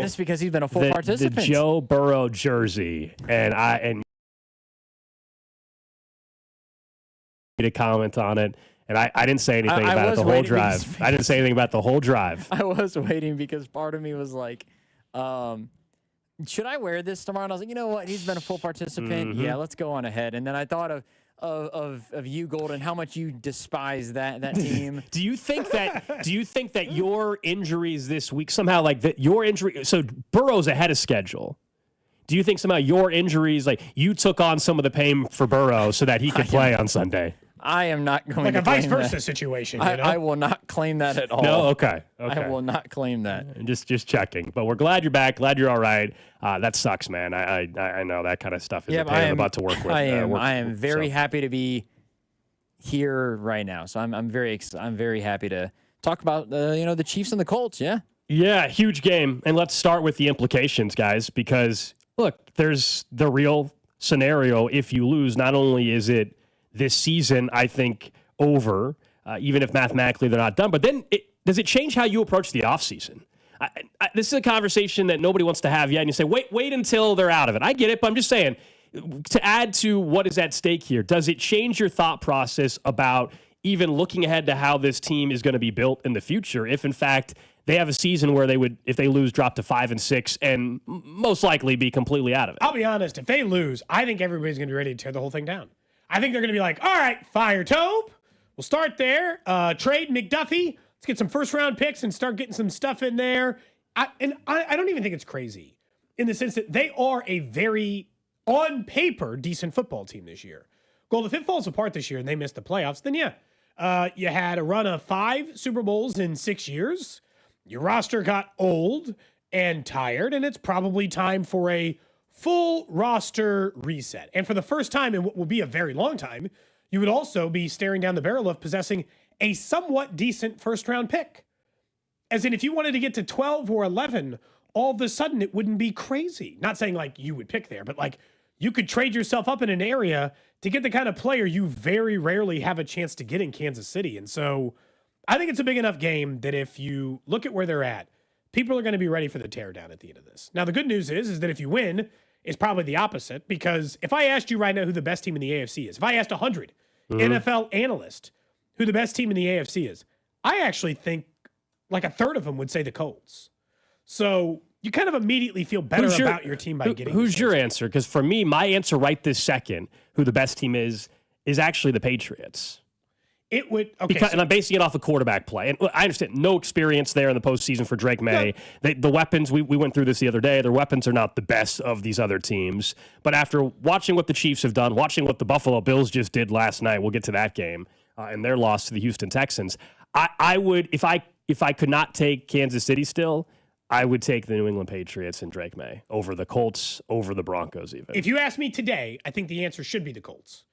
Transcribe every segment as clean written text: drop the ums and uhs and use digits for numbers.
this because he's been a full participant. The Joe Burrow jersey, and to comment on it. And I didn't say anything about it the whole drive. I didn't say anything about the whole drive. I was waiting because part of me was like, should I wear this tomorrow? And I was like, you know what? He's been a full participant. Yeah, let's go on ahead. And then I thought of you, Gold, and how much you despise that team. Do you think that your injuries this week somehow, like that your injury? So Burrow's ahead of schedule. Do you think somehow your injuries, like you took on some of the pain for Burrow so that he could play on Sunday? I am not going to claim vice versa that. situation. I will not claim that at all. No, okay. I will not claim that. Just checking. But we're glad you're back. Glad you're all right. That sucks, man. I know that kind of stuff is a pain in the butt to work with. I am very happy to be here right now. So I'm very happy to talk about the Chiefs and the Colts. Yeah. Yeah, huge game. And let's start with the implications, guys, because look, there's the real scenario. If you lose, not only is it this season, I think, over, even if mathematically they're not done. But then does it change how you approach the offseason? This is a conversation that nobody wants to have yet. And you say, wait until they're out of it. I get it, but I'm just saying, to add to what is at stake here, does it change your thought process about even looking ahead to how this team is going to be built in the future if, in fact, they have a season where they would, if they lose, drop to 5-6 and most likely be completely out of it? I'll be honest. If they lose, I think everybody's going to be ready to tear the whole thing down. I think they're going to be like, all right, fire Tobe. We'll start there. Trade McDuffie. Let's get some first-round picks and start getting some stuff in there. I don't even think it's crazy in the sense that they are a very, on paper, decent football team this year. Gold, if it falls apart this year and they miss the playoffs, then yeah. You had a run of 5 Super Bowls in 6 years. Your roster got old and tired, and it's probably time for a full roster reset. And for the first time in what will be a very long time, you would also be staring down the barrel of possessing a somewhat decent first-round pick. As in, if you wanted to get to 12 or 11, all of a sudden it wouldn't be crazy. Not saying like you would pick there, but like you could trade yourself up in an area to get the kind of player you very rarely have a chance to get in Kansas City. And so I think it's a big enough game that if you look at where they're at, people are going to be ready for the teardown at the end of this. Now, the good news is that if you win, it's probably the opposite, because if I asked you right now who the best team in the AFC is, if I asked 100 NFL analysts who the best team in the AFC is, I actually think like a third of them would say the Colts. So you kind of immediately feel better about your team by getting. Who's your answer? Because for me, my answer right this second, who the best team is actually the Patriots. It would, and I'm basing it off a quarterback play. And I understand no experience there in the postseason for Drake May. No. The weapons, we went through this the other day, their weapons are not the best of these other teams. But after watching what the Chiefs have done, watching what the Buffalo Bills just did last night, we'll get to that game, and their loss to the Houston Texans, I would, if I could not take Kansas City still, I would take the New England Patriots and Drake May over the Colts, over the Broncos even. If you ask me today, I think the answer should be the Colts.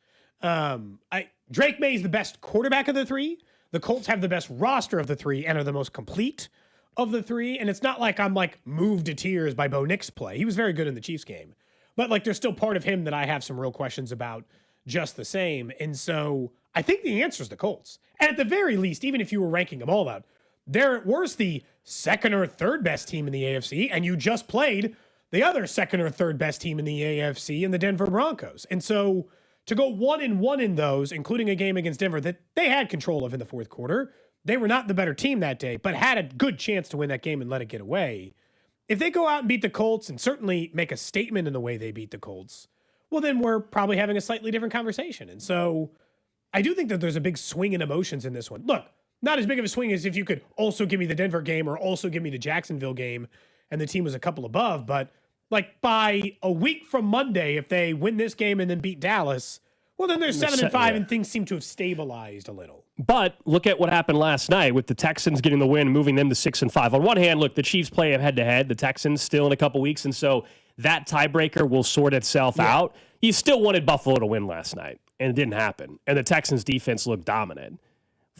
Drake May is the best quarterback of the three. The Colts have the best roster of the three and are the most complete of the three. And it's not like I'm like moved to tears by Bo Nix's play. He was very good in the Chiefs game, but like there's still part of him that I have some real questions about just the same. And so I think the answer is the Colts. And at the very least, even if you were ranking them all out, they're at worst the second or third best team in the AFC. And you just played the other second or third best team in the AFC in the Denver Broncos. And so to go 1-1 in those, including a game against Denver that they had control of in the fourth quarter, they were not the better team that day, but had a good chance to win that game and let it get away. If they go out and beat the Colts and certainly make a statement in the way they beat the Colts, well, then we're probably having a slightly different conversation. And so I do think that there's a big swing in emotions in this one. Look, not as big of a swing as if you could also give me the Denver game or also give me the Jacksonville game and the team was a couple above, but like by a week from Monday, if they win this game and then beat Dallas, well, then they're 7-5 and things seem to have stabilized a little. But look at what happened last night with the Texans getting the win, moving them to 6-5. On one hand, look, the Chiefs play head-to-head. The Texans still in a couple weeks, and so that tiebreaker will sort itself out. You still wanted Buffalo to win last night, and it didn't happen. And the Texans' defense looked dominant.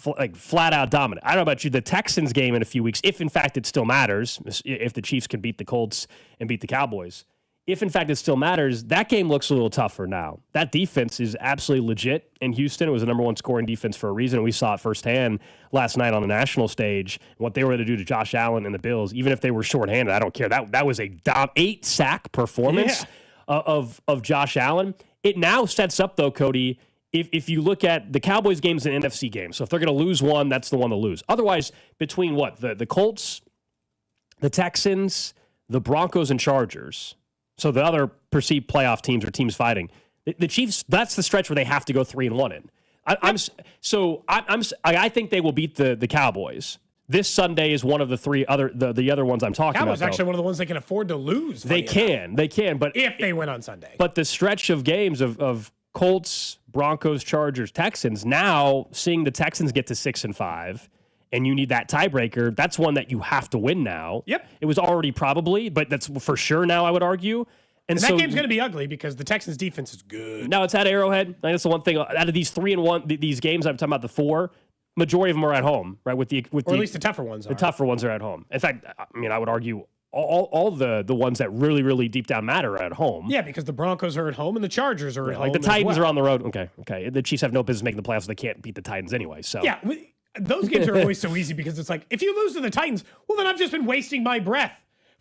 Like flat-out dominant. I don't know about you, the Texans game in a few weeks, if in fact it still matters, if the Chiefs can beat the Colts and beat the Cowboys, if in fact it still matters, that game looks a little tougher now. That defense is absolutely legit in Houston. It was the number one scoring defense for a reason. We saw it firsthand last night on the national stage, what they were to do to Josh Allen and the Bills, even if they were shorthanded. I don't care. That was a 8-sack performance of Josh Allen. It now sets up, though, Cody, if you look at the Cowboys games and NFC games. So if they're going to lose one, that's the one to lose. Otherwise, between the Colts, the Texans, the Broncos, and Chargers, so the other perceived playoff teams or teams fighting, the Chiefs, that's the stretch where they have to go 3-1 in. I think they will beat the Cowboys. This Sunday is one of the other ones I'm talking about. Cowboys actually one of the ones they can afford to lose. They can, but if they win on Sunday. But the stretch of games of Colts, Broncos, Chargers, Texans, now seeing the Texans get to 6-5, and you need that tiebreaker, that's one that you have to win now. Yep. It was already probably, but that's for sure now, I would argue. And that game's going to be ugly because the Texans' defense is good. Now it's at Arrowhead. That's the one thing. Out of these 3-1, these games I'm talking about, the 4, majority of them are at home, right? Or at least the tougher ones are. The tougher ones are at home. In fact, I would argue all the ones that really, really deep down matter are at home. Yeah, because the Broncos are at home and the Chargers are at home. Like the Titans are on the road. Okay. The Chiefs have no business making the playoffs. They can't beat the Titans anyway. So yeah, those games are always so easy because it's like, if you lose to the Titans, well, then I've just been wasting my breath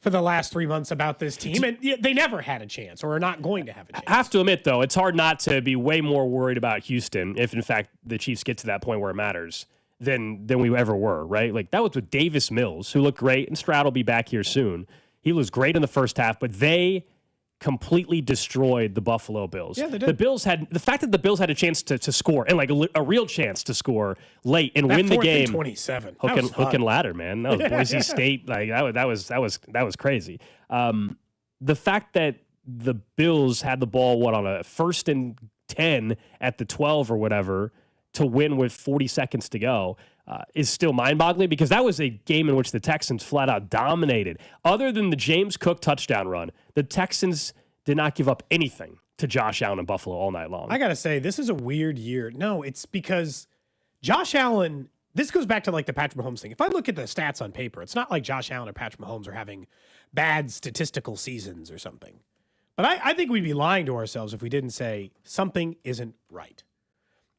for the last 3 months about this team, and they never had a chance or are not going to have a chance. I have to admit, though, it's hard not to be way more worried about Houston if, in fact, the Chiefs get to that point where it matters than we ever were, right? Like, that was with Davis Mills, who looked great, and Stroud will be back here soon. He was great in the first half, but they completely destroyed the Buffalo Bills. Yeah, they did. The fact that the Bills had a chance to score, and like a real chance to score late and win the game. 27. Hook and ladder, man. That was Boise State. Like that was crazy. The fact that the Bills had the ball on a 1st and 10 at the 12 or whatever to win with 40 seconds to go is still mind-boggling, because that was a game in which the Texans flat out dominated. Other than the James Cook touchdown run, the Texans did not give up anything to Josh Allen in Buffalo all night long. I got to say, this is a weird year. No, it's because Josh Allen, this goes back to like the Patrick Mahomes thing. If I look at the stats on paper, it's not like Josh Allen or Patrick Mahomes are having bad statistical seasons or something. But I think we'd be lying to ourselves if we didn't say something isn't right.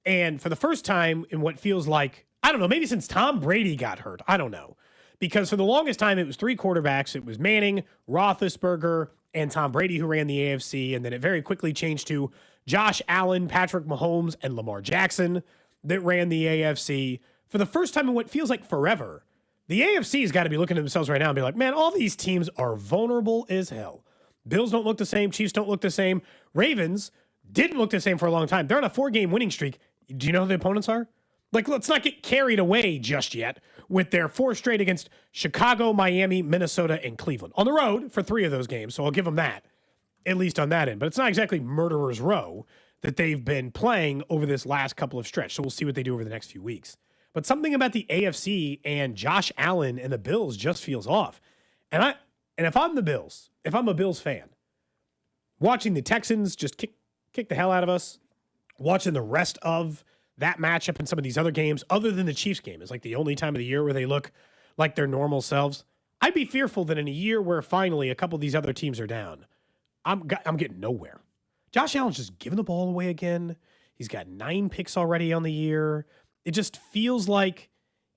And for the first time in what feels like, I don't know, maybe since Tom Brady got hurt, I don't know. Because for the longest time, it was 3 quarterbacks. It was Manning, Roethlisberger, and Tom Brady who ran the AFC. And then it very quickly changed to Josh Allen, Patrick Mahomes, and Lamar Jackson that ran the AFC. For the first time in what feels like forever, the AFC has got to be looking at themselves right now and be like, man, all these teams are vulnerable as hell. Bills don't look the same. Chiefs don't look the same. Ravens didn't look the same for a long time. They're on a 4-game winning streak. Do you know who the opponents are? Like, let's not get carried away just yet with their 4 straight against Chicago, Miami, Minnesota, and Cleveland. On the road for 3 of those games, so I'll give them that, at least on that end. But it's not exactly murderer's row that they've been playing over this last couple of stretch, so we'll see what they do over the next few weeks. But something about the AFC and Josh Allen and the Bills just feels off. And if I'm the Bills, if I'm a Bills fan, watching the Texans just kick the hell out of us, watching the rest of that matchup and some of these other games, other than the Chiefs game, is like the only time of the year where they look like their normal selves. I'd be fearful that in a year where finally a couple of these other teams are down, I'm getting nowhere. Josh Allen's just giving the ball away again. He's got 9 picks already on the year. It just feels like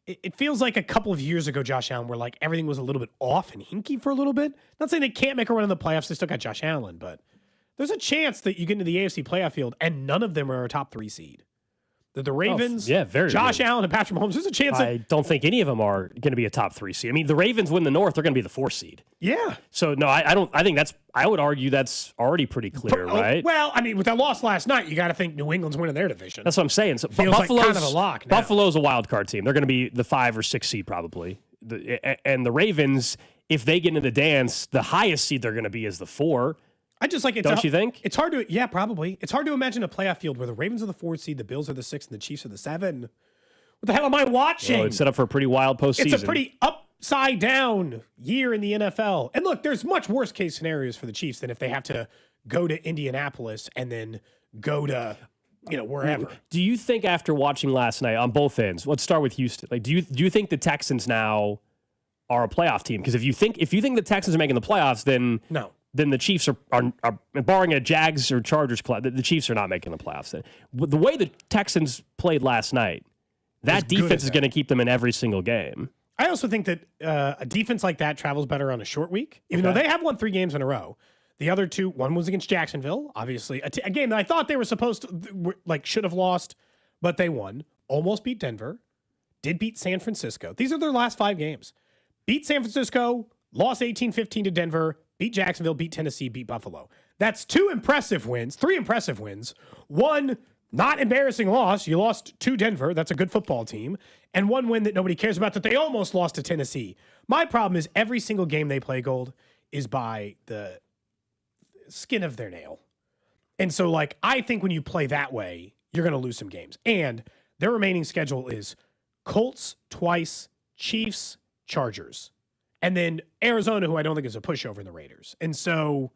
it feels like a couple of years ago, Josh Allen, where like everything was a little bit off and hinky for a little bit. Not saying they can't make a run in the playoffs. They still got Josh Allen, but there's a chance that you get into the AFC playoff field and none of them are a top 3 seed. The Ravens, Josh Allen, and Patrick Mahomes, there's a chance I don't think any of them are going to be a top 3 seed. I mean, the Ravens win the North, they're going to be the 4th seed. Yeah. So, no, I don't. I think I would argue that's already pretty clear, right? Well, I mean, with that loss last night, you got to think New England's winning their division. That's what I'm saying. So Feels like kind of a lock now. Buffalo's a wild card team. They're going to be the 5 or 6 seed probably. And the Ravens, if they get into the dance, the highest seed they're going to be is the 4. I just like it. Don't you think? It's hard to, yeah, probably. It's hard to imagine a playoff field where the Ravens are the 4th seed, the Bills are the 6th, and the Chiefs are the 7. What the hell am I watching? Well, it's set up for a pretty wild postseason. It's a pretty upside down year in the NFL. And look, there's much worse case scenarios for the Chiefs than if they have to go to Indianapolis and then go to, wherever. Do you think after watching last night on both ends, let's start with Houston. Like, do you think the Texans now are a playoff team? Because if you think the Texans are making the playoffs, then no. then the Chiefs are barring a Jags or Chargers, the Chiefs are not making the playoffs. The way the Texans played last night, that defense is going to keep them in every single game. I also think that a defense like that travels better on a short week, even though they have won 3 games in a row. The other 2, one was against Jacksonville, obviously, a game that I thought they were supposed to, should have lost, but they won. Almost beat Denver, did beat San Francisco. These are their last 5 games. Beat San Francisco, lost 18-15 to Denver, beat Jacksonville, beat Tennessee, beat Buffalo. That's 3 impressive wins. 1 not embarrassing loss. You lost to Denver. That's a good football team. And 1 win that nobody cares about that they almost lost to Tennessee. My problem is every single game they play, Gold, is by the skin of their nail. And so, I think when you play that way, you're going to lose some games. And their remaining schedule is Colts twice, Chiefs, Chargers. And then Arizona, who I don't think is a pushover, in the Raiders. And so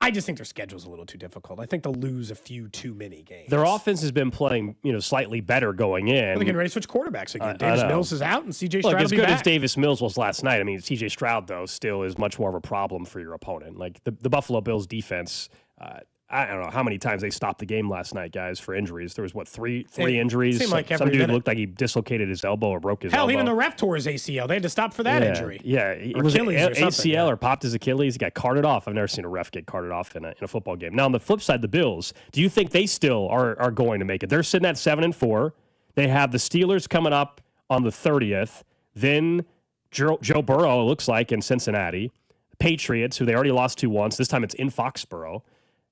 I just think their schedule's a little too difficult. I think they'll lose a few too many games. Their offense has been playing, slightly better going in. They're getting ready to switch quarterbacks again. Davis Mills is out, and CJ Stroud Look, will as be good back. as Davis Mills was last night, CJ Stroud, though, still is much more of a problem for your opponent. The Buffalo Bills defense, I don't know how many times they stopped the game last night, guys, for injuries. There was, 3 injuries? Seemed like Some dude minute. Looked like he dislocated his elbow or broke his elbow. Hell, even the ref tore his ACL. They had to stop for that injury. Yeah, it Or was Achilles or something, ACL or popped his Achilles. He got carted off. I've never seen a ref get carted off in a football game. Now, on the flip side, the Bills, do you think they still are going to make it? They're sitting at 7-4. They have the Steelers coming up on the 30th. Then Joe Burrow, it looks like, in Cincinnati. Patriots, who they already lost to once. This time it's in Foxborough.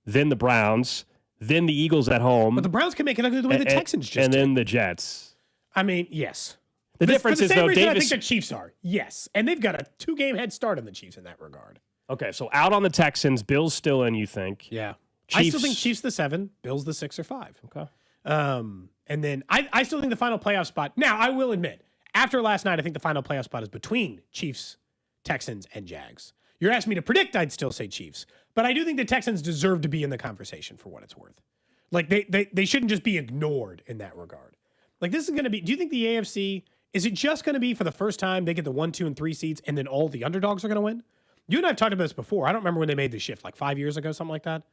Then the Browns. Then the Eagles at home. But the Browns can make it ugly the way the Texans just And did. then the Jets. Yes. The difference for the is, same though, reason I Davis... think the Chiefs are. Yes. And they've got a 2-game head start on the Chiefs in that regard. Okay, so out on the Texans, Bills still in, you think? Yeah. Chiefs... I still think Chiefs the 7, Bills the 6 or 5. Okay. And then I still think the final playoff spot. Now, I will admit, after last night, I think the final playoff spot is between Chiefs, Texans, and Jags. You're asking me to predict, I'd still say Chiefs. But I do think the Texans deserve to be in the conversation for what it's worth. They shouldn't just be ignored in that regard. This is going to be, do you think the AFC, is it just going to be for the first time they get the 1, 2, and 3 seeds and then all the underdogs are going to win? You and I have talked about this before. I don't remember when they made the shift, 5 years ago, something like that.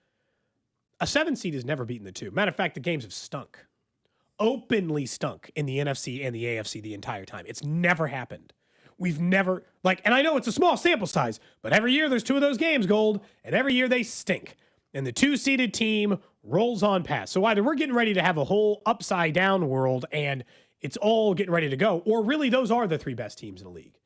A 7 seed has never beaten the 2. Matter of fact, the games have stunk. Openly stunk in the NFC and the AFC the entire time. It's never happened. We've never, and I know it's a small sample size, but every year there's 2 of those games, Gold, and every year they stink. And the 2-seeded team rolls on past. So either we're getting ready to have a whole upside down world and it's all getting ready to go, or really those are the 3 best teams in the league.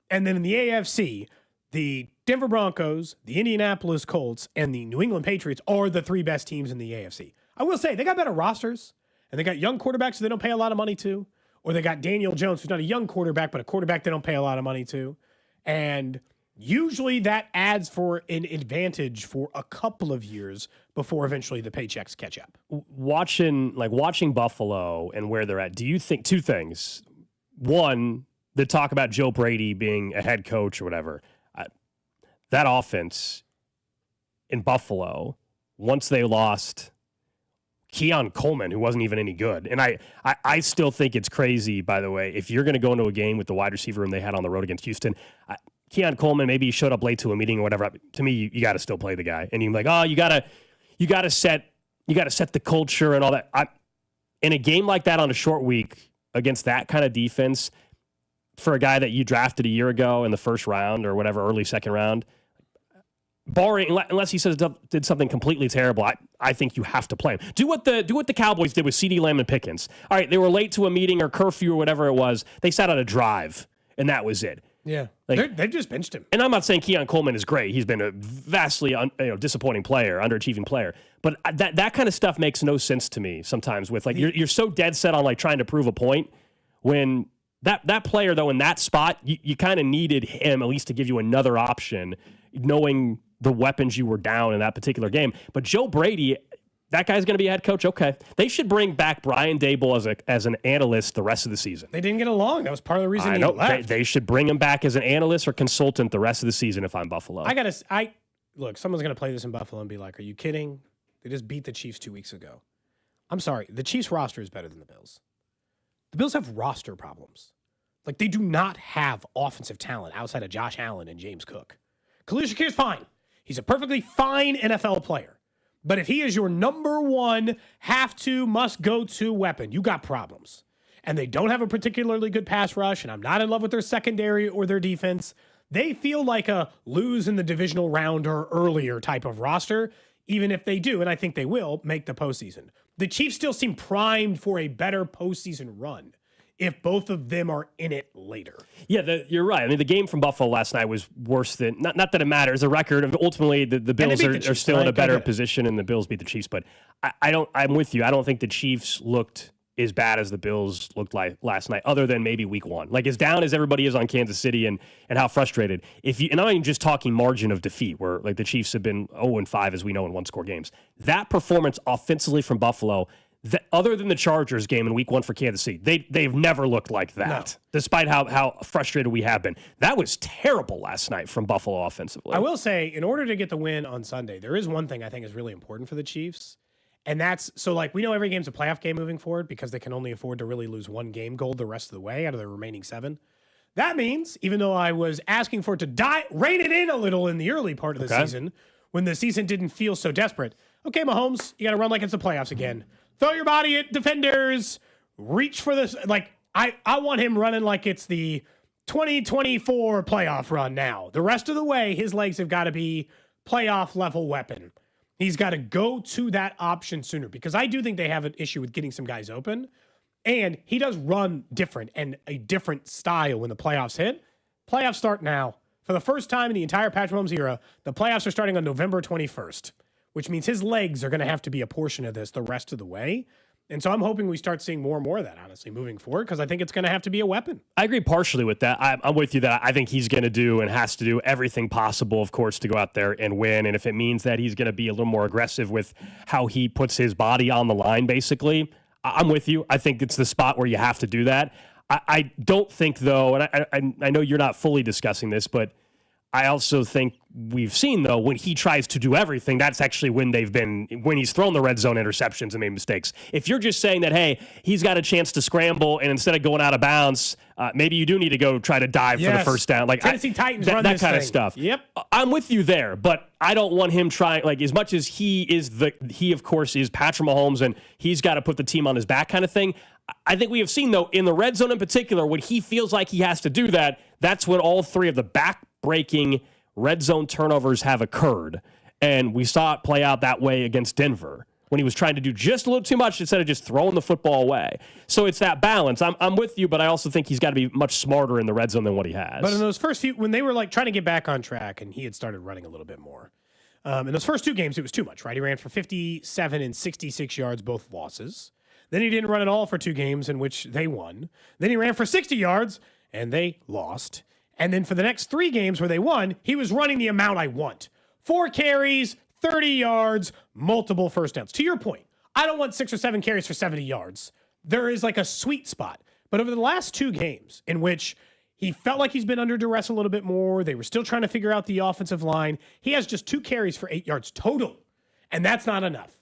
And then in the AFC, the Denver Broncos, the Indianapolis Colts, and the New England Patriots are the 3 best teams in the AFC. I will say they got better rosters and they got young quarterbacks who they don't pay a lot of money to, or they got Daniel Jones, who's not a young quarterback, but a quarterback they don't pay a lot of money to. And usually that adds for an advantage for a couple of years before eventually the paychecks catch up. Watching Buffalo and where they're at, do you think 2 things? One, the talk about Joe Brady being a head coach or whatever. That offense in Buffalo, once they lost Keon Coleman, who wasn't even any good. And I still think it's crazy, by the way, if you're going to go into a game with the wide receiver room they had on the road against Houston, Keon Coleman, maybe he showed up late to a meeting or whatever. To me, you got to still play the guy. And you're like, oh, you got to set the culture and all that. In a game like that on a short week against that kind of defense, for a guy that you drafted a year ago in the first round or whatever, early second round, unless he says did something completely terrible, I think you have to play him. Do what the Cowboys did with CeeDee Lamb and Pickens. All right, they were late to a meeting or curfew or whatever it was. They sat on a drive, and that was it. Yeah, they just benched him. And I'm not saying Keon Coleman is great. He's been a vastly disappointing player, underachieving player. But that kind of stuff makes no sense to me sometimes. With you're so dead set on trying to prove a point when that player though in that spot you kind of needed him at least to give you another option, knowing the weapons you were down in that particular game. But Joe Brady, that guy's going to be a head coach. Okay, they should bring back Brian Daboll as an analyst the rest of the season. They didn't get along. That was part of the reason he left. They should bring him back as an analyst or consultant the rest of the season. If I'm Buffalo, Look. Someone's going to play this in Buffalo and be like, "Are you kidding? They just beat the Chiefs 2 weeks ago." I'm sorry. The Chiefs roster is better than the Bills. The Bills have roster problems. They do not have offensive talent outside of Josh Allen and James Cook. Khalil Shakir's fine. He's a perfectly fine NFL player. But if he is your number one must-go-to weapon, you got problems. And they don't have a particularly good pass rush, and I'm not in love with their secondary or their defense. They feel like a lose in the divisional round or earlier type of roster, even if they do, and I think they will, make the postseason. The Chiefs still seem primed for a better postseason run if both of them are in it later. Yeah, you're right. I mean, the game from Buffalo last night was worse than, not that it matters, the record. Ultimately, the Bills are still in a better position, and the Bills beat the Chiefs. But I'm with you. I don't think the Chiefs looked as bad as the Bills looked like last night, other than maybe week one. Like, as down as everybody is on Kansas City and how frustrated. And I'm not even just talking margin of defeat, where like the Chiefs have been 0-5, as we know, in one-score games. That performance offensively from Buffalo, other than the Chargers game in week one for Kansas City, they've never looked like that, despite how frustrated we have been. That was terrible last night from Buffalo offensively. I will say, in order to get the win on Sunday, there is one thing I think is really important for the Chiefs. And that's, so like, we know every game's a playoff game moving forward because they can only afford to really lose one game gold the rest of the way out of their remaining 7. That means, even though I was asking for it to rein it in a little in the early part of the season, when the season didn't feel so desperate, okay, Mahomes, you got to run like it's the playoffs again. Throw your body at defenders, reach for this. Like, I want him running like it's the 2024 playoff run now. The rest of the way, his legs have got to be playoff level weapon. He's got to go to that option sooner because I do think they have an issue with getting some guys open. And he does run different and a different style when the playoffs hit. Playoffs start now. For the first time in the entire Patrick Mahomes era, the playoffs are starting on November 21st, which means his legs are going to have to be a portion of this the rest of the way. And so I'm hoping we start seeing more and more of that, honestly, moving forward, because I think it's going to have to be a weapon. I agree partially with that. I'm with you that I think he's going to do and has to do everything possible, of course, to go out there and win. And if it means that he's going to be a little more aggressive with how he puts his body on the line, basically, I'm with you. I think it's the spot where you have to do that. I don't think, though, and I know you're not fully discussing this, but I also think we've seen, though, when he tries to do everything, that's actually when he's thrown the red zone interceptions and made mistakes. If you're just saying that, hey, he's got a chance to scramble, and instead of going out of bounds, maybe you do need to go try to dive for the first down. Like Tennessee Titans run that this kind thing. of stuff. Yep. I'm with you there, but I don't want him trying, like, as much as he of course is Patrick Mahomes and he's got to put the team on his back kind of thing. I think we have seen, though, in the red zone in particular, when he feels like he has to do that, that's when all three of the back-breaking red zone turnovers have occurred. And we saw it play out that way against Denver when he was trying to do just a little too much instead of just throwing the football away. So it's that balance. I'm with you, but I also think he's got to be much smarter in the red zone than what he has. But in those first few, when they were like trying to get back on track and he had started running a little bit more, in those first 2 games, it was too much, right? He ran for 57 and 66 yards, both losses. Then he didn't run at all for 2 games in which they won. Then he ran for 60 yards and they lost. And then for the next 3 games where they won, he was running the amount I want. 4 carries, 30 yards, multiple first downs. To your point, I don't want 6 or 7 carries for 70 yards. There is like a sweet spot. But over the last 2 games in which he felt like he's been under duress a little bit more, they were still trying to figure out the offensive line, he has just 2 carries for 8 yards total. And that's not enough.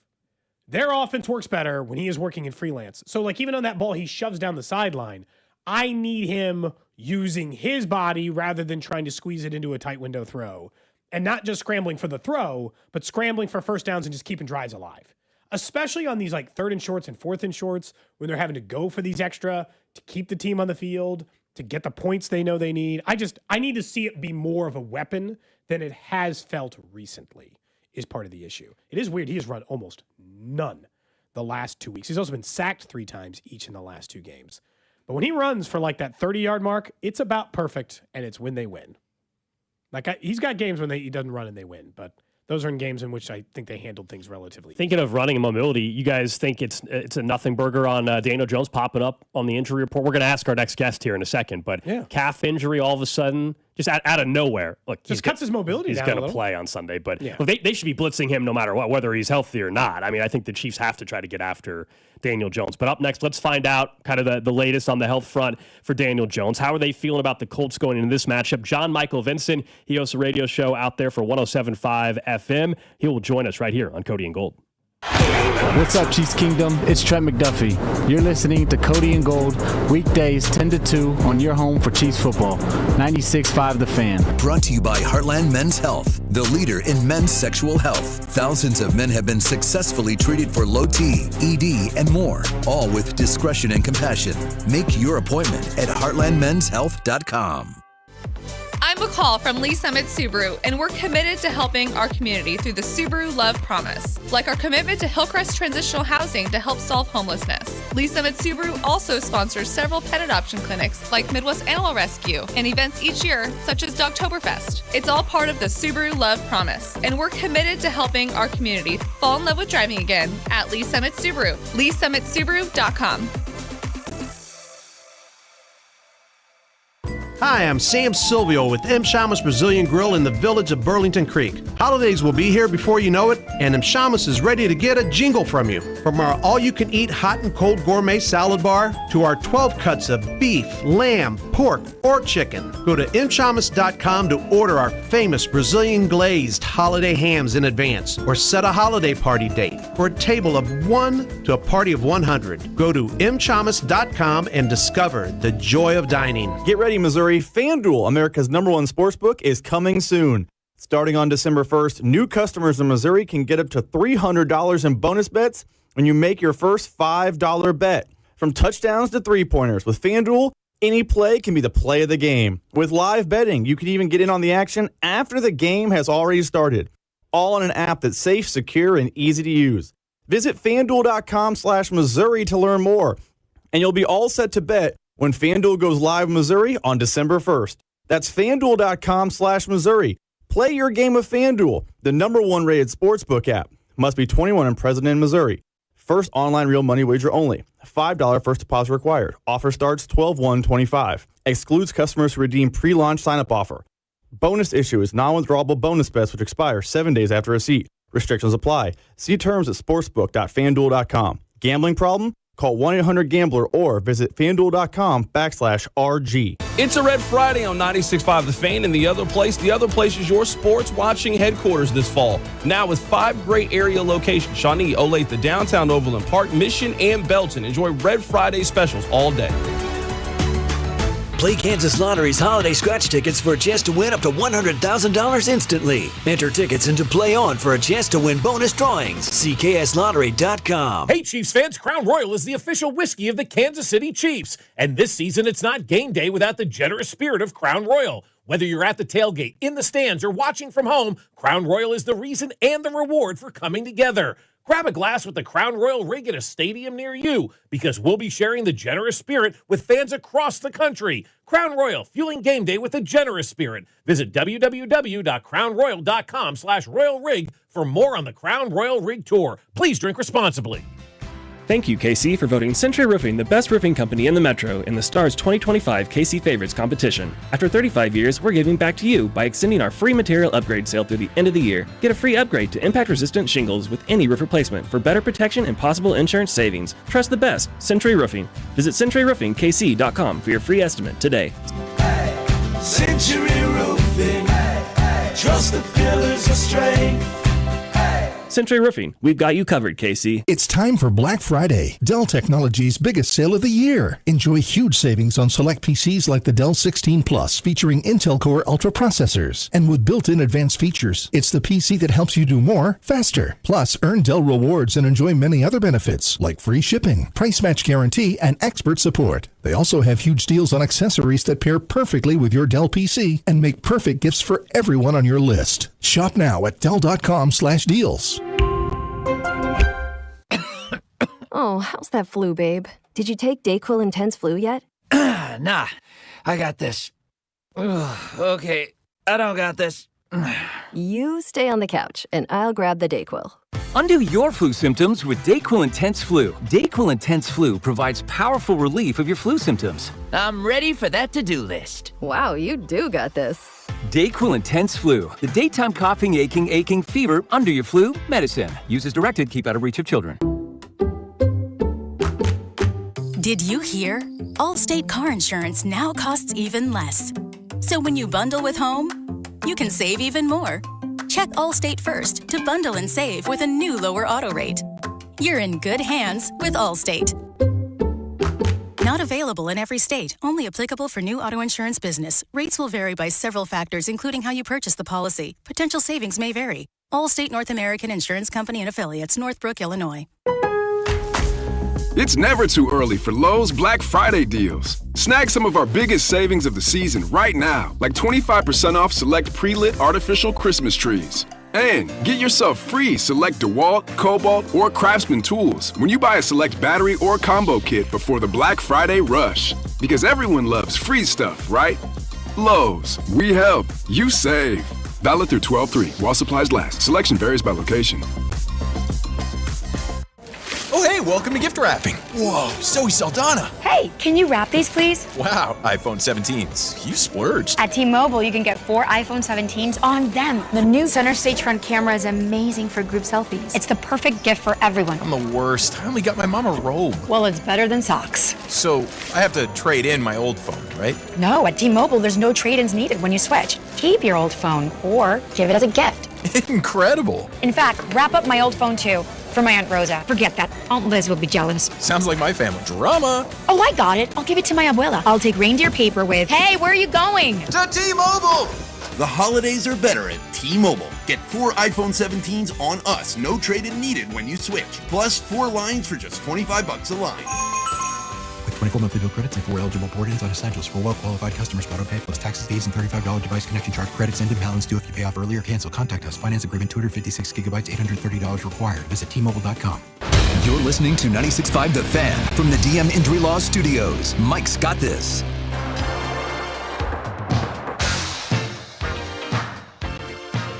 Their offense works better when he is working in freelance. So like even on that ball he shoves down the sideline, I need him using his body rather than trying to squeeze it into a tight window throw. And not just scrambling for the throw, but scrambling for first downs and just keeping drives alive. Especially on these like 3rd and shorts and 4th and shorts when they're having to go for these extra to keep the team on the field, to get the points they know they need. I need to see it be more of a weapon than it has felt recently is part of the issue. It is weird. He has run almost none the last 2 weeks. He's also been sacked 3 times each in the last 2 games. But when he runs for like that 30-yard mark, it's about perfect, and it's when they win. Like he's got games when he doesn't run and they win, but those are in games in which I think they handled things relatively easy. Thinking of running and mobility, you guys think it's a nothing burger on Daniel Jones popping up on the injury report? We're going to ask our next guest here in a second, but calf injury all of a sudden, just out of nowhere. Look, just cuts his mobility down a little. He's going to play on Sunday, but look, they should be blitzing him no matter what, whether he's healthy or not. I mean, I think the Chiefs have to try to get after Daniel Jones. But up next, let's find out kind of the latest on the health front for Daniel Jones. How are they feeling about the Colts going into this matchup? John Michael Vincent, he hosts a radio show out there for 107.5 FM. He will join us right here on Cody and Gold. What's up, Chiefs Kingdom? It's Trent McDuffie. You're listening to Cody and Gold, weekdays 10 to 2 on your home for Chiefs football. 96.5 The Fan. Brought to you by Heartland Men's Health, the leader in men's sexual health. Thousands of men have been successfully treated for low T, ED, and more, all with discretion and compassion. Make your appointment at heartlandmenshealth.com. I'm McCall from Lee Summit Subaru, and we're committed to helping our community through the Subaru Love Promise, like our commitment to Hillcrest Transitional Housing to help solve homelessness. Lee Summit Subaru also sponsors several pet adoption clinics like Midwest Animal Rescue and events each year, such as Dogtoberfest. It's all part of the Subaru Love Promise, and we're committed to helping our community fall in love with driving again at Lee Summit Subaru. LeeSummitSubaru.com. Hi, I'm Sam Silvio with M. Shamus Brazilian Grill in the village of Burlington Creek. Holidays will be here before you know it, and M. Shamus is ready to get a jingle from you. From our all-you-can-eat hot and cold gourmet salad bar to our 12 cuts of beef, lamb, pork, or chicken. Go to mshamus.com to order our famous Brazilian glazed holiday hams in advance, or set a holiday party date for a table of 1 to a party of 100. Go to mshamus.com and discover the joy of dining. Get ready, Missouri. FanDuel, America's #1 sportsbook, is coming soon. Starting on December 1st, new customers in Missouri can get up to $300 in bonus bets when you make your first $5 bet. From touchdowns to three-pointers, with FanDuel, any play can be the play of the game. With live betting, you can even get in on the action after the game has already started. All on an app that's safe, secure, and easy to use. Visit FanDuel.com/Missouri to learn more, and you'll be all set to bet when FanDuel goes live in Missouri on December 1st. That's FanDuel.com/Missouri. Play your game of FanDuel, the #1 rated sportsbook app. Must be 21 and present in Missouri. First online real money wager only. $5 first deposit required. Offer starts 12/1/25. Excludes customers who redeem pre-launch sign-up offer. Bonus issue is non-withdrawable bonus bets which expire 7 days after receipt. Restrictions apply. See terms at sportsbook.fanduel.com. Gambling problem? Call 1-800-GAMBLER or visit FanDuel.com/RG. It's a Red Friday on 96.5 The Fan, and the other place is your sports watching headquarters this fall. Now with 5 great area locations: Shawnee, Olathe, downtown Overland Park, Mission, and Belton. Enjoy Red Friday specials all day. Play Kansas Lottery's holiday scratch tickets for a chance to win up to $100,000 instantly. Enter tickets into Play On for a chance to win bonus drawings. See KSLottery.com. Hey, Chiefs fans, Crown Royal is the official whiskey of the Kansas City Chiefs. And this season, it's not game day without the generous spirit of Crown Royal. Whether you're at the tailgate, in the stands, or watching from home, Crown Royal is the reason and the reward for coming together. Grab a glass with the Crown Royal rig at a stadium near you, because we'll be sharing the generous spirit with fans across the country. Crown Royal, fueling game day with a generous spirit. Visit www.crownroyal.com/Royal Rig for more on the Crown Royal Rig Tour. Please drink responsibly. Thank you, KC, for voting Century Roofing the best roofing company in the Metro in the Stars 2025 KC Favorites competition. After 35 years, we're giving back to you by extending our free material upgrade sale through the end of the year. Get a free upgrade to impact-resistant shingles with any roof replacement for better protection and possible insurance savings. Trust the best, Century Roofing. Visit CenturyRoofingKC.com for your free estimate today. Hey, Century Roofing. Hey, trust the pillars of strength. Century Roofing, we've got you covered, KC. It's time for Black Friday, Dell Technologies' biggest sale of the year. Enjoy huge savings on select PCs like the Dell 16 Plus, featuring Intel Core Ultra processors. And with built-in advanced features, it's the PC that helps you do more, faster. Plus, earn Dell rewards and enjoy many other benefits, like free shipping, price match guarantee, and expert support. They also have huge deals on accessories that pair perfectly with your Dell PC and make perfect gifts for everyone on your list. Shop now at Dell.com/deals. Oh, how's that flu, babe? Did you take Dayquil Intense Flu yet? Nah, I got this. Ugh, okay, I don't got this. You stay on the couch, and I'll grab the Dayquil. Undo your flu symptoms with Dayquil Intense Flu. Dayquil Intense Flu provides powerful relief of your flu symptoms. I'm ready for that to-do list. Wow, you do got this. Dayquil Intense Flu. The daytime coughing, aching, fever, under your flu medicine. Use as directed. Keep out of reach of children. Did you hear? Allstate car insurance now costs even less. So when you bundle with home, you can save even more. Check Allstate first to bundle and save with a new lower auto rate. you're in good hands with Allstate. Not available in every state. Only applicable for new auto insurance business. Rates will vary by several factors, including how you purchase the policy. Potential savings may vary. Allstate North American Insurance Company and Affiliates, Northbrook, Illinois. It's never too early for Lowe's Black Friday deals. Snag some of our biggest savings of the season right now, like 25% off select pre-lit artificial Christmas trees. And get yourself free select DeWalt, Cobalt, or Craftsman tools when you buy a select battery or combo kit before the Black Friday rush. Because everyone loves free stuff, right? Lowe's, we help, you save. Valid through 12/3 while supplies last. Selection varies by location. Oh, hey, welcome to gift wrapping. Whoa, Zoe Saldana. Hey, can you wrap these, please? Wow, iPhone 17s. You splurged. At T-Mobile, you can get 4 iPhone 17s on them. The new center stage front camera is amazing for group selfies. It's the perfect gift for everyone. I'm the worst. I only got my mom a robe. Well, it's better than socks. So I have to trade in my old phone, right? No, at T-Mobile, there's no trade-ins needed when you switch. Keep your old phone or give it as a gift. Incredible. In fact, wrap up my old phone too. For my Aunt Rosa. Forget that. Aunt Liz will be jealous. Sounds like my family. Drama. Oh, I got it. I'll give it to my abuela. I'll take reindeer paper with, hey, where are you going? To T-Mobile! The holidays are better at T-Mobile. Get 4 iPhone 17s on us. No trade-in needed when you switch. Plus 4 lines for just $25 a line. With 24 monthly bill credits and 4 eligible port-ins on essentials for well-qualified customers. Auto pay plus taxes, fees, and $35 device connection charge. Credits end and balance due if you pay off early or cancel. Contact us. Finance agreement 256 gigabytes, $830 required. Visit T-Mobile.com. You're listening to 96.5 The Fan from the DM Injury Law Studios. Mike's got this.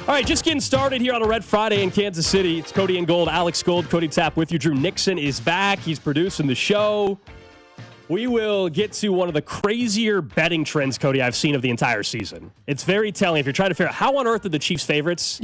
All right, just getting started here on a Red Friday in Kansas City. It's Cody and Gold, Alex Gold, Cody Tapp with you. Drew Nixon is back. He's producing the show. We will get to one of the crazier betting trends, Cody, I've seen of the entire season. It's very telling. If you're trying to figure out how on earth are the Chiefs favorites,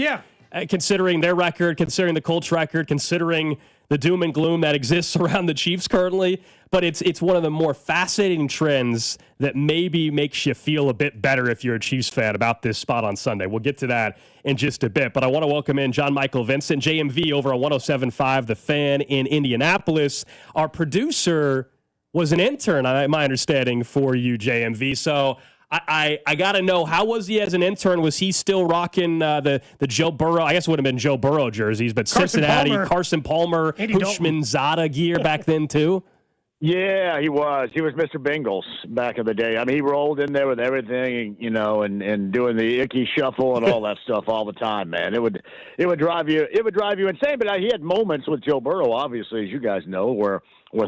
considering their record, considering the Colts record, considering the doom and gloom that exists around the Chiefs currently, but it's one of the more fascinating trends that maybe makes you feel a bit better if you're a Chiefs fan about this spot on Sunday. We'll get to that in just a bit, but I want to welcome in John Michael Vincent, JMV over on 107.5 The Fan in Indianapolis. Our producer was an intern, my understanding, for you, JMV. So I got to know, how was he as an intern? Was he still rocking the Joe Burrow? I guess it would have been Joe Burrow jerseys, but Carson Palmer, Hushmanzada gear back then too? Yeah, he was. He was Mr. Bengals back in the day. I mean, he rolled in there with everything, and doing the icky shuffle and all that stuff all the time, man. It would drive you insane. But he had moments with Joe Burrow, obviously, as you guys know, where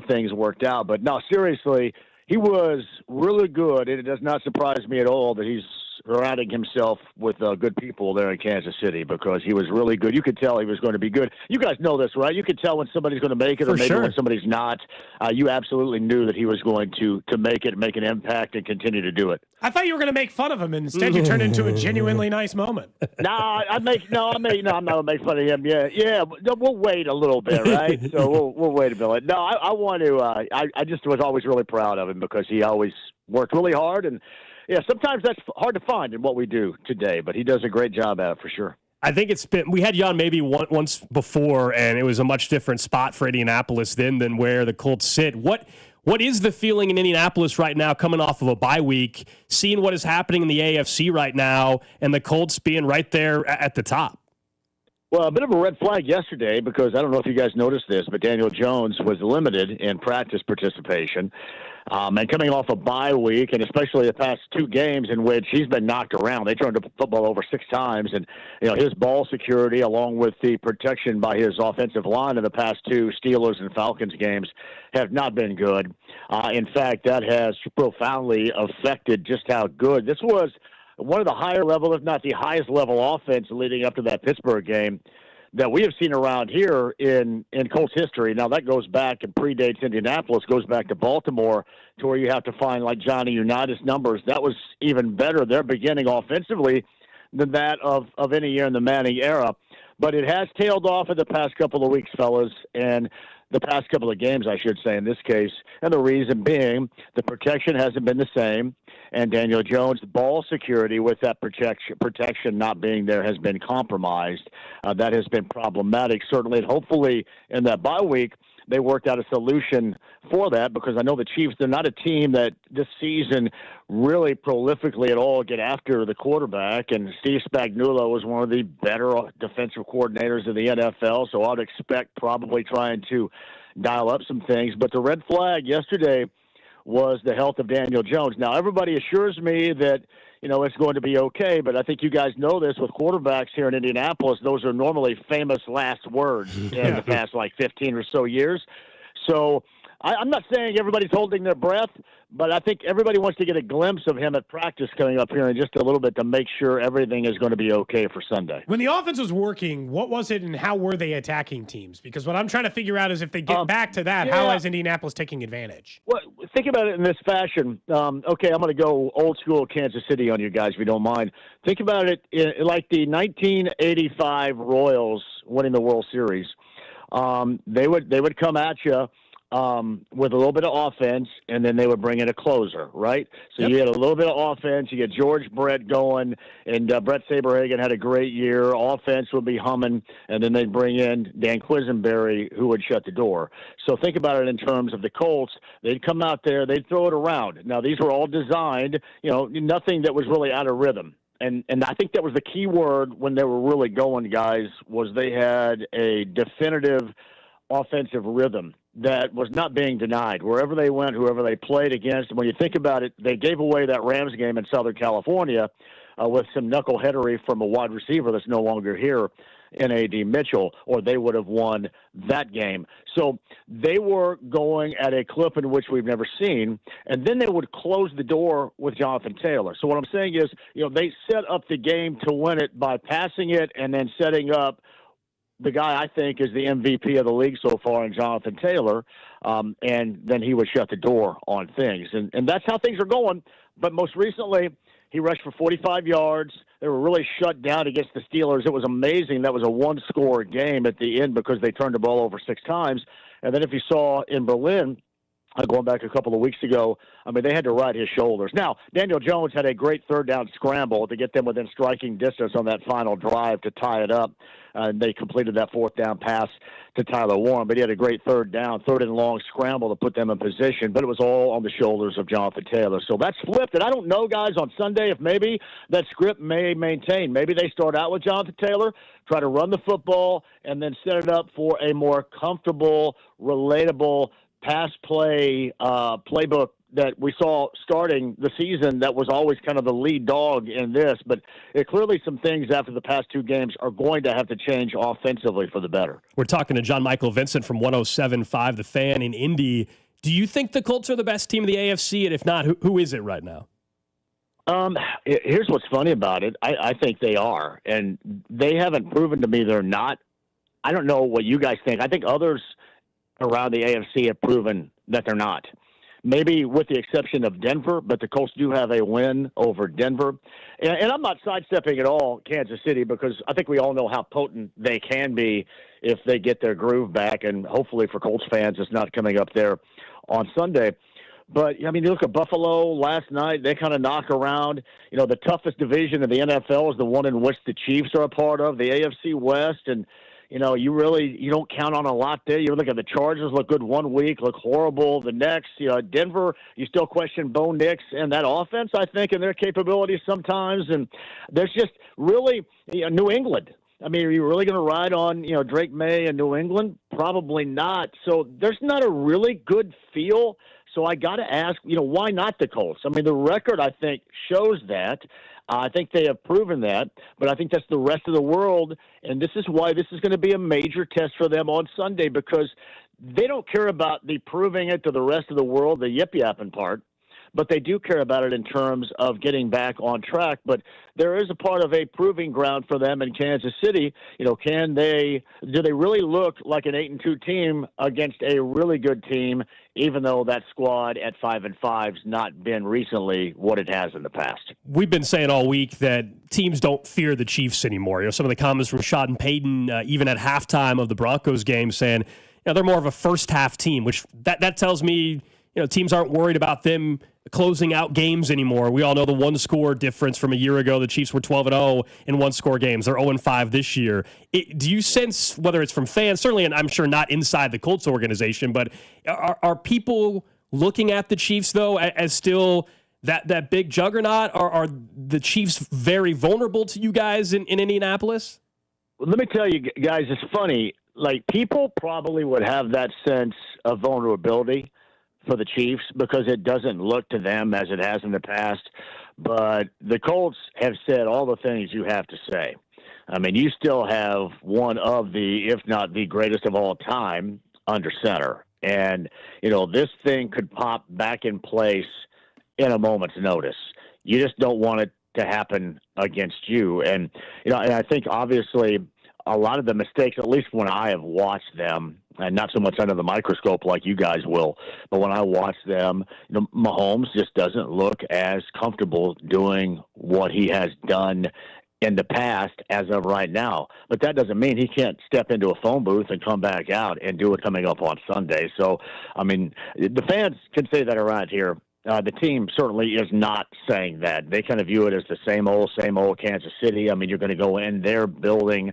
things worked out. But no, seriously, he was really good, and it does not surprise me at all that he's surrounding himself with good people there in Kansas City, because he was really good. You could tell he was going to be good. You guys know this, right? You could tell when somebody's going to make it, or maybe when somebody's not. You absolutely knew that he was going to make it, make an impact, and continue to do it. I thought you were going to make fun of him. Instead, you turned into a genuinely nice moment. I'm not going to make fun of him. Yeah. We'll wait a little bit, right? So we'll wait a minute. No, I want to. I just was always really proud of him, because he always worked really hard, and sometimes that's hard to find in what we do today, but he does a great job at it for sure. I think we had you on maybe once before, and it was a much different spot for Indianapolis then than where the Colts sit. What is the feeling in Indianapolis right now, coming off of a bye week, seeing what is happening in the AFC right now, and the Colts being right there at the top? Well, a bit of a red flag yesterday, because I don't know if you guys noticed this, but Daniel Jones was limited in practice participation. And coming off a bye week, and especially the past 2 games in which he's been knocked around, they turned the football over 6 times, and his ball security, along with the protection by his offensive line in the past 2 Steelers and Falcons games, have not been good. In fact, that has profoundly affected just how good this was. One of the higher level, if not the highest level offense leading up to that Pittsburgh game that we have seen around here in Colts history. Now, that goes back and predates Indianapolis, goes back to Baltimore, to where you have to find, like, Johnny Unitas numbers. That was even better, their beginning offensively, than that of any year in the Manning era. But it has tailed off in the past couple of weeks, fellas, and the past couple of games, I should say, in this case. And the reason being, the protection hasn't been the same. And Daniel Jones' ball security with that protection not being there has been compromised. That has been problematic, certainly. And hopefully in that bye week, they worked out a solution for that, because I know the Chiefs, they're not a team that this season really prolifically at all get after the quarterback. And Steve Spagnuolo was one of the better defensive coordinators in the NFL, so I'd expect probably trying to dial up some things. But the red flag yesterday was the health of Daniel Jones. Now, everybody assures me that, it's going to be okay, but I think you guys know this with quarterbacks here in Indianapolis. Those are normally famous last words in the past, 15 or so years. So I'm not saying everybody's holding their breath, but I think everybody wants to get a glimpse of him at practice coming up here in just a little bit to make sure everything is going to be okay for Sunday. When the offense was working, what was it and how were they attacking teams? Because what I'm trying to figure out is if they get back to that, how is Indianapolis taking advantage? Well, think about it in this fashion. Okay, I'm going to go old school Kansas City on you guys, if you don't mind. Think about it like the 1985 Royals winning the World Series. They would come at you with a little bit of offense, and then they would bring in a closer, right? So you had a little bit of offense. You get George Brett going, and Brett Saberhagen had a great year. Offense would be humming, and then they'd bring in Dan Quisenberry, who would shut the door. So think about it in terms of the Colts. They'd come out there. They'd throw it around. Now, these were all designed, nothing that was really out of rhythm. And I think that was the key word when they were really going, guys, was they had a definitive offensive rhythm that was not being denied. Wherever they went, whoever they played against, when you think about it, they gave away that Rams game in Southern California with some knuckleheadery from a wide receiver that's no longer here in A.D. Mitchell, or they would have won that game. So they were going at a clip in which we've never seen, and then they would close the door with Jonathan Taylor. So what I'm saying is, they set up the game to win it by passing it and then setting up the guy I think is the MVP of the league so far in Jonathan Taylor, and then he would shut the door on things. And that's how things are going. But most recently, he rushed for 45 yards. They were really shut down against the Steelers. It was amazing. That was a one-score game at the end because they turned the ball over 6 times. And then if you saw in Berlin, going back a couple of weeks ago, they had to ride his shoulders. Now, Daniel Jones had a great third-down scramble to get them within striking distance on that final drive to tie it up. They completed that fourth-down pass to Tyler Warren, but he had a great third and long scramble to put them in position, but it was all on the shoulders of Jonathan Taylor. So that's flipped, and I don't know, guys, on Sunday if maybe that script may maintain. Maybe they start out with Jonathan Taylor, try to run the football, and then set it up for a more comfortable, relatable pass play playbook that we saw starting the season that was always kind of the lead dog in this. But clearly some things after the past 2 games are going to have to change offensively for the better. We're talking to John Michael Vincent from 107.5 The Fan in Indy. Do you think the Colts are the best team in the AFC? And if not, who is it right now? Here's what's funny about it. I think they are. And they haven't proven to me they're not. I don't know what you guys think. I think others around the AFC have proven that they're not. Maybe with the exception of Denver, but the Colts do have a win over Denver. And I'm not sidestepping at all Kansas City because I think we all know how potent they can be if they get their groove back. And hopefully for Colts fans, it's not coming up there on Sunday. But, you look at Buffalo last night, they kind of knock around. The toughest division of the NFL is the one in which the Chiefs are a part of, the AFC West. And, you don't count on a lot there. You look at the Chargers, look good one week, look horrible the next. Denver, you still question Bo Nix and that offense, I think, and their capabilities sometimes. And there's just really New England. Are you really going to ride on, Drake May and New England? Probably not. So there's not a really good feel. So I got to ask, why not the Colts? The record, I think, shows that. I think they have proven that, but I think that's the rest of the world, and this is why this is going to be a major test for them on Sunday because they don't care about the proving it to the rest of the world, the yip-yapping part, but they do care about it in terms of getting back on track. But there is a part of a proving ground for them in Kansas City. You know, do they really look like an 8-2 team against a really good team, even though that squad at 5-5's not been recently what it has in the past? We've been saying all week that teams don't fear the Chiefs anymore. You know, some of the comments from Shad and Payton, even at halftime of the Broncos game, saying, you know, they're more of a first half team, which that tells me, you know, teams aren't worried about them closing out games anymore. We all know the one score difference from a year ago. The Chiefs were 12-0 in one score games. They're 0-5 this year. Do you sense, whether it's from fans, certainly, and I'm sure not inside the Colts organization, but are people looking at the Chiefs, though, as still that big juggernaut? Are the Chiefs very vulnerable to you guys in Indianapolis? Well, let me tell you, guys, it's funny. Like, people probably would have that sense of vulnerability for the Chiefs because it doesn't look to them as it has in the past. But the Colts have said all the things you have to say. I mean, you still have one of the, if not the greatest of all time, under center. And, you know, this thing could pop back in place in a moment's notice. You just don't want it to happen against you. And, you know, and I think obviously a lot of the mistakes, at least when I have watched them, and not so much under the microscope like you guys will, but when I watch them, you know, Mahomes just doesn't look as comfortable doing what he has done in the past as of right now. But that doesn't mean he can't step into a phone booth and come back out and do it coming up on Sunday. So, I mean, the fans can say that around here. The team certainly is not saying that. They kind of view it as the same old Kansas City. I mean, you're going to go in their building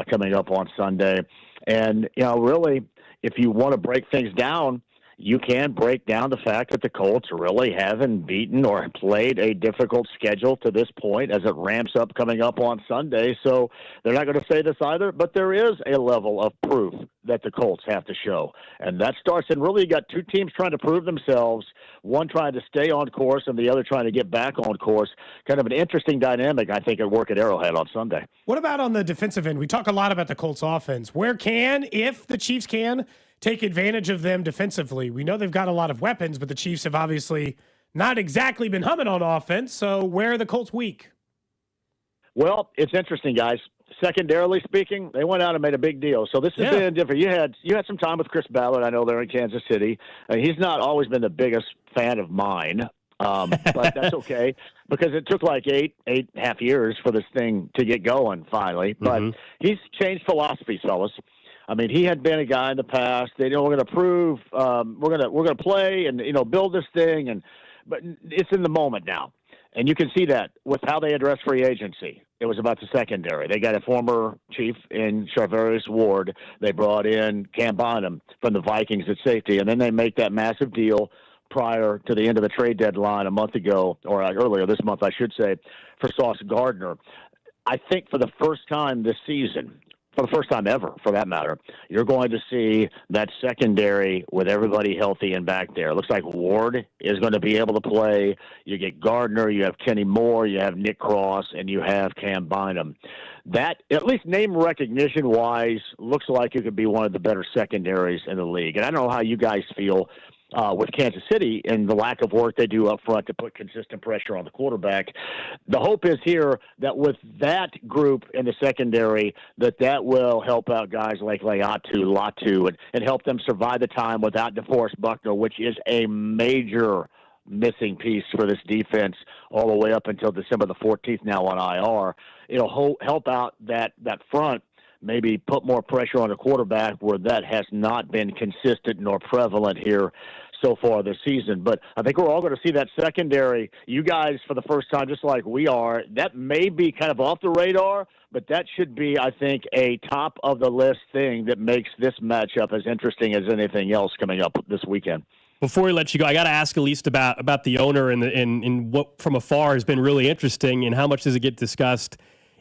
coming up on Sunday. And, you know, really, if you want to break things down, you can break down the fact that the Colts really haven't beaten or played a difficult schedule to this point as it ramps up coming up on Sunday. So they're not going to say this either, but there is a level of proof that the Colts have to show. And that starts, and really you got two teams trying to prove themselves, one trying to stay on course and the other trying to get back on course. Kind of an interesting dynamic, I think, at work at Arrowhead on Sunday. What about on the defensive end? We talk a lot about the Colts offense. Where if the Chiefs can, take advantage of them defensively? We know they've got a lot of weapons, but the Chiefs have obviously not exactly been humming on offense. So where are the Colts weak? Well, it's interesting, guys. Secondarily speaking, they went out and made a big deal. So this has been different. You had some time with Chris Ballard. I know they're in Kansas City. He's not always been the biggest fan of mine, but that's okay because it took like eight and a half years for this thing to get going finally. But he's changed philosophies, fellas. I mean, he had been a guy in the past. They know we're going to prove, we're going to play and build this thing, but it's in the moment now, and you can see that with how they address free agency. It was about the secondary. They got a former Chief in Charvarius Ward. They brought in Cam Bynum from the Vikings at safety, and then they make that massive deal prior to the end of the trade deadline a month ago, or earlier this month, I should say, for Sauce Gardner. I think for the first time this season, for the first time ever, for that matter, you're going to see that secondary with everybody healthy and back there. It looks like Ward is going to be able to play. You get Gardner, you have Kenny Moore, you have Nick Cross, and you have Cam Bynum. That, at least name recognition-wise, looks like it could be one of the better secondaries in the league. And I don't know how you guys feel with Kansas City and the lack of work they do up front to put consistent pressure on the quarterback. The hope is here that with that group in the secondary, that will help out guys like Latu, and help them survive the time without DeForest Buckner, which is a major missing piece for this defense all the way up until December the 14th now on IR. It'll help out that front, maybe put more pressure on the quarterback where that has not been consistent nor prevalent here so far this season. But I think we're all going to see that secondary. You guys, for the first time, just like we are, that may be kind of off the radar, but that should be, I think, a top-of-the-list thing that makes this matchup as interesting as anything else coming up this weekend. Before we let you go, I got to ask at least about the owner and what from afar has been really interesting, and how much does it get discussed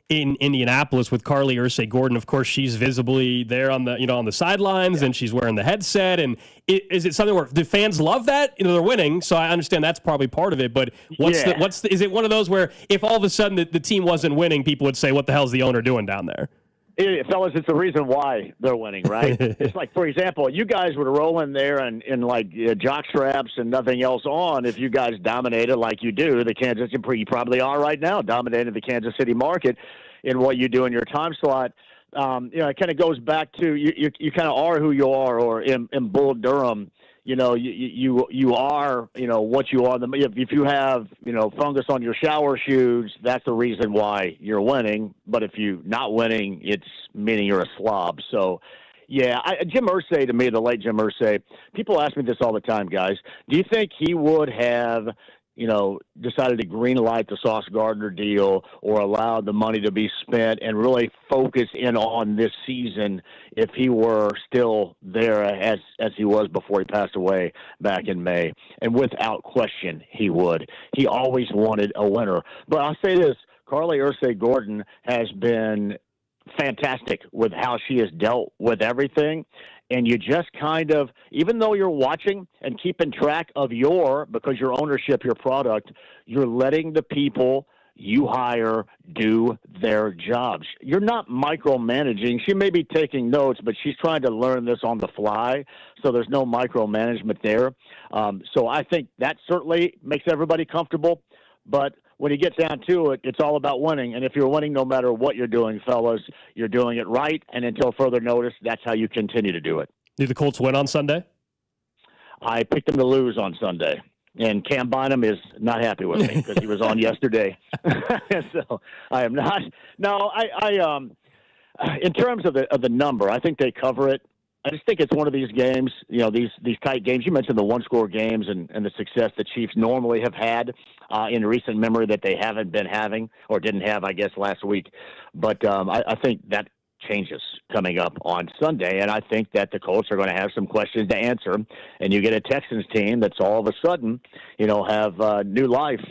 in Indianapolis with Carly Ursay-Gordon. Of course, she's visibly there on the sidelines, and she's wearing the headset. And is it something where do fans love that? They're winning, so I understand that's probably part of it. But is it one of those where if all of a sudden the team wasn't winning, people would say, "What the hell is the owner doing down there?" Fellas, it's the reason why they're winning, right? It's like, for example, you guys would roll in there in like jock straps and nothing else on if you guys dominated like you do the Kansas. You probably are right now, dominating the Kansas City market in what you do in your time slot. It kind of goes back to you kind of are who you are, or in Bull Durham. You are, what you are. If you have, fungus on your shower shoes, that's the reason why you're winning. But if you're not winning, it's meaning you're a slob. So, yeah, Jim Irsay, to me, the late Jim Irsay, people ask me this all the time, guys. Do you think he would have, decided to green light the Sauce Gardner deal or allow the money to be spent and really focus in on this season if he were still there as he was before he passed away back in May? And without question, he would. He always wanted a winner. But I'll say this, Carly Ursay-Gordon has been fantastic with how she has dealt with everything. And you just kind of, even though you're watching and keeping track of because your ownership, your product, you're letting the people you hire do their jobs. You're not micromanaging. She may be taking notes, but she's trying to learn this on the fly. So there's no micromanagement there. So I think that certainly makes everybody comfortable. But when you get down to it, it's all about winning. And if you're winning, no matter what you're doing, fellas, you're doing it right. And until further notice, that's how you continue to do it. Did the Colts win on Sunday? I picked them to lose on Sunday. And Cam Bynum is not happy with me because he was on yesterday. So I am not. No, I in terms of the number, I think they cover it. I just think it's one of these games, these tight games. You mentioned the one-score games and the success the Chiefs normally have had in recent memory that they haven't been having or didn't have, I guess, last week. But I think that changes coming up on Sunday, and I think that the Colts are going to have some questions to answer. And you get a Texans team that's all of a sudden, have new life,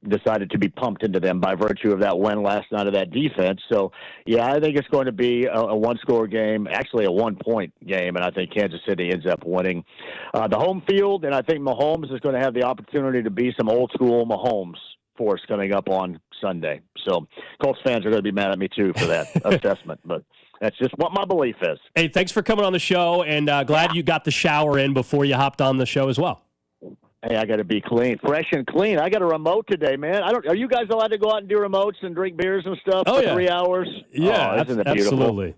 decided to be pumped into them by virtue of that win last night of that defense. So, yeah, I think it's going to be a one-score game, actually a one-point game, and I think Kansas City ends up winning the home field, and I think Mahomes is going to have the opportunity to be some old-school Mahomes for us coming up on Sunday. So Colts fans are going to be mad at me, too, for that assessment, but that's just what my belief is. Hey, thanks for coming on the show, and glad you got the shower in before you hopped on the show as well. Hey, I got to be fresh and clean. I got a remote today, man. Are you guys allowed to go out and do remotes and drink beers and stuff for 3 hours? Yeah, isn't it beautiful? Absolutely.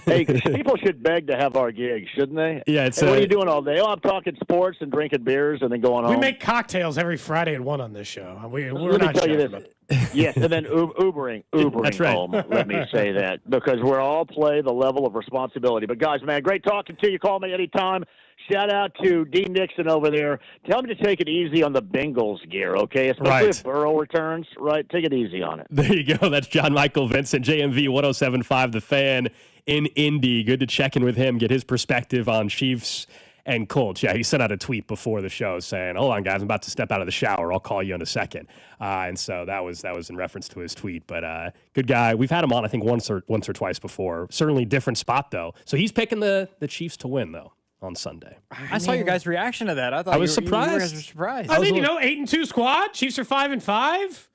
Hey, people should beg to have our gigs, shouldn't they? Yeah, what are you doing all day? I'm talking sports and drinking beers and then going home. We make cocktails every Friday at 1 on this show. We're Let me not tell you shy this. Yes, and then Ubering That's right. home. Let me say that because we're all play the level of responsibility. But guys, man, great talking to you. Call me anytime. Shout out to Dean Nixon over there. Tell him to take it easy on the Bengals gear, okay? Especially if Burrow returns, right? Take it easy on it. There you go. That's John Michael Vincent, JMV 107.5, The Fan in Indy. Good to check in with him, get his perspective on Chiefs and Colts. Yeah, he sent out a tweet before the show saying, hold on, guys, I'm about to step out of the shower. I'll call you in a second. And so that was in reference to his tweet. But good guy. We've had him on, I think, once or twice before. Certainly different spot, though. So he's picking the Chiefs to win, though, on Sunday. I saw your guys' reaction to that. I thought I was surprised. You guys were surprised. I mean, 8-2 squad. Chiefs are 5-5.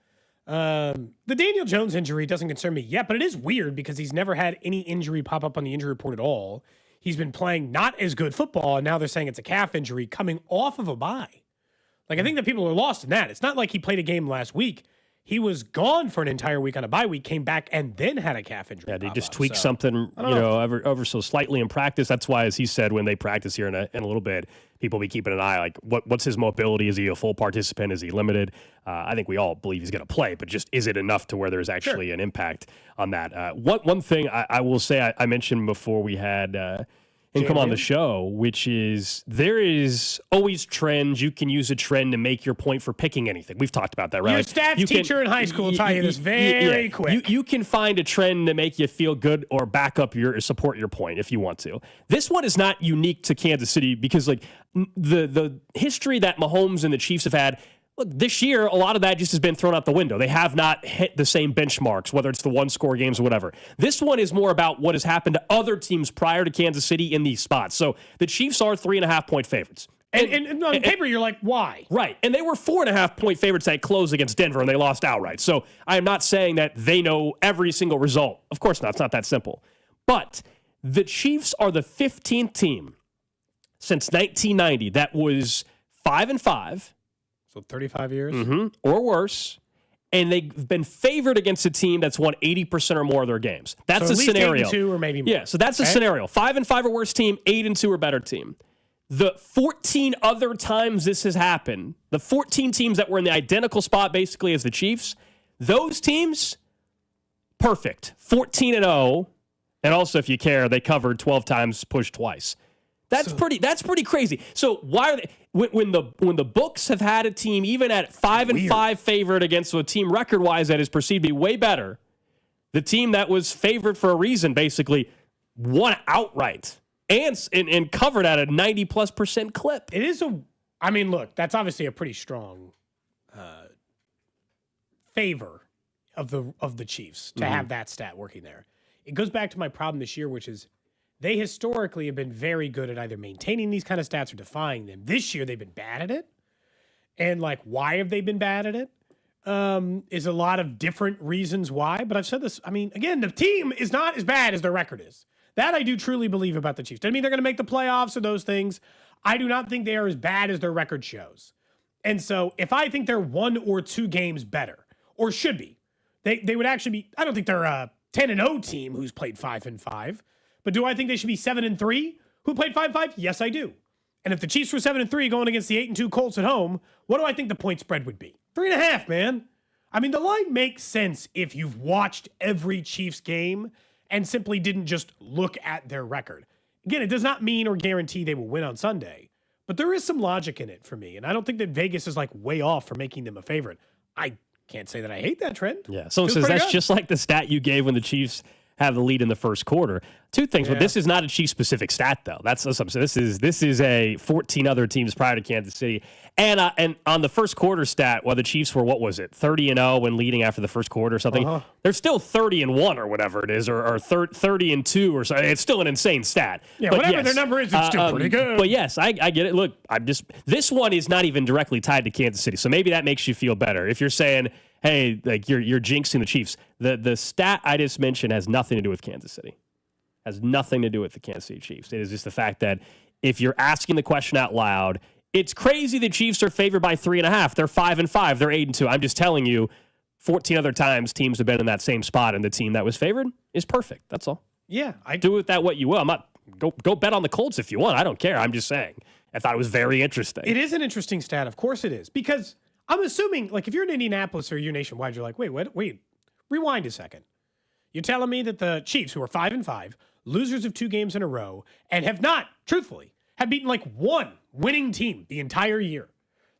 The Daniel Jones injury doesn't concern me yet, but it is weird because he's never had any injury pop up on the injury report at all. He's been playing not as good football, and now they're saying it's a calf injury coming off of a bye. Like, I think that people are lost in that. It's not like he played a game last week. He was gone for an entire week on a bye week, came back, and then had a calf injury. Yeah, they just tweaked something, ever so slightly in practice. That's why, as he said, when they practice here in a little bit, people be keeping an eye. Like, what's his mobility? Is he a full participant? Is he limited? I think we all believe he's going to play, but just is it enough to where there's actually an impact on that? One thing I will say I mentioned before we had him come on the show, which is there is always trends. You can use a trend to make your point for picking anything. We've talked about that, right? Your stats teacher in high school will tell you this very quick. You can find a trend to make you feel good or back up support your point if you want to. This one is not unique to Kansas City because like the history that Mahomes and the Chiefs have had. Look, this year, a lot of that just has been thrown out the window. They have not hit the same benchmarks, whether it's the one-score games or whatever. This one is more about what has happened to other teams prior to Kansas City in these spots. So the Chiefs are 3.5-point favorites. And on paper, you're like, why? Right. And they were 4.5-point favorites at close against Denver, and they lost outright. So I am not saying that they know every single result. Of course not. It's not that simple. But the Chiefs are the 15th team since 1990 that was 5-5. So 35 years? Or worse. And they've been favored against a team that's won 80% or more of their games. That's so a scenario. 8-2 or maybe more. Yeah, so that's a scenario. 5-5 or worse team, 8-2 or better team. The 14 other times this has happened, the 14 teams that were in the identical spot basically as the Chiefs, those teams, perfect. 14-0. And also, if you care, they covered 12 times, pushed twice. That's pretty crazy. So why are they when the books have had a team even at 5-5 favored against a team record-wise that is perceived to be way better, the team that was favored for a reason basically won outright and covered at a 90+% clip. It is I mean, look, that's obviously a pretty strong favor of the Chiefs to have that stat working there. It goes back to my problem this year, which is they historically have been very good at either maintaining these kind of stats or defying them. This year, they've been bad at it. And, like, why have they been bad at it? Is a lot of different reasons why. But I've said this. I mean, again, the team is not as bad as their record is. That I do truly believe about the Chiefs. Doesn't mean they're going to make the playoffs or those things. I do not think they are as bad as their record shows. And so if I think they're 1 or 2 games better, or should be, they would actually be, I don't think they're a 10-0 team who's played 5-5. But do I think they should be 7-3 who played 5-5? Yes, I do. And if the Chiefs were 7-3 going against the 8-2 Colts at home, what do I think the point spread would be? 3.5, man. I mean, the line makes sense if you've watched every Chiefs game and simply didn't just look at their record. Again, it does not mean or guarantee they will win on Sunday, but there is some logic in it for me. And I don't think that Vegas is like way off for making them a favorite. I can't say that I hate that trend. Yeah, someone says that's just like the stat you gave when the Chiefs have the lead in the first quarter. Two things, but this is not a Chiefs-specific stat, though. That's what I'm saying. This is a 14 other teams prior to Kansas City. And on the first quarter stat, while the Chiefs were, 30-0 when leading after the first quarter or something, they're still 30-1 or whatever it is, or 30-2 or something. It's still an insane stat. Yeah, but whatever their number is, it's still pretty good. But yes, I get it. Look, this one is not even directly tied to Kansas City, so maybe that makes you feel better. If you're saying, hey, like you're jinxing the Chiefs, the stat I just mentioned has nothing to do with Kansas City. Has nothing to do with the Kansas City Chiefs. It is just the fact that if you're asking the question out loud, it's crazy the Chiefs are favored by 3.5. They're 5-5. They're 8-2. I'm just telling you, 14 other times teams have been in that same spot, and the team that was favored is perfect. That's all. Yeah, I do with that what you will. I'm not go bet on the Colts if you want. I don't care. I'm just saying. I thought it was very interesting. It is an interesting stat. Of course it is, because I'm assuming, like, if you're in Indianapolis or you're nationwide, you're like, wait, rewind a second. You're telling me that the Chiefs, who are 5-5, losers of 2 games in a row, and have not, truthfully, have beaten like one winning team the entire year.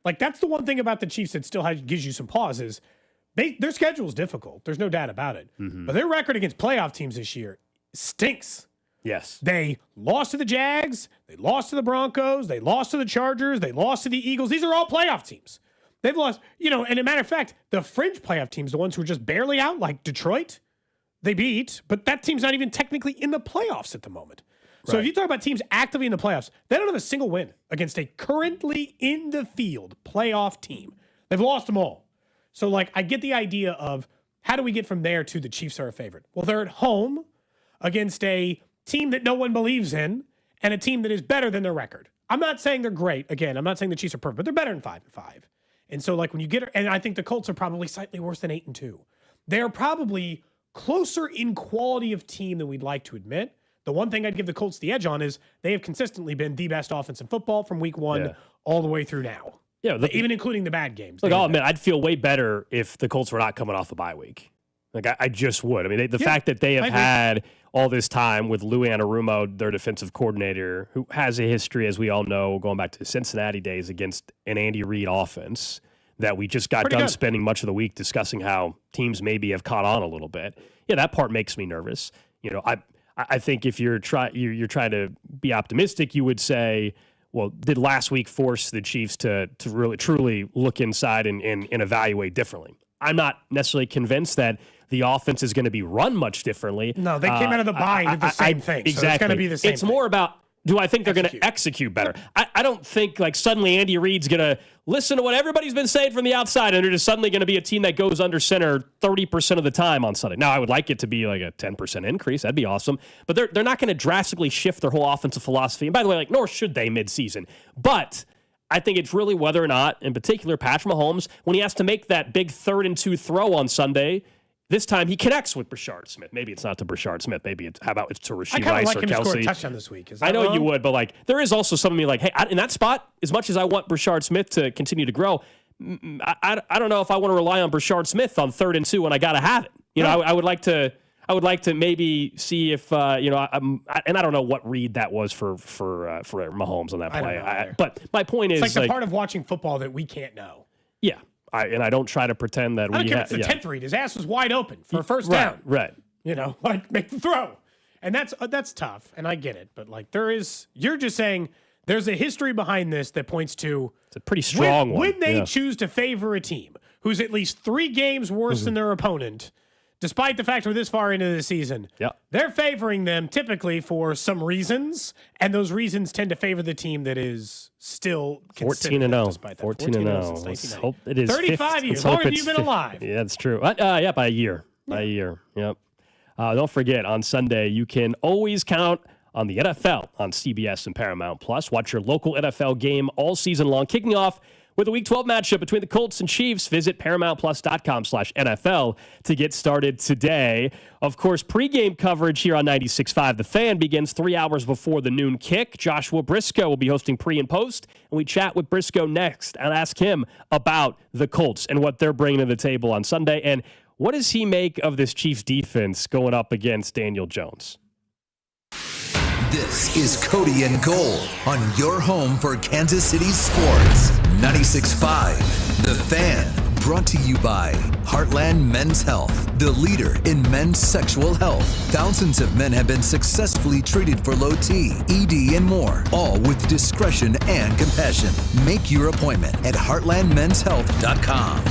Like, that's the one thing about the Chiefs that still gives you some pause is their schedule is difficult. There's no doubt about it. But their record against playoff teams this year stinks. Yes. They lost to the Jags. They lost to the Broncos. They lost to the Chargers. They lost to the Eagles. These are all playoff teams. They've lost, and as a matter of fact, the fringe playoff teams, the ones who are just barely out, like Detroit, they beat, but that team's not even technically in the playoffs at the moment. So if you talk about teams actively in the playoffs, they don't have a single win against a currently in the field playoff team. They've lost them all. So, like, I get the idea of how do we get from there to the Chiefs are a favorite? Well, they're at home against a team that no one believes in and a team that is better than their record. I'm not saying they're great. Again, I'm not saying the Chiefs are perfect, but they're better than 5-5. And so, like, when you get, and I think the Colts are probably slightly worse than 8-2. They're probably closer in quality of team than we'd like to admit. The one thing I'd give the Colts the edge on is they have consistently been the best offense in football from week 1 all the way through now. Yeah, even including the bad games. Look, I'll admit, I'd feel way better if the Colts were not coming off a bye week. Like, I just would. I mean, the fact that they have had all this time with Lou Anarumo, their defensive coordinator, who has a history, as we all know, going back to the Cincinnati days against an Andy Reid offense, that we just got done spending much of the week discussing how teams maybe have caught on a little bit. Yeah, that part makes me nervous. I think if you're trying to be optimistic, you would say, well, did last week force the Chiefs to really truly look inside and evaluate differently? I'm not necessarily convinced that the offense is going to be run much differently. No, they came out of the bye and did the same thing. Exactly. So it's going to be the same It's more about Do I think they're going to execute better? I don't think like suddenly Andy Reid's going to listen to what everybody's been saying from the outside and they're just suddenly going to be a team that goes under center 30% of the time on Sunday. Now, I would like it to be like a 10% increase. That'd be awesome. But they're not going to drastically shift their whole offensive philosophy. And by the way, like nor should they midseason. But I think it's really whether or not, in particular, Patrick Mahomes, when he has to make that big 3rd and 2 throw on Sunday, this time he connects with Brashard Smith. Maybe it's not to Brashard Smith. Maybe it's it's to Rashee Rice or Kelsey. I kind of like him to score a touchdown this week. I know you would, but like there is also some of me like, hey, in that spot, as much as I want Brashard Smith to continue to grow, I don't know if I want to rely on Brashard Smith on 3rd and 2 when I got to have it. You know, I would like to maybe see if and I don't know what read that was for Mahomes on that play. But my point is, it's like the part of watching football that we can't know. Yeah. I don't try to pretend that I don't care if it's the 10th read. His ass was wide open for a first down. Right. You know, like make the throw. And that's tough. And I get it. But like you're just saying there's a history behind this that points to it's a pretty strong one. When they choose to favor a team who's at least 3 games worse than their opponent, despite the fact we're this far into the season, they're favoring them typically for some reasons, and those reasons tend to favor the team that is still 14-0. 14-0. Let's hope it is 35 years. How long have you been alive? Yeah, that's true. Yeah, by a year. By a year. Yep. Don't forget, on Sunday, you can always count on the NFL on CBS and Paramount Plus. Watch your local NFL game all season long, kicking off with a Week 12 matchup between the Colts and Chiefs. Visit ParamountPlus.com/NFL to get started today. Of course, pregame coverage here on 96.5 The Fan begins 3 hours before the noon kick. Joshua Briscoe will be hosting pre and post, and we chat with Briscoe next and ask him about the Colts and what they're bringing to the table on Sunday. And what does he make of this Chiefs defense going up against Daniel Jones? This is Cody and Gold on your home for Kansas City sports. 96.5 The Fan, brought to you by Heartland Men's Health, the leader in men's sexual health. Thousands of men have been successfully treated for low T, ED, and more, all with discretion and compassion. Make your appointment at heartlandmenshealth.com.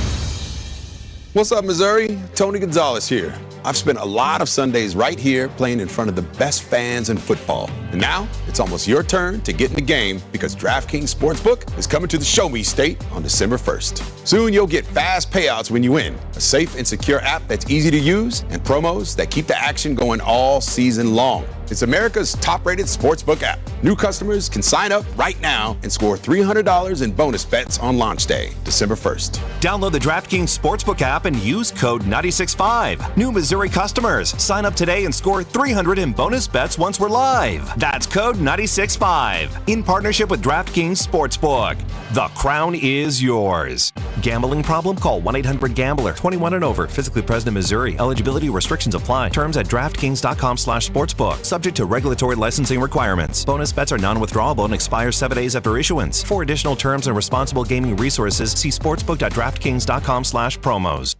What's up, Missouri? Tony Gonzalez here. I've spent a lot of Sundays right here playing in front of the best fans in football. And now it's almost your turn to get in the game because DraftKings Sportsbook is coming to the Show Me State on December 1st. Soon you'll get fast payouts when you win, a safe and secure app that's easy to use, and promos that keep the action going all season long. It's America's top-rated sportsbook app. New customers can sign up right now and score $300 in bonus bets on launch day, December 1st. Download the DraftKings Sportsbook app and use code 965. New Missouri customers, sign up today and score $300 in bonus bets once we're live. That's code 965. In partnership with DraftKings Sportsbook. The crown is yours. Gambling problem? Call 1-800-GAMBLER. 21 and over. Physically present in Missouri. Eligibility restrictions apply. Terms at DraftKings.com/sportsbook. Subject to regulatory licensing requirements. Bonus bets are non-withdrawable and expire 7 days after issuance. For additional terms and responsible gaming resources, see sportsbook.draftkings.com/promos.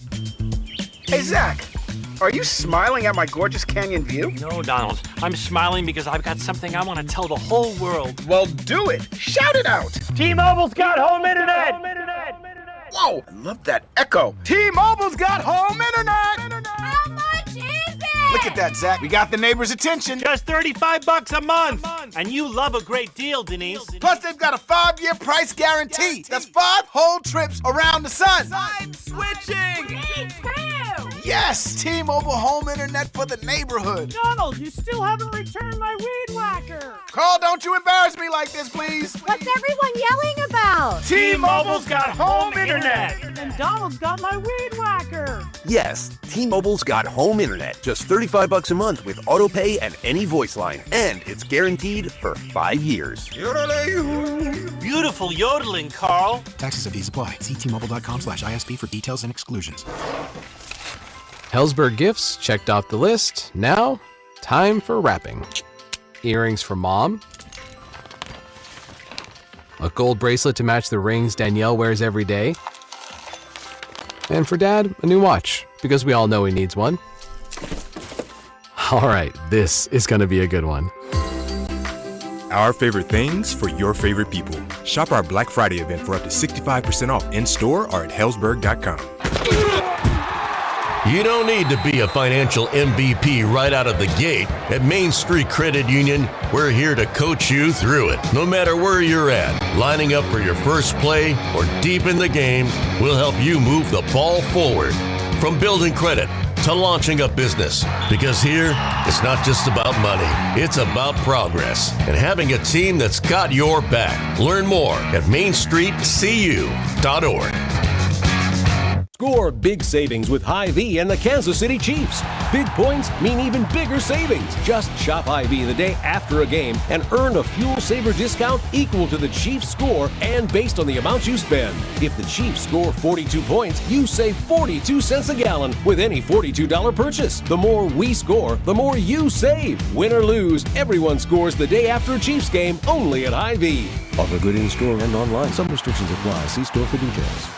Hey, Zach, are you smiling at my gorgeous canyon view? No, Donald. I'm smiling because I've got something I want to tell the whole world. Well, do it. Shout it out. T-Mobile's got home internet. Whoa, I love that echo. T-Mobile's got home internet. How much is it? Look at that, Zach. We got the neighbor's attention. Just $35 a month. And you love a great deal, Denise. Plus, they've got a 5-year price guarantee. That's 5 whole trips around the sun. I'm switching. Me too. Yes, T-Mobile home internet for the neighborhood. Donald, you still haven't returned my weed whacker. Carl, don't you embarrass me like this, please. What's everyone yelling about? T-Mobile's got home internet. And Donald's got my weed whacker. Yes, T-Mobile's got home internet. Just $35 a month with auto pay and any voice line. And it's guaranteed for 5 years. Beautiful yodeling, Carl. Taxes and fees apply. See T-Mobile.com/ISP for details and exclusions. Hellsberg gifts checked off the list. Now, time for wrapping. Earrings for mom. A gold bracelet to match the rings Danielle wears every day. And for dad, a new watch, because we all know he needs one. All right, this is going to be a good one. Our favorite things for your favorite people. Shop our Black Friday event for up to 65% off in-store or at Hellsberg.com. You don't need to be a financial MVP right out of the gate. At Main Street Credit Union, we're here to coach you through it. No matter where you're at, lining up for your first play or deep in the game, we'll help you move the ball forward. From building credit to launching a business. Because here, it's not just about money, it's about progress and having a team that's got your back. Learn more at mainstreetcu.org. Score big savings with Hy-Vee and the Kansas City Chiefs. Big points mean even bigger savings. Just shop Hy-Vee the day after a game and earn a fuel saver discount equal to the Chiefs score and based on the amount you spend. If the Chiefs score 42 points, you save 42 cents a gallon with any $42 purchase. The more we score, the more you save. Win or lose, everyone scores the day after a Chiefs game only at Hy-Vee. Offer good in-store and online. Some restrictions apply. See store for details.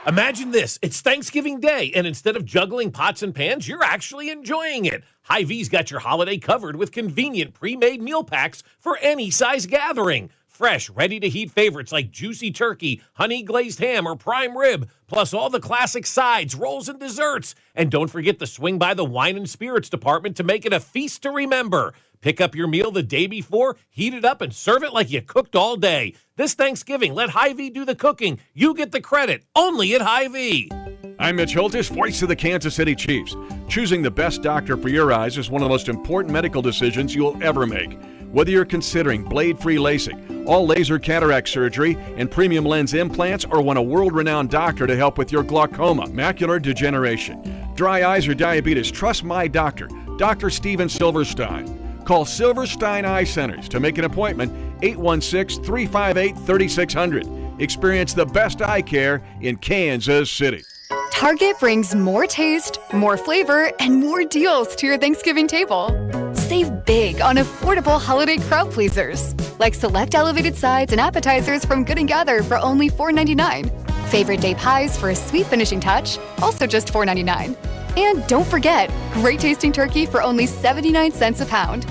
Imagine this. It's Thanksgiving Day, and instead of juggling pots and pans, you're actually enjoying it. Hy-Vee's got your holiday covered with convenient pre-made meal packs for any size gathering. Fresh, ready-to-heat favorites like juicy turkey, honey glazed ham, or prime rib, plus all the classic sides, rolls, and desserts. And don't forget to swing by the wine and spirits department to make it a feast to remember. Pick up your meal the day before, heat it up, and serve it like you cooked all day. This Thanksgiving, let Hy-Vee do the cooking. You get the credit, only at Hy-Vee. I'm Mitch Holtis, voice of the Kansas City Chiefs. Choosing the best doctor for your eyes is one of the most important medical decisions you'll ever make. Whether you're considering blade-free LASIK, all laser cataract surgery, and premium lens implants, or want a world-renowned doctor to help with your glaucoma, macular degeneration, dry eyes, or diabetes, trust my doctor, Dr. Steven Silverstein. Call Silverstein Eye Centers to make an appointment, 816-358-3600. Experience the best eye care in Kansas City. Target brings more taste, more flavor, and more deals to your Thanksgiving table. Save big on affordable holiday crowd pleasers, like select elevated sides and appetizers from Good & Gather for only $4.99. Favorite day pies for a sweet finishing touch, also just $4.99. And don't forget, great tasting turkey for only 79 cents a pound.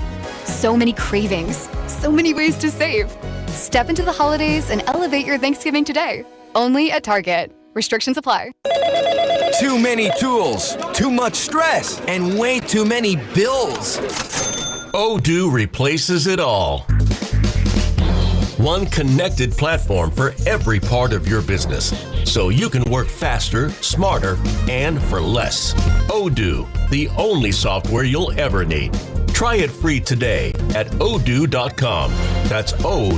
So many cravings, so many ways to save. Step into the holidays and elevate your Thanksgiving today. Only at Target. Restrictions apply. Too many tools, too much stress, and way too many bills. Odoo replaces it all. One connected platform for every part of your business, so you can work faster, smarter, and for less. Odoo, the only software you'll ever need. Try it free today at odoo.com. That's ODOO.com.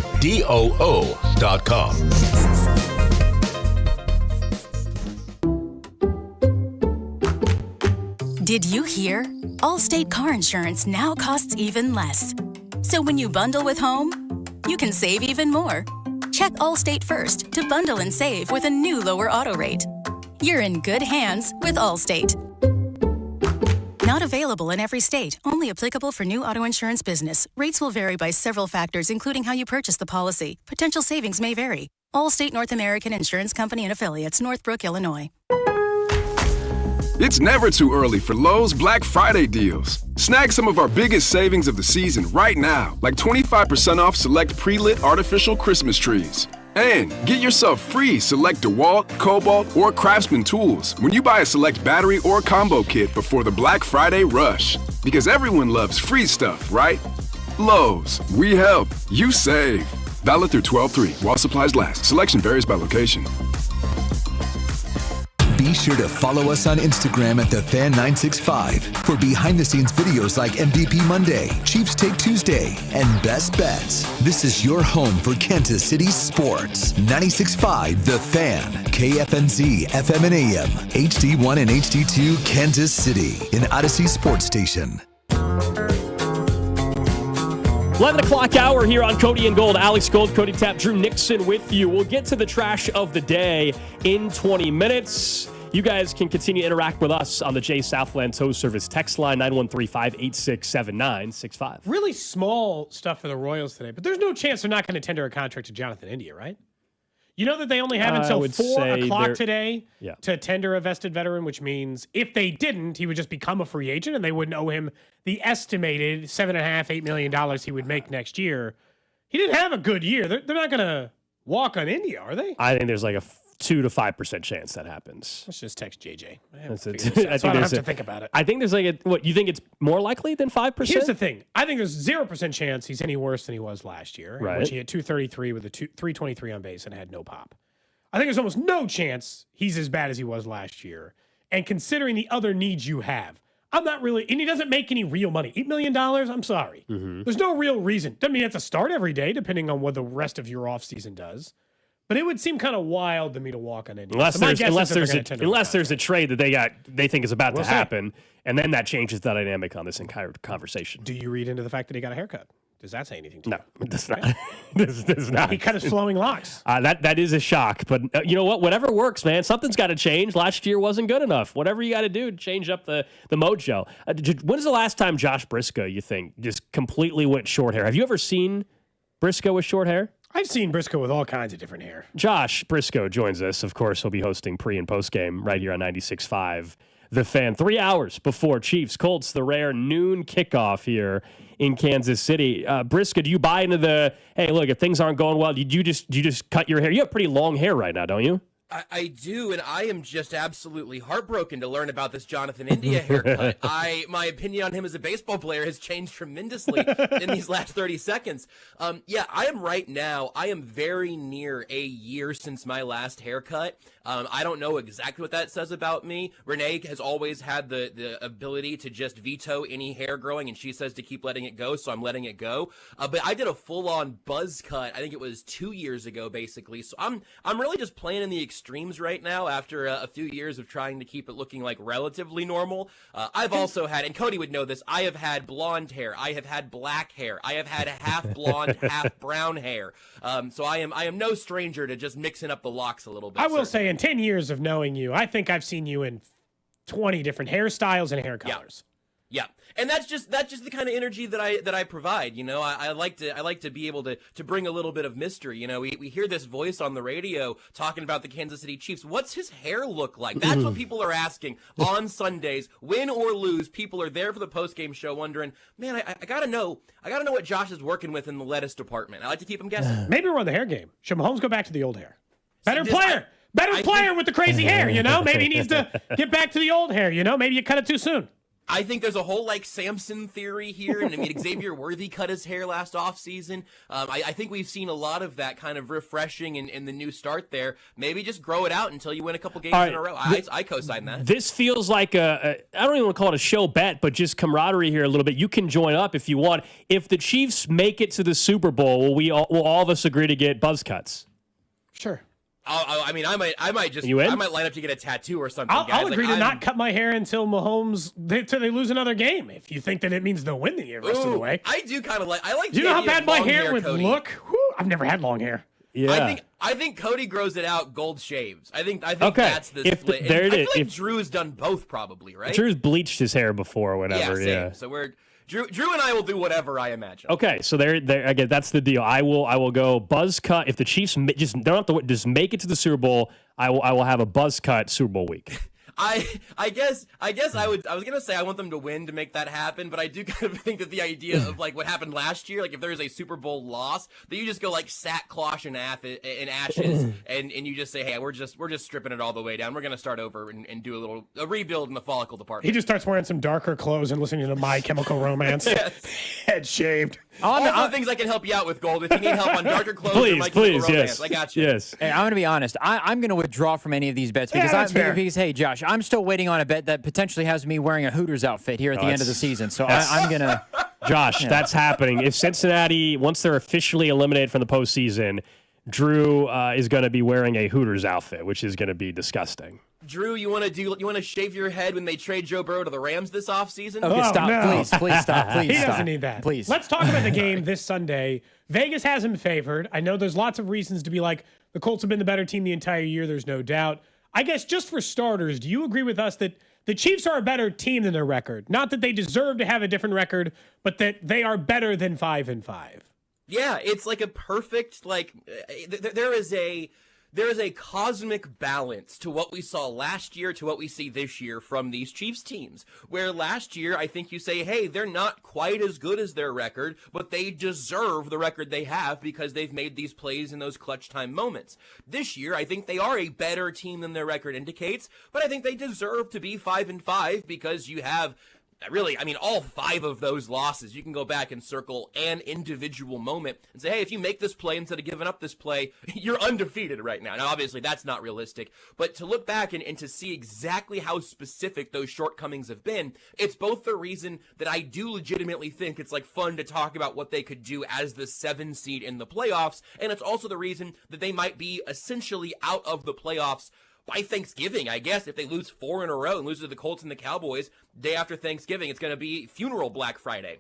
Did you hear? Allstate car insurance now costs even less. So when you bundle with home, you can save even more. Check Allstate first to bundle and save with a new lower auto rate. You're in good hands with Allstate. Not available in every state. Only applicable for new auto insurance business. Rates will vary by several factors, including how you purchase the policy. Potential savings may vary. Allstate North American Insurance Company and Affiliates, Northbrook, Illinois. It's never too early for Lowe's Black Friday deals. Snag some of our biggest savings of the season right now, like 25% off select pre-lit artificial Christmas trees. And get yourself free select DeWalt, Cobalt, or Craftsman tools when you buy a select battery or combo kit before the Black Friday rush. Because everyone loves free stuff, right? Lowe's, we help, you save. Valid through 12/3 while supplies last. Selection varies by location. Be sure to follow us on Instagram at TheFan965 for behind-the-scenes videos like MVP Monday, Chiefs Take Tuesday, and Best Bets. This is your home for Kansas City sports. 96.5 The Fan, KFNZ, FM and AM, HD1 and HD2, Kansas City, an Odyssey sports station. 11 o'clock hour here on Cody and Gold. Alex Gold, Cody Tapp, Drew Nixon with you. We'll get to the trash of the day in 20 minutes. You guys can continue to interact with us on the J Southland Tow Service text line 913-586-7965. Really small stuff for the Royals today, but there's no chance they're not going to tender a contract to Jonathan India, right? You know that they only have until 4 o'clock today to tender a vested veteran, which means if they didn't, he would just become a free agent and they wouldn't owe him the estimated $7.5-8 million he would make next year. He didn't have a good year. They're not going to walk on India, are they? I think there's like a 2 to 5% chance that happens. Let's just text JJ. I That's it. so I don't have to think about it. I think there's what, you think it's more likely than 5%? Here's the thing. I think there's 0% chance he's any worse than he was last year, in Right. which he had 233 with a 323 on base and had no pop. I think there's almost no chance he's as bad as he was last year. And considering the other needs you have, I'm not really, and he doesn't make any real money. $8 million? I'm sorry. There's no real reason. Doesn't mean you have to start every day, depending on what the rest of your offseason does. But it would seem kind of wild to me to walk on India. Unless there's a trade that they think is about to happen, and then that changes the dynamic on this entire conversation. Do you read into the fact that he got a haircut? Does that say anything to you? No, it does not. This does not. He cut his flowing locks. That is a shock. But you know what? Whatever works, man. Something's got to change. Last year wasn't good enough. Whatever you got to do to change up the mojo. When's the last time Josh Briscoe, you think, just completely went short hair? Have you ever seen Briscoe with short hair? I've seen Briscoe with all kinds of different hair. Josh Briscoe joins us. Of course, he'll be hosting pre- and post-game right here on 96.5. The Fan, 3 hours before Chiefs-Colts, the rare noon kickoff here in Kansas City. Briscoe, do you buy into the, hey, look, if things aren't going well, you just cut your hair? You have pretty long hair right now, don't you? I do, and I am just absolutely heartbroken to learn about this Jonathan India haircut. My opinion on him as a baseball player has changed tremendously in these last 30 seconds. I am right now, I am very near a year since my last haircut. I don't know exactly what that says about me. Renee has always had the ability to just veto any hair growing, and she says to keep letting it go, so I'm letting it go. But I did a full-on buzz cut, I think it was 2 years ago, basically. So I'm really just playing in the extremes right now after a few years of trying to keep it looking like relatively normal. I've also had, and Cody would know this, I have had blonde hair, I have had black hair, I have had half blonde, half brown hair. So I am no stranger to just mixing up the locks a little bit. I will say, in 10 years of knowing you, I think I've seen you in 20 different hairstyles and hair colors. Yeah. And that's just the kind of energy that I provide. You know, I like to be able to bring a little bit of mystery. You know, we hear this voice on the radio talking about the Kansas City Chiefs. What's his hair look like? That's what people are asking on Sundays. Win or lose, people are there for the post-game show wondering, man, I gotta know what Josh is working with in the lettuce department. I like to keep him guessing. Maybe we're on the hair game. Should Mahomes go back to the old hair? Better player with the crazy hair, you know? Maybe he needs to get back to the old hair, you know? Maybe you cut it too soon. I think there's a whole Samson theory here, and I mean Xavier Worthy cut his hair last offseason. I think we've seen a lot of that kind of refreshing in the new start there. Maybe just grow it out until you win a couple games in a row. I co-sign that. This feels like I don't even want to call it a show bet, but just camaraderie here a little bit. You can join up if you want. If the Chiefs make it to the Super Bowl, will all of us agree to get buzz cuts? Sure. I might line up to get a tattoo or something. I'll agree to not cut my hair until they lose another game. If you think that it means they'll win the rest of the way. I do kind of like. I like. Do you know how bad my hair would Cody. look? Whew, I've never had long hair. Yeah. I think Cody grows it out, gold shaves. I think okay. That's the split. There it I is. feel like Drew has done both, probably, right? Drew's bleached his hair before or whatever. Yeah, same. So Drew and I will do whatever I imagine. Okay, so there again, that's the deal. I will go buzz cut if the Chiefs just don't have to just make it to the Super Bowl. I will have a buzz cut Super Bowl week. I guess I was gonna say I want them to win to make that happen, but I do kind of think that the idea of like what happened last year, like if there's a Super Bowl loss, that you just go like sackcloth and ashes, and you just say, hey, we're just stripping it all the way down. We're gonna start over and do a rebuild in the follicle department. He just starts wearing some darker clothes and listening to My Chemical Romance. Yes. Head shaved. All the things I can help you out with, Gold. If you need help on darker clothes or My Chemical Romance, yes. I got you. Yes. Hey, I'm going to be honest. I'm going to withdraw from any of these bets because hey, Josh, I'm still waiting on a bet that potentially has me wearing a Hooters outfit here at the end of the season. So I'm going to. Josh, that's happening. If Cincinnati, once they're officially eliminated from the postseason, Drew is going to be wearing a Hooters outfit, which is going to be disgusting. Drew, you want to shave your head when they trade Joe Burrow to the Rams this offseason? Okay, stop. No. Please stop. Please he stop. doesn't need that. Please. Let's talk about the game this Sunday. Vegas has him favored. I know there's lots of reasons to be like, the Colts have been the better team the entire year. There's no doubt. I guess just for starters, do you agree with us that the Chiefs are a better team than their record? Not that they deserve to have a different record, but that they are better than 5-5. Yeah, it's like a perfect, there there is a cosmic balance to what we saw last year to what we see this year from these Chiefs teams, where last year I think you say, hey, they're not quite as good as their record, but they deserve the record they have because they've made these plays in those clutch time moments. This year, I think they are a better team than their record indicates, but I think they deserve to be 5-5 because you have really, I mean, all 5 of those losses, you can go back and circle an individual moment and say, hey, if you make this play instead of giving up this play, you're undefeated right now. Now, obviously, that's not realistic, but to look back and to see exactly how specific those shortcomings have been, it's both the reason that I do legitimately think it's like fun to talk about what they could do as the 7 seed in the playoffs, and it's also the reason that they might be essentially out of the playoffs by Thanksgiving, I guess. If they lose 4 in a row and lose to the Colts and the Cowboys, day after Thanksgiving, it's going to be funeral Black Friday.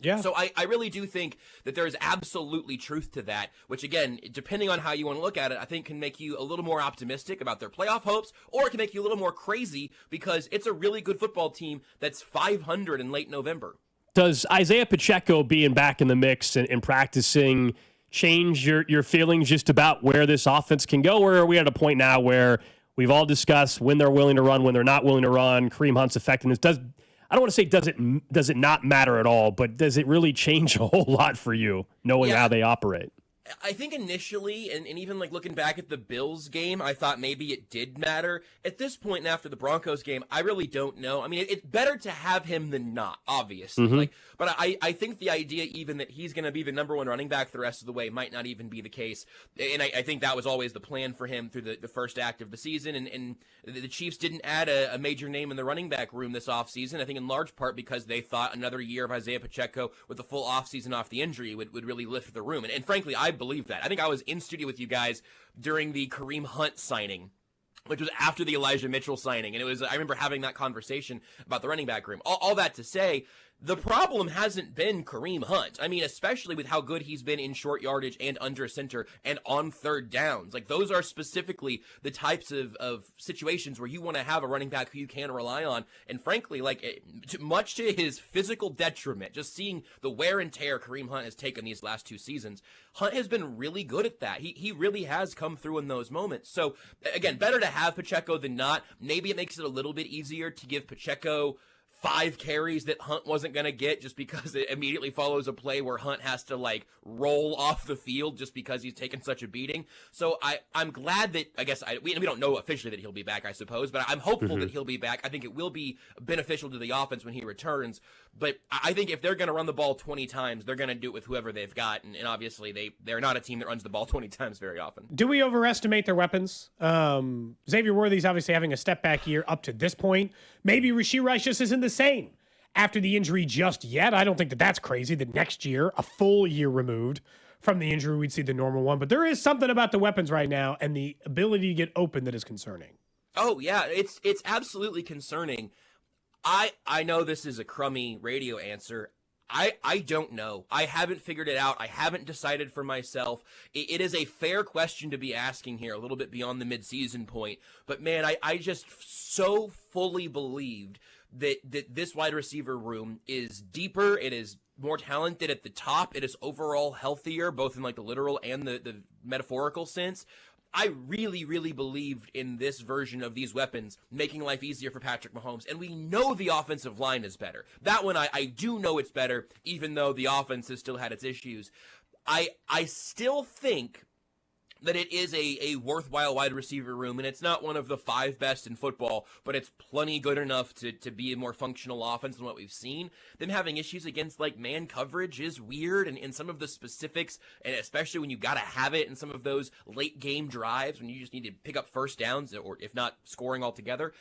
Yeah. So I really do think that there is absolutely truth to that, which again, depending on how you want to look at it, I think can make you a little more optimistic about their playoff hopes, or it can make you a little more crazy because it's a really good football team that's 500 in late November. Does Isaiah Pacheco being back in the mix and practicing change your feelings just about where this offense can go, or are we at a point now where we've all discussed when they're willing to run, when they're not willing to run, Kareem Hunt's effectiveness? I don't want to say does it not matter at all, but does it really change a whole lot for you knowing how they operate? I think initially, and even like looking back at the Bills game, I thought maybe it did matter. At this point and after the Broncos game, I really don't know. I mean, it's better to have him than not, obviously. Mm-hmm. But I think the idea even that he's going to be the number 1 running back the rest of the way might not even be the case. And I think that was always the plan for him through the first act of the season. And the Chiefs didn't add a major name in the running back room this offseason, I think in large part because they thought another year of Isaiah Pacheco with a full offseason off the injury would really lift the room. And frankly, I believe that. I think I was in studio with you guys during the Kareem Hunt signing, which was after the Elijah Mitchell signing. And I remember having that conversation about the running back room. All that to say, the problem hasn't been Kareem Hunt. I mean, especially with how good he's been in short yardage and under center and on third downs. Like, those are specifically the types of situations where you want to have a running back who you can rely on. And frankly, much to his physical detriment, just seeing the wear and tear Kareem Hunt has taken these last 2 seasons, Hunt has been really good at that. He really has come through in those moments. So, again, better to have Pacheco than not. Maybe it makes it a little bit easier to give Pacheco 5 carries that Hunt wasn't going to get just because it immediately follows a play where Hunt has to roll off the field just because he's taken such a beating. So I'm glad that, I guess, we don't know officially that he'll be back, I suppose, but I'm hopeful that he'll be back. I think it will be beneficial to the offense when he returns. But I think if they're going to run the ball 20 times, they're going to do it with whoever they've got. And obviously they're not a team that runs the ball 20 times very often. Do we overestimate their weapons? Xavier Worthy's obviously having a step back year up to this point. Maybe Rashee Rice just isn't the same after the injury just yet. I don't think that's crazy that next year, a full year removed from the injury, we'd see the normal one. But there is something about the weapons right now and the ability to get open that is concerning. Oh, yeah, it's absolutely concerning. I know this is a crummy radio answer. I don't know. I haven't figured it out. I haven't decided for myself. It is a fair question to be asking here, a little bit beyond the midseason point. But man, I just so fully believed that this wide receiver room is deeper. It is more talented at the top. It is overall healthier, both in the literal and the metaphorical sense. I really, really believed in this version of these weapons making life easier for Patrick Mahomes, and we know the offensive line is better. That one, I do know it's better, even though the offense has still had its issues. I still think that it is a worthwhile wide receiver room, and it's not one of the 5 best in football, but it's plenty good enough to be a more functional offense than what we've seen. Them having issues against man coverage is weird, and in some of the specifics, and especially when you gotta have it in some of those late game drives when you just need to pick up first downs, or if not scoring altogether.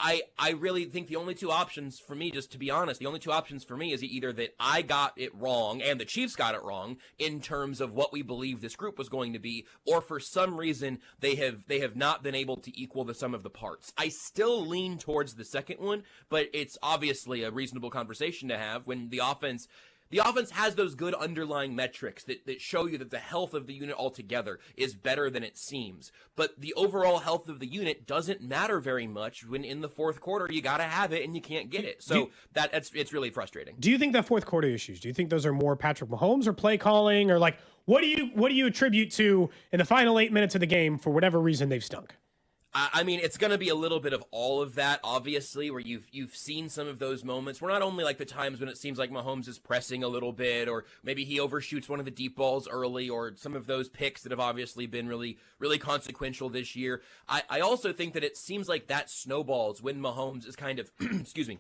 I really think the only 2 options for me, just to be honest, the only 2 options for me is either that I got it wrong and the Chiefs got it wrong in terms of what we believe this group was going to be, or for some reason they have not been able to equal the sum of the parts. I still lean towards the second one, but it's obviously a reasonable conversation to have when the offense The offense has those good underlying metrics that show you that the health of the unit altogether is better than it seems. But the overall health of the unit doesn't matter very much when in the fourth quarter you got to have it and you can't get it. So it's really frustrating. Do you think the fourth quarter issues, do you think those are more Patrick Mahomes or play calling, or like what do you attribute to in the final 8 minutes of the game for whatever reason they've stunk? I mean, it's going to be a little bit of all of that, obviously, where you've seen some of those moments. We're not only like the times when it seems like Mahomes is pressing a little bit, or maybe he overshoots one of the deep balls early, or some of those picks that have obviously been really, really consequential this year. I also think that it seems like that snowballs when Mahomes is kind of, excuse me,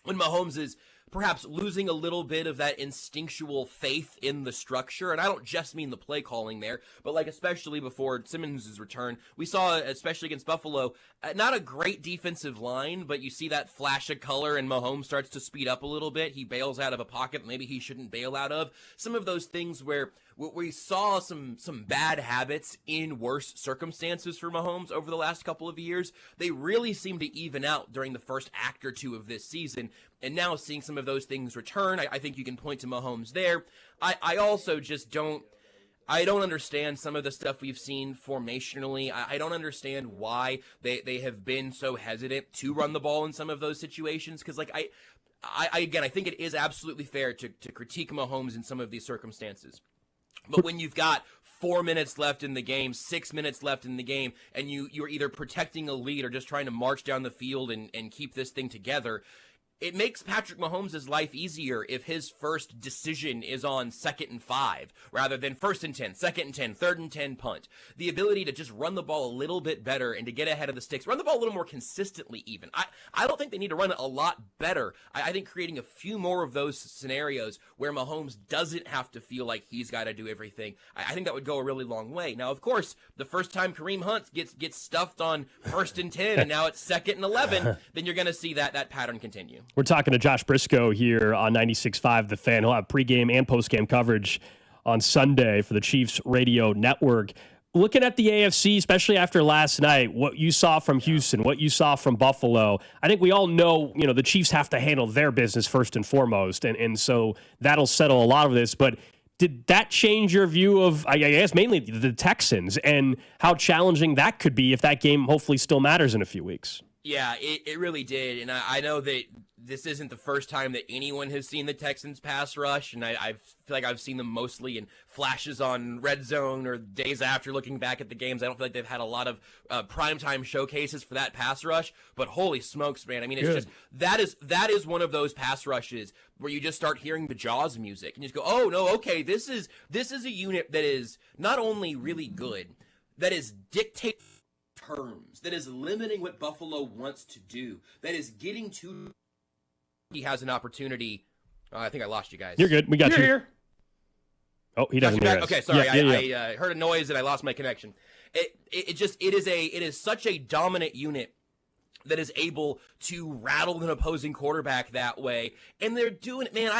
when Mahomes is perhaps losing a little bit of that instinctual faith in the structure. And I don't just mean the play calling there, but like especially before Simmons' return, we saw, especially against Buffalo, not a great defensive line, but you see that flash of color and Mahomes starts to speed up a little bit. He bails out of a pocket maybe he shouldn't bail out of. Some of those things where we saw some bad habits in worse circumstances for Mahomes over the last couple of years. They really seem to even out during the first act or two of this season. And now seeing some of those things return, I think you can point to Mahomes there. I also just don't understand some of the stuff we've seen formationally. I don't understand why they have been so hesitant to run the ball in some of those situations. Because like I think it is absolutely fair to critique Mahomes in some of these circumstances. But when you've got 4 minutes left in the game, 6 minutes left in the game, and you're either protecting a lead or just trying to march down the field and keep this thing together, it makes Patrick Mahomes' life easier if his first decision is on 2nd and 5 rather than 1st and 10, 2nd and 10, 3rd and 10 punt. The ability to just run the ball a little bit better and to get ahead of the sticks, run the ball a little more consistently even. I don't think they need to run it a lot better. I think creating a few more of those scenarios where Mahomes doesn't have to feel like he's got to do everything, I think that would go a really long way. Now, of course, the first time Kareem Hunt gets stuffed on 1st and 10 and now it's 2nd and 11, then you're going to see that pattern continue. We're talking to Josh Briscoe here on 96.5 The Fan. He'll have pregame and postgame coverage on Sunday for the Chiefs radio network. Looking at the AFC, especially after last night, what you saw from Houston, what you saw from Buffalo, I think we all know, the Chiefs have to handle their business first and foremost, and so that'll settle a lot of this. But did that change your view of, I guess, mainly the Texans and how challenging that could be if that game hopefully still matters in a few weeks? Yeah, it really did, and I know that this isn't the first time that anyone has seen the Texans pass rush, and I feel like I've seen them mostly in flashes on Red Zone or days after looking back at the games. I don't feel like they've had a lot of primetime showcases for that pass rush, but holy smokes, man. I mean, it's just, that is one of those pass rushes where you just start hearing the Jaws music, and you just go, oh, no, okay, this is a unit that is not only really good, that is dictating terms, that is limiting what Buffalo wants to do, that is getting to... He has an opportunity. I think I lost you guys. You're good. We got you. Here. Oh, he doesn't hear us. Okay, sorry. Yeah. I heard a noise and I lost my connection. It is such a dominant unit that is able to rattle an opposing quarterback that way, and they're doing it, man.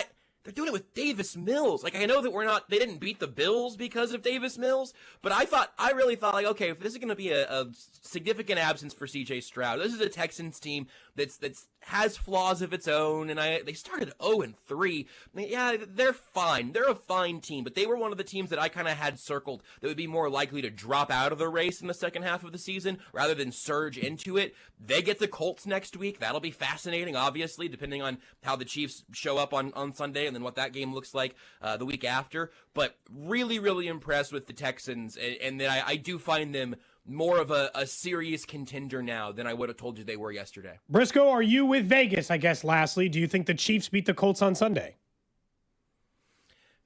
They're doing it with Davis Mills. Like, I know that they didn't beat the Bills because of Davis Mills, but I really thought, like, okay, if this is going to be a significant absence for CJ Stroud, this is a Texans team that's has flaws of its own, and they started 0-3. I mean, yeah, they're fine. They're a fine team, but they were one of the teams that I kind of had circled that would be more likely to drop out of the race in the second half of the season rather than surge into it. They get the Colts next week. That'll be fascinating, obviously, depending on how the Chiefs show up on Sunday and then what that game looks like the week after. But really, really impressed with the Texans, and that I do find them more of a serious contender now than I would have told you they were yesterday. Briscoe, are you with Vegas, I guess, lastly? Do you think the Chiefs beat the Colts on Sunday?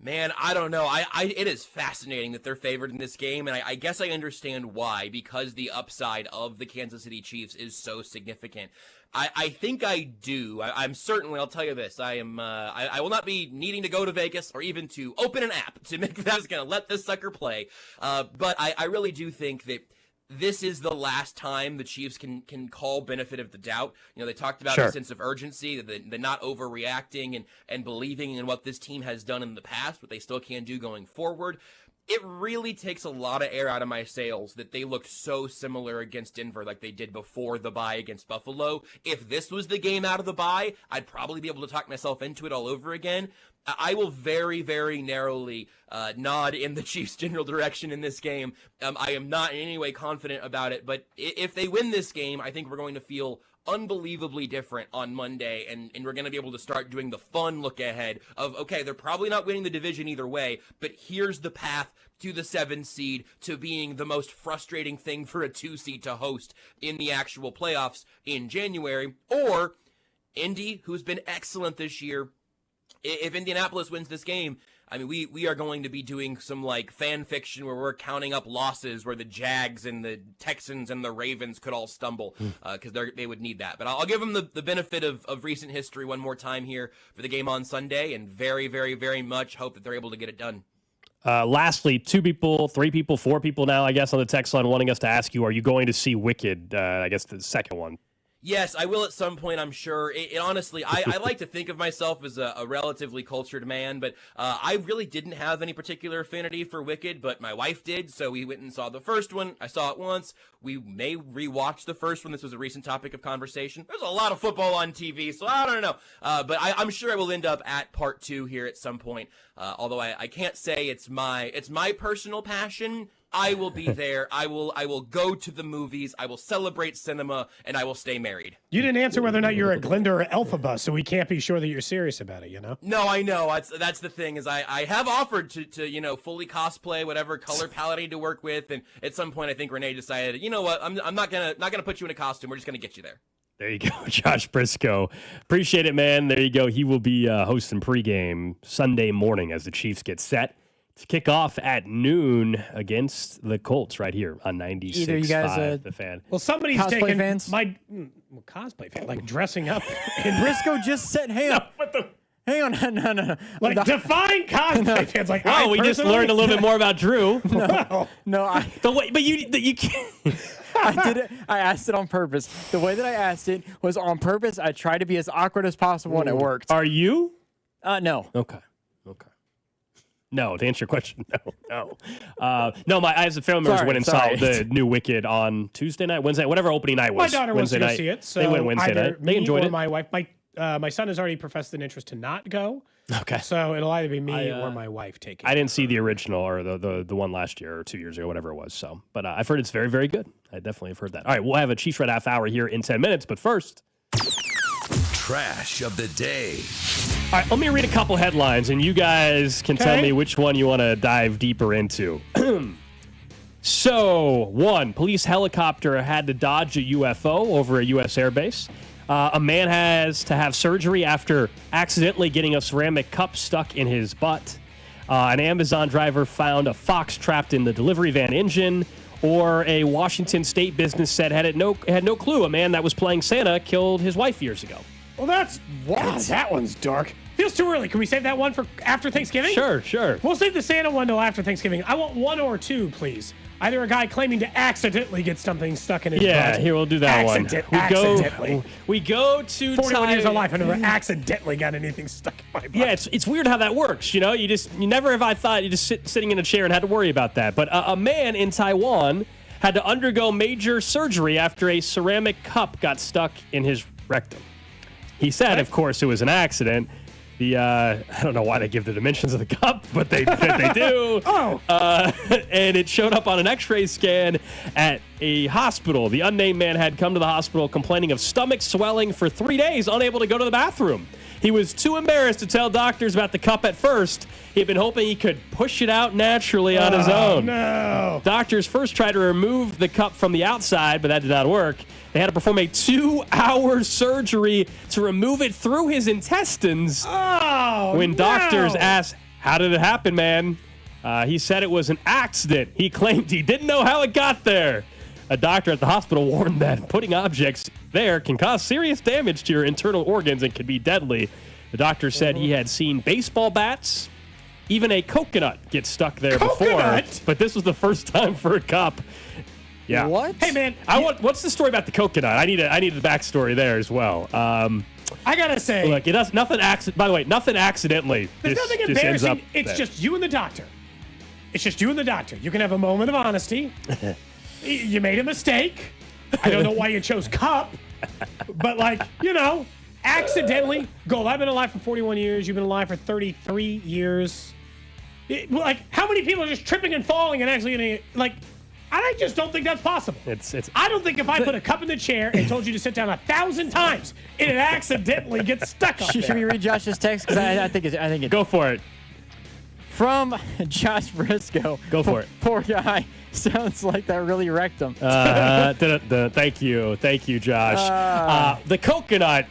Man, I don't know. It is fascinating that they're favored in this game, and I guess I understand why, because the upside of the Kansas City Chiefs is so significant. I think I do. I'm certainly, I'll tell you this, I will not be needing to go to Vegas or even to open an app to make that I was going to let this sucker play. But I really do think that this is the last time the Chiefs can call benefit of the doubt. They talked about a sense of urgency, the not overreacting and believing in what this team has done in the past, what they still can do going forward. It really takes a lot of air out of my sails that they looked so similar against Denver like they did before the bye against Buffalo. If this was the game out of the bye, I'd probably be able to talk myself into it all over again. I will very, very narrowly nod in the Chiefs' general direction in this game. I am not in any way confident about it, but if they win this game, I think we're going to feel unbelievably different on Monday, and we're going to be able to start doing the fun look ahead of, okay, they're probably not winning the division either way, but here's the path to the 7th seed, to being the most frustrating thing for a 2 seed to host in the actual playoffs in January. Or Indy, who's been excellent this year, if Indianapolis wins this game, I mean, we are going to be doing some like fan fiction where we're counting up losses where the Jags and the Texans and the Ravens could all stumble because they would need that. But I'll give them the benefit of recent history one more time here for the game on Sunday, and very, very, very much hope that they're able to get it done. Lastly, 2 people, 3 people, 4 people now, I guess, on the text line wanting us to ask you, are you going to see Wicked? I guess the second one. Yes, I will at some point, I'm sure. It honestly, I like to think of myself as a relatively cultured man, but I really didn't have any particular affinity for Wicked, but my wife did, so we went and saw the first one. I saw it once. We may rewatch the first one. This was a recent topic of conversation. There's a lot of football on TV, so I don't know. But I'm sure I will end up at part 2 here at some point, although I can't say it's my personal passion. I will be there. I will go to the movies. I will celebrate cinema, and I will stay married. You didn't answer whether or not you're a Glinda or Elphaba, so we can't be sure that you're serious about it, you know? No, I know. That's the thing, is I have offered to fully cosplay whatever color palette I need to work with, and at some point I think Renee decided, you know what, I'm not gonna put you in a costume. We're just gonna get you there. There you go, Josh Briscoe. Appreciate it, man. There you go. He will be hosting pregame Sunday morning as the Chiefs get set to kick off at noon against the Colts right here on 96.5 The Fan. Well, somebody's cosplay taking fans? cosplay fan, like dressing up. Briscoe just said, hang on. Hang on, no. Like, define cosplay fans. Like, oh, we just learned a little bit more about Drew. No, but you can't. I did it. I asked it on purpose. The way that I asked it was on purpose. I tried to be as awkward as possible, and it worked. Are you? No. Okay. No, to answer your question, no. No, as a family members went and saw the new Wicked on Tuesday night, Wednesday, whatever opening night was. My daughter Wednesday wants to night. go see it, so they went Wednesday night. They enjoyed it. My wife, my son has already professed an interest to not go. Okay. So it'll either be me or my wife taking. I didn't see the original or the one last year or 2 years ago, whatever it was. So, but I've heard it's very, very good. I definitely have heard that. All right, we'll have a Chiefs Red half hour here in 10 minutes, but first, Trash of the day. All right, let me read a couple headlines, and you guys can tell me which one you want to dive deeper into. So, 1, police helicopter had to dodge a UFO over a U.S. airbase. A man has to have surgery after accidentally getting a ceramic cup stuck in his butt. An Amazon driver found a fox trapped in the delivery van engine. Or a Washington State business said had no clue a man that was playing Santa killed his wife years ago. Well, that's God, that one's dark. Feels too early. Can we save that one for after Thanksgiving? Sure. We'll save the Santa one till after Thanksgiving. I want 1 or 2, please. Either a guy claiming to accidentally get something stuck in his butt. Yeah, here, we'll do that one. Accidentally. We go to 41 years of life, I never accidentally got anything stuck in my butt. Yeah, it's weird how that works. You know, you never have I thought you just sitting in a chair and had to worry about that. But a man in Taiwan had to undergo major surgery after a ceramic cup got stuck in his rectum. He said, of course, it was an accident. I don't know why they give the dimensions of the cup, but they do. And it showed up on an x-ray scan at a hospital. The unnamed man had come to the hospital complaining of stomach swelling for 3 days, unable to go to the bathroom. He was too embarrassed to tell doctors about the cup at first. He had been hoping he could push it out naturally on his own. No. Doctors first tried to remove the cup from the outside, but that did not work. They had to perform a 2-hour surgery to remove it through his intestines. When doctors asked, how did it happen, man? He said it was an accident. He claimed he didn't know how it got there. A doctor at the hospital warned that putting objects there can cause serious damage to your internal organs and can be deadly. The doctor said he had seen baseball bats, even a coconut get stuck there before. But this was the first time for a cup. Yeah. What? Hey, man. What's the story about the coconut? I need the backstory there as well. I gotta say, look, it does nothing. By the way, nothing accidentally. There's nothing embarrassing. It's just you and the doctor. It's just you and the doctor. You can have a moment of honesty. You made a mistake. I don't know why you chose cup, but accidentally, Gold, I've been alive for 41 years. You've been alive for 33 years. How many people are just tripping and falling and actually getting, I just don't think that's possible. I don't think if I put a cup in the chair and told you to sit down 1,000 times, it accidentally gets stuck up there. Should we read Josh's text? Because I think it's. Go for it. From Josh Briscoe. Go for it. Poor guy. Sounds like that really wrecked him. Thank you, Josh. The coconut,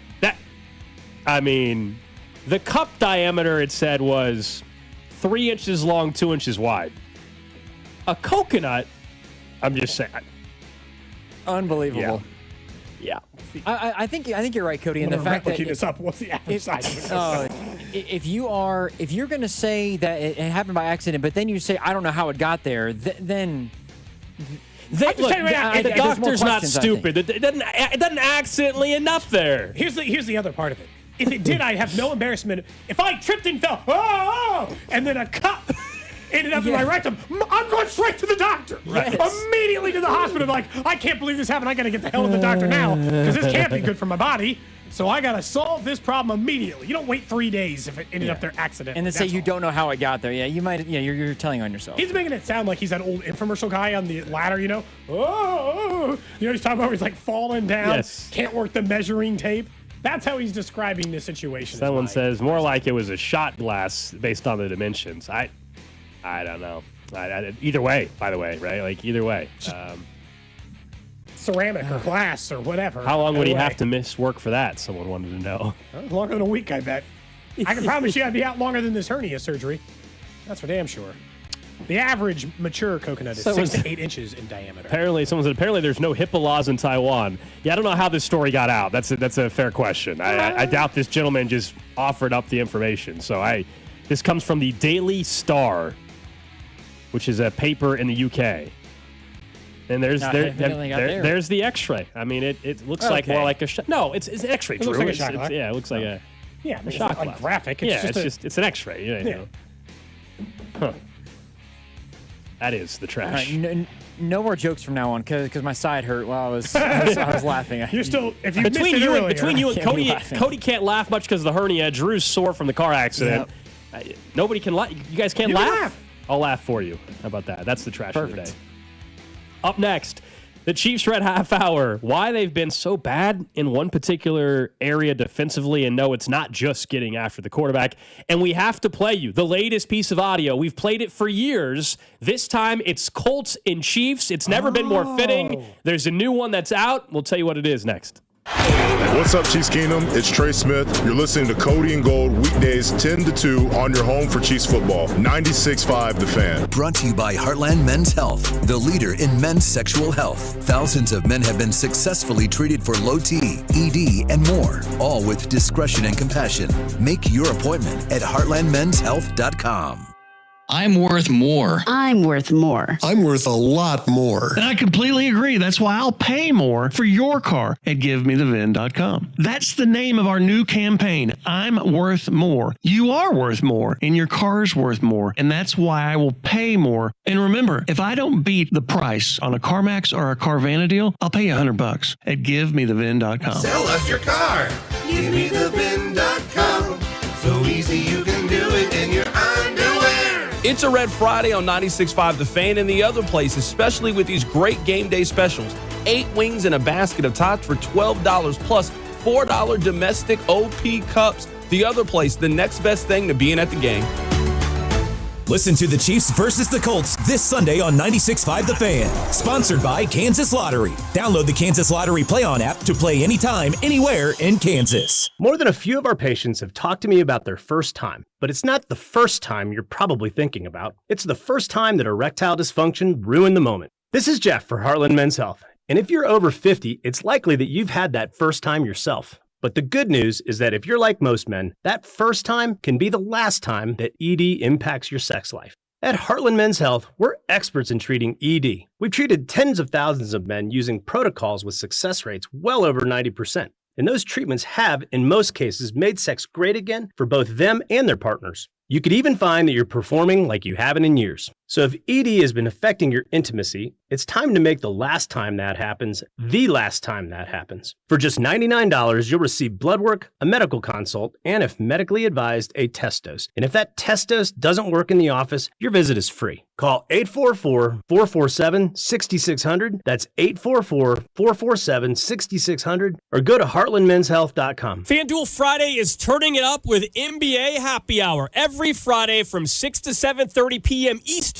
the cup diameter, it said, was 3 inches long, 2 inches wide. A coconut, I'm just saying. Unbelievable. Yeah. I think you're right, Cody, in the fact that this up. What's the average size? If you're going to say that it happened by accident, but then you say I don't know how it got there, then the doctor's not stupid. It doesn't accidentally end up there. Here's the other part of it. If it did, I'd have no embarrassment. If I tripped and fell, and then a cup ended up in my rectum, I'm going straight to the doctor. Yes. Immediately to the hospital. I can't believe this happened. I got to get the hell to the doctor now because this can't be good for my body. So I got to solve this problem immediately. You don't wait 3 days if it ended up there accidentally. And then say you don't know how it got there. Yeah, you might. Yeah, you're telling on yourself. He's making it sound like he's that old infomercial guy on the ladder, he's talking about where he's falling down, Yes. can't work the measuring tape. That's how he's describing the situation. Someone says more like it was a shot glass based on the dimensions. I don't know. Either way, by the way, right? Either way. Ceramic or glass or whatever. How long would he have to miss work for that? Someone wanted to know. Longer than a week, I bet. I can promise you I'd be out longer than this hernia surgery. That's for damn sure. The average mature coconut is 6 to 8 inches in diameter. Someone said there's no HIPAA laws in Taiwan. Yeah, I don't know how this story got out. That's a fair question. I doubt this gentleman just offered up the information. So this comes from the Daily Star, which is a paper in the UK. And there's the X-ray. It looks like more like a shot. No, it's an X-ray. It looks like a shot glass. It looks like a shot glass. Graphic. It's an X-ray. Yeah. Huh. That is the trash. Right, no more jokes from now on because my side hurt while I was laughing. You're still if you between you and Cody. Cody Cody can't laugh much because of the hernia. Drew's sore from the car accident. Yep. Nobody can laugh. You guys can't laugh? I'll laugh for you. How about that? That's the trash of the day. Up next, the Chiefs Red Half Hour. Why they've been so bad in one particular area defensively, and no, it's not just getting after the quarterback. And we have to play you the latest piece of audio. We've played it for years. This time, it's Colts and Chiefs. It's never been more fitting. There's a new one that's out. We'll tell you what it is next. What's up, Chiefs Kingdom? It's Trey Smith. You're listening to Cody and Gold weekdays 10 to 2 on your home for Chiefs football. 96.5 The Fan. Brought to you by Heartland Men's Health, the leader in men's sexual health. Thousands of men have been successfully treated for low T, ED, and more, all with discretion and compassion. Make your appointment at heartlandmenshealth.com. I'm worth more. I'm worth more. I'm worth a lot more. And I completely agree. That's why I'll pay more for your car at GiveMeTheVin.com. That's the name of our new campaign. I'm worth more. You are worth more, and your car's worth more. And that's why I will pay more. And remember, if I don't beat the price on a CarMax or a Carvana deal, I'll pay you $100 at GiveMeTheVin.com. Sell us your car. GiveMeTheVin.com. So easy you can do it in your underwear. It's a Red Friday on 96.5 The Fan and the other place, especially with these great game day specials. 8 wings and a basket of tots for $12 plus $4 domestic OP cups. The other place, the next best thing to being at the game. Listen to the Chiefs versus the Colts this Sunday on 96.5 The Fan. Sponsored by Kansas Lottery. Download the Kansas Lottery Play-On app to play anytime, anywhere in Kansas. More than a few of our patients have talked to me about their first time. But it's not the first time you're probably thinking about. It's the first time that erectile dysfunction ruined the moment. This is Jeff for Heartland Men's Health. And if you're over 50, it's likely that you've had that first time yourself. But the good news is that if you're like most men, that first time can be the last time that ED impacts your sex life. At Heartland Men's Health, we're experts in treating ED. We've treated tens of thousands of men using protocols with success rates well over 90%. And those treatments have, in most cases, made sex great again for both them and their partners. You could even find that you're performing like you haven't in years. So if ED has been affecting your intimacy, it's time to make the last time that happens the last time that happens. For just $99, you'll receive blood work, a medical consult, and if medically advised, a test dose. And if that test dose doesn't work in the office, your visit is free. Call 844-447-6600. That's 844-447-6600. Or go to heartlandmenshealth.com. FanDuel Friday is turning it up with NBA Happy Hour. Every Friday from 6 to 7:30 p.m. Eastern,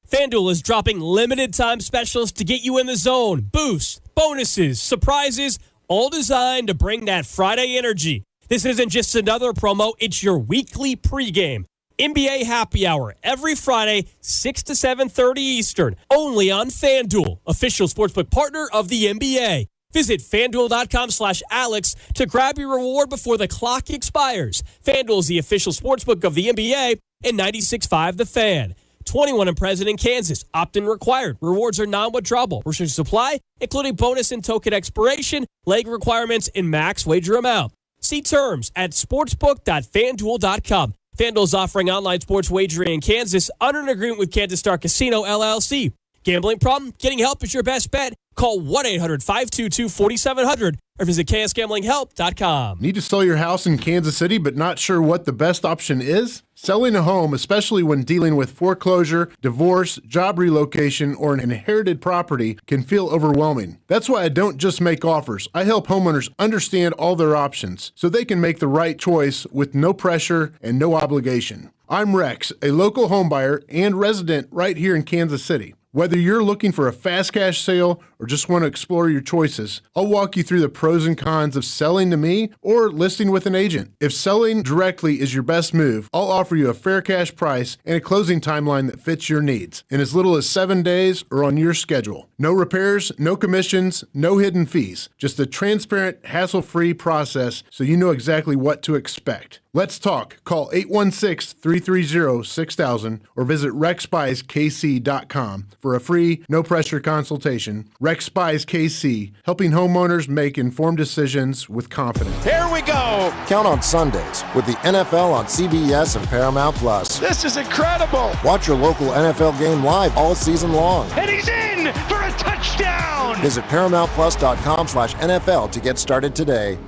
FanDuel is dropping limited time specials to get you in the zone. Boosts, bonuses, surprises, all designed to bring that Friday energy. This isn't just another promo, it's your weekly pregame. NBA Happy Hour every Friday, 6 to 7:30 Eastern, only on FanDuel, official sportsbook partner of the NBA. Visit FanDuel.com/Alex to grab your reward before the clock expires. FanDuel is the official sportsbook of the NBA and 96.5 The Fan. 21 and present in Kansas. Opt-in required. Rewards are non-withdrawable. Restrictions supply, including bonus and token expiration, leg requirements, and max wager amount. See terms at sportsbook.fanduel.com. FanDuel is offering online sports wagering in Kansas under an agreement with Kansas Star Casino, LLC. Gambling problem? Getting help is your best bet. Call 1-800-522-4700 or visit ksgamblinghelp.com. Need to sell your house in Kansas City but not sure what the best option is? Selling a home, especially when dealing with foreclosure, divorce, job relocation, or an inherited property, can feel overwhelming. That's why I don't just make offers. I help homeowners understand all their options so they can make the right choice with no pressure and no obligation. I'm Rex, a local homebuyer and resident right here in Kansas City. Whether you're looking for a fast cash sale or just want to explore your choices, I'll walk you through the pros and cons of selling to me or listing with an agent. If selling directly is your best move, I'll offer you a fair cash price and a closing timeline that fits your needs in as little as 7 days or on your schedule. No repairs, no commissions, no hidden fees. Just a transparent, hassle-free process so you know exactly what to expect. Let's talk. Call 816-330-6000 or visit rexbuyskc.com for a free, no-pressure consultation. Rex Buys KC, helping homeowners make informed decisions with confidence. Here we go! Count on Sundays with the NFL on CBS and Paramount Plus. This is incredible! Watch your local NFL game live all season long. And he's in for a touchdown! Visit ParamountPlus.com/NFL to get started today.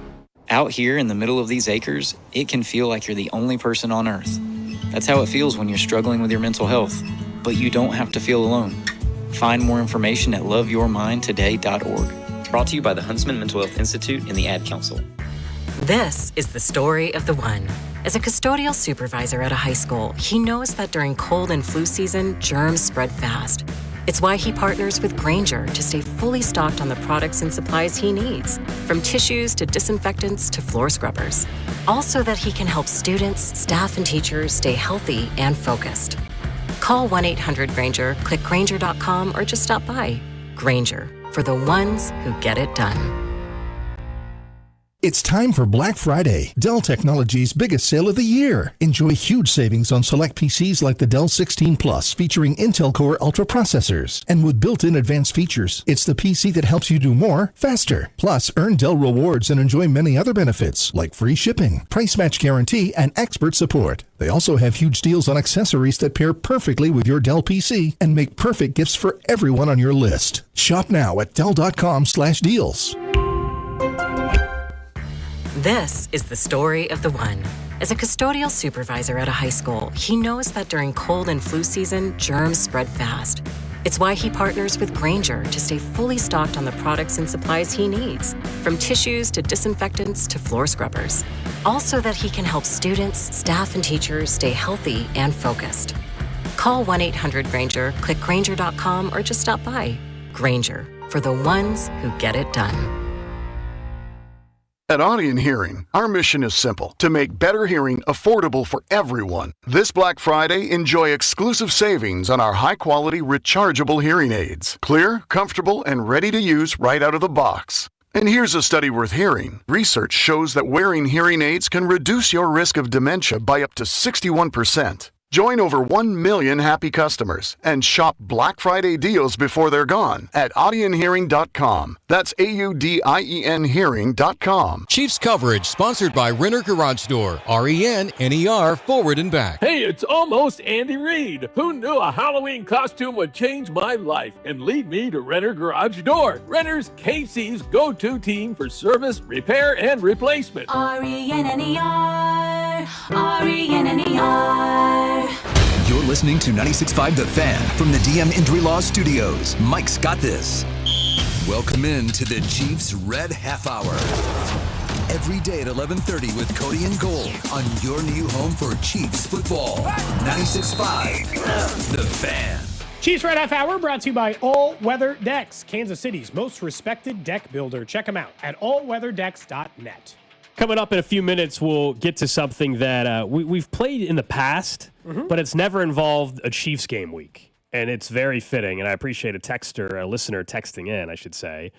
Out here in the middle of these acres, it can feel like you're the only person on earth. That's how it feels when you're struggling with your mental health. But you don't have to feel alone. Find more information at loveyourmindtoday.org. Brought to you by the Huntsman Mental Health Institute and the Ad Council. This is the story of the one. As a custodial supervisor at a high school, he knows that during cold and flu season, germs spread fast. It's why he partners with Grainger to stay fully stocked on the products and supplies he needs, from tissues to disinfectants to floor scrubbers. All so that he can help students, staff, and teachers stay healthy and focused. Call 1-800-GRAINGER, click Grainger.com, or just stop by. Grainger, for the ones who get it done. It's time for Black Friday, Dell Technologies' biggest sale of the year. Enjoy huge savings on select PCs like the Dell 16 Plus, featuring Intel Core Ultra processors. And with built-in advanced features, it's the PC that helps you do more, faster. Plus, earn Dell rewards and enjoy many other benefits, like free shipping, price match guarantee, and expert support. They also have huge deals on accessories that pair perfectly with your Dell PC and make perfect gifts for everyone on your list. Shop now at Dell.com/deals. This is the story of the one. As a custodial supervisor at a high school, he knows that during cold and flu season, germs spread fast. It's why he partners with Grainger to stay fully stocked on the products and supplies he needs, from tissues to disinfectants to floor scrubbers. All so that he can help students, staff, and teachers stay healthy and focused. Call 1-800-GRAINGER, click Grainger.com, or just stop by. Grainger, for the ones who get it done. At Audion Hearing, our mission is simple: to make better hearing affordable for everyone. This Black Friday, enjoy exclusive savings on our high-quality rechargeable hearing aids. Clear, comfortable, and ready to use right out of the box. And here's a study worth hearing. Research shows that wearing hearing aids can reduce your risk of dementia by up to 61%. Join over 1 million happy customers and shop Black Friday deals before they're gone at audionhearing.com. That's AUDIEN hearing.com. Chiefs coverage sponsored by Renner Garage Door, RENNER, forward and back. Hey, it's almost Andy Reid. Who knew a Halloween costume would change my life and lead me to Renner Garage Door? Renner's KC's go-to team for service, repair, and replacement. RENNER, RENNER. You're listening to 96.5 The Fan from the DM Injury Law Studios. Mike's got this. Welcome in to the Chiefs Red Half Hour. Every day at 11:30 with Cody and Gold on your new home for Chiefs football. 96.5 The Fan. Chiefs Red Half Hour brought to you by All Weather Decks, Kansas City's most respected deck builder. Check them out at allweatherdecks.net. Coming up in a few minutes, we'll get to something that we've played in the past, but it's never involved a Chiefs game week. And it's very fitting, and I appreciate a listener texting in, I should say,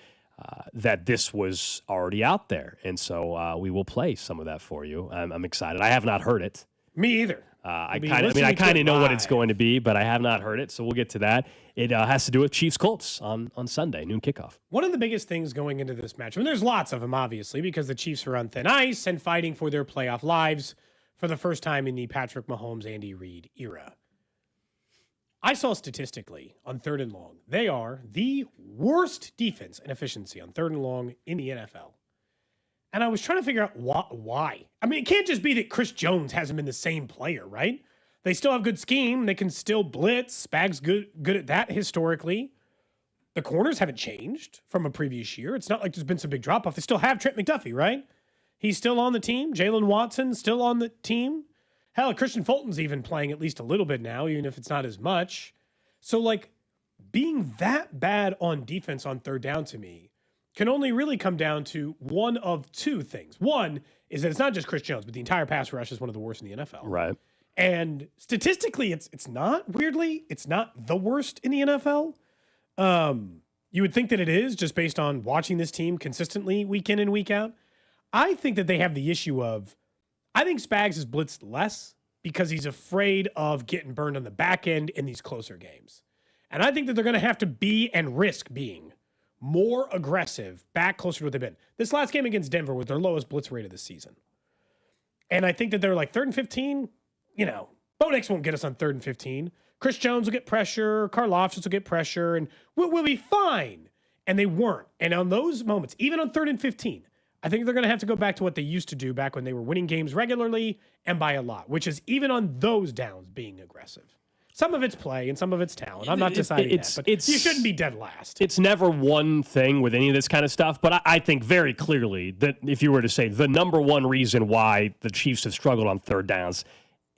that this was already out there. And so we will play some of that for you. I'm excited. I have not heard it. Me either. I kind of know what it's going to be, but I have not heard it, so we'll get to that. It has to do with Chiefs-Colts on Sunday, noon kickoff. One of the biggest things going into this match, and there's lots of them, obviously, because the Chiefs are on thin ice and fighting for their playoff lives for the first time in the Patrick Mahomes, Andy Reid era. I saw statistically on 3rd and long, they are the worst defense and efficiency on 3rd and long in the NFL. And I was trying to figure out why. I mean, it can't just be that Chris Jones hasn't been the same player, right? They still have good scheme. They can still blitz. Spag's good at that historically. The corners haven't changed from a previous year. It's not like there's been some big drop-off. They still have Trent McDuffie, right? He's still on the team. Jalen Watson still on the team. Hell, Christian Fulton's even playing at least a little bit now, even if it's not as much. So, like, being that bad on defense on 3rd down to me can only really come down to one of two things. One is that it's not just Chris Jones, but the entire pass rush is one of the worst in the NFL. Right. And statistically, it's not, weirdly, it's not the worst in the NFL. You would think that it is just based on watching this team consistently week in and week out. I think that they have the issue of, I think Spags is blitzed less because he's afraid of getting burned on the back end in these closer games. And I think that they're going to have to be and risk being more aggressive back closer to what they've been. This last game against Denver was their lowest blitz rate of the season. And I think that they're like 3rd and 15, Bo Nix won't get us on 3rd and 15. Chris Jones will get pressure. Karlaftis will get pressure, and we'll be fine. And they weren't. And on those moments, even on 3rd and 15, I think they're going to have to go back to what they used to do back when they were winning games regularly and by a lot, which is even on those downs being aggressive. Some of it's play and some of it's talent. I'm not deciding that, but you shouldn't be dead last. It's never one thing with any of this kind of stuff, but I think very clearly that if you were to say the number one reason why the Chiefs have struggled on 3rd downs,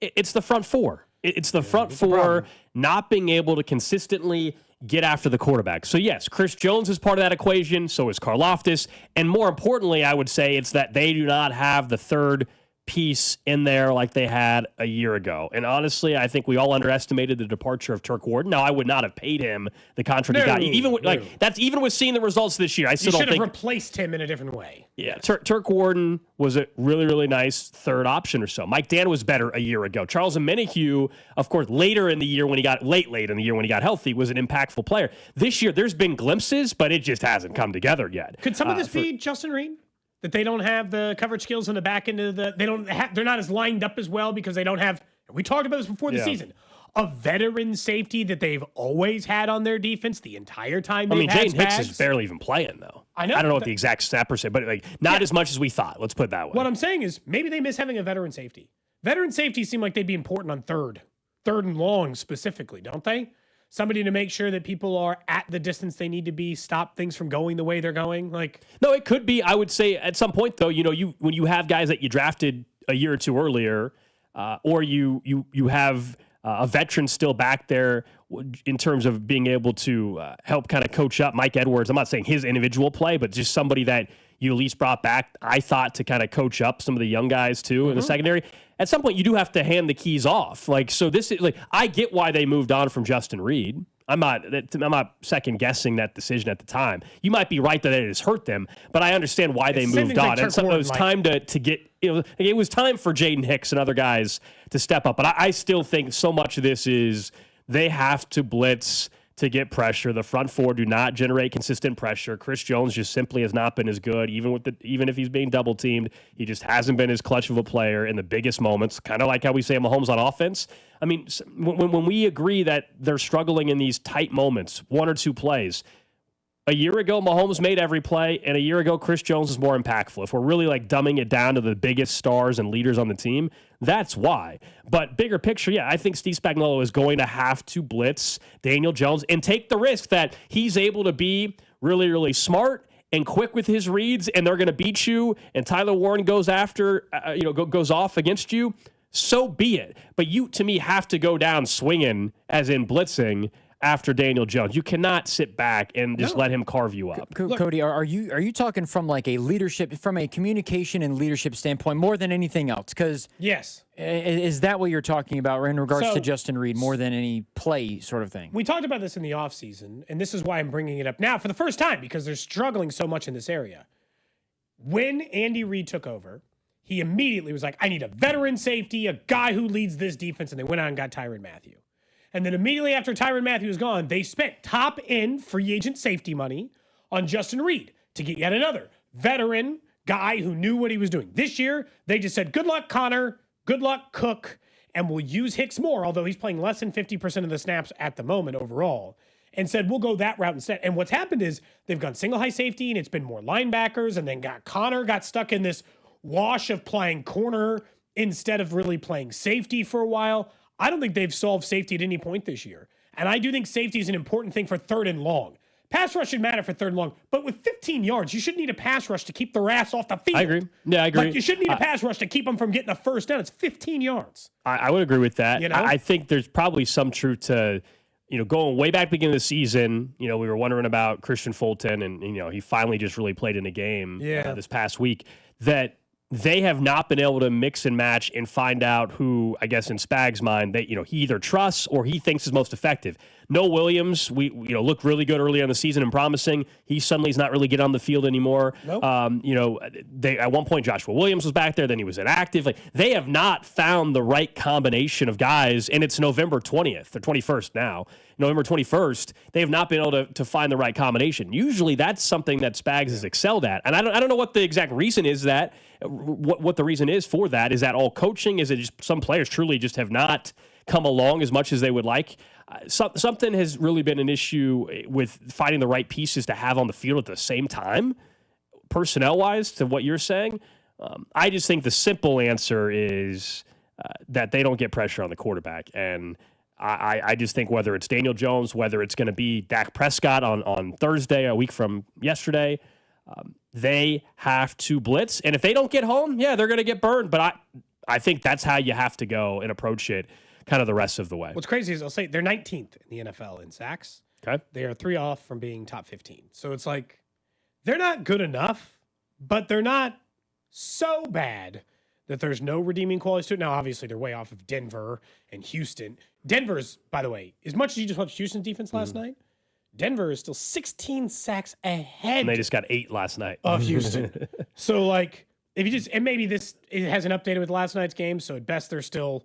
it's the front four. It's the front four not being able to consistently get after the quarterback. So, yes, Chris Jones is part of that equation. So is Karlaftis. And more importantly, I would say it's that they do not have the third piece in there like they had a year ago. And honestly, I think we all underestimated the departure of Turk Warden. Now, I would not have paid him the contract he got. Even with seeing the results this year, I still don't think... You should have replaced him in a different way. Yeah, Turk Warden was a really, really nice third option or so. Mike Dan was better a year ago. Charles Omenihu, of course, later in the year when he got healthy, was an impactful player. This year, there's been glimpses, but it just hasn't come together yet. Could some of this be Justin Reed? That they don't have the coverage skills in the back end of they're not as lined up as well because they don't have, we talked about this before the season, a veteran safety that they've always had on their defense the entire time. Jaden Hicks is barely even playing though. I know. I don't know what the exact stat per se, but not as much as we thought. Let's put it that way. What I'm saying is maybe they miss having a veteran safety. Veteran safeties seem like they'd be important on third and long specifically, don't they? Somebody to make sure that people are at the distance they need to be, stop things from going the way they're going. No, it could be. I would say at some point though, when you have guys that you drafted a year or two earlier, or you have a veteran still back there in terms of being able to help kind of coach up Mike Edwards. I'm not saying his individual play, but just somebody that you at least brought back, I thought, to kind of coach up some of the young guys too in the secondary. At some point, you do have to hand the keys off. So this is I get why they moved on from Justin Reed. I'm not second guessing that decision at the time. You might be right that it has hurt them, but I understand why they moved on. And it was time to get, it was time for Jaden Hicks and other guys to step up. But I still think so much of this is they have to blitz to get pressure. The front four do not generate consistent pressure. Chris Jones just simply has not been as good, even if he's being double teamed. He just hasn't been as clutch of a player in the biggest moments. Kind of like how we say Mahomes on offense. I mean, when we agree that they're struggling in these tight moments, one or two plays. A year ago, Mahomes made every play, and a year ago, Chris Jones is more impactful. If we're really like dumbing it down to the biggest stars and leaders on the team, that's why. But bigger picture, yeah, I think Steve Spagnuolo is going to have to blitz Daniel Jones and take the risk that he's able to be really, really smart and quick with his reads, and they're going to beat you, and Tyler Warren goes after, goes off against you. So be it. But you, to me, have to go down swinging, as in blitzing, after Daniel Jones. You cannot sit back and just let him carve you up. Cody, are you talking from like a leadership, from a communication and leadership standpoint more than anything else? Because yes, is that what you're talking about in regards to Justin Reed more than any play sort of thing? We talked about this in the offseason, and this is why I'm bringing it up now for the first time, because they're struggling so much in this area. When Andy Reid took over, he immediately was like, I need a veteran safety, a guy who leads this defense, and they went out and got Tyrann Mathieu. And then immediately after Tyrann Mathieu was gone, they spent top-end free agent safety money on Justin Reid to get yet another veteran guy who knew what he was doing. This year, they just said, good luck, Connor, good luck, Cook, and we'll use Hicks more, although he's playing less than 50% of the snaps at the moment overall, and said, we'll go that route instead. And what's happened is they've gone single high safety, and it's been more linebackers, and then Connor got stuck in this wash of playing corner instead of really playing safety for a while. I don't think they've solved safety at any point this year. And I do think safety is an important thing for third and long. Pass rush should matter for third and long, but with 15 yards, you shouldn't need a pass rush to keep their ass off the field. I agree. Yeah, I agree. Like, you shouldn't need a pass rush to keep them from getting a first down. It's 15 yards. I would agree with that. You know? I think there's probably some truth to, going way back beginning of the season, we were wondering about Christian Fulton, and, he finally just really played in a game this past week, that they have not been able to mix and match and find out who, I guess in Spag's mind, he either trusts or he thinks is most effective. Noah Williams, we looked really good early on the season and promising. He suddenly is not really getting on the field anymore. Nope. They at one point Joshua Williams was back there, then he was inactive. Like, they have not found the right combination of guys, and it's November 20th or 21st now. November 21st, they have not been able to find the right combination. Usually that's something that Spags has excelled at. And I don't know what the exact reason is that, what the reason is for that. Is that all coaching? Is it just some players truly just have not come along as much as they would like? Something has really been an issue with finding the right pieces to have on the field at the same time, personnel-wise, to what you're saying. I just think the simple answer is that they don't get pressure on the quarterback. And I just think whether it's Daniel Jones, whether it's going to be Dak Prescott on Thursday, a week from yesterday, they have to blitz. And if they don't get home, they're going to get burned. But I think that's how you have to go and approach it kind of the rest of the way. What's crazy is I'll say they're 19th in the NFL in sacks. Okay. They are 3 off from being top 15. So it's like they're not good enough, but they're not so bad that there's no redeeming qualities to it. Now, obviously, they're way off of Denver and Houston. Denver's, by the way, as much as you just watched Houston's defense last night, Denver is still 16 sacks ahead. And they just got 8 last night. Of Houston. So, like, if you just, and maybe it hasn't updated with last night's game, so at best they're still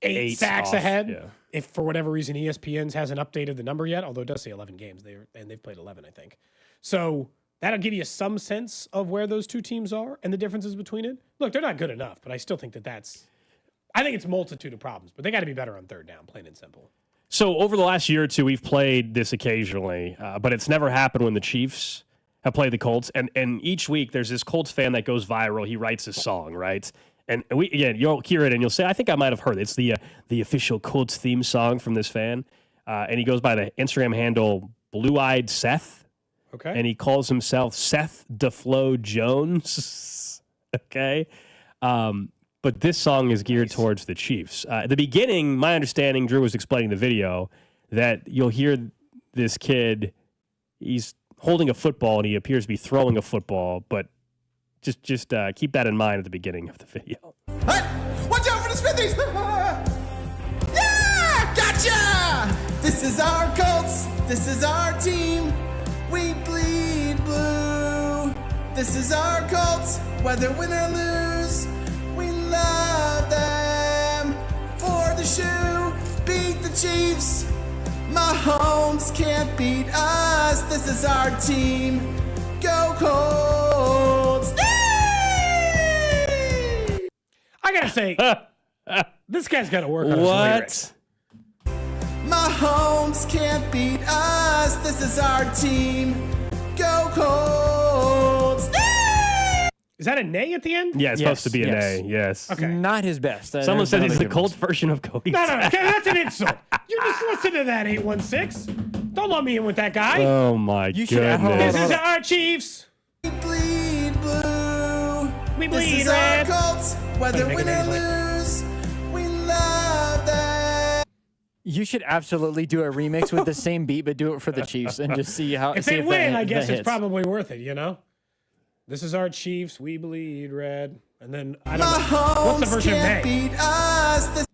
8 sacks ahead. Yeah. If for whatever reason ESPN's hasn't updated the number yet, although it does say 11 games, they've played 11, I think. So that'll give you some sense of where those two teams are and the differences between it. Look, they're not good enough, but I still think I think it's a multitude of problems, but they got to be better on third down, plain and simple. So over the last year or two, we've played this occasionally, but it's never happened when the Chiefs have played the Colts. And each week there's this Colts fan that goes viral. He writes a song, right? And you'll hear it and you'll say, I think I might have heard it. It's the official Colts theme song from this fan. And he goes by the Instagram handle Blue-Eyed Seth. Okay. And he calls himself Seth DeFlo Jones. Okay. But this song is geared towards the Chiefs. At the beginning, my understanding, Drew was explaining the video, that you'll hear this kid, he's holding a football and he appears to be throwing a football, but just keep that in mind at the beginning of the video. Hey, watch out for the Smithies! Yeah, gotcha! This is our Colts. This is our team. We bleed blue. This is our Colts. Whether win or lose, we love them. For the shoe, beat the Chiefs. Mahomes can't beat us. This is our team. Go Colts. I gotta say, this guy's got to work on his lyrics. Mahomes can't beat us. This is our team. Go Colts. Is that a nay at the end? Yeah, it's supposed to be a nay. Yes. Okay. Not his best. Someone said he's the Colts version of Cody. No, that's an insult. You just listen to that 816. Don't let me in with that guy. Oh my goodness. This is our Chiefs. We bleed blue. We This bleed is red. our Colts. Whether win or lose, we love them. You should absolutely do a remix with the same beat, but do it for the Chiefs and just see how. If see they win, that I guess it's hits. probably worth it, you know? This is our Chiefs. We bleed red. And then, I don't know. Mahomes What's the version of can't May? beat us. This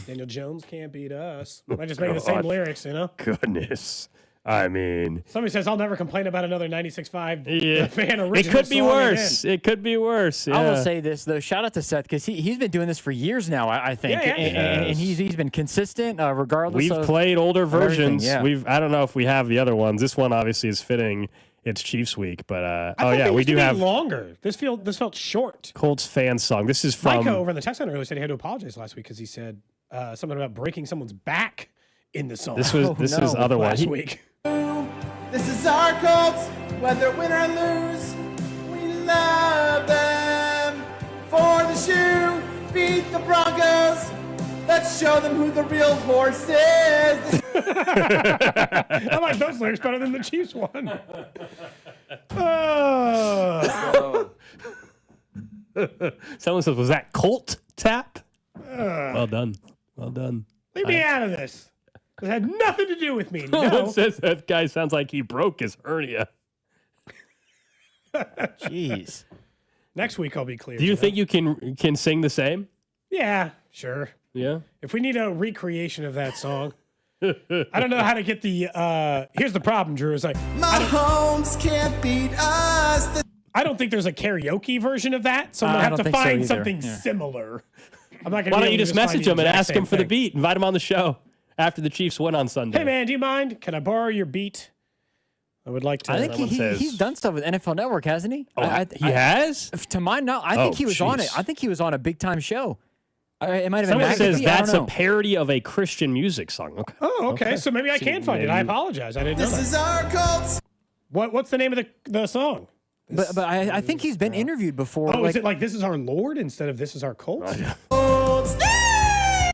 Daniel Jones can't beat us. I just make the same lyrics, you know? Goodness. I mean, Somebody says, I'll never complain about another 96.5 yeah, fan original it could be song worse. again. It could be worse. I will yeah. say this though. Shout out to Seth because he's been doing this for years now. I think, Yeah, yeah. and he's been consistent regardless. We've of played older everything, versions. yeah. I don't know if we have the other ones. This one obviously is fitting. It's Chiefs week, but I thought they we used to do be have longer. This felt short. Colts fan song. This is from Micah over in the text center earlier said he had to apologize last week because he said something about breaking someone's back in the song. this is other one. last week. This is our Colts. Whether win or lose, we love them. For the shoe, beat the Broncos. Let's show them who the real horse is. I like those lyrics better than the Chiefs one. Oh. Someone says, "Was that Colt tap?" Well done. Well done. Leave me out of this. It had nothing to do with me. No No. one says that guy sounds like he broke his hernia. Jeez. Next week I'll be clear. Do you think you can sing the same? Yeah, sure. Yeah. If we need a recreation of that song, I don't know how to get the. Here's the problem, Drew. Is like Mahomes can't beat us. I don't think there's a karaoke version of that, so I'm I gonna don't have to think so find either. something Yeah. similar. I'm not gonna. Why be don't able you to just find message the him and exact ask him same for the thing. beat? Invite him on the show after the Chiefs win on Sunday. Hey man, do you mind? Can I borrow your beat? I would like to. I think he's done stuff with NFL Network, hasn't he? Oh, he has? To my knowledge, I think he was on it. jeez. I think he was on a big time show. It might have been. Someone says McAfee, I that's don't a know. parody of a Christian music song. Okay. Oh, okay. So maybe I can find it. I apologize. I didn't know This that. is our Colts. What's the name of the song? But I think he's been interviewed before. Oh, is it like "This Is Our Lord" instead of "This Is Our Colts"? Colts. I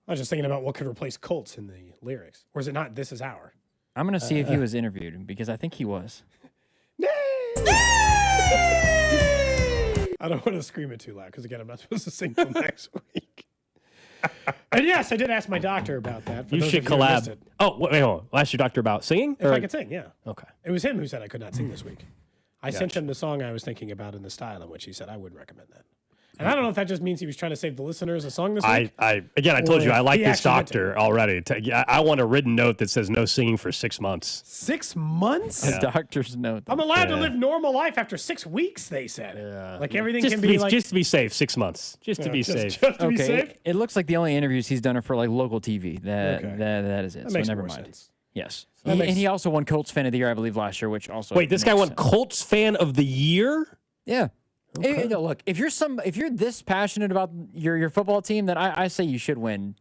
was just thinking about what could replace Colts in the lyrics, or is it not "This Is Our"? I'm gonna see if he was interviewed because I think he was. I don't want to scream it too loud because again, I'm not supposed to sing till next week. And yes, I did ask my doctor about that. For You those should of who missed collab. it. Oh, wait, hold on. I'll ask your doctor about singing? If I could sing, yeah. Okay. It was him who said I could not sing this week. I sent him the song I was thinking about in the style in which he said I wouldn't recommend that. And I don't know if that just means he was trying to save the listeners a song this week. I told you I like he this actually meant to. doctor already. I want a written note that says no singing for 6 months. 6 months? A doctor's note. I'm allowed to Yeah. live normal life after 6 weeks, they said. Yeah. Like everything Just can to be like... just to be safe, 6 months. Just to Yeah, be just- safe. Just to be Okay, safe? it looks like the only interviews he's done are for like local TV. That is it. That so makes never more mind. sense. Yes, That makes- and he also won Colts Fan of the Year, I believe, last year, which also Wait, this guy makes won sense. Colts Fan of the Year? Yeah. Hey, no, look, if you're this passionate about your football team, then I say you should win.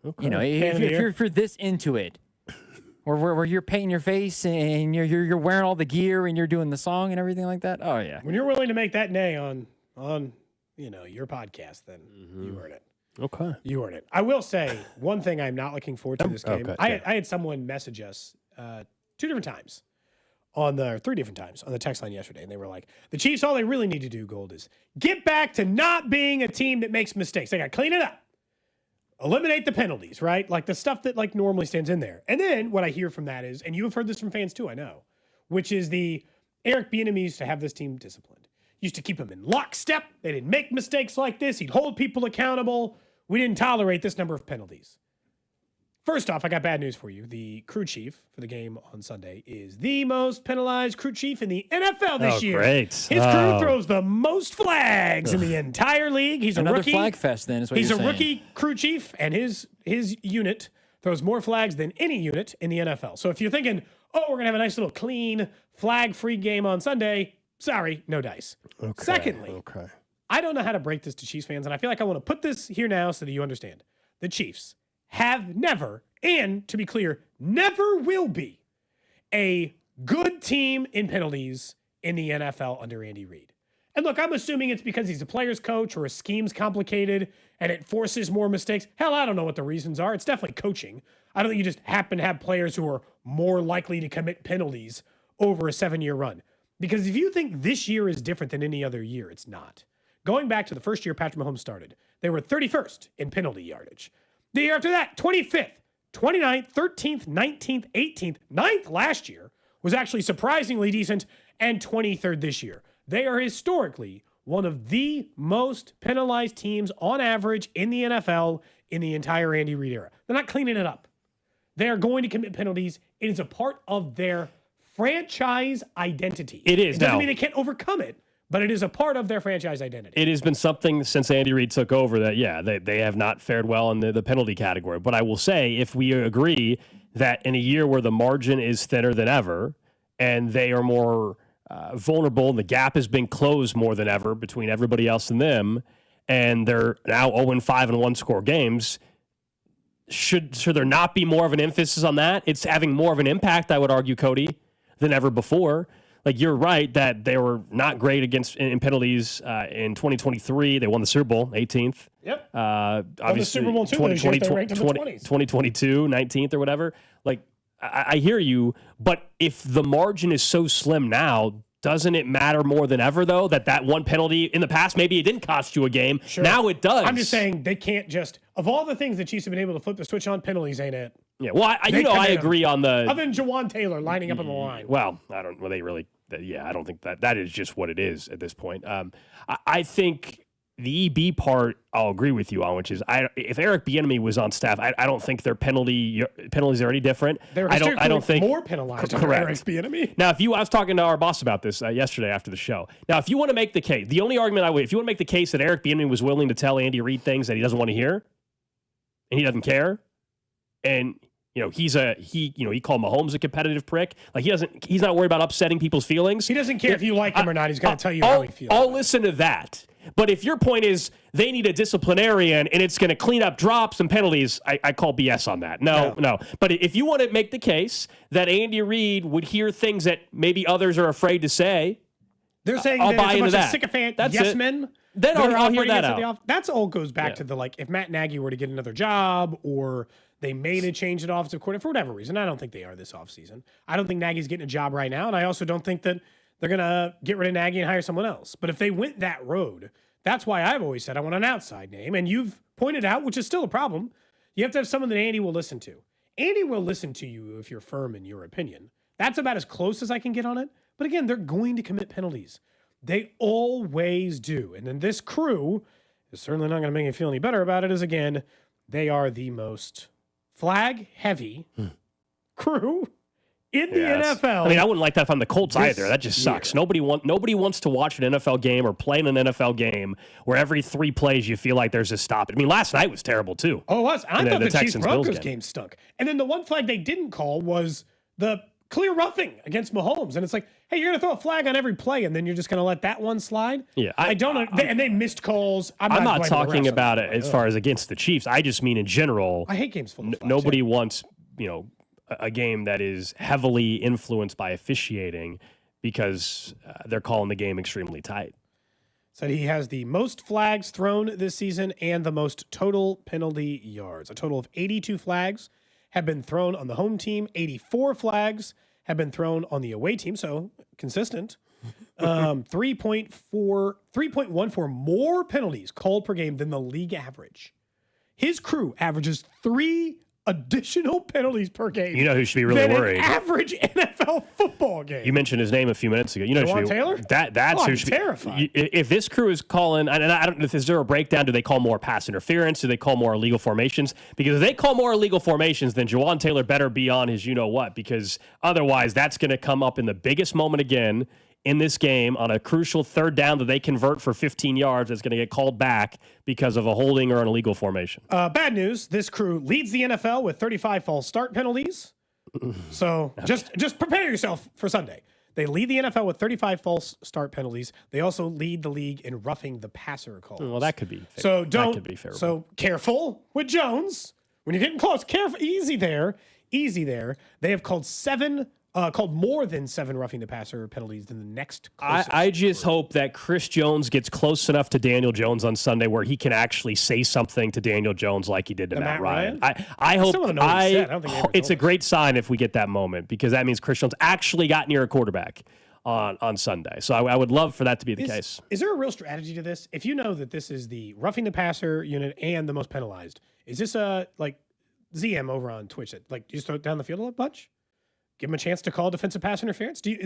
Okay. You know, if you're this into it, or where you're painting your face and you're wearing all the gear and you're doing the song and everything like that. Oh yeah. When you're willing to make that nay on your podcast, then you earn it. Okay. You earn it. I will say one thing I'm not looking forward to this game. okay, I had someone message us 3 different times on the text line yesterday, and they were like, the Chiefs, all they really need to do, Gold, is get back to not being a team that makes mistakes. They got to clean it up. Eliminate the penalties, right? Like the stuff that like normally stands in there. And then what I hear from that is, and you have heard this from fans too, I know, which is the Eric Bieniemy used to have this team disciplined. Used to keep them in lockstep. They didn't make mistakes like this. He'd hold people accountable. We didn't tolerate this number of penalties. First off, I got bad news for you. The crew chief for the game on Sunday is the most penalized crew chief in the NFL this year. Great. His crew throws the most flags in the entire league. He's Another a rookie. flag fest, then, is what He's you're a saying. rookie crew chief, and his unit throws more flags than any unit in the NFL. So if you're thinking, oh, we're going to have a nice little clean, flag-free game on Sunday, sorry, no dice. Okay. Secondly, I don't know how to break this to Chiefs fans, and I feel like I want to put this here now so that you understand. The Chiefs have never, and to be clear, never will be a good team in penalties in the NFL under Andy Reid. And look, I'm assuming it's because he's a player's coach or his scheme's complicated and it forces more mistakes. Hell, I don't know what the reasons are. It's definitely coaching. I don't think you just happen to have players who are more likely to commit penalties over a 7-year run. Because if you think this year is different than any other year, it's not. Going back to the first year Patrick Mahomes started, they were 31st in penalty yardage. The year after that, 25th, 29th, 13th, 19th, 18th, 9th last year was actually surprisingly decent, and 23rd this year. They are historically one of the most penalized teams on average in the NFL in the entire Andy Reid era. They're not cleaning it up. They are going to commit penalties. It is a part of their franchise identity. It is. It doesn't now, mean they can't overcome it, but it is a part of their franchise identity. it has been something since Andy Reid took over that, they have not fared well in the penalty category. But I will say, if we agree that in a year where the margin is thinner than ever and they are more vulnerable and the gap has been closed more than ever between everybody else and them, and they're now 0-5 in one-score games, should there not be more of an emphasis on that? It's having more of an impact, I would argue, Cody, than ever before. Like, you're right that they were not great in penalties in 2023. They won the Super Bowl, 18th. Yep. Obviously, the Super Bowl, too, those years they ranked in the 20s. 2022, 19th or whatever. Like, I hear you, but if the margin is so slim now, doesn't it matter more than ever, though, that one penalty in the past, maybe it didn't cost you a game. Sure. Now it does. I'm just saying they can't just, of all the things the Chiefs have been able to flip the switch on, penalties ain't it. Yeah, well, I agree on the... Other than Jawan Taylor lining up on the line. Well, I don't think that is just what it is at this point. I think the EB part, I'll agree with you on, which is if Eric Bieniemy was on staff, I don't think their penalties are any different. They're I don't think more penalized under Eric Bieniemy. Now, I was talking to our boss about this yesterday after the show. Now, if you want to make the case, the only argument if you want to make the case that Eric Bieniemy was willing to tell Andy Reid things that he doesn't want to hear, and he doesn't care, and he called Mahomes a competitive prick. Like, he's not worried about upsetting people's feelings. He doesn't care if you like him or not. He's going to tell you how he feels. I'll listen to that. But if your point is they need a disciplinarian and it's going to clean up drops and penalties, I call BS on that. No. But if you want to make the case that Andy Reid would hear things that maybe others are afraid to say, they're saying I'll that buy it's a into bunch that. of sycophant That's yes it. men. Then I'll hear that out. That's all goes back to the, if Matt Nagy were to get another job or they made a change at offensive coordinator for whatever reason. I don't think they are this offseason. I don't think Nagy's getting a job right now. And I also don't think that they're going to get rid of Nagy and hire someone else. But if they went that road, that's why I've always said I want an outside name. And you've pointed out, which is still a problem, you have to have someone that Andy will listen to. Andy will listen to you if you're firm in your opinion. That's about as close as I can get on it. But again, they're going to commit penalties. They always do. And then this crew is certainly not going to make me feel any better about it, is, again, they are the most flag-heavy crew in the NFL. I mean, I wouldn't like that if I'm the Colts either. That just sucks. Nobody wants to watch an NFL game or play in an NFL game where every 3 plays you feel like there's a stop. I mean, last night was terrible, too. Oh, it was. I thought the Texans-Bills Chiefs-Broncos game stunk. And then the one flag they didn't call was the clear roughing against Mahomes. And it's like, hey, you're going to throw a flag on every play, and then you're just going to let that one slide? Yeah. I don't know. And they missed calls. I'm not talking about it as far as against the Chiefs. I just mean in general. I hate games full of flags. Nobody wants, a game that is heavily influenced by officiating because they're calling the game extremely tight. Said he has the most flags thrown this season and the most total penalty yards. A total of 82 flags have been thrown on the home team. 84 flags have been thrown on the away team, so consistent. 3.14 more penalties called per game than the league average. His crew averages 3 additional penalties per game. You know who should be really than worried? An average NFL football game. You mentioned his name a few minutes ago. You know, Jawan Taylor? That's who I'm should terrified. If this crew is calling, and I don't know if is there a breakdown? Do they call more pass interference? Do they call more illegal formations? Because if they call more illegal formations, then Jawan Taylor better be on his you know what. Because otherwise, that's going to come up in the biggest moment again in this game on a crucial third down that they convert for 15 yards. That's going to get called back because of a holding or an illegal formation. Bad news. This crew leads the NFL with 35 false start penalties. So just prepare yourself for Sunday. They lead the NFL with 35 false start penalties. They also lead the league in roughing the passer calls. Well, that could be fair. So that could be fair. So careful with Jones. When you're getting close, careful, easy there. They have called more than 7 roughing the passer penalties than the next closest. I just hope that Chris Jones gets close enough to Daniel Jones on Sunday where he can actually say something to Daniel Jones like he did to Matt Ryan. I hope still wanna know what he said. I don't think he ever it's told a great sign if we get that moment because that means Chris Jones actually got near a quarterback on Sunday. So I would love for that to be the case. Is there a real strategy to this? If you know that this is the roughing the passer unit and the most penalized, is this like ZM over on Twitch that like you just throw it down the field a bunch? Give them a chance to call defensive pass interference? Do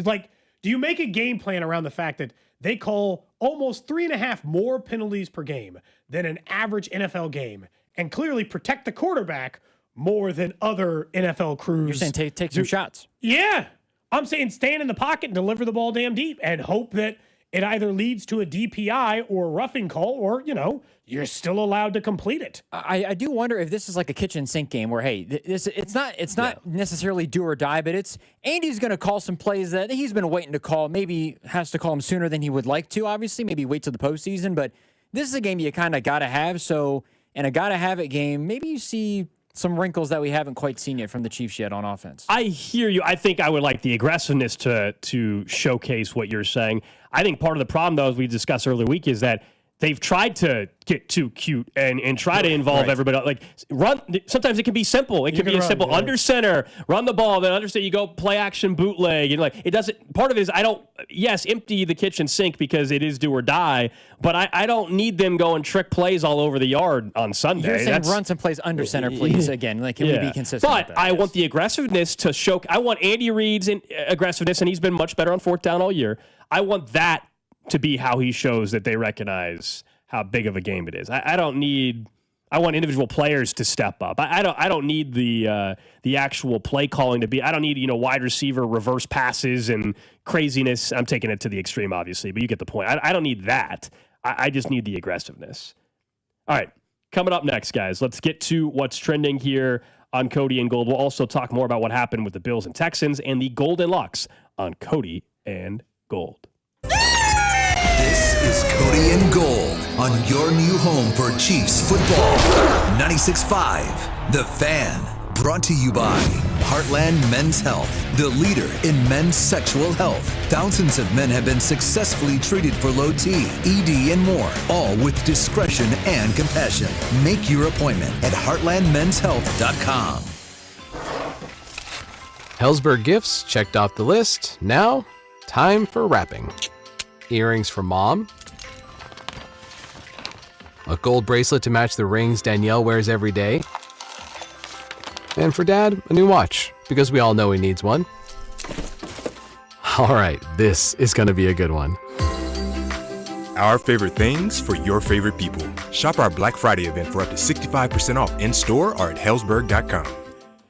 you make a game plan around the fact that they call almost 3.5 more penalties per game than an average NFL game and clearly protect the quarterback more than other NFL crews? You're saying take some shots. Yeah. I'm saying stand in the pocket and deliver the ball damn deep and hope that it either leads to a DPI or a roughing call or, you're still allowed to complete it. I do wonder if this is like a kitchen sink game where, hey, it's not necessarily do or die, but it's Andy's going to call some plays that he's been waiting to call. Maybe has to call them sooner than he would like to, obviously. Maybe wait till the postseason. But this is a game you kind of got to have. So in a got to have it game, maybe you see some wrinkles that we haven't quite seen yet from the Chiefs yet on offense. I hear you. I think I would like the aggressiveness to showcase what you're saying. I think part of the problem, though, as we discussed earlier week, is that they've tried to get too cute and try to involve everybody. Like run. Sometimes it can be simple. It can be a simple under center, run the ball, then under center, you go play action bootleg. And like it doesn't. Part of it is empty the kitchen sink because it is do or die. But I don't need them going trick plays all over the yard on Sunday. You're saying run some plays under center, please. Again, like can we be consistent? But with that? I want the aggressiveness to show. I want Andy Reid's aggressiveness, and he's been much better on fourth down all year. I want that to be how he shows that they recognize how big of a game it is. I want individual players to step up. I don't need the actual play calling to be. I don't need wide receiver reverse passes and craziness. I'm taking it to the extreme, obviously, but you get the point. I don't need that. I just need the aggressiveness. All right, coming up next, guys. Let's get to what's trending here on Cody and Gold. We'll also talk more about what happened with the Bills and Texans and the Golden Locks on Cody and Gold. This is Cody and Gold on your new home for Chiefs football. 96.5, The Fan. Brought to you by Heartland Men's Health, the leader in men's sexual health. Thousands of men have been successfully treated for low T, ED, and more, all with discretion and compassion. Make your appointment at heartlandmenshealth.com. Hellsberg Gifts checked off the list. Now, time for wrapping. Earrings for mom. A gold bracelet to match the rings Danielle wears every day. And for dad, a new watch, because we all know he needs one. All right, this is going to be a good one. Our favorite things for your favorite people. Shop our Black Friday event for up to 65% off in-store or at hellsberg.com.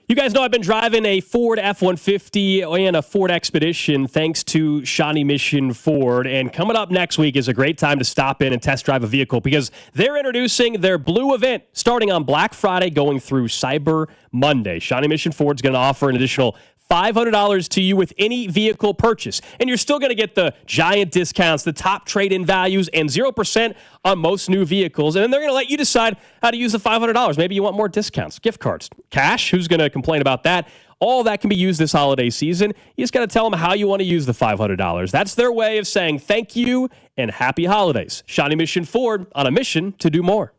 You guys know I've been driving a Ford F-150 and a Ford Expedition thanks to Shawnee Mission Ford. And coming up next week is a great time to stop in and test drive a vehicle because they're introducing their Blue event starting on Black Friday going through Cyber Monday. Shawnee Mission Ford's going to offer an additional $500 to you with any vehicle purchase. And you're still going to get the giant discounts, the top trade-in values, and 0% on most new vehicles. And then they're going to let you decide how to use the $500. Maybe you want more discounts, gift cards, cash. Who's going to complain about that? All that can be used this holiday season. You just got to tell them how you want to use the $500. That's their way of saying thank you and happy holidays. Shawnee Mission Ford, on a mission to do more.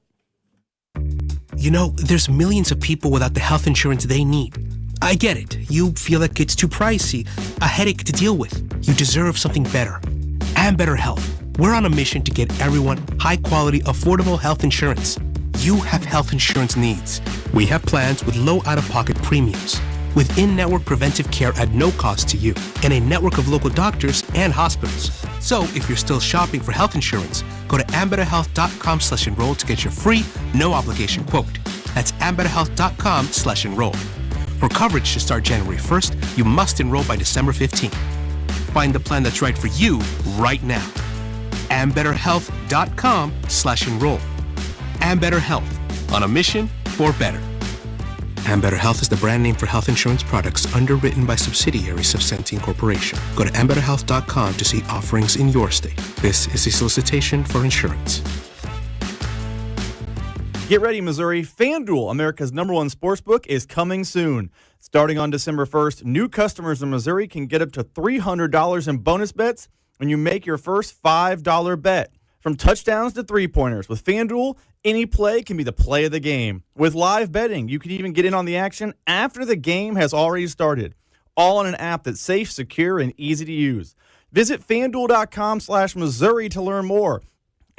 There's millions of people without the health insurance they need. I get it. You feel like it's too pricey, a headache to deal with. You deserve something better. And better health. We're on a mission to get everyone high-quality, affordable health insurance. you have health insurance needs. We have plans with low out-of-pocket premiums, with in-network preventive care at no cost to you, and a network of local doctors and hospitals. So if you're still shopping for health insurance, go to ambetterhealth.com/enroll to get your free, no-obligation quote. That's ambetterhealth.com/enroll. For coverage to start January 1st, you must enroll by December 15th. Find the plan that's right for you right now. ambetterhealth.com/enroll. Ambetter Health, on a mission for better. Ambetter Health is the brand name for health insurance products underwritten by subsidiaries of Centene Corporation. Go to ambetterhealth.com to see offerings in your state. This is a solicitation for insurance. Get ready, Missouri. FanDuel, America's #1 sportsbook, is coming soon. Starting on December 1st, new customers in Missouri can get up to $300 in bonus bets when you make your first $5 bet. From touchdowns to three-pointers, with FanDuel, any play can be the play of the game. With live betting, you can even get in on the action after the game has already started. All on an app that's safe, secure, and easy to use. Visit FanDuel.com/Missouri to learn more.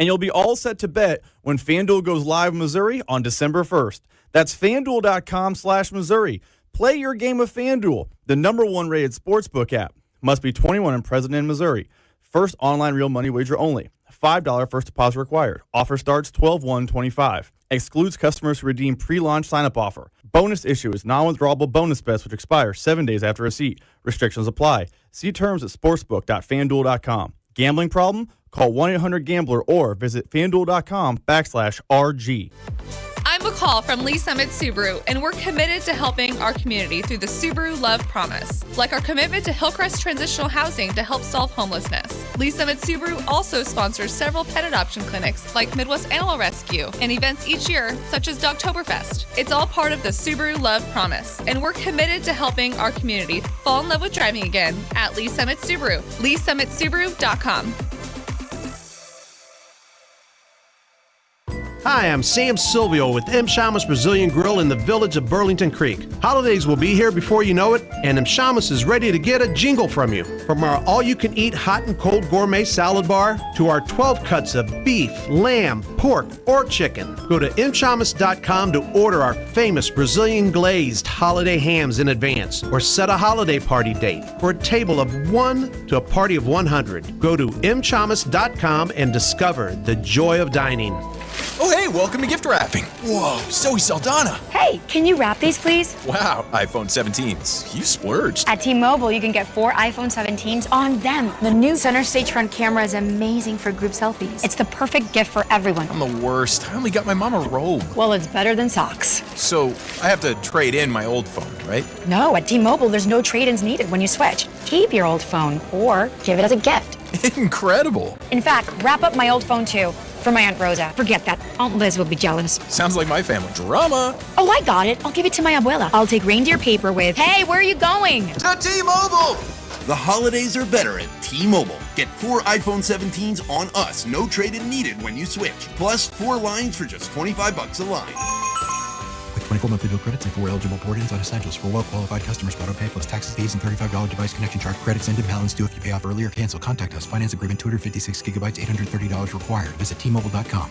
And you'll be all set to bet when FanDuel goes live in Missouri on December 1st. That's FanDuel.com/Missouri. Play your game of FanDuel, the #1 rated sportsbook app. Must be 21 and present in Missouri. First online real money wager only. $5 first deposit required. Offer starts 12/1/25. Excludes customers who redeem pre-launch sign-up offer. Bonus issue is non-withdrawable bonus bets which expire 7 days after receipt. Restrictions apply. See terms at sportsbook.fanduel.com. Gambling problem? Call 1-800-GAMBLER or visit fanduel.com/RG. I'm McCall from Lee Summit Subaru, and we're committed to helping our community through the Subaru Love Promise, like our commitment to Hillcrest Transitional Housing to help solve homelessness. Lee Summit Subaru also sponsors several pet adoption clinics like Midwest Animal Rescue and events each year, such as Dogtoberfest. It's all part of the Subaru Love Promise, and we're committed to helping our community fall in love with driving again at Lee Summit Subaru. LeeSummitSubaru.com. Hi, I'm Sam Silvio with M. Shamus Brazilian Grill in the village of Burlington Creek. Holidays will be here before you know it, and M. Shamus is ready to get a jingle from you. From our all-you-can-eat hot and cold gourmet salad bar to our 12 cuts of beef, lamb, pork, or chicken. Go to mshamus.com to order our famous Brazilian glazed holiday hams in advance, or set a holiday party date for a table of 1 to a party of 100. Go to mshamus.com and discover the joy of dining. Oh, hey, welcome to gift wrapping. Whoa, Zoe Saldana. Hey, can you wrap these, please? Wow, iPhone 17s. You splurged. At T-Mobile, you can get 4 iPhone 17s on them. The new center stage front camera is amazing for group selfies. It's the perfect gift for everyone. I'm the worst. I only got my mom a robe. Well, it's better than socks. So I have to trade in my old phone, right? No, at T-Mobile, there's no trade-ins needed when you switch. Keep your old phone or give it as a gift. Incredible. In fact, wrap up my old phone too. For my Aunt Rosa. Forget that. Aunt Liz will be jealous. Sounds like my family. Drama. Oh, I got it. I'll give it to my abuela. I'll take reindeer paper with, hey, where are you going? To T-Mobile! The holidays are better at T-Mobile. Get 4 iPhone 17s on us. No trade-in needed when you switch. Plus 4 lines for just $25 a line. With 24 monthly bill credits and 4 eligible port-ins on essentials for well-qualified customers. Auto pay plus taxes, fees, and $35 device connection charge. Credits end in balance due if you pay off early or cancel. Contact us. Finance agreement 256 gigabytes, $830 required. Visit T-Mobile.com.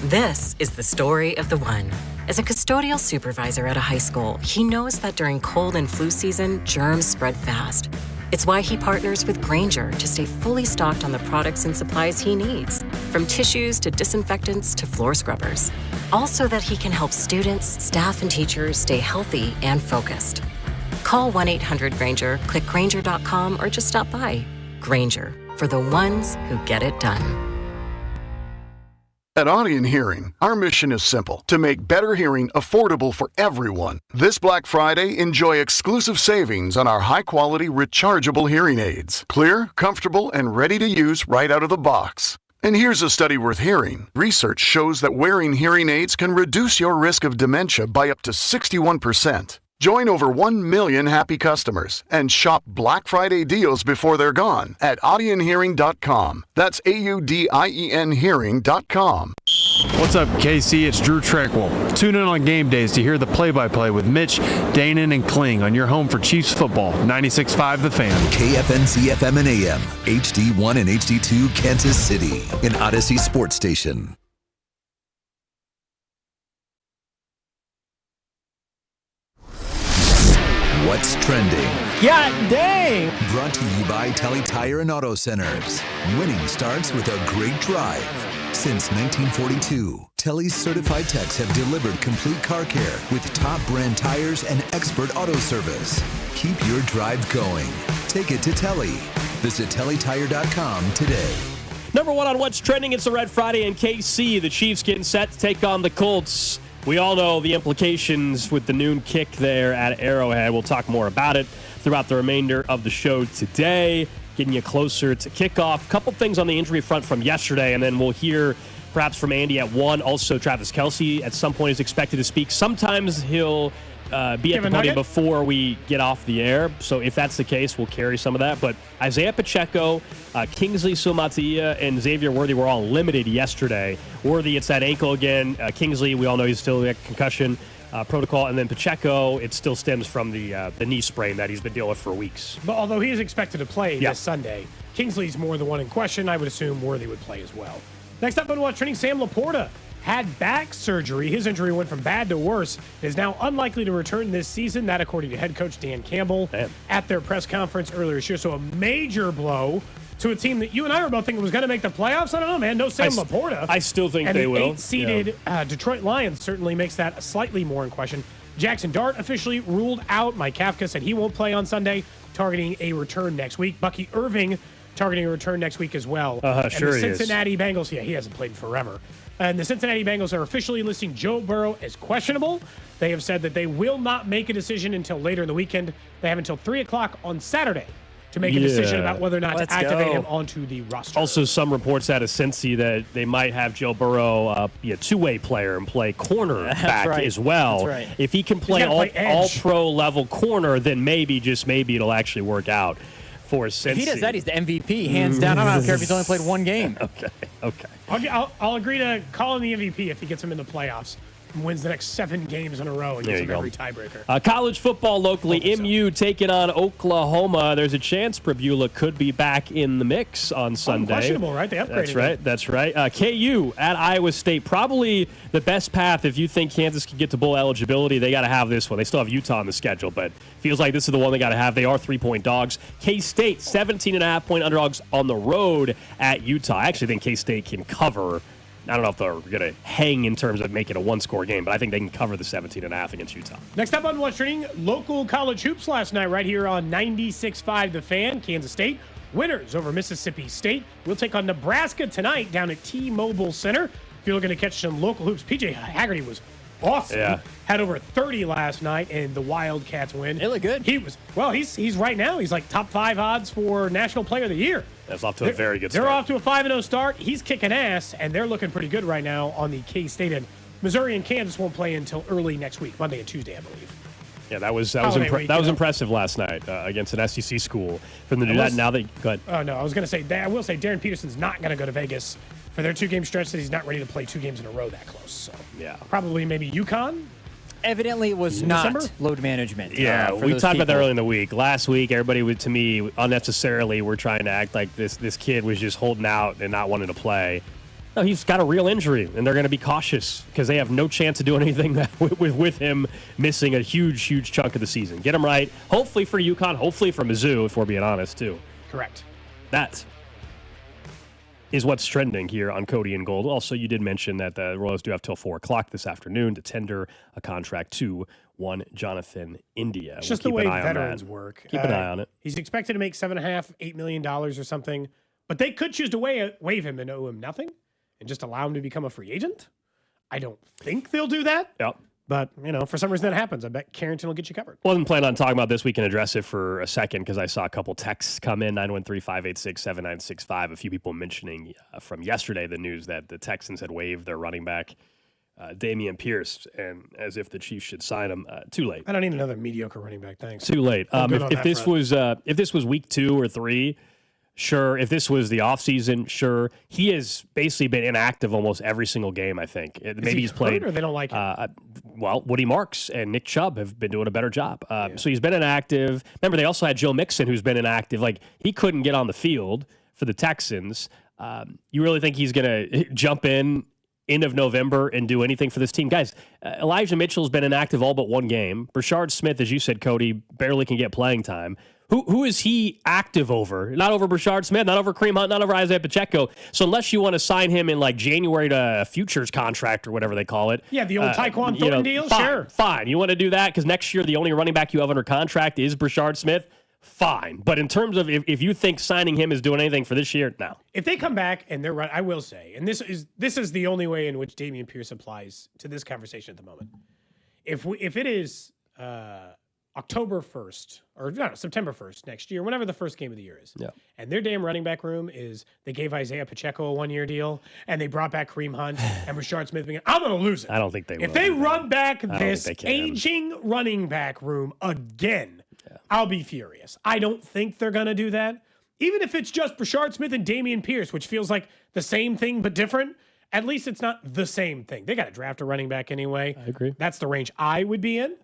This is the story of the one. As a custodial supervisor at a high school, he knows that during cold and flu season, germs spread fast. It's why he partners with Grainger to stay fully stocked on the products and supplies he needs, from tissues to disinfectants to floor scrubbers. Also that he can help students, staff, and teachers stay healthy and focused. Call 1-800-GRAINGER, click Grainger.com, or just stop by. Grainger, for the ones who get it done. At Audion Hearing, our mission is simple: to make better hearing affordable for everyone. This Black Friday, enjoy exclusive savings on our high-quality rechargeable hearing aids. Clear, comfortable, and ready to use right out of the box. And here's a study worth hearing. Research shows that wearing hearing aids can reduce your risk of dementia by up to 61%. Join over 1 million happy customers and shop Black Friday deals before they're gone at audionhearing.com. That's AUDIEN hearing.com. What's up, KC? It's Drew Tranquil. Tune in on game days to hear the play-by-play with Mitch, Danon, and Kling on your home for Chiefs football. 96.5 The Fan. KFNC FM and AM, HD1 and HD2 Kansas City, an Odyssey sports station. What's Trending. God dang! Brought to you by Telly Tire and Auto Centers. Winning starts with a great drive. Since 1942, Telly's certified techs have delivered complete car care with top brand tires and expert auto service. Keep your drive going. Take it to Telly. Visit TellyTire.com today. Number one on What's Trending, it's a Red Friday in KC. The Chiefs getting set to take on the Colts. We all know the implications with the noon kick there at Arrowhead. We'll talk more about it throughout the remainder of the show today, getting you closer to kickoff. A couple things on the injury front from yesterday, and then we'll hear perhaps from Andy at 1. Also, Travis Kelce at some point is expected to speak. Sometimes he'll be at the podium before we get off the air. So if that's the case, we'll carry some of that. But Isaiah Pacheco, Kingsley Sumatia, and Xavier Worthy were all limited yesterday. Worthy, it's that ankle again. Kingsley, we all know he's still at concussion protocol. And then Pacheco, it still stems from the knee sprain that he's been dealing with for weeks. But although he is expected to play this Sunday, Kingsley's more the one in question. I would assume Worthy would play as well. Next up on What's Trending, Sam Laporta had back surgery. His injury went from bad to worse. Is now unlikely to return this season. That, according to head coach Dan Campbell at their press conference earlier this year. So a major blow to a team that you and I were both thinking was going to make the playoffs. I don't know, man. No Sam Laporta. I still think and they the will. 8-seeded Detroit Lions certainly makes that slightly more in question. Jackson Dart officially ruled out. Mike Kafka said he won't play on Sunday, targeting a return next week. Bucky Irving targeting a return next week as well. Sure and the Cincinnati Bengals, he hasn't played in forever. And the Cincinnati Bengals are officially listing Joe Burrow as questionable. They have said that they will not make a decision until later in the weekend. They have until 3 o'clock on Saturday to make a decision about whether or not to activate him onto the roster. Also, some reports out of Cincy that they might have Joe Burrow be a two-way player and play cornerback as well. That's right. If he can play all-pro level corner, then maybe, just maybe, it'll actually work out for Cincy. If he does that, he's the MVP, hands down. I don't care if he's only played one game. Okay. I'll agree to call him the MVP if he gets him in the playoffs and wins the next 7 games in a row and gets him every tiebreaker. College football locally, MU taking on Oklahoma. There's a chance Prabula could be back in the mix on Sunday. Unquestionable, right? They upgraded That's right. KU at Iowa State. Probably the best path if you think Kansas can get to bowl eligibility. They got to have this one. They still have Utah on the schedule, but feels like this is the one they got to have. They are 3-point dogs. K-State, 17.5-point underdogs on the road at Utah. I actually think K-State can cover. I don't know if they're going to hang in terms of making a one-score game, but I think they can cover the 17.5 against Utah. Next up on What's Trending, local college hoops last night right here on 96.5 The Fan. Kansas State winners over Mississippi State. We'll take on Nebraska tonight down at T-Mobile Center. If you're looking to catch some local hoops, PJ Haggerty was awesome. Yeah. Had over 30 last night, and the Wildcats win. They look good. He's right now. He's like top 5 odds for National Player of the Year. That's off to a very good start. They're off to a 5-0 start. He's kicking ass, and they're looking pretty good right now on the K-State end. Missouri and Kansas won't play until early next week, Monday and Tuesday, I believe. Yeah, that was impressive last night against an SEC school. From the now that go ahead. Oh no, I was going to say I will say Darren Peterson's not going to go to Vegas for their 2-game stretch. That he's not ready to play 2 games in a row that close. So probably maybe UConn. Evidently, it was not load management. Yeah, we talked about that early in the week. Last week, everybody would, to me, unnecessarily were trying to act like this kid was just holding out and not wanting to play. No, he's got a real injury, and they're going to be cautious because they have no chance of doing anything with him missing a huge chunk of the season. Get him right. Hopefully for UConn, hopefully for Mizzou, if we're being honest, too. Correct. That is what's trending here on Cody and Gold. Also, you did mention that the Royals do have till 4 o'clock this afternoon to tender a contract to one Jonathan India. It's just the way veterans work. Keep an eye on it. He's expected to make $7.5–8 million or something, but they could choose to waive him and owe him nothing and just allow him to become a free agent. I don't think they'll do that. Yep. But, for some reason that happens. I bet Carrington will get you covered. Wasn't planning on talking about this. We can address it for a second because I saw a couple texts come in, 913-586-7965. A few people mentioning from yesterday the news that the Texans had waived their running back, Dameon Pierce, and as if the Chiefs should sign him. Too late. I don't need another mediocre running back. Thanks. Too late. If this was week 2 or 3, sure. If this was the offseason, sure. He has basically been inactive almost every single game, I think. Maybe he's played. Or they don't like him? Well, Woody Marks and Nick Chubb have been doing a better job. So he's been inactive. Remember, they also had Joe Mixon, who's been inactive. Like, he couldn't get on the field for the Texans. You really think he's going to jump in end of November and do anything for this team. Guys, Elijah Mitchell's been inactive all but one game. Brashard Smith, as you said, Cody, barely can get playing time. Who is he active over? Not over Brashard Smith, not over Kareem Hunt, not over Isaiah Pacheco. So unless you want to sign him in like January to a futures contract or whatever they call it. Yeah, the old Tyquan Thornton deal? Fine, Sure. Fine. You want to do that because next year the only running back you have under contract is Brashard Smith? Fine. But in terms of if you think signing him is doing anything for this year, no. If they come back and they're right, I will say, and this is the only way in which Dameon Pierce applies to this conversation at the moment. If it is October 1st or no, September 1st next year, whenever the first game of the year is, and their damn running back room is they gave Isaiah Pacheco a 1-year deal and they brought back Kareem Hunt and Brashard Smith, I'm going to lose it. I don't think they will. If they run back this aging running back room again, I'll be furious. I don't think they're going to do that. Even if it's just Brashard Smith and Dameon Pierce, which feels like the same thing but different, at least it's not the same thing. They got to draft a running back anyway. I agree. That's the range I would be in.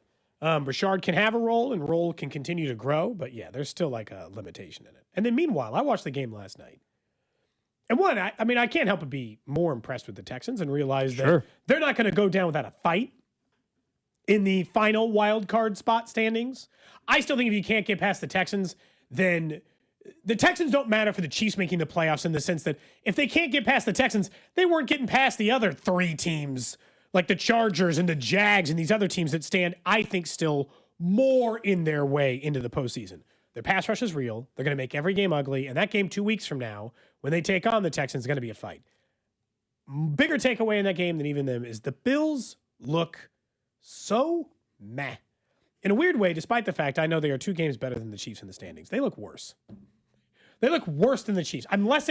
Brashard can have a role and role can continue to grow, but yeah, there's still like a limitation in it. And then meanwhile, I watched the game last night. And one, I can't help but be more impressed with the Texans and realize that they're not going to go down without a fight in the final wild card spot standings. I still think if you can't get past the Texans, then the Texans don't matter for the Chiefs making the playoffs in the sense that if they can't get past the Texans, they weren't getting past the other 3 teams like the Chargers and the Jags and these other teams that stand, I think, still more in their way into the postseason. Their pass rush is real. They're going to make every game ugly. And that game 2 weeks from now, when they take on the Texans, is going to be a fight. Bigger takeaway in that game than even them is the Bills look so meh. In a weird way, despite the fact I know they are 2 games better than the Chiefs in the standings, they look worse. They look worse than the Chiefs. I'm less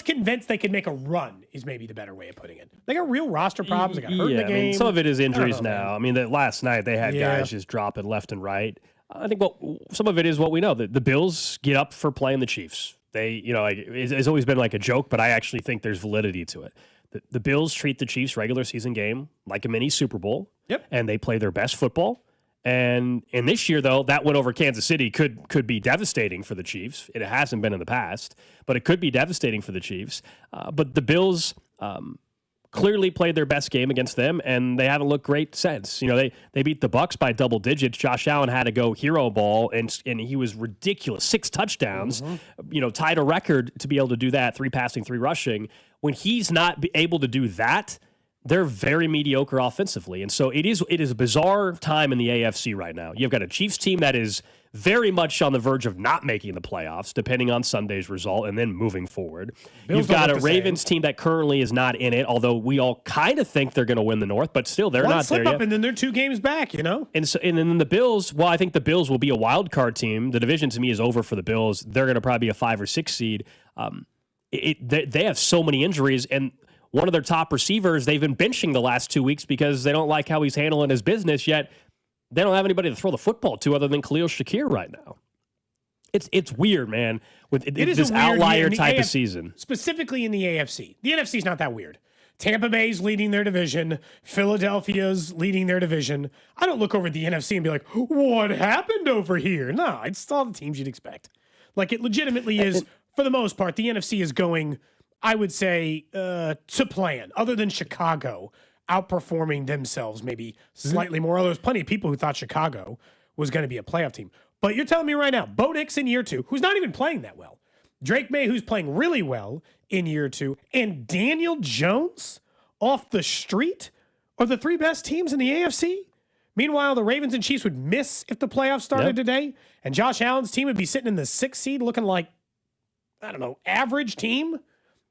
convinced they could make a run is maybe the better way of putting it. They got real roster problems. They got hurt in the game. Some of it is injuries now. I mean, last night they had guys just dropping left and right. I think some of it is what we know. The Bills get up for playing the Chiefs. They, it's always been like a joke, but I actually think there's validity to it. The Bills treat the Chiefs regular season game like a mini Super Bowl. Yep. And they play their best football. And in this year, though, that win over Kansas City could be devastating for the Chiefs. It hasn't been in the past, but it could be devastating for the Chiefs. But the Bills clearly played their best game against them, and they haven't looked great since. They beat the Bucs by double digits. Josh Allen had to go hero ball, and he was ridiculous. 6 touchdowns, tied a record to be able to do that, 3 passing, 3 rushing. When he's not able to do that, they're very mediocre offensively. And so it is a bizarre time in the AFC right now. You've got a Chiefs team that is very much on the verge of not making the playoffs, depending on Sunday's result, and then moving forward. You've got a Ravens team that currently is not in it, although we all kind of think they're going to win the North, but still they're not there yet. And then they're 2 games back, And then the Bills, I think the Bills will be a wild card team. The division to me is over for the Bills. They're going to probably be a 5 or 6 seed. They have so many injuries, and one of their top receivers, they've been benching the last 2 weeks because they don't like how he's handling his business, yet they don't have anybody to throw the football to other than Khalil Shakir right now. It's weird, man, with this outlier type of season. Specifically in the AFC. The NFC is not that weird. Tampa Bay's leading their division. Philadelphia's leading their division. I don't look over at the NFC and be like, what happened over here? No, it's all the teams you'd expect. Like, it legitimately is, for the most part, the NFC is going, I would say, to plan, other than Chicago outperforming themselves maybe slightly more. Although there's plenty of people who thought Chicago was going to be a playoff team. But you're telling me right now, Bo Nix in year 2, who's not even playing that well, Drake May, who's playing really well in year 2, and Daniel Jones off the street are the 3 best teams in the AFC? Meanwhile, the Ravens and Chiefs would miss if the playoffs started today, and Josh Allen's team would be sitting in the 6th seed looking like, I don't know, average team?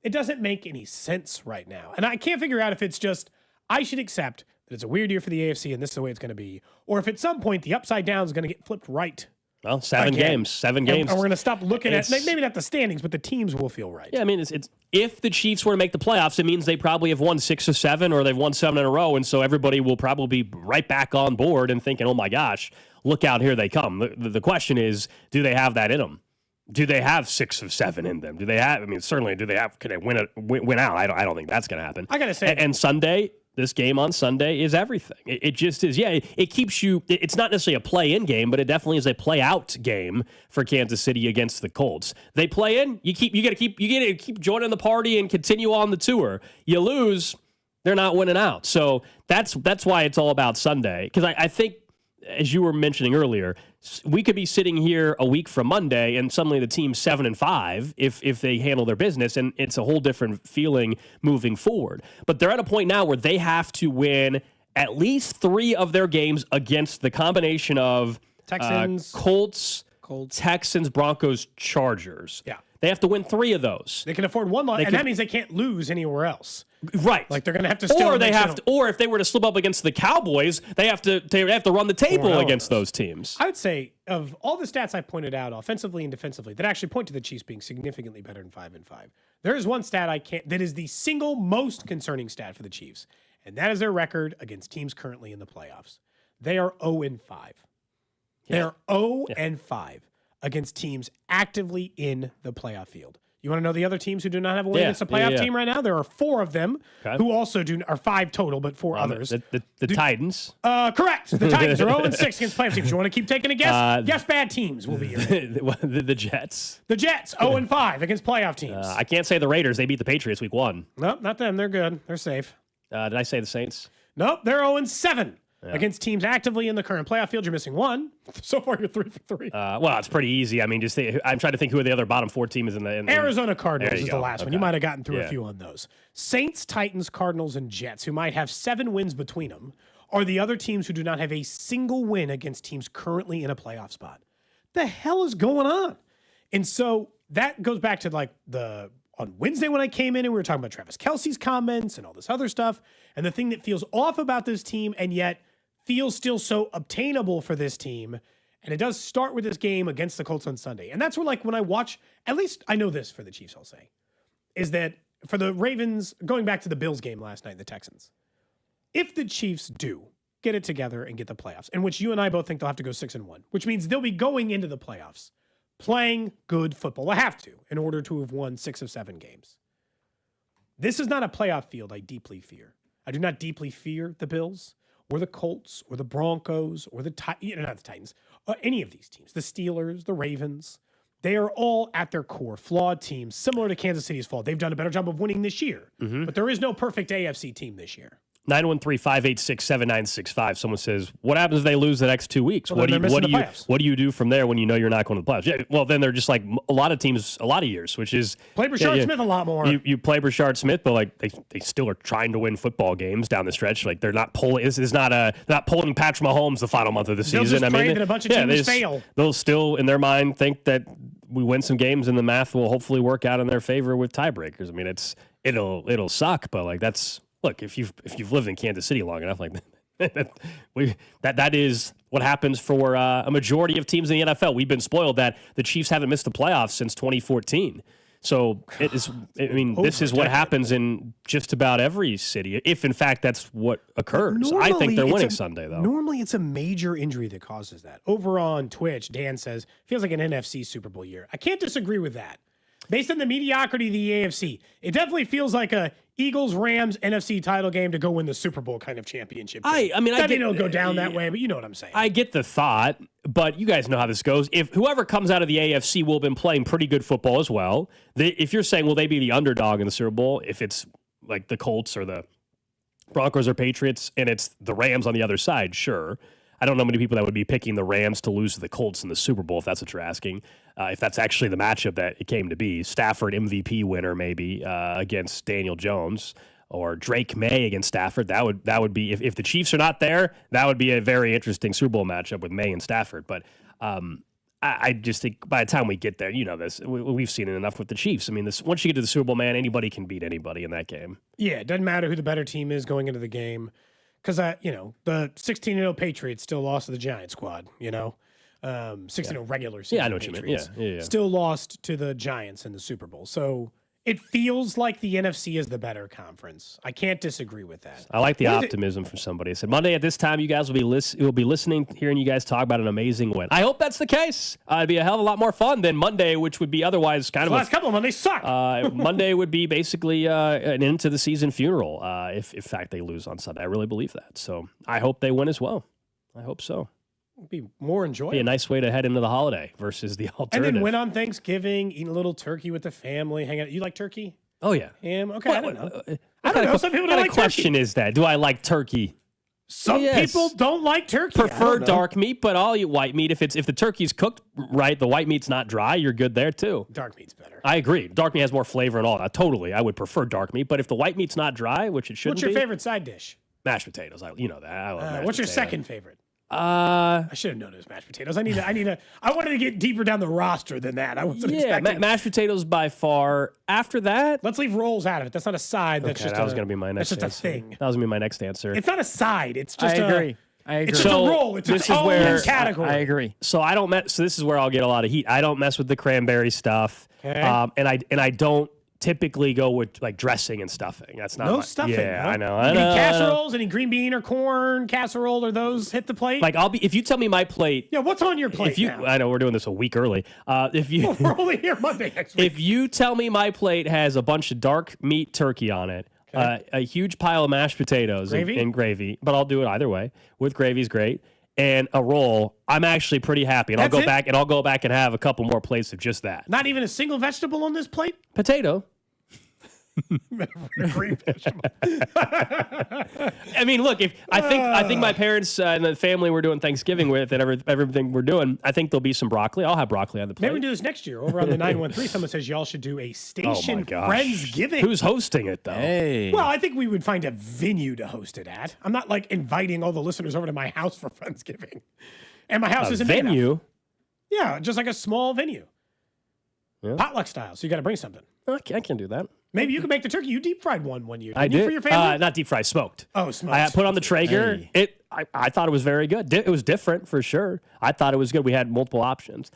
It doesn't make any sense right now. And I can't figure out if it's just, I should accept that it's a weird year for the AFC and this is the way it's going to be, or if at some point the upside down is going to get flipped right. Well, 7 games. 7 games. And we're going to stop looking at, maybe not the standings, but the teams will feel right. Yeah, I mean, it's if the Chiefs were to make the playoffs, it means they probably have won 6 or 7, or they've won 7 in a row, and so everybody will probably be right back on board and thinking, oh my gosh, look out, here they come. The question is, do they have that in them? Do they have 6 of 7 in them? Do they have? I mean, certainly, do they have? Could they win out? I don't think that's going to happen. I gotta say, and Sunday, this game on Sunday is everything. It just is. Yeah, it keeps you. It's not necessarily a play-in game, but it definitely is a play-out game for Kansas City against the Colts. They play in. You got to keep joining the party and continue on the tour. You lose, They're not winning out. So that's why it's all about Sunday. Because I think, as you were mentioning earlier, we could be sitting here a week from Monday and suddenly the team's 7-5 if they handle their business, and it's a whole different feeling moving forward. But they're at a point now where they have to win at least 3 of their games against the combination of Texans, Colts, Texans, Broncos, Chargers. Yeah. They have to win 3 of those. They can afford one loss, and that means they can't lose anywhere else. Right. Like they're going to have to still. Or if they were to slip up against the Cowboys, they have to run the table against those teams. I would say of all the stats I pointed out, offensively and defensively, that actually point to the Chiefs being significantly better than 5-5. There is one stat that is the single most concerning stat for the Chiefs, and that is their record against teams currently in the playoffs. They are 0-5. They are 0-5 against teams actively in the playoff field. You want to know the other teams who do not have a win against a playoff team right now? There are 4 of them who also are 5 total, but 4 others. The Titans. Correct. The Titans are 0-6 against playoff teams. You want to keep taking a guess? Guess bad teams will be here. The Jets. The Jets, 0-5 against playoff teams. I can't say the Raiders. They beat the Patriots week 1. Nope, not them. They're good. They're safe. Did I say the Saints? Nope, they're 0-7. Against teams actively in the current playoff field. You're missing 1. So far, you're 3 for 3. Well, it's pretty easy. I mean, I'm trying to think who are the other bottom 4 teams in the Arizona Cardinals is the last one. You might have gotten through Yeah. a few on those. Saints, Titans, Cardinals, and Jets, who might have 7 wins between them, are the other teams who do not have a single win against teams currently in a playoff spot. The hell is going on? And so that goes back to on Wednesday when I came in and we were talking about Travis Kelce's comments and all this other stuff. And the thing that feels off about this team and yet feels still so obtainable for this team. And it does start with this game against the Colts on Sunday. And that's where, when I watch, at least I know this for the Chiefs, I'll say, is that for the Ravens, going back to the Bills game last night, the Texans, if the Chiefs do get it together and get the playoffs, in which you and I both think they'll have to go 6-1, which means they'll be going into the playoffs playing good football. They have to in order to have won 6 of 7 games. This is not a playoff field I deeply fear. I do not deeply fear the Bills or the Colts or the Broncos or not the Titans, or any of these teams, the Steelers, the Ravens. They are all at their core flawed teams, similar to Kansas City's fault. They've done a better job of winning this year, but there is no perfect AFC team this year. 913-586-7965. Someone says, what happens if they lose the next 2 weeks? Well, What do you do from there when you know you're not going to the playoffs? Yeah, well, then they're just like a lot of teams, a lot of years, which is play Brashard Smith a lot more. You play Brashard Smith, but they still are trying to win football games down the stretch. Like they're not pulling. This is not pulling Patrick Mahomes the final month of the season. Just pray that a bunch of teams fail. They'll still, in their mind, think that we win some games and the math will hopefully work out in their favor with tiebreakers. I mean, it'll suck, but that's. Look, if you've lived in Kansas City long enough, that is what happens for a majority of teams in the NFL. We've been spoiled that the Chiefs haven't missed the playoffs since 2014. So it is. I mean, this is what happens in just about every city, if in fact that's what occurs. I think they're winning Sunday, though. Normally, it's a major injury that causes that. Over on Twitch, Dan says feels like an NFC Super Bowl year. I can't disagree with that. Based on the mediocrity of the AFC, it definitely feels like a Eagles-Rams NFC title game to go win the Super Bowl kind of championship game. I mean, I get, it'll go down that way, but you know what I'm saying. I get the thought, but you guys know how this goes. If whoever comes out of the AFC will have been playing pretty good football as well. If you're saying, will they be the underdog in the Super Bowl? If it's like the Colts or the Broncos or Patriots, and it's the Rams on the other side, sure. I don't know many people that would be picking the Rams to lose to the Colts in the Super Bowl, if that's what you're asking. If that's actually the matchup that it came to be. Stafford MVP winner maybe against Daniel Jones, or Drake May against Stafford. That would be, if the Chiefs are not there, that would be a very interesting Super Bowl matchup with May and Stafford. But I just think by the time we get there, you know this, we've seen it enough with the Chiefs. I mean, once you get to the Super Bowl, man, anybody can beat anybody in that game. Yeah, it doesn't matter who the better team is going into the game. Because, the 16-0 Patriots still lost to the Giant squad, 16-0 regular season I know what Patriots. you mean. Yeah. Still lost to the Giants in the Super Bowl. So it feels like the NFC is the better conference. I can't disagree with that. I like the optimism from somebody. I said, Monday at this time, you guys will be listening, hearing you guys talk about an amazing win. I hope that's the case. It'd be a hell of a lot more fun than Monday, which would be otherwise kind of the last couple of Mondays suck. Monday would be basically an end to the season funeral if in fact they lose on Sunday. I really believe that. So I hope they win as well. I hope so. It'd be more enjoyable. Be a nice way to head into the holiday versus the alternative. And then win on Thanksgiving, eat a little turkey with the family, hang out. You like turkey? Oh, yeah. Ham? Okay, I don't know. I don't know. Some people don't like question turkey. is that? Do I like turkey? Some people don't like turkey. Prefer dark meat, but I'll eat white meat if the turkey's cooked right. The white meat's not dry. You're good there too. Dark meat's better. I agree. Dark meat has more flavor and all that. Totally, I would prefer dark meat. But if the white meat's not dry, which it shouldn't What's your be, favorite side dish? mashed potatoes. You know that. I love mashed what's your potatoes. second favorite? I should have known it was mashed potatoes. I wanted to get deeper down the roster than that. I wasn't expecting. Mashed potatoes by far. After that, let's leave rolls out of it. That's not a side. That's okay, just that was going to be my next. That's just answer. a thing. That was going to be my next answer. It's not a side. It's just. I agree. It's just a roll. It's its own category. I agree. So I don't mess. So this is where I'll get a lot of heat. I don't mess with the cranberry stuff. Okay. And I don't typically go with like dressing and stuffing. That's not No my, stuffing. Yeah, huh? I know. Any casseroles? Any green bean or corn casserole? Or those hit the plate? Like if you tell me my plate. Yeah, what's on your plate? If you, now? I know we're doing this a week early. If you, we're only here Monday next week. If you tell me my plate has a bunch of dark meat turkey on it, a huge pile of mashed potatoes and gravy, but I'll do it either way. With gravy's great. And a roll, I'm actually pretty happy. And I'll go back and have a couple more plates of just that. Not even a single vegetable on this plate? Potato. Green vegetable. I mean, look, if I think my parents and the family we're doing Thanksgiving with and everything we're doing, I think there'll be some broccoli. I'll have broccoli on the plate. Maybe we do this next year. Over on the 913, someone says y'all should do a station Friendsgiving. Who's hosting it, though? Hey. Well, I think we would find a venue to host it at. I'm not like inviting all the listeners over to my house for Friendsgiving. And my house isn't big enough. Venue? Yeah, just like a small venue. Yeah. Potluck style. So you got to bring something. I can do that. Maybe you can make the turkey. You deep fried one year. I Didn't you did. for your family? Not deep fried, smoked. Oh, smoked. I put on the Traeger. Hey. I thought it was very good. It was different for sure. I thought it was good. We had multiple options.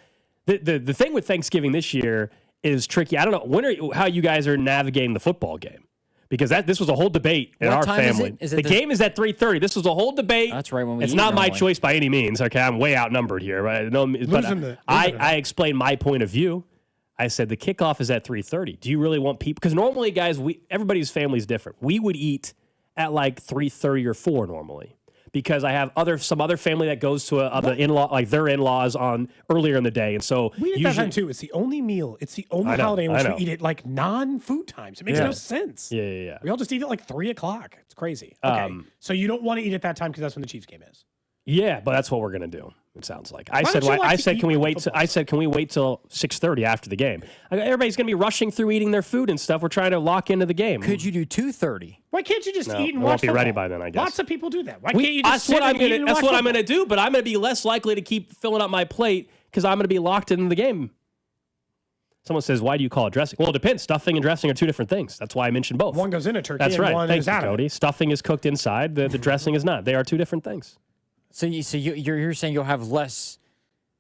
The thing with Thanksgiving this year is tricky. I don't know how you guys are navigating the football game. Because this was a whole debate in our family. The game is at 3:30. This was a whole debate. That's right. When it's not my choice by any means. Okay, I'm way outnumbered here. Right? I explained my point of view. I said the kickoff is at 3:30. Do you really want people? Because normally, guys, everybody's family is different. We would eat at like 3:30 or 4 normally. Because I have some other family that goes to their in-laws on earlier in the day, and so we did that time too. It's the only meal. It's the only holiday in which we eat it like non-food times. It makes no sense. Yeah. We all just eat it like 3 o'clock. It's crazy. Okay, so you don't want to eat at that time because that's when the Chiefs game is. Yeah, but that's what we're gonna do. It sounds like I said, can we wait? Can we wait till 6:30 after the game? Everybody's gonna be rushing through eating their food and stuff. We're trying to lock into the game. Could you do 2:30? Why can't you just eat and I watch won't be football? ready by then, I guess. Lots of people do that. Why can't you just That's what I'm gonna do. But I'm gonna be less likely to keep filling up my plate because I'm gonna be locked into the game. Someone says, "Why do you call it dressing?" Well, it depends. Stuffing and dressing are two different things. That's why I mentioned both. One goes in a turkey. That's right. One Thank is you, out Cody. of it. Stuffing is cooked inside. The dressing is not. They are two different things. So you're saying you'll have less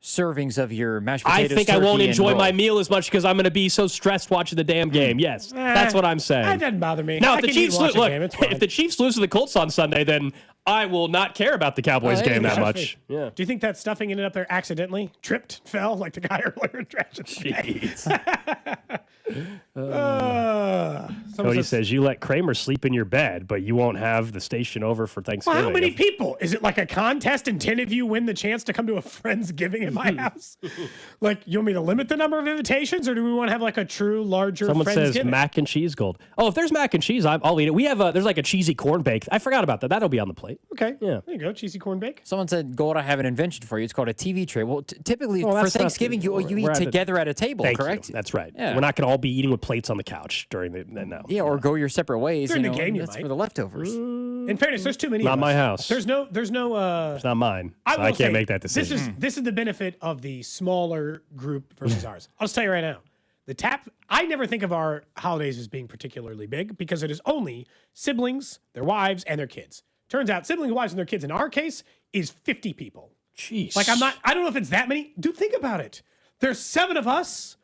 servings of your mashed potatoes. I think I won't turkey, enjoy and my roll. meal as much because I'm going to be so stressed watching the damn game. Yes, that's what I'm saying. That doesn't bother me. Now, I if the can Chiefs eat and watch a game, it's fine. if the Chiefs lose to the Colts on Sunday, then I will not care about the Cowboys game that much. Yeah. Do you think that stuffing ended up there accidentally? Tripped, fell like the guy earlier in trash? Cody says you let Kramer sleep in your bed, but you won't have the station over for Thanksgiving. Well, how many people? Is it like a contest and 10 of you win the chance to come to a Friendsgiving at my house? Like, you want me to limit the number of invitations, or do we want to have like a true larger Someone says Friendsgiving? mac and cheese gold. Oh, if there's mac and cheese, I'll eat it. We have there's like a cheesy corn bake. I forgot about that. That'll be on the plate. Okay. Yeah. There you go. Cheesy corn bake. Someone said, Gold, I have an invention for you. It's called a TV tray. Well, typically Well, for that's not- Thanksgiving, you we're eat at together at a table, Thank correct? you. That's right. Yeah. We're not going to all be eating with plates on the couch during the no. Yeah, or go your separate ways. During you the know, game, you that's might. for the leftovers. In fairness, there's too many. Not of my us. house. There's no. It's not mine. So will I can't say, make that decision. This is the benefit of the smaller group versus ours. I'll just tell you right now. I never think of our holidays as being particularly big because it is only siblings, their wives, and their kids. Turns out siblings, wives, and their kids in our case is 50 people. Jeez. Like I don't know if it's that many. Dude, think about it. There's 7 of us.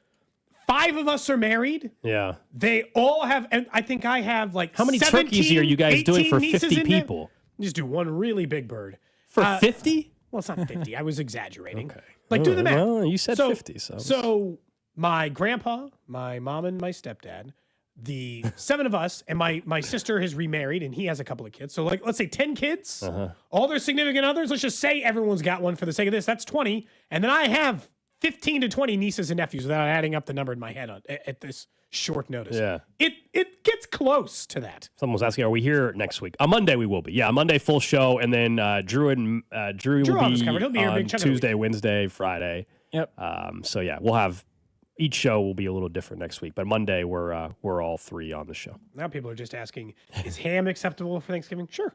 5 of us are married. Yeah. They all have, and I think I have like How many 17, turkeys are you guys doing 18 for nieces 50 in there. people? Just do one really big bird. For 50? Well, it's not 50. I was exaggerating. Okay. Like, do the math. Well, you said 50. So my grandpa, my mom, and my stepdad, the 7 of us, and my sister has remarried, and he has a couple of kids. So, like, let's say 10 kids. All their significant others. Let's just say everyone's got one for the sake of this. That's 20. And then I have 15 to 20 nieces and nephews without adding up the number in my head at this short notice. Yeah. It gets close to that. Someone was asking, are we here next week? On Monday, we will be. Yeah, Monday, full show. And then Drew will be He'll be here on big chunk of the Tuesday, Wednesday, Friday. Yep. So, yeah, we'll have each show will be a little different next week. But Monday, we're all three on the show. Now people are just asking, is ham acceptable for Thanksgiving? Sure.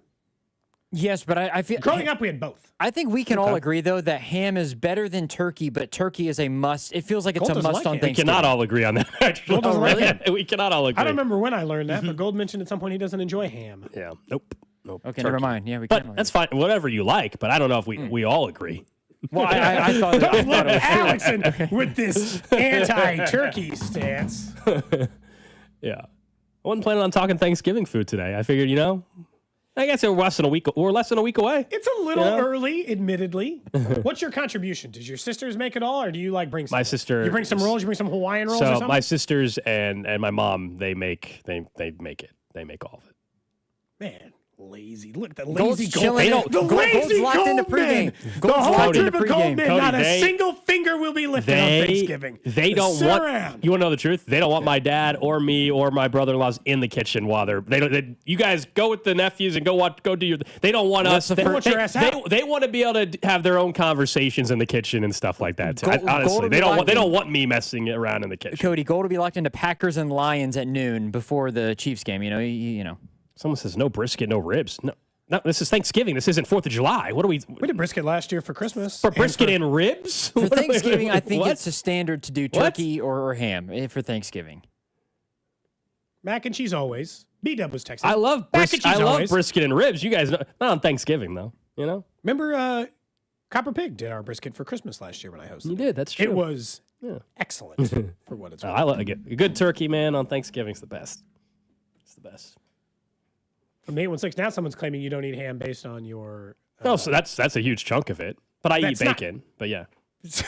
Yes, but I feel growing up we had both. I think we can all agree though that ham is better than turkey, but turkey is a must. It feels like it's Gold a doesn't must like on it. Thanksgiving. We cannot all agree on that, actually. Gold doesn't like really? ham. We cannot all agree. I don't remember when I learned that, but Gold mentioned at some point he doesn't enjoy ham. Yeah. Nope. Okay, never mind. Yeah, we But can. that's fine. Whatever you like, but I don't know if we all agree. Well, I thought Don't look it was at Alex with this anti-turkey stance. Yeah. I wasn't planning on talking Thanksgiving food today. I figured, I guess we're less than a week away. It's a little early, admittedly. What's your contribution? Does your sisters make it all, or do you bring some? My sister. You bring some rolls. You bring some Hawaiian rolls or So something. my sisters and my mom, they make it. They make all of it. Man, lazy. Look at the Gold's lazy chilling gold. it. The lazy Gold's locked gold into pregame. men. The Gold's whole locked group into of gold pregame. men. Cody, Not a single finger will be lifted on Thanksgiving. They don't Sit want. around. You want to know the truth? They don't want my dad or me or my brother-in-laws in the kitchen while you guys go with the nephews and go do your. They don't want us. They want your ass out. They want to be able to have their own conversations in the kitchen and stuff like that. Too. Gold Honestly, will they be don't locked want me messing around in the kitchen. Cody, Gold will be locked into Packers and Lions at noon before the Chiefs game. You know. Someone says no brisket, no ribs. No, this is Thanksgiving. This isn't 4th of July. What are we? We did brisket last year for Christmas. For brisket and ribs? For Thanksgiving, I think What? it's a standard to do turkey or ham for Thanksgiving. Mac and cheese always. B-Dub was texting. I love Mac and cheese always. brisket and ribs. You guys know, not on Thanksgiving though. Remember, Copper Pig did our brisket for Christmas last year when I hosted. You did. That's true. It was excellent for what it's worth. I love a good turkey, man. On Thanksgiving's the best. It's the best. From 816, now someone's claiming you don't eat ham based on your. No, so that's a huge chunk of it. But I eat bacon. But yeah. So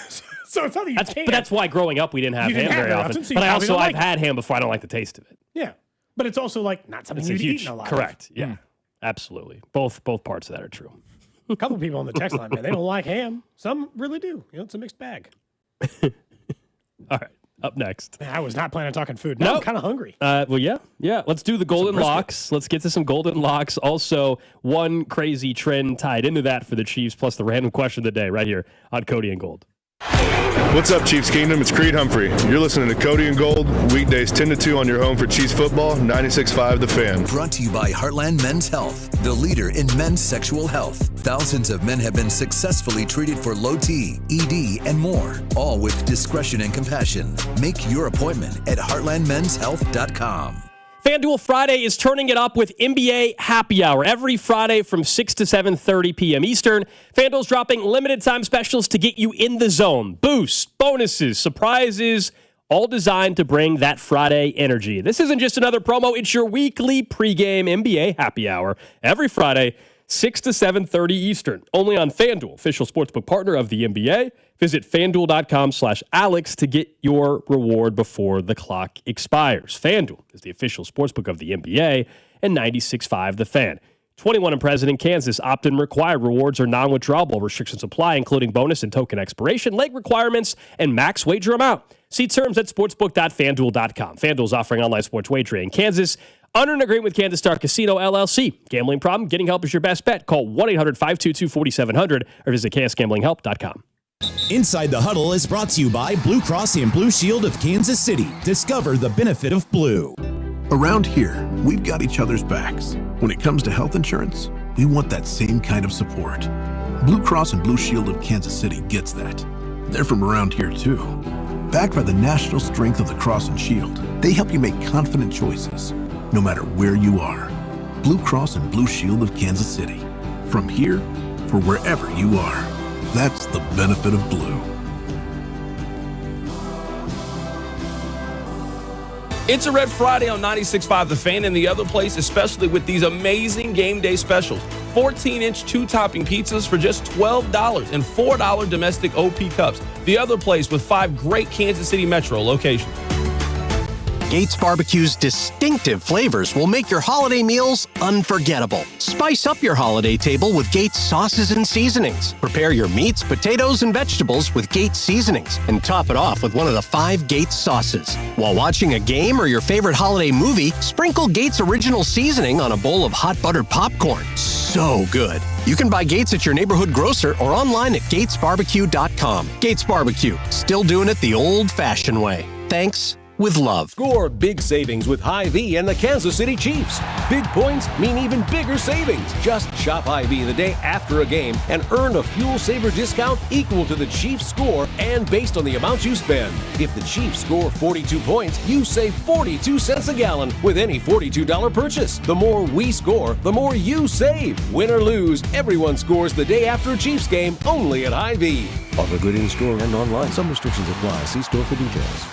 it's not that you can't. But that's why growing up we didn't have You didn't ham have very it often. often, so you But probably don't I've like it. had ham before. I don't like the taste of it. Yeah. But it's also not something It's you'd a huge. eat in a lot. Correct. Yeah. Absolutely. Both parts of that are true. A couple people on the text line, man, they don't like ham. Some really do. It's a mixed bag. All right. Up next. Man, I was not planning on talking food. Now I'm kind of hungry. Well, yeah. Let's do the golden locks. Let's get to some golden locks. Also, one crazy trend tied into that for the Chiefs, plus the random question of the day right here on Cody and Gold. What's up, Chiefs Kingdom? It's Creed Humphrey. You're listening to Cody and Gold, weekdays 10 to 2 on your home for Chiefs football, 96.5 The Fan. Brought to you by Heartland Men's Health, the leader in men's sexual health. Thousands of men have been successfully treated for low T, ED, and more, all with discretion and compassion. Make your appointment at heartlandmenshealth.com. FanDuel Friday is turning it up with NBA Happy Hour every Friday from 6 to 7:30 p.m. Eastern. FanDuel's dropping limited time specials to get you in the zone. Boosts, bonuses, surprises, all designed to bring that Friday energy. This isn't just another promo. It's your weekly pregame NBA Happy Hour every Friday, 6 to 7:30 Eastern. Only on FanDuel, official sportsbook partner of the NBA. Visit FanDuel.com/Alex to get your reward before the clock expires. FanDuel is the official sportsbook of the NBA and 96.5 The Fan. 21 and present in Kansas. Opt-in required. Rewards are non-withdrawable. Restrictions apply, including bonus and token expiration, leg requirements, and max wager amount. See terms at sportsbook.fanduel.com. FanDuel is offering online sports wagering in Kansas under an agreement with Kansas Star Casino, LLC. Gambling problem? Getting help is your best bet. Call 1-800-522-4700 or visit ksgamblinghelp.com. Inside the Huddle is brought to you by Blue Cross and Blue Shield of Kansas City. Discover the benefit of blue. Around here, we've got each other's backs. When it comes to health insurance, we want that same kind of support. Blue Cross and Blue Shield of Kansas City gets that. They're from around here too. Backed by the national strength of the Cross and Shield, they help you make confident choices, no matter where you are. Blue Cross and Blue Shield of Kansas City. From here, for wherever you are. That's the benefit of blue. It's a Red Friday on 96.5 The Fan and the other place, especially with these amazing game day specials. 14-inch two-topping pizzas for just $12 and $4 domestic OP cups. The other place with 5 great Kansas City Metro locations. Gates Barbecue's distinctive flavors will make your holiday meals unforgettable. Spice up your holiday table with Gates sauces and seasonings. Prepare your meats, potatoes, and vegetables with Gates seasonings, and top it off with one of the 5 Gates sauces. While watching a game or your favorite holiday movie, sprinkle Gates original seasoning on a bowl of hot buttered popcorn. So good. You can buy Gates at your neighborhood grocer or online at gatesbarbecue.com. Gates Barbecue, still doing it the old-fashioned way. Thanks with love. Score big savings with Hy-Vee and the Kansas City Chiefs. Big points mean even bigger savings. Just shop Hy-Vee the day after a game and earn a fuel saver discount equal to the Chiefs score and based on the amount you spend. If the Chiefs score 42 points, you save 42 cents a gallon with any $42 purchase. The more we score, the more you save. Win or lose, everyone scores the day after a Chiefs game only at Hy-Vee. Offer good in-store and online. Some restrictions apply. See store for details.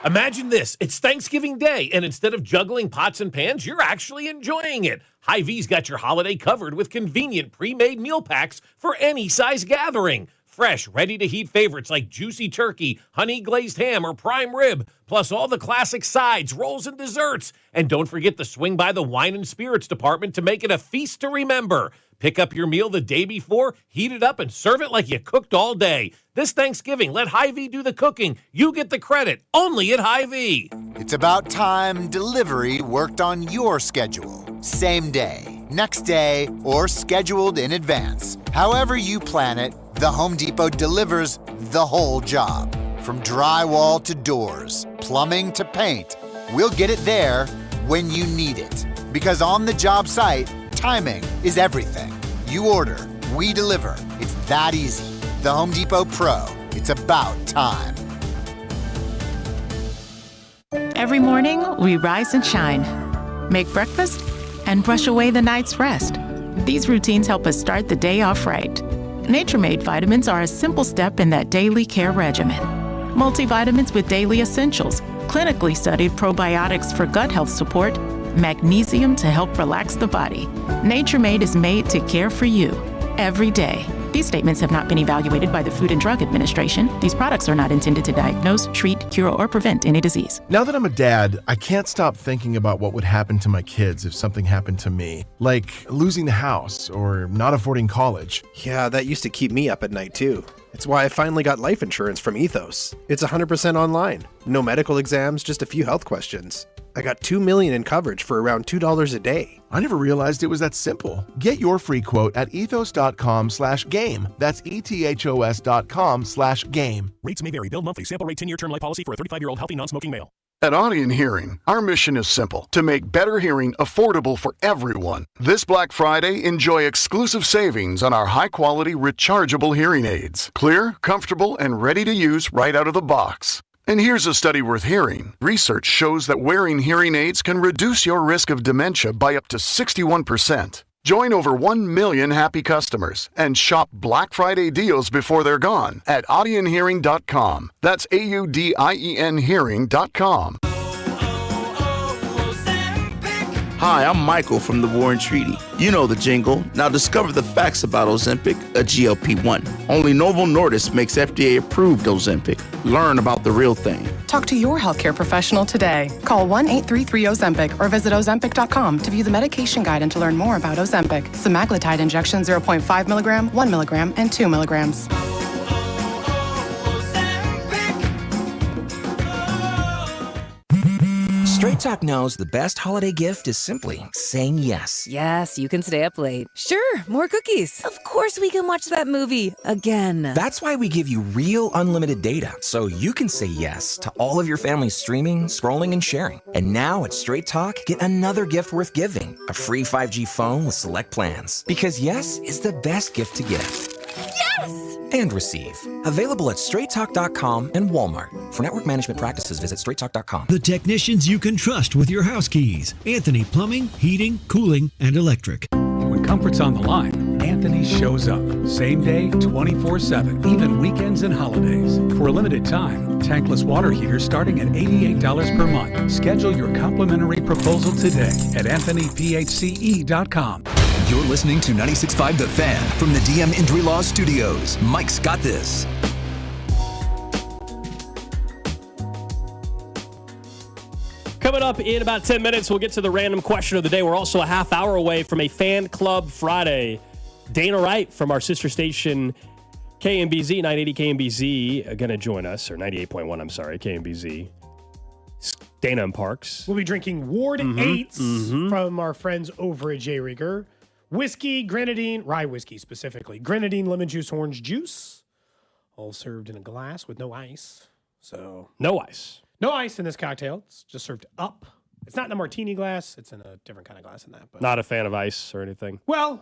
Imagine this. It's Thanksgiving Day, and instead of juggling pots and pans, you're actually enjoying it. Hy-Vee's got your holiday covered with convenient pre-made meal packs for any size gathering. Fresh, ready-to-heat favorites like juicy turkey, honey glazed ham, or prime rib, plus all the classic sides, rolls, and desserts. And don't forget to swing by the wine and spirits department to make it a feast to remember. Pick up your meal the day before, heat it up, and serve it like you cooked all day. This Thanksgiving, let Hy-Vee do the cooking. You get the credit, only at Hy-Vee. It's about time delivery worked on your schedule. Same day, next day, or scheduled in advance. However you plan it, the Home Depot delivers the whole job. From drywall to doors, plumbing to paint, we'll get it there when you need it. Because on the job site, timing is everything. You order, we deliver. It's that easy. The Home Depot Pro. It's about time. Every morning, we rise and shine, make breakfast, and brush away the night's rest. These routines help us start the day off right. Nature-Made vitamins are a simple step in that daily care regimen. Multivitamins with daily essentials, clinically studied probiotics for gut health support, magnesium to help relax the body. Nature-Made is made to care for you every day. These statements have not been evaluated by the Food and Drug Administration. These products are not intended to diagnose, treat, cure, or prevent any disease. Now that I'm a dad, I can't stop thinking about what would happen to my kids if something happened to me, like losing the house or not affording college. Yeah, that used to keep me up at night too. It's why I finally got life insurance from Ethos. It's 100% online. No medical exams, just a few health questions. I got $2 million in coverage for around $2 a day. I never realized it was that simple. Get your free quote at ethos.com/game. That's ethos.com/game. Rates may vary. Bill monthly. Sample rate 10-year term life policy for a 35-year-old healthy non-smoking male. At Audion Hearing, our mission is simple: to make better hearing affordable for everyone. This Black Friday, enjoy exclusive savings on our high-quality rechargeable hearing aids. Clear, comfortable, and ready to use right out of the box. And here's a study worth hearing. Research shows that wearing hearing aids can reduce your risk of dementia by up to 61%. Join over 1 million happy customers and shop Black Friday deals before they're gone at audionhearing.com. That's AUDIEN hearing.com. Hi, I'm Michael from the Warren Treaty. You know the jingle. Now discover the facts about Ozempic, a GLP-1. Only Novo Nordisk makes FDA-approved Ozempic. Learn about the real thing. Talk to your healthcare professional today. Call 1-833-OZEMPIC or visit Ozempic.com to view the medication guide and to learn more about Ozempic. Semaglutide injection 0.5 milligram, 1 milligram, and 2 milligrams. Straight Talk knows the best holiday gift is simply saying yes. Yes, you can stay up late. Sure, more cookies. Of course we can watch that movie again. That's why we give you real unlimited data, so you can say yes to all of your family's streaming, scrolling, and sharing. And now at Straight Talk, get another gift worth giving: a free 5G phone with select plans. Because yes is the best gift to give. Yes! And receive. Available at straighttalk.com and Walmart. For network management practices, visit straighttalk.com. The technicians you can trust with your house keys. Anthony Plumbing, Heating, Cooling, and Electric. When comfort's on the line, Anthony shows up. Same day, 24/7, even weekends and holidays. For a limited time, tankless water heaters starting at $88 per month. Schedule your complimentary proposal today at AnthonyPHCE.com. You're listening to 96.5 The Fan from the DM Injury Law Studios. Mike's got this. coming up in about 10 minutes, we'll get to the random question of the day. We're also a half hour away from a Fan Club Friday. Dana Wright from our sister station, KMBZ, 980 KMBZ, going to join us, or 98.1, I'm sorry, KMBZ. Dana and Parks. We'll be drinking Ward 8s from our friends over at J. Rieger. Whiskey, grenadine, rye whiskey specifically. Grenadine, lemon juice, orange juice. All served in a glass with no ice. So no ice. No ice in this cocktail. It's just served up. It's not in a martini glass. It's in a different kind of glass than that. But not a fan of ice or anything? Well,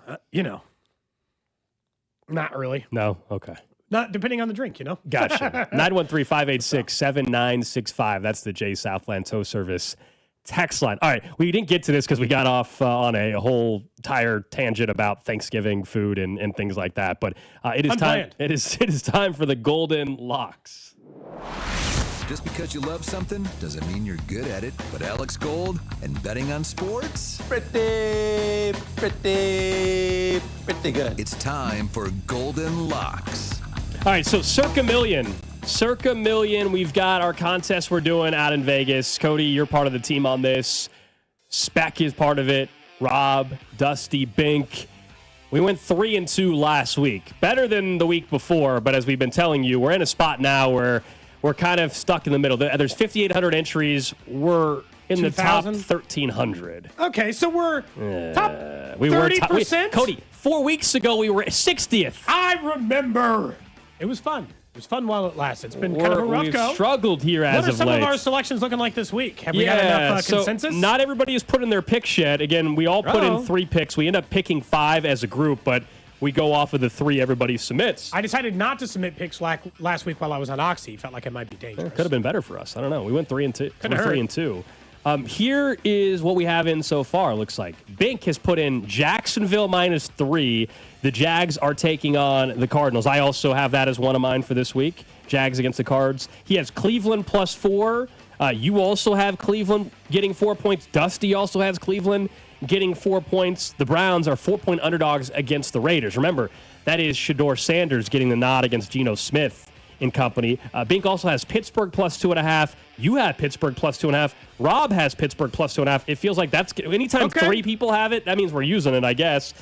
not really. No? Okay. Not depending on the drink, Gotcha. 913-586-7965. That's the J Southland Tow Service text line. All right. We didn't get to this because we got off on a whole tire tangent about Thanksgiving food and things like that. But it is time. It is time for the Golden Locks. Just because you love something doesn't mean you're good at it. But Alex Gold and betting on sports? Pretty good. It's time for Golden Locks. All right, so Circa Million. We've got our contest we're doing out in Vegas. Cody, you're part of the team on this. Spec is part of it. Rob, Dusty, Bink. We went 3-2 last week. Better than the week before, but as we've been telling you, we're in a spot now where we're kind of stuck in the middle. There's 5,800 entries. We're in the top 1,300. Okay, so we're top 30%? Cody, 4 weeks ago, we were 60th. I remember. It was fun. It was fun while it lasted. It's been kind of a rough go. We've struggled here as of late. What are some of our selections looking like this week? Have we got enough consensus? So not everybody has put in their picks yet. Again, we all put in 3 picks. We end up picking 5 as a group, but we go off of the 3 everybody submits. I decided not to submit picks last week while I was on Oxy. Felt like it might be dangerous. Could have been better for us. I don't know. We went 3-2. 3-2. Here is what we have in so far, looks like. Bink has put in Jacksonville -3. The Jags are taking on the Cardinals. I also have that as one of mine for this week. Jags against the Cards. He has Cleveland +4. You also have Cleveland getting 4 points. Dusty also has Cleveland getting 4 points. The Browns are 4-point underdogs against the Raiders. Remember, that is Shedeur Sanders getting the nod against Geno Smith and company. Bink also has Pittsburgh +2.5. You have Pittsburgh +2.5. Rob has Pittsburgh +2.5. It feels like that's anytime 3 people have it, that means we're using it, I guess.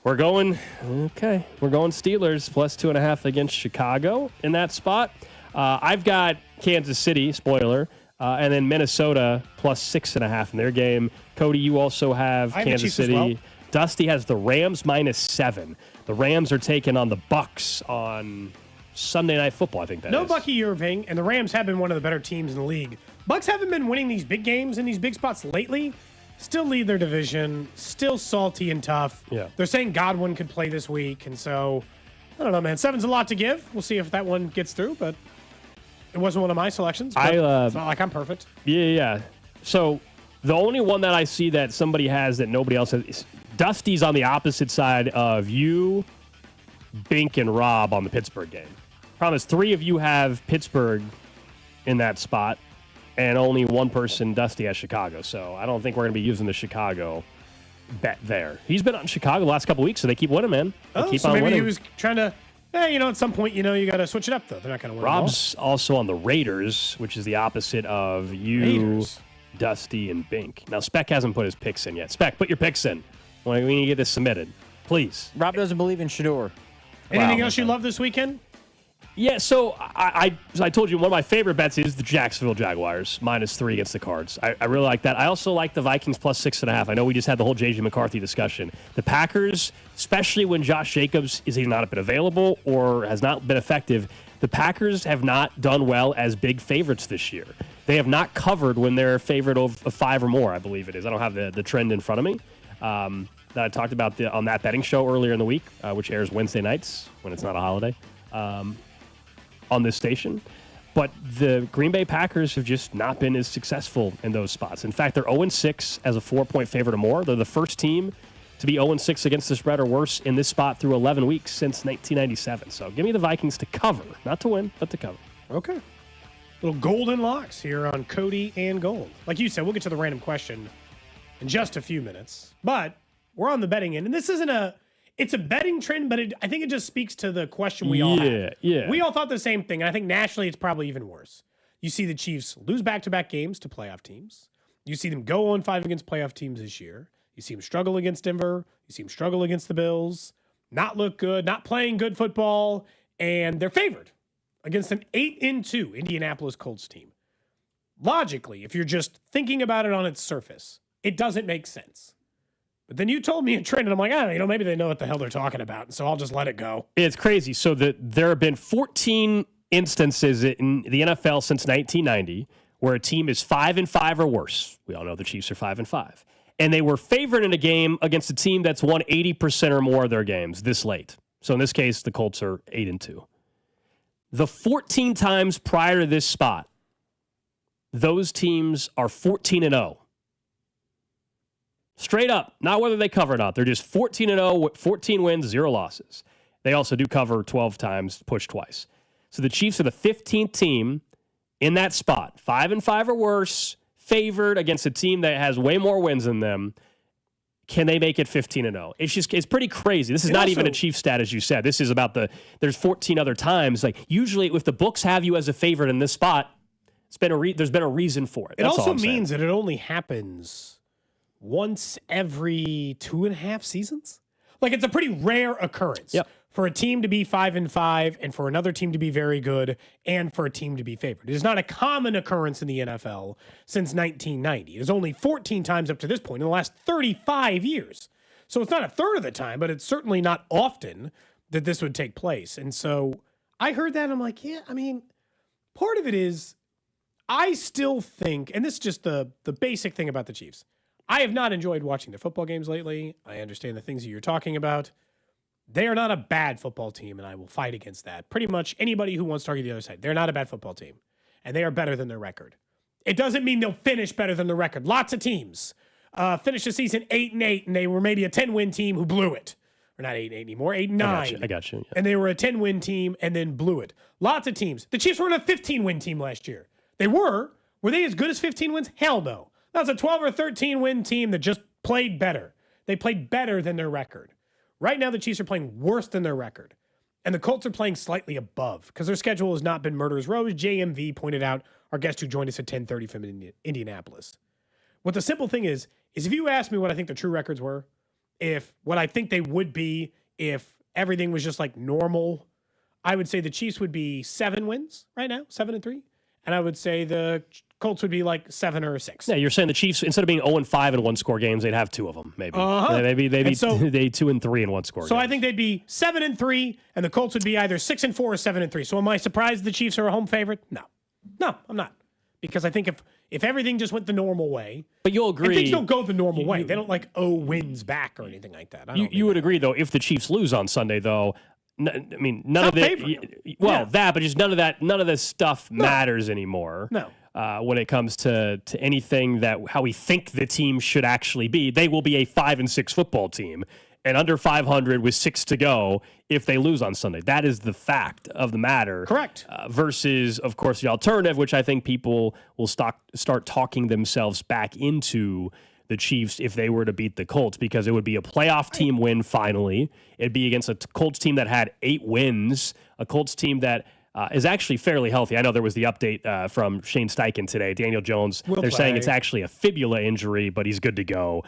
We're going Steelers +2.5 against Chicago in that spot. I've got Kansas City, spoiler, and then Minnesota +6.5 in their game. Cody, you also have Kansas City. Well. Dusty has the Rams -7. The Rams are taking on the Bucs on Sunday Night Football, I think that is. No Bucky Irving, and the Rams have been one of the better teams in the league. Bucs haven't been winning these big games in these big spots lately. Still lead their division. Still salty and tough. Yeah. They're saying Godwin could play this week, and so, I don't know, man. 7's a lot to give. We'll see if that one gets through, but it wasn't one of my selections. But it's not like I'm perfect. Yeah. So the only one that I see that somebody has that nobody else has is Dusty's on the opposite side of you, Bink, and Rob on the Pittsburgh game. Problem is 3 of you have Pittsburgh in that spot, and only one person, Dusty, has Chicago. So I don't think we're going to be using the Chicago bet there. He's been on Chicago the last couple weeks, so they keep winning, man. They keep on maybe winning. he was trying to, at some point, you got to switch it up, though. They're not going to win. Rob's also on the Raiders, which is the opposite of you, Dusty, and Bink. Now, Spec hasn't put his picks in yet. Spec, put your picks in. We need to get this submitted. Please. Rob doesn't believe in Shedeur. Anything else you love this weekend? Yeah, so I told you one of my favorite bets is the Jacksonville Jaguars -3 against the Cards. I really like that. I also like the Vikings +6.5. I know we just had the whole J.J. McCarthy discussion. The Packers, especially when Josh Jacobs is either not been available or has not been effective, the Packers have not done well as big favorites this year. They have not covered when they're a favorite of 5 or more, I believe it is. I don't have the trend in front of me. That I talked about on that betting show earlier in the week, which airs Wednesday nights when it's not a holiday. On this station. But the Green Bay Packers have just not been as successful in those spots. In fact, they're 0-6 as a 4-point favorite or more. They're the first team to be 0-6 against the spread or worse in this spot through 11 weeks since 1997. So give me the Vikings to cover. Not to win, but to cover. Okay. Little golden locks here on Cody and Gold. Like you said, we'll get to the random question in just a few minutes. But we're on the betting end. And this isn't it's a betting trend, but I think it just speaks to the question we all had. Yeah. We all thought the same thing. And I think nationally it's probably even worse. You see the Chiefs lose back-to-back games to playoff teams. You see them go 0-5 against playoff teams this year. You see them struggle against Denver. You see them struggle against the Bills. Not look good, not playing good football, and they're favored against an 8-2 Indianapolis Colts team. Logically, if you're just thinking about it on its surface, it doesn't make sense. But then you told me a trend, and I'm like, maybe they know what the hell they're talking about, and so I'll just let it go. It's crazy. So there have been 14 instances in the NFL since 1990 where a team is 5-5 or worse. We all know the Chiefs are 5-5. And they were favored in a game against a team that's won 80% or more of their games this late. So in this case, the Colts are 8-2. The 14 times prior to this spot, those teams are 14-0. Straight up, not whether they cover or not. They're just 14-0, 14 wins, 0 losses. They also do cover 12 times, push twice. So the Chiefs are the 15th team in that spot, 5-5 or worse, favored against a team that has way more wins than them. Can they make it 15-0? It's pretty crazy. This is not even a Chiefs stat, as you said. This is about there's 14 other times. Like usually if the books have you as a favorite in this spot, there's been a reason for it. It also means that it only happens once every 2.5 seasons. Like it's a pretty rare occurrence for a team to be 5-5 and for another team to be very good and for a team to be favored. It is not a common occurrence in the NFL since 1990. There's only 14 times up to this point in the last 35 years. So it's not a third of the time, but it's certainly not often that this would take place. And so I heard that and I'm like, part of it is I still think, and this is just the basic thing about the Chiefs, I have not enjoyed watching their football games lately. I understand the things that you're talking about. They are not a bad football team, and I will fight against that. Pretty much anybody who wants to argue the other side, they're not a bad football team, and they are better than their record. It doesn't mean they'll finish better than the record. Lots of teams finished the season 8-8, and they were maybe a 10-win team who blew it. Or not 8-8 anymore, 8-9. I got you. Yeah. And they were a 10-win team and then blew it. Lots of teams. The Chiefs were a 15-win team last year. They were. Were they as good as 15 wins? Hell no. That was a 12 or 13 win team that just played better. They played better than their record. Right now, the Chiefs are playing worse than their record. And the Colts are playing slightly above because their schedule has not been murderer's row, as JMV pointed out, our guest who joined us at 10:30 from Indianapolis. What the simple thing is if you ask me what I think the true records were, if what I think they would be if everything was just like normal, I would say the Chiefs would be 7 wins right now, 7-3. And I would say the Colts would be like 7 or 6. Yeah, you're saying the Chiefs, instead of being 0-5 in one-score games, they'd have 2 of them, maybe. Maybe they'd be 2-3 in one-score games. So I think they'd be 7-3, and the Colts would be either 6-4 or 7-3. So am I surprised the Chiefs are a home favorite? No, I'm not. Because I think if everything just went the normal way, but you'll agree, and things don't go the normal way. They don't like wins back or anything like that. You would agree though, if the Chiefs lose on Sunday though. None of that, but just none of this stuff matters anymore. No. When it comes to anything how we think the team should actually be, they will be a 5-6 football team and under 500 with 6 to go if they lose on Sunday. That is the fact of the matter. Correct. Versus, of course, the alternative, which I think people will start talking themselves back into the Chiefs if they were to beat the Colts, because it would be a playoff team win finally. It'd be against a Colts team that had 8 wins, a Colts team that is actually fairly healthy. I know there was the update from Shane Steichen today. Daniel Jones, they're saying it's actually a fibula injury, but he's good to go.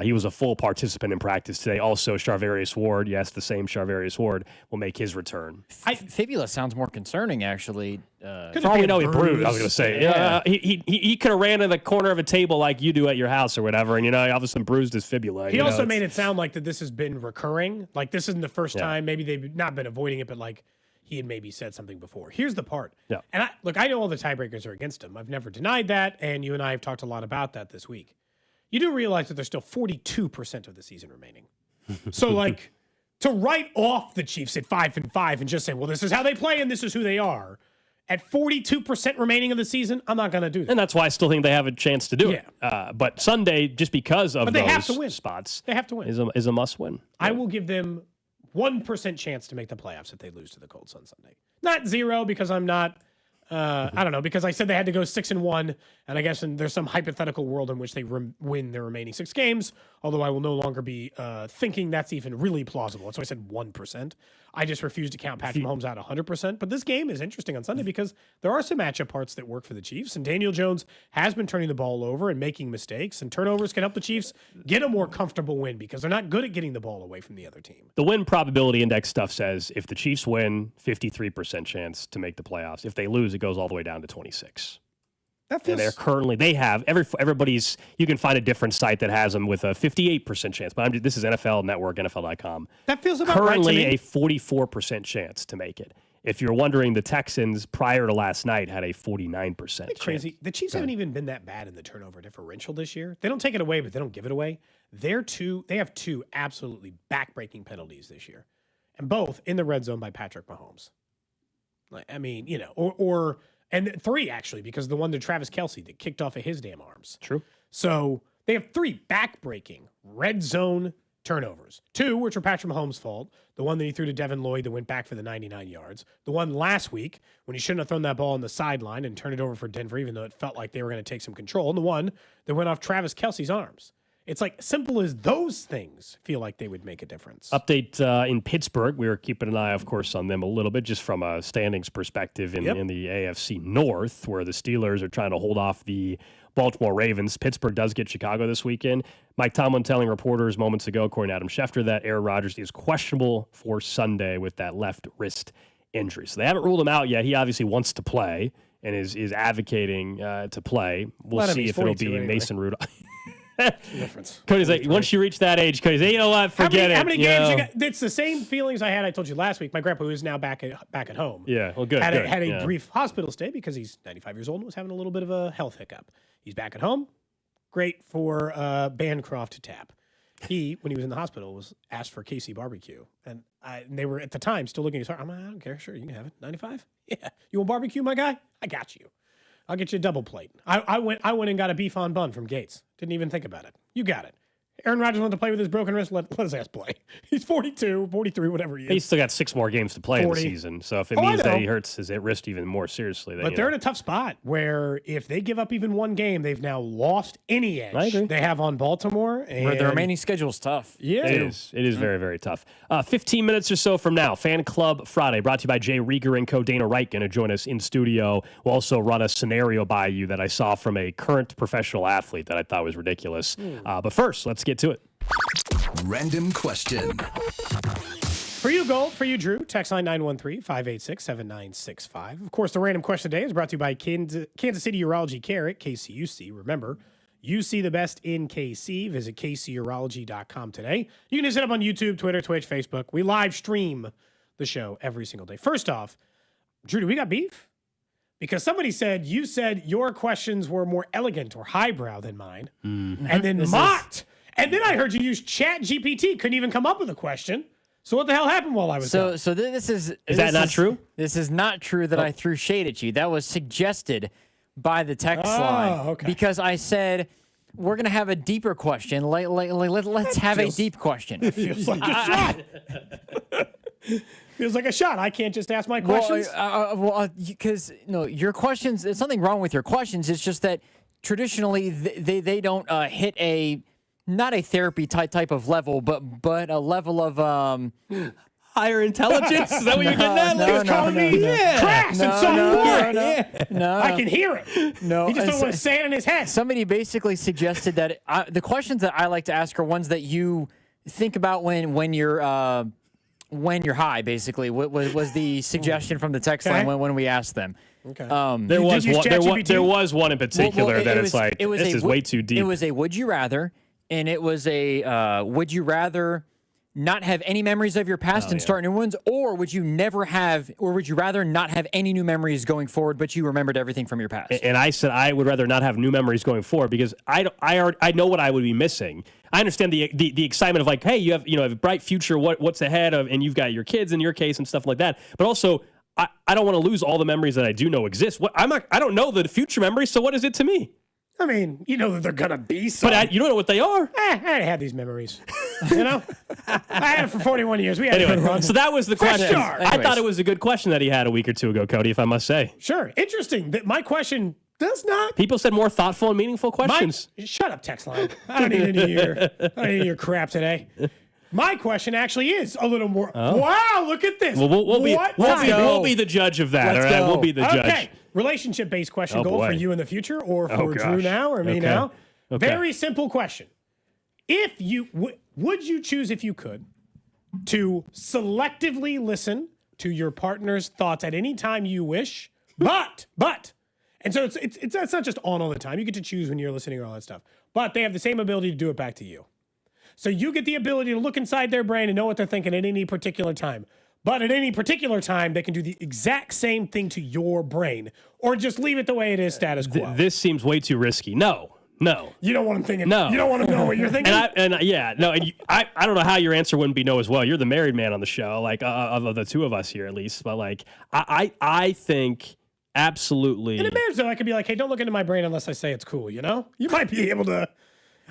He was a full participant in practice today. Also, Charvarius Ward, yes, the same Charvarius Ward, will make his return. Fibula sounds more concerning, actually. For all we know, he bruised. I was going to say, he could have ran in the corner of a table like you do at your house or whatever, and all of a sudden bruised his fibula. He also made it sound like that this has been recurring. Like this isn't the first time. Maybe they've not been avoiding it, but like he had maybe said something before. Here's the part. Yeah. And I know all the tiebreakers are against him. I've never denied that, and you and I have talked a lot about that this week. You do realize that there's still 42% of the season remaining. So, like, to write off the Chiefs at 5-5 and just say, well, this is how they play and this is who they are, at 42% remaining of the season, I'm not going to do that. And that's why I still think they have a chance to do it. But Sunday, just because of they those have to win. spots, they have to win. Is a must-win. I will give them 1% chance to make the playoffs if they lose to the Colts on Sunday. Not 0, because I'm not I don't know, because I said they had to go 6-1, and I guess there's some hypothetical world in which they win their remaining 6 games, although I will no longer be thinking that's even really plausible. So I said 1%. I just refuse to count Patrick Mahomes out 100%. But this game is interesting on Sunday because there are some matchup parts that work for the Chiefs, and Daniel Jones has been turning the ball over and making mistakes, and turnovers can help the Chiefs get a more comfortable win because they're not good at getting the ball away from the other team. The win probability index stuff says if the Chiefs win, 53% chance to make the playoffs. If they lose, it goes all the way down to 26. That feels... And they have everybody's. You can find a different site that has them with a 58% chance. But this is NFL Network, NFL.com. That feels about currently right to me. a 44% chance to make it. If you're wondering, the Texans prior to last night had a 49% chance. Crazy. The Chiefs haven't even been that bad in the turnover differential this year. They don't take it away, but they don't give it away. They have 2 absolutely backbreaking penalties this year, and both in the red zone by Patrick Mahomes. I mean, and 3 actually, because the one to Travis Kelce that kicked off of his damn arms. True. So they have 3 backbreaking red zone turnovers. 2, which were Patrick Mahomes' fault. The one that he threw to Devin Lloyd that went back for the 99 yards. The one last week when he shouldn't have thrown that ball on the sideline and turned it over for Denver, even though it felt like they were going to take some control. And the one that went off Travis Kelce's arms. It's like simple as those things feel like they would make a difference. Update in Pittsburgh. We were keeping an eye, of course, on them a little bit, just from a standings perspective in the AFC North, where the Steelers are trying to hold off the Baltimore Ravens. Pittsburgh does get Chicago this weekend. Mike Tomlin telling reporters moments ago, according to Adam Schefter, that Aaron Rodgers is questionable for Sunday with that left wrist injury. So they haven't ruled him out yet. He obviously wants to play and is advocating to play. We'll see if it'll be anyway. Mason Rudolph. Difference. Cody's like, once you reach that age, Cody's like, you know what, forget it. How many games you got? It's the same feelings I had. I told you last week. My grandpa, who is now back at home. Yeah, well, good. Had a brief hospital stay because he's 95 years old and was having a little bit of a health hiccup. He's back at home. Great for Bancroft to tap. He, when he was in the hospital, was asked for KC barbecue, and they were at the time still looking at his heart. I'm like, I don't care. Sure, you can have it. 95. Yeah, you want barbecue, my guy? I got you. I'll get you a double plate. I went and got a beef on bun from Gates. Didn't even think about it. You got it. Aaron Rodgers wanted to play with his broken wrist. Let his ass play. He's 42, 43, whatever he is. He's still got 6 more games to play in the season. So if it means that he hurts his wrist even more seriously. But they're in a tough spot where if they give up even one game, they've now lost any edge they have on Baltimore. And the remaining schedule is tough. Yeah. It is very, very tough. 15 minutes or so from now, Fan Club Friday, brought to you by Jay Rieger and co. Dana Wright, going to join us in studio. We'll also run a scenario by you that I saw from a current professional athlete that I thought was ridiculous. But first, let's get to it. Random question. For you, Gold. For you, Drew. Text line 913-586-7965. Of course, the random question today is brought to you by Kansas City Urology Care at KCUC. Remember, you see the best in KC. Visit kcurology.com today. You can just hit up on YouTube, Twitter, Twitch, Facebook. We live stream the show every single day. First off, Drew, do we got beef? Because somebody said you said your questions were more elegant or highbrow than mine, and then mocked. And then I heard you use Chat GPT. Couldn't even come up with a question. So what the hell happened while I was gone? So this is that not true? This is not true that I threw shade at you. That was suggested by the text line. Okay. Because I said we're gonna have a deeper question. Let's have a deep question. It feels like a shot. Feels like a shot. I can't just ask my questions. Because your questions. There's nothing wrong with your questions. It's just that traditionally they don't hit a. Not a therapy type of level, but a level of higher intelligence. Is that what you're getting at? He's calling me crass and so No, I can hear it. No, he just don't want to say it in his head. Somebody basically suggested that the questions that I like to ask are ones that you think about when you're high. Basically, what was the suggestion from the text line when we asked them? Okay. There was one in particular that it's like this is way too deep. It was a would you rather. And it was a, would you rather not have any memories of your past and start new ones, or would you rather not have any new memories going forward, but you remembered everything from your past? And I said I would rather not have new memories going forward because I know what I would be missing. I understand the excitement of like, hey, you have a bright future, what's ahead of, and you've got your kids in your case and stuff like that. But also, I don't want to lose all the memories that I do know exist. I don't know the future memories, so what is it to me? I mean, you know that they're going to be some. But you don't know what they are. I had these memories. You know, I had it for 41 years. We had a good run. So that was the question. Start. I thought it was a good question that he had a week or two ago, Cody, if I must say. Sure. Interesting that my question does not. People said more thoughtful and meaningful questions. Shut up, text line. I don't need any of your crap today. My question actually is a little more. Oh. Wow, look at this. Well, we'll be the judge of that. Let's all right, go. we'll be the judge. Okay, relationship-based question, Oh, Gold, boy. for you in the future, or Oh, for Drew gosh. now, or me Okay. now. Okay. Very simple question. If you would you choose, if you could, to selectively listen to your partner's thoughts at any time you wish, but, and so it's not just on all the time. You get to choose when you're listening or all that stuff. But they have the same ability to do it back to you. So you get the ability to look inside their brain and know what they're thinking at any particular time. But at any particular time, they can do the exact same thing to your brain, or just leave it the way it is, status quo. This seems way too risky. No. You don't want them thinking. No. You don't want them to know what you're thinking. I don't know how your answer wouldn't be no as well. You're the married man on the show, like of the two of us here at least. But like, I think absolutely. In a marriage, though, I could be like, hey, don't look into my brain unless I say it's cool. You know, you might be able to.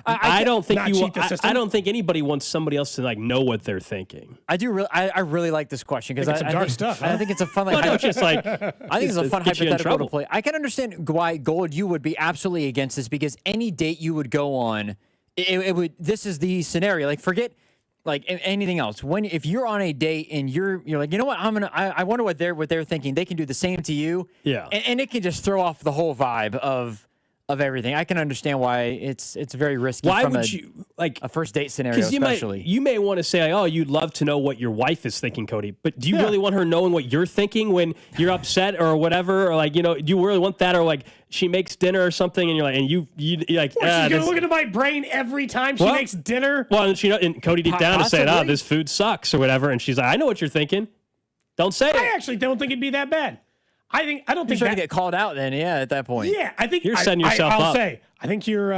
I don't think not you. cheat the system. I don't think anybody wants somebody else to like know what they're thinking. I do. I really like this question because It's some dark stuff. I think it's a fun. No, it's just like I think it's a fun get you in hypothetical to trouble. play. I can understand why, Gold, you would be absolutely against this, because any date you would go on, it would. This is the scenario. Like, forget like anything else. If you're on a date and you're like, you know what, I wonder what they're thinking. They can do the same to you. Yeah. And it can just throw off the whole vibe of everything. I can understand why it's very risky. Why from would you like a first date scenario? Because Especially, you may want to say, oh, you'd love to know what your wife is thinking, Cody. But do you really want her knowing what you're thinking when you're upset or whatever? Or like, do you really want that? Or like, she makes dinner or something, and you're like, and you're like, She's gonna look into my brain every time she makes dinner. Well, and Cody deep down is saying, oh, this food sucks or whatever, and she's like, I know what you're thinking. Don't say it. I actually don't think it'd be that bad. I don't think you're that to get called out. Then, yeah, at that point, yeah, I think you're setting yourself I'll up. say, I think you're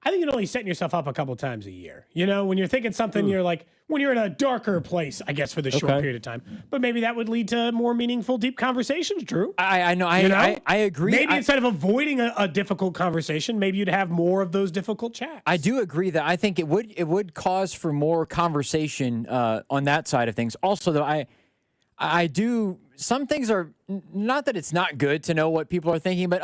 only setting yourself up a couple times a year. You know, when you're thinking something, you're like, when you're in a darker place, I guess, for the short period of time. But maybe that would lead to more meaningful, deep conversations, Drew. I know. I agree. Maybe instead of avoiding a difficult conversation, maybe you'd have more of those difficult chats. I do agree that I think it would cause for more conversation on that side of things. Also, though, I do. Some things are not that it's not good to know what people are thinking, but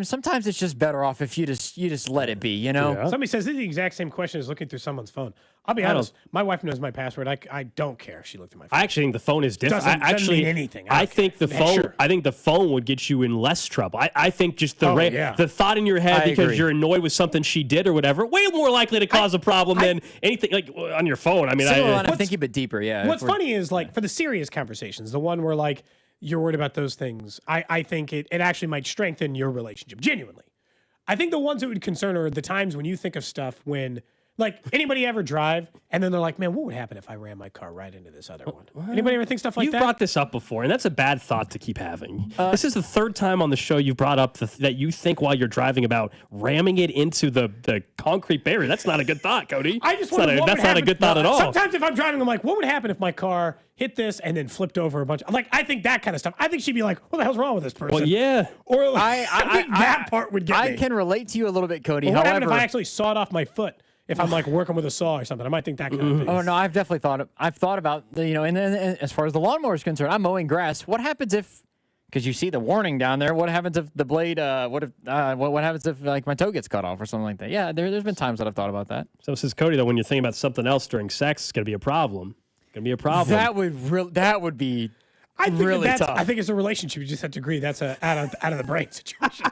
sometimes it's just better off if you just let it be. You know. Yeah. Somebody says this is the exact same question as looking through someone's phone. I'll be honest. My wife knows my password. I don't care if she looked at my phone. I actually think the phone is different. Doesn't mean anything. I think the phone. Sure. I think the phone would get you in less trouble. I think just the thought in your head because you're annoyed with something she did or whatever, way more likely to cause a problem than anything like on your phone. I mean, I'm thinking a bit deeper. Yeah. What's funny is like for the serious conversations, the one where like you're worried about those things, I think it actually might strengthen your relationship genuinely. I think the ones that would concern are the times when you think of stuff when. Like, anybody ever drive, and then they're like, man, what would happen if I ran my car right into this other one? Anybody ever think stuff like that? You've brought this up before, and that's a bad thought to keep having. This is the third time on the show you've brought up that you think while you're driving about ramming it into the concrete barrier. That's not a good thought, Cody. I just wonder that's not a good thought at all. Sometimes if I'm driving, I'm like, what would happen if my car hit this and then flipped over a bunch? Like, I think that kind of stuff. I think she'd be like, what the hell's wrong with this person? Well, yeah. Or like, I think that part would get me. I can relate to you a little bit, Cody. Well, what However, happened if I actually sawed off my foot? If I'm like working with a saw or something, I might think that kind of thing. Oh no, I've definitely thought about and then as far as the lawnmower is concerned, I'm mowing grass. What happens if? Because you see the warning down there. What happens if the blade? What happens if like my toe gets cut off or something like that? Yeah, there's been times that I've thought about that. So says Cody, though, when you're thinking about something else during sex, it's gonna be a problem. That would be. I think really tough. I think it's a relationship. You just have to agree that's a out of the brain situation.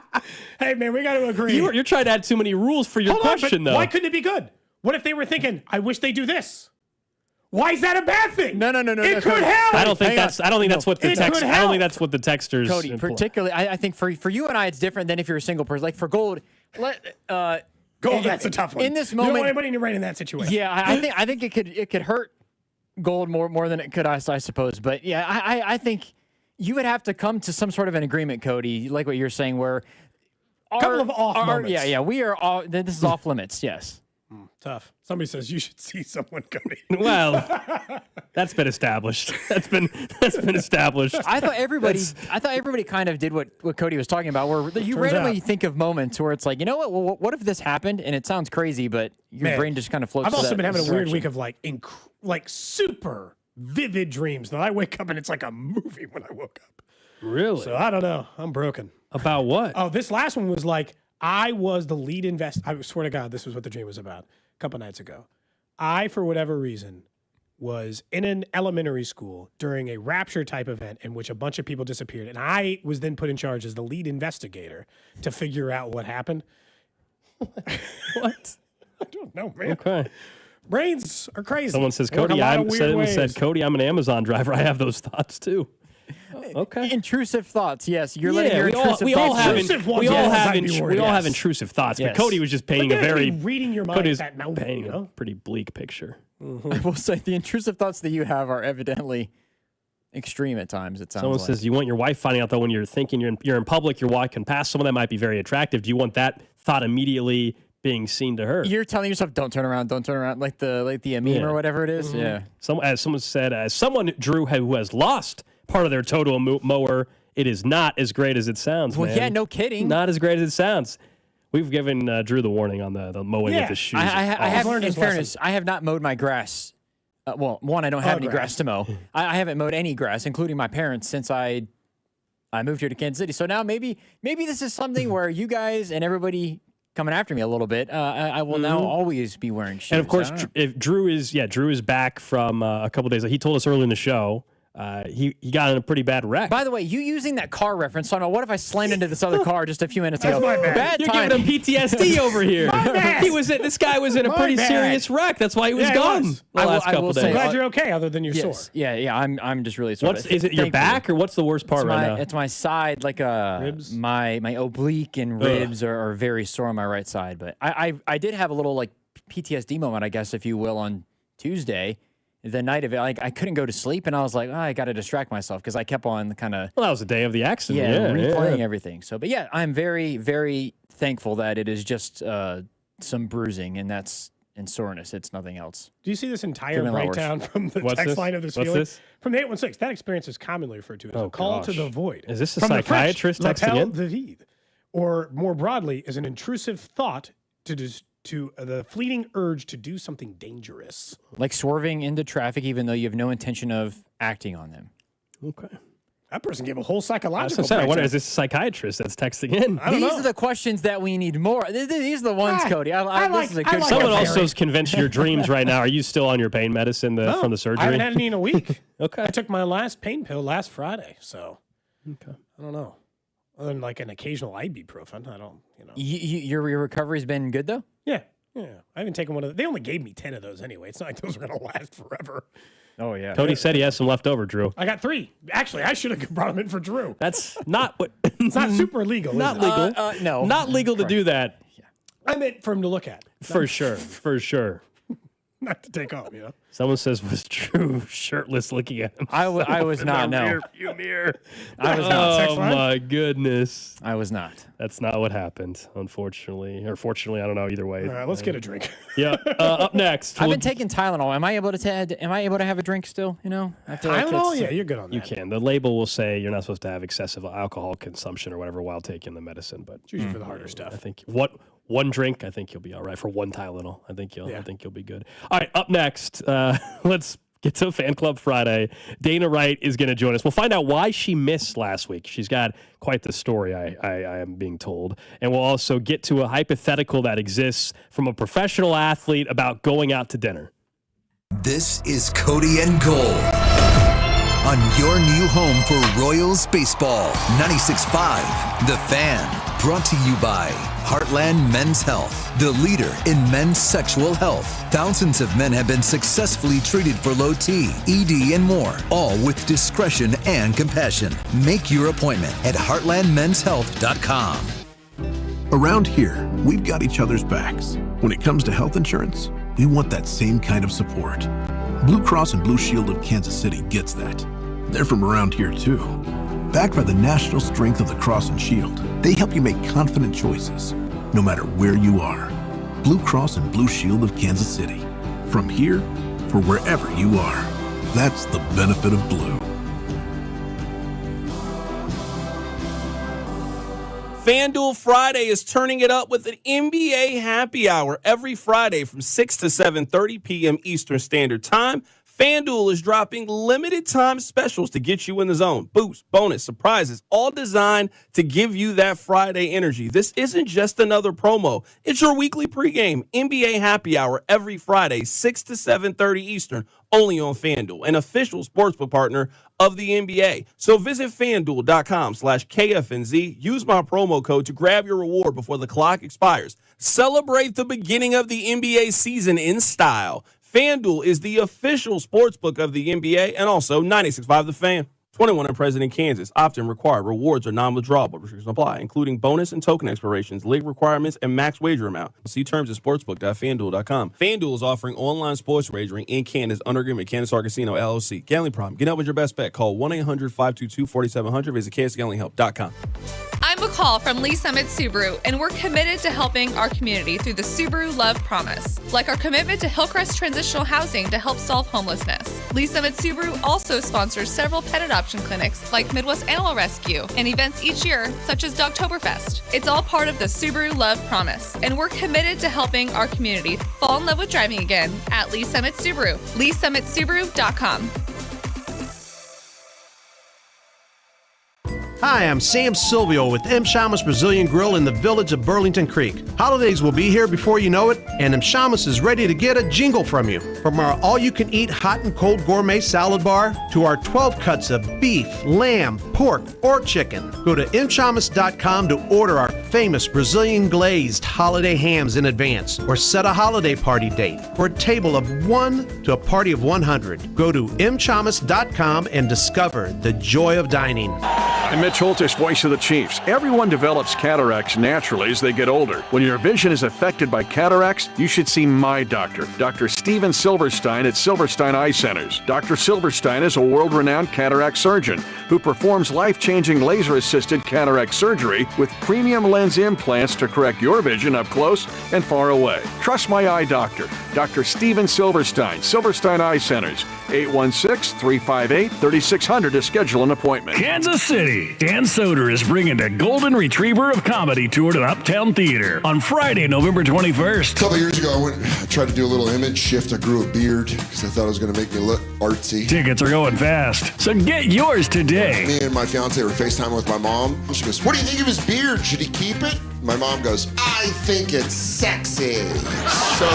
Hey man, we got to agree. You're trying to add too many rules for your question, though. Why couldn't it be good? What if they were thinking, I wish they do this? Why is that a bad thing? No. It could help. I don't think that's what the text. I don't think that's what the texters. Cody, particularly, I think for you and I, it's different than if you're a single person. Like for Gold, Gold, that's a tough one. In this you moment, don't want anybody in your brain in that situation. Yeah, I think it could hurt Gold more than it could us, I suppose. But yeah, I think you would have to come to some sort of an agreement, Cody, like what you're saying, where couple of off moments. Yeah, we are all. This is off limits. Yes. Tough. Somebody says you should see someone, Cody. Well, that's been established. That's been established. I thought everybody kind of did what Cody was talking about, where you randomly think of moments where it's like, you know what? Well, what if this happened? And it sounds crazy, but your brain just kind of floats. I've to also that been having a weird week direction. of like super vivid dreams that I wake up and it's like a movie when I woke up. Really? So I don't know. I'm broken. About what? Oh, this last one was like I was the lead investor. I swear to God, this was what the dream was about. A couple nights ago, I, for whatever reason, was in an elementary school during a rapture type event in which a bunch of people disappeared. And I was then put in charge as the lead investigator to figure out what happened. What? I don't know, man. Okay. Brains are crazy. Someone says, They work Cody, a lot of weird ways. Cody, I'm an Amazon driver. I have those thoughts too. Okay. Intrusive thoughts. Yes, you're letting your intrusive we all thoughts. have intrusive thoughts, Yes. but Cody was just painting But a they're very reading your mind Cody's that now, painting you a know? pretty bleak picture. I will say the intrusive thoughts that you have are evidently extreme at times. It sounds Someone like. says you want your wife finding out that when you're thinking you're in public, you're walking past someone that might be very attractive. Do you want that thought immediately being seen to her? You're telling yourself, "Don't turn around, like the meme or whatever it is." Yeah. As someone said, as someone Drew who has lost part of their total mower, it is not as great as it sounds. Well, man. yeah, no kidding. Not as great as it sounds. We've given Drew the warning on the mowing with the shoes. I have, learned in his fairness, lesson. I have not mowed my grass. Well, one, I don't have any grass to mow. I haven't mowed any grass, including my parents, since I moved here to Kansas City. So now maybe this is something where you guys and everybody coming after me a little bit, I will now always be wearing shoes. And of course, if Drew is back from a couple days. He told us early in the show. He got in a pretty bad wreck. By the way, you using that car reference, so what if I slammed into this other car just a few minutes ago? my bad. You're time. giving him PTSD over here. This guy was in a pretty bad. serious wreck. That's why he was Yeah, he gone was. the last I couple will days. say, I'm glad you're okay, other than you're Yes. sore. Yeah. I'm just really sorry. Is it your back or what's the worst part right now? It's my side, like Ribs? my oblique and ribs are very sore on my right side. But I did have a little like PTSD moment, I guess, if you will, on Tuesday. The night of it, like I couldn't go to sleep, and I was like, I got to distract myself because I kept on kind of. Well, that was the day of the accident. Replaying everything. So, but yeah, I'm very, very thankful that it is just some bruising and soreness. It's nothing else. Do you see this entire Could've been a lot breakdown from the What's text this? line of this What's feeling? this? From the 816, that experience is commonly referred to as a call to gosh. the void. Is this a From the French, psychiatrist texting l'appel in? de vide, or more broadly, is an intrusive thought to the fleeting urge to do something dangerous. Like swerving into traffic, even though you have no intention of acting on them. Okay. That person gave a whole psychological. I wonder, breakdown. is this a psychiatrist that's texting in? I don't These know. are the questions that we need more. These are the ones, Cody. This is a good Someone a also is convinced your dreams right now. Are you still on your pain medicine from the surgery? I haven't had any in a week. Okay. I took my last pain pill last Friday, so Okay. I don't know. Other than like an occasional ibuprofen, I don't. Your recovery's been good though. Yeah. I haven't taken one of. They only gave me 10 of those anyway. It's not like those are going to last forever. Oh yeah. Cody said he has some left over, Drew. I got 3. Actually, I should have brought them in for Drew. That's not what. It's not super legal. Not is it? legal. No. Not legal to do that. I meant for him to look at. For sure. Not to take off, Someone says, was Drew shirtless looking at him? I was not, no. Mirror. I was not. Oh, my goodness. I was not. That's not what happened, unfortunately. Or fortunately, I don't know, either way. All right, let's get a drink. Yeah. Up next. I've been taking Tylenol. Am I able to have a drink still? I feel Tylenol? like Yeah, you're good on that. You can. The label will say you're not supposed to have excessive alcohol consumption or whatever while taking the medicine, but It's usually for the harder stuff. I think one drink, I think you'll be all right. For one Tylenol, I think you'll be good. All right, up next, let's get to Fan Club Friday. Dana Wright is going to join us. We'll find out why she missed last week. She's got quite the story, I am being told. And we'll also get to a hypothetical that exists from a professional athlete about going out to dinner. This is Cody and Gold on your new home for Royals baseball. 96.5 The Fan. Brought to you by Heartland Men's Health, the leader in men's sexual health. Thousands of men have been successfully treated for low T, ED, and more, all with discretion and compassion. Make your appointment at heartlandmenshealth.com. Around here, we've got each other's backs. When it comes to health insurance, we want that same kind of support. Blue Cross and Blue Shield of Kansas City gets that. They're from around here too. Backed by the national strength of the Cross and Shield, they help you make confident choices, no matter where you are. Blue Cross and Blue Shield of Kansas City. From here for wherever you are. That's the benefit of blue. FanDuel Friday is turning it up with an NBA happy hour every Friday from 6 to 7:30 p.m. Eastern Standard Time. FanDuel is dropping limited time specials to get you in the zone. Boost, bonus, surprises, all designed to give you that Friday energy. This isn't just another promo. It's your weekly pregame NBA happy hour every Friday, 6 to 7:30 Eastern, only on FanDuel, an official sportsbook partner of the NBA. So visit FanDuel.com/KFNZ. Use my promo code to grab your reward before the clock expires. Celebrate the beginning of the NBA season in style. FanDuel is the official sportsbook of the NBA and also 96.5 The Fan. 21 and present in Kansas. Opt-in required. Rewards are non-withdrawable. Restrictions apply, including bonus and token expirations, league requirements, and max wager amount. See terms at sportsbook.fanduel.com. FanDuel is offering online sports wagering in Kansas under agreement. Kansas Star Casino, LLC. Gambling problem? Get out with your best bet. Call 1-800-522-4700. Visit kansasgamblinghelp.com. I'm McCall from Lee Summit Subaru, and we're committed to helping our community through the Subaru Love Promise, like our commitment to Hillcrest Transitional Housing to help solve homelessness. Lee Summit Subaru also sponsors several pet adoption clinics like Midwest Animal Rescue and events each year, such as Dogtoberfest. It's all part of the Subaru Love Promise, and we're committed to helping our community fall in love with driving again at Lee Summit Subaru. LeeSummitSubaru.com. Hi, I'm Sam Silvio with M. Shamus Brazilian Grill in the village of Burlington Creek. Holidays will be here before you know it, and M. Shamus is ready to get a jingle from you. From our all-you-can-eat hot and cold gourmet salad bar to our 12 cuts of beef, lamb, pork, or chicken. Go to mshamus.com to order our famous Brazilian glazed holiday hams in advance, or set a holiday party date for a table of 1 to a party of 100. Go to mshamus.com and discover the joy of dining. I'm Mitch Holtis, voice of the Chiefs. Everyone develops cataracts naturally as they get older. When your vision is affected by cataracts, you should see my doctor, Dr. Steven Silverstein at Silverstein Eye Centers. Dr. Silverstein is a world-renowned cataract surgeon who performs life-changing laser-assisted cataract surgery with premium lens implants to correct your vision up close and far away. Trust my eye doctor, Dr. Steven Silverstein, Silverstein Eye Centers, 816-358-3600 to schedule an appointment. Kansas City. Dan Soder is bringing the Golden Retriever of Comedy tour to Uptown Theater on Friday, November 21st. A couple years ago, I tried to do a little image shift. I grew a beard because I thought it was going to make me look artsy. Tickets are going fast, so get yours today. Me and my fiance were FaceTiming with my mom. She goes, "What do you think of his beard? Should he keep it?" My mom goes, "I think it's sexy." So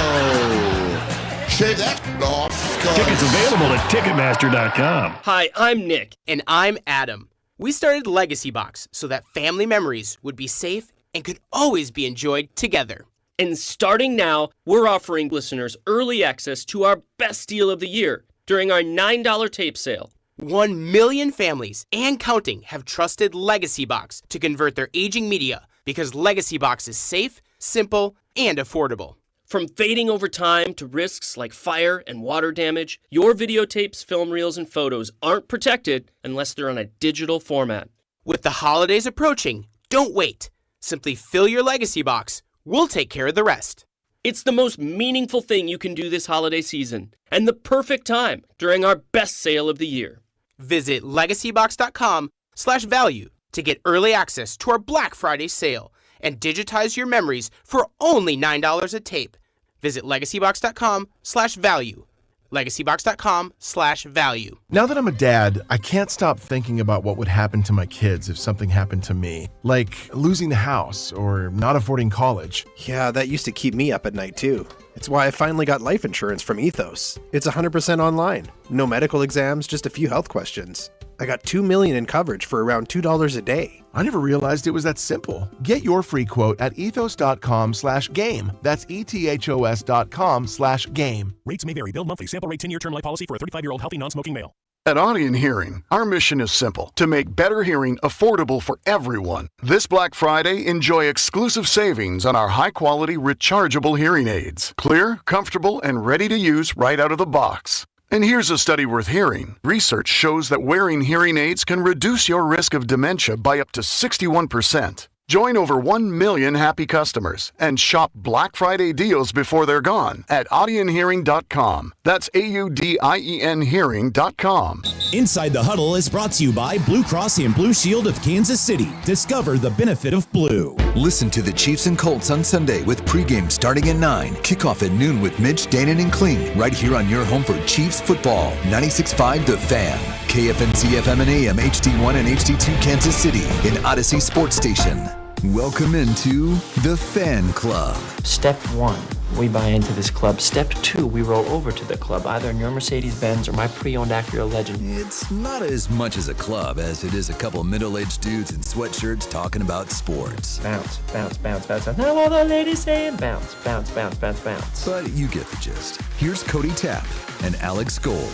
shave that off. Tickets available at Ticketmaster.com. Hi, I'm Nick. And I'm Adam. We started Legacy Box so that family memories would be safe and could always be enjoyed together. And starting now, we're offering listeners early access to our best deal of the year during our $9 tape sale. 1 million families and counting have trusted Legacy Box to convert their aging media because Legacy Box is safe, simple, and affordable. From fading over time to risks like fire and water damage, your videotapes, film reels, and photos aren't protected unless they're on a digital format. With the holidays approaching, don't wait. Simply fill your Legacy Box. We'll take care of the rest. It's the most meaningful thing you can do this holiday season, and the perfect time during our best sale of the year. Visit legacybox.com/value to get early access to our Black Friday sale and digitize your memories for only $9 a tape. Visit legacybox.com/value. legacybox.com/value. Now that I'm a dad, I can't stop thinking about what would happen to my kids if something happened to me, like losing the house or not affording college. Yeah, that used to keep me up at night too. It's why I finally got life insurance from Ethos. It's 100% online. No medical exams, just a few health questions. I got $2 million in coverage for around $2 a day. I never realized it was that simple. Get your free quote at ethos.com/game. That's ethos.com/game. Rates may vary. Bill monthly. Sample rate 10-year term life policy for a 35-year-old healthy non-smoking male. At Audion Hearing, our mission is simple: to make better hearing affordable for everyone. This Black Friday, enjoy exclusive savings on our high-quality rechargeable hearing aids. Clear, comfortable, and ready to use right out of the box. And here's a study worth hearing. Research shows that wearing hearing aids can reduce your risk of dementia by up to 61%. Join over 1 million happy customers and shop Black Friday deals before they're gone at audionhearing.com. That's AUDIEN hearing.com. Inside the Huddle is brought to you by Blue Cross and Blue Shield of Kansas City. Discover the benefit of blue. Listen to the Chiefs and Colts on Sunday with pregame starting at 9. Kickoff at noon with Mitch, Danon, and Kling. Right here on your home for Chiefs football. 96.5 The Fan. KFNC FM and AM HD1 and HD2 Kansas City. An Odyssey Sports Station. Welcome into the Fan Club. Step 1, we buy into this club. Step 2, we roll over to the club, either in your Mercedes-Benz or my pre-owned Acura Legend. It's not as much as a club as it is a couple middle-aged dudes in sweatshirts talking about sports. Bounce, bounce, bounce, bounce. Now all the ladies saying bounce, bounce, bounce, bounce, bounce. But you get the gist. Here's Cody Tapp and Alex Gold.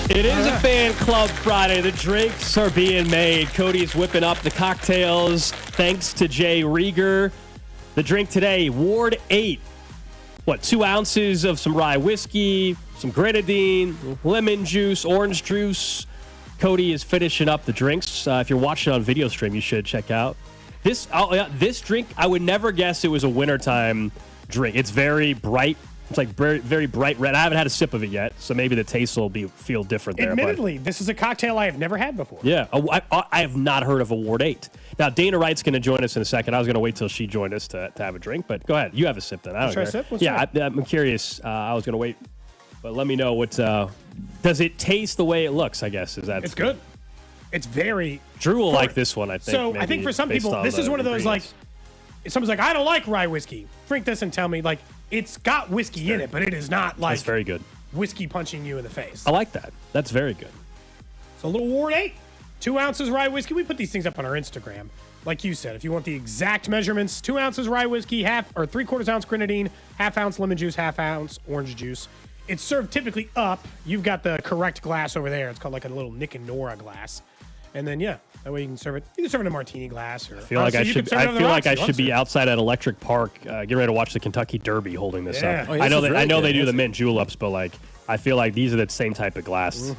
It is a Fan Club Friday. The drinks are being made. Cody's whipping up the cocktails. Thanks to Jay Rieger. The drink today, Ward 8. 2 ounces of some rye whiskey, some grenadine, lemon juice, orange juice. Cody is finishing up the drinks. If you're watching on video stream, you should check out. This drink, I would never guess it was a wintertime drink. It's very bright. It's like very, very bright red. I haven't had a sip of it yet, so maybe the taste will feel different there. Admittedly, this is a cocktail I have never had before. Yeah, I have not heard of a Ward 8. Now, Dana Wright's going to join us in a second. I was going to wait till she joined us to have a drink, but go ahead. You have a sip then. I don't Try care. a sip? Let's Yeah, try. I'm curious. I was going to wait, but let me know what. Does it taste the way it looks? I guess is that. It's good. It's very. Drew will like this one. I think. So I think for some people, this is one of those like. Someone's like, I don't like rye whiskey. Drink this and tell me like it's got whiskey in it, but it is not like. It's very good. Whiskey punching you in the face. I like that. That's very good. So a little Ward 8, 2 ounces rye whiskey. We put these things up on our Instagram. Like you said, if you want the exact measurements, 2 ounces rye whiskey, 3/4 ounce grenadine, 1/2 ounce lemon juice, 1/2 ounce orange juice. It's served typically up. You've got the correct glass over there. It's called like a little Nick and Nora glass. And then, that way you can serve it. You can serve it in a martini glass. Or I feel like I should be outside at Electric Park, getting ready to watch the Kentucky Derby, holding this up. Oh, I know they do the mint juleps, but I feel like these are the same type of glass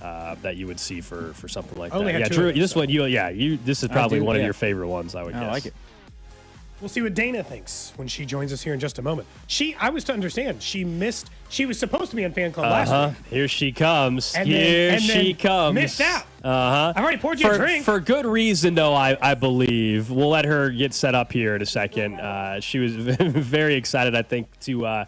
that you would see for something like that. Yeah, Drew, this one, this is probably one of your favorite ones, I would guess. I like it. We'll see what Dana thinks when she joins us here in just a moment. I was to understand, she was supposed to be on Fan Club last week. Here she comes. And she comes. Missed out. I've already poured you a drink. For good reason, though, I believe. We'll let her get set up here in a second. She was very excited, I think, to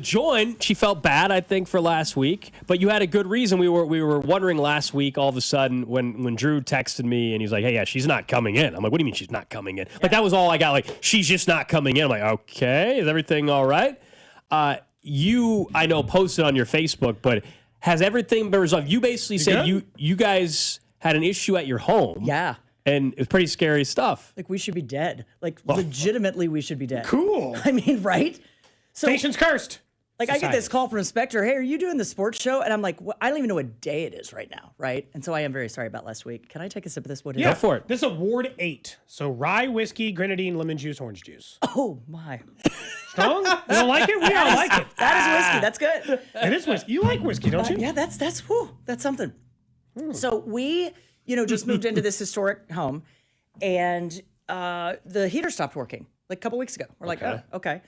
join. She felt bad, I think, for last week, but you had a good reason. We were wondering last week, all of a sudden, when Drew texted me and he's like, hey, yeah, she's not coming in. I'm like, what do you mean she's not coming in? Like, that was all I got. Like, she's just not coming in. I'm like, okay, is everything all right? I know, posted on your Facebook, but has everything been resolved? You basically said you guys had an issue at your home. Yeah. And it's pretty scary stuff. Like, we should be dead. Like, legitimately, we should be dead. Cool. I mean, right? So, Station's cursed. Like, I get this call from Spectre, hey, are you doing the sports show? And I'm like, I don't even know what day it is right now, right? And so I am very sorry about last week. Can I take a sip of this? What is Yeah, it? go for it. This is a Ward 8. So rye whiskey, grenadine, lemon juice, orange juice. Oh, my. Strong? You don't like it? We all like it. That is whiskey. That's good. It is whiskey. You like whiskey, don't you? Yeah, that's something. So we, just moved into this historic home, and the heater stopped working like a couple weeks ago. We're like, oh, okay.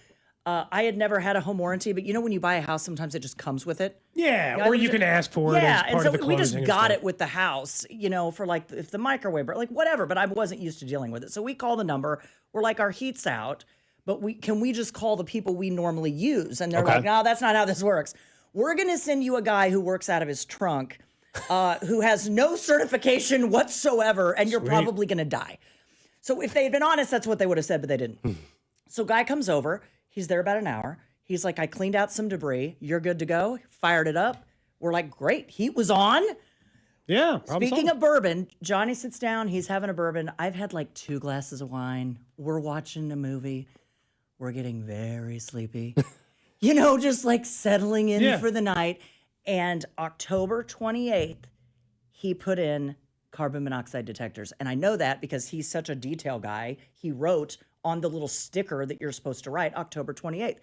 I had never had a home warranty, but when you buy a house, sometimes it just comes with it. Yeah, or you can ask for it. Yeah, as and part so of the we just closing got and it with the house, for like if the microwave, like whatever. But I wasn't used to dealing with it, so we call the number. We're like, our heat's out, but can we just call the people we normally use? And they're like, no, that's not how this works. We're gonna send you a guy who works out of his trunk, who has no certification whatsoever, and you're probably gonna die. So if they had been honest, that's what they would have said, but they didn't. So guy comes over. He's there about an hour. He's like, I cleaned out some debris. You're good to go. Fired it up. We're like, great. Heat was on. Yeah. Speaking of bourbon, Johnny sits down. He's having a bourbon. I've had like 2 glasses of wine. We're watching a movie. We're getting very sleepy. Just like settling in for the night. And October 28th, he put in carbon monoxide detectors. And I know that because he's such a detail guy. He wrote on the little sticker that you're supposed to write, October 28th.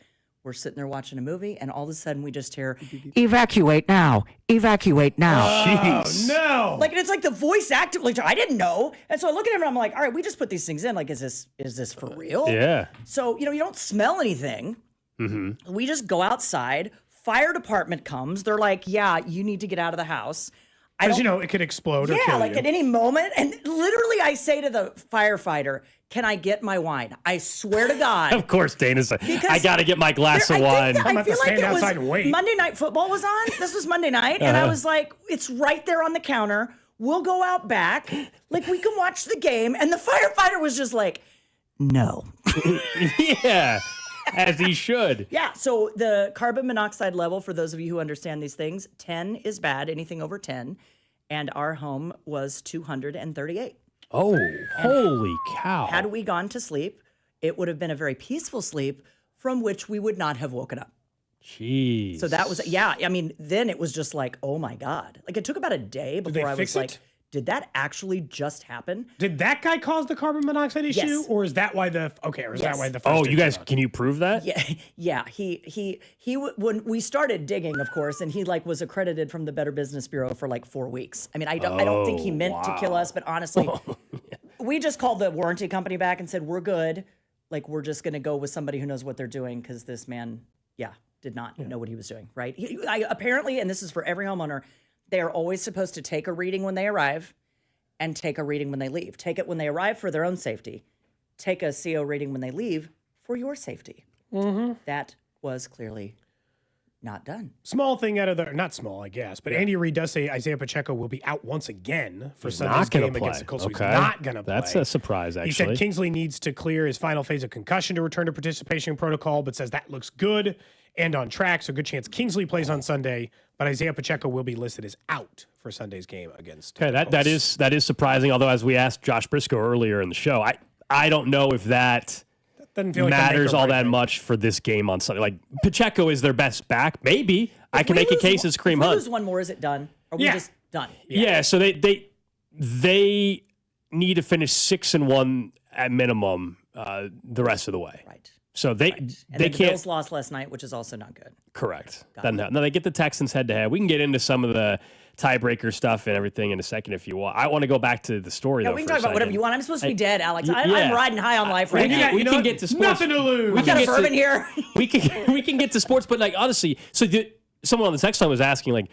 We're sitting there watching a movie, and all of a sudden we just hear, evacuate now, evacuate now. Oh, no. Like, and it's like the voice actively, I didn't know. And so I look at him and I'm like, all right, we just put these things in. Like, is this for real? Yeah. So, you don't smell anything. Mm-hmm. We just go outside. Fire department comes. They're like, yeah, you need to get out of the house. Because, it could explode or kill like you. at any moment. And literally I say to the firefighter, can I get my wine? I swear to God. Of course, Dana's like, I got to get my glass of wine. I feel like it was Monday Night Football was on. This was Monday night. And I was like, it's right there on the counter. We'll go out back. Like, we can watch the game. And the firefighter was just like, no. Yeah, as he should. Yeah, so the carbon monoxide level, for those of you who understand these things, 10 is bad, anything over 10. And our home was 238. Oh, holy cow. Had we gone to sleep, it would have been a very peaceful sleep from which we would not have woken up. Jeez. So that was, then it was just like, oh my God. Like, it took about a day before I was like, did that actually just happen? Did that guy cause the carbon monoxide issue? Yes. Or is that why that why the first Oh, you guys, can you prove that? Yeah. He when we started digging, of course, and he was accredited from the Better Business Bureau for 4 weeks. I mean, I don't think he meant to kill us, but honestly, we just called the warranty company back and said, we're good. Like, we're just going to go with somebody who knows what they're doing, because this man, did not know what he was doing, right? Apparently, and this is for every homeowner, they are always supposed to take a reading when they arrive and take a reading when they leave. Take it when they arrive for their own safety. Take a CO reading when they leave for your safety. Mm-hmm. That was clearly not done. Small thing out of the, not small, I guess, but Andy Reid does say Isaiah Pacheco will be out once again for Sunday's game against the Colts. So he's not going to play. That's a surprise, actually. He said Kingsley needs to clear his final phase of concussion to return to participation protocol, but says that looks good and on track. So good chance Kingsley plays on Sunday, but Isaiah Pacheco will be listed as out for Sunday's game against the Colts. that is surprising. Although, as we asked Josh Briscoe earlier in the show, I don't know if that doesn't feel like matters all that much for this game on Sunday. Like, Pacheco is their best back. Maybe I can make a case as Kareem Hunt. If we lose one more, is it done? Are we just done? Yeah. So they need to finish 6-1 at minimum the rest of the way. Right. So they And they the can't. Bills lost last night, which is also not good. Correct. Now they get the Texans head to head. We can get into some of the tiebreaker stuff and everything in a second if you want. I want to go back to the story. Yeah, though, we can for a talk about whatever second. you want. I'm supposed to be dead, Alex. Yeah. I'm riding high on life right now. We can get to sports. Nothing to lose. We got a bourbon here. we can get to sports, but honestly, so someone on the text line was asking,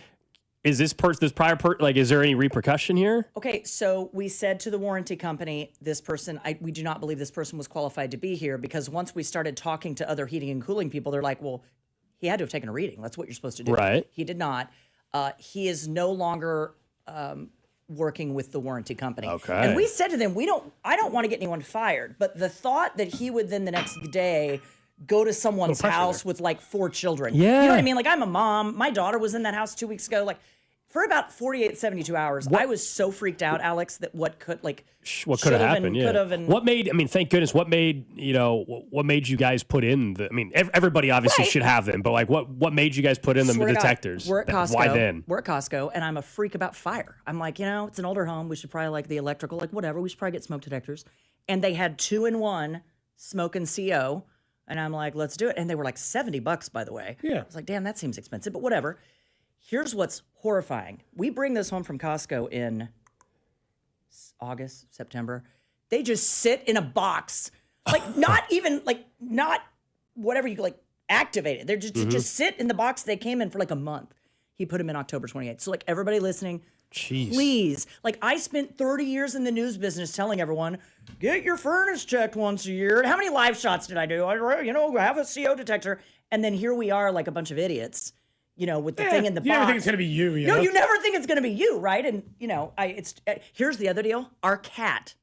is is there any repercussion here? Okay, so we said to the warranty company, this person, we do not believe this person was qualified to be here, because once we started talking to other heating and cooling people, they're like, well, he had to have taken a reading. That's what you're supposed to do. Right. He did not. He is no longer working with the warranty company. Okay. And we said to them, I don't want to get anyone fired, but the thought that he would then the next day go to someone's house with 4 children. Yeah. You know what I mean? I'm a mom. My daughter was in that house 2 weeks ago. For about 48, 72 hours, I was so freaked out, Alex, that what could have happened? What made? I mean, thank goodness. What made you guys put in the? I mean, everybody obviously should have them, but what made you guys put in the detectors? We're at Costco. Why then? We're at Costco, and I'm a freak about fire. I'm like, it's an older home. We should probably the electrical, whatever. We should probably get smoke detectors. And they had 2-in-1 smoke and CO, and I'm like, let's do it. And they were $70, by the way. Yeah. I was like, damn, that seems expensive, but whatever. Here's what's horrifying. We bring this home from Costco in August, September. They just sit in a box, not even not whatever you activated. They're just sit in the box they came in for a month. He put them in October 28th. So everybody listening, jeez. Please. I spent 30 years in the news business telling everyone, get your furnace checked once a year. How many live shots did I do? Have a CO detector. And then here we are a bunch of idiots. With the thing in the box. You never think it's going to be you. No, you never think it's going to be you, right? And, here's the other deal. Our cat,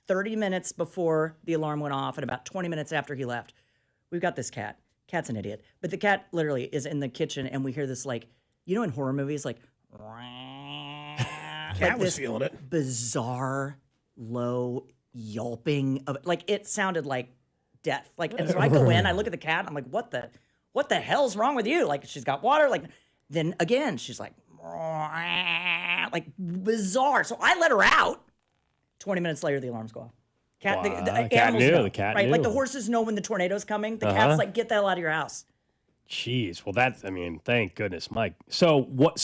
30 minutes before the alarm went off and about 20 minutes after he left, we've got this cat. Cat's an idiot. But the cat literally is in the kitchen, and we hear this, in horror movies, Cat was feeling it. Bizarre, low yelping. It sounded like death. And so I go in, I look at the cat, and I'm like, what the hell's wrong with you? She's got water. Then again, she's bizarre. So I let her out. 20 minutes later, the alarms go off. Cat, the cat animals knew. know, The cat right? knew. Like the horses know when the tornado's coming. The cat's like, get the hell out of your house. Jeez. Well, thank goodness, Mike. So what?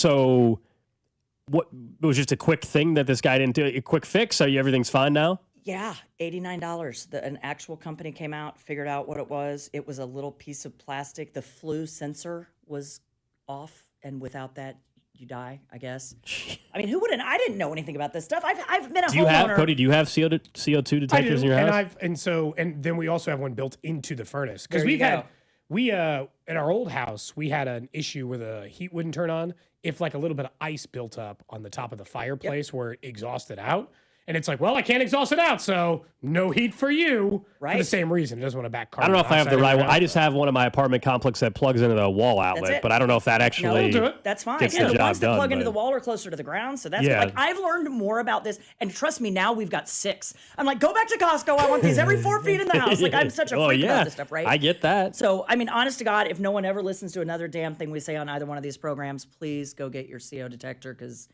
It was just a quick thing that this guy didn't do. A quick fix. So everything's fine now. Yeah, $89. An actual company came out, figured out what it was. It was a little piece of plastic. The flu sensor was off, and without that, you die, I guess. I mean, who wouldn't? I didn't know anything about this stuff. I've been a homeowner. Cody? Do you have CO2 detectors in your house? And then we also have one built into the furnace because There you go. at our old house we had an issue where the heat wouldn't turn on if like a little bit of ice built up on the top of the fireplace where it exhausted out. And it's like, well, I can't exhaust it out, so no heat for you. Right. For the same reason. It doesn't want to back carbon. I don't know if I have the dioxide right one. in the I just have one in my apartment complex that plugs into the wall outlet, but I don't know if that actually do it. That's fine. gets Yeah, the the job ones that done, plug into but- the wall are closer to the ground. So that's Yeah. like I've learned more about this. And trust me, now we've got 6. I'm like, go back to Costco. I want these every 4 feet in the house. Like I'm such a freak about this stuff, right? I get that. So I mean, honest to God, if no one ever listens to another damn thing we say on either one of these programs, please go get your CO detector because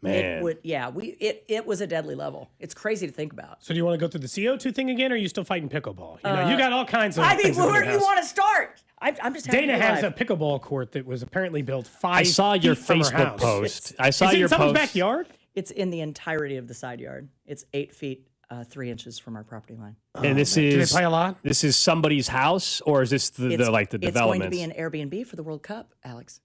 Man. it was a deadly level. It's crazy to think about. So do you want to go through the CO2 thing again, or are you still fighting pickleball? You got all kinds of. I mean, things in where your do you house. want to start? I'm just happy Dana to be has a alive. pickleball court that was apparently built 5 I saw your feet from her Facebook house. post. I saw Is it your in someone's post. backyard? It's in the entirety of the side yard. It's 8 feet 3 inches from our property line. And this Do they is play a lot? This is somebody's house, or is this the development? It's going to be an Airbnb for the World Cup, Alex.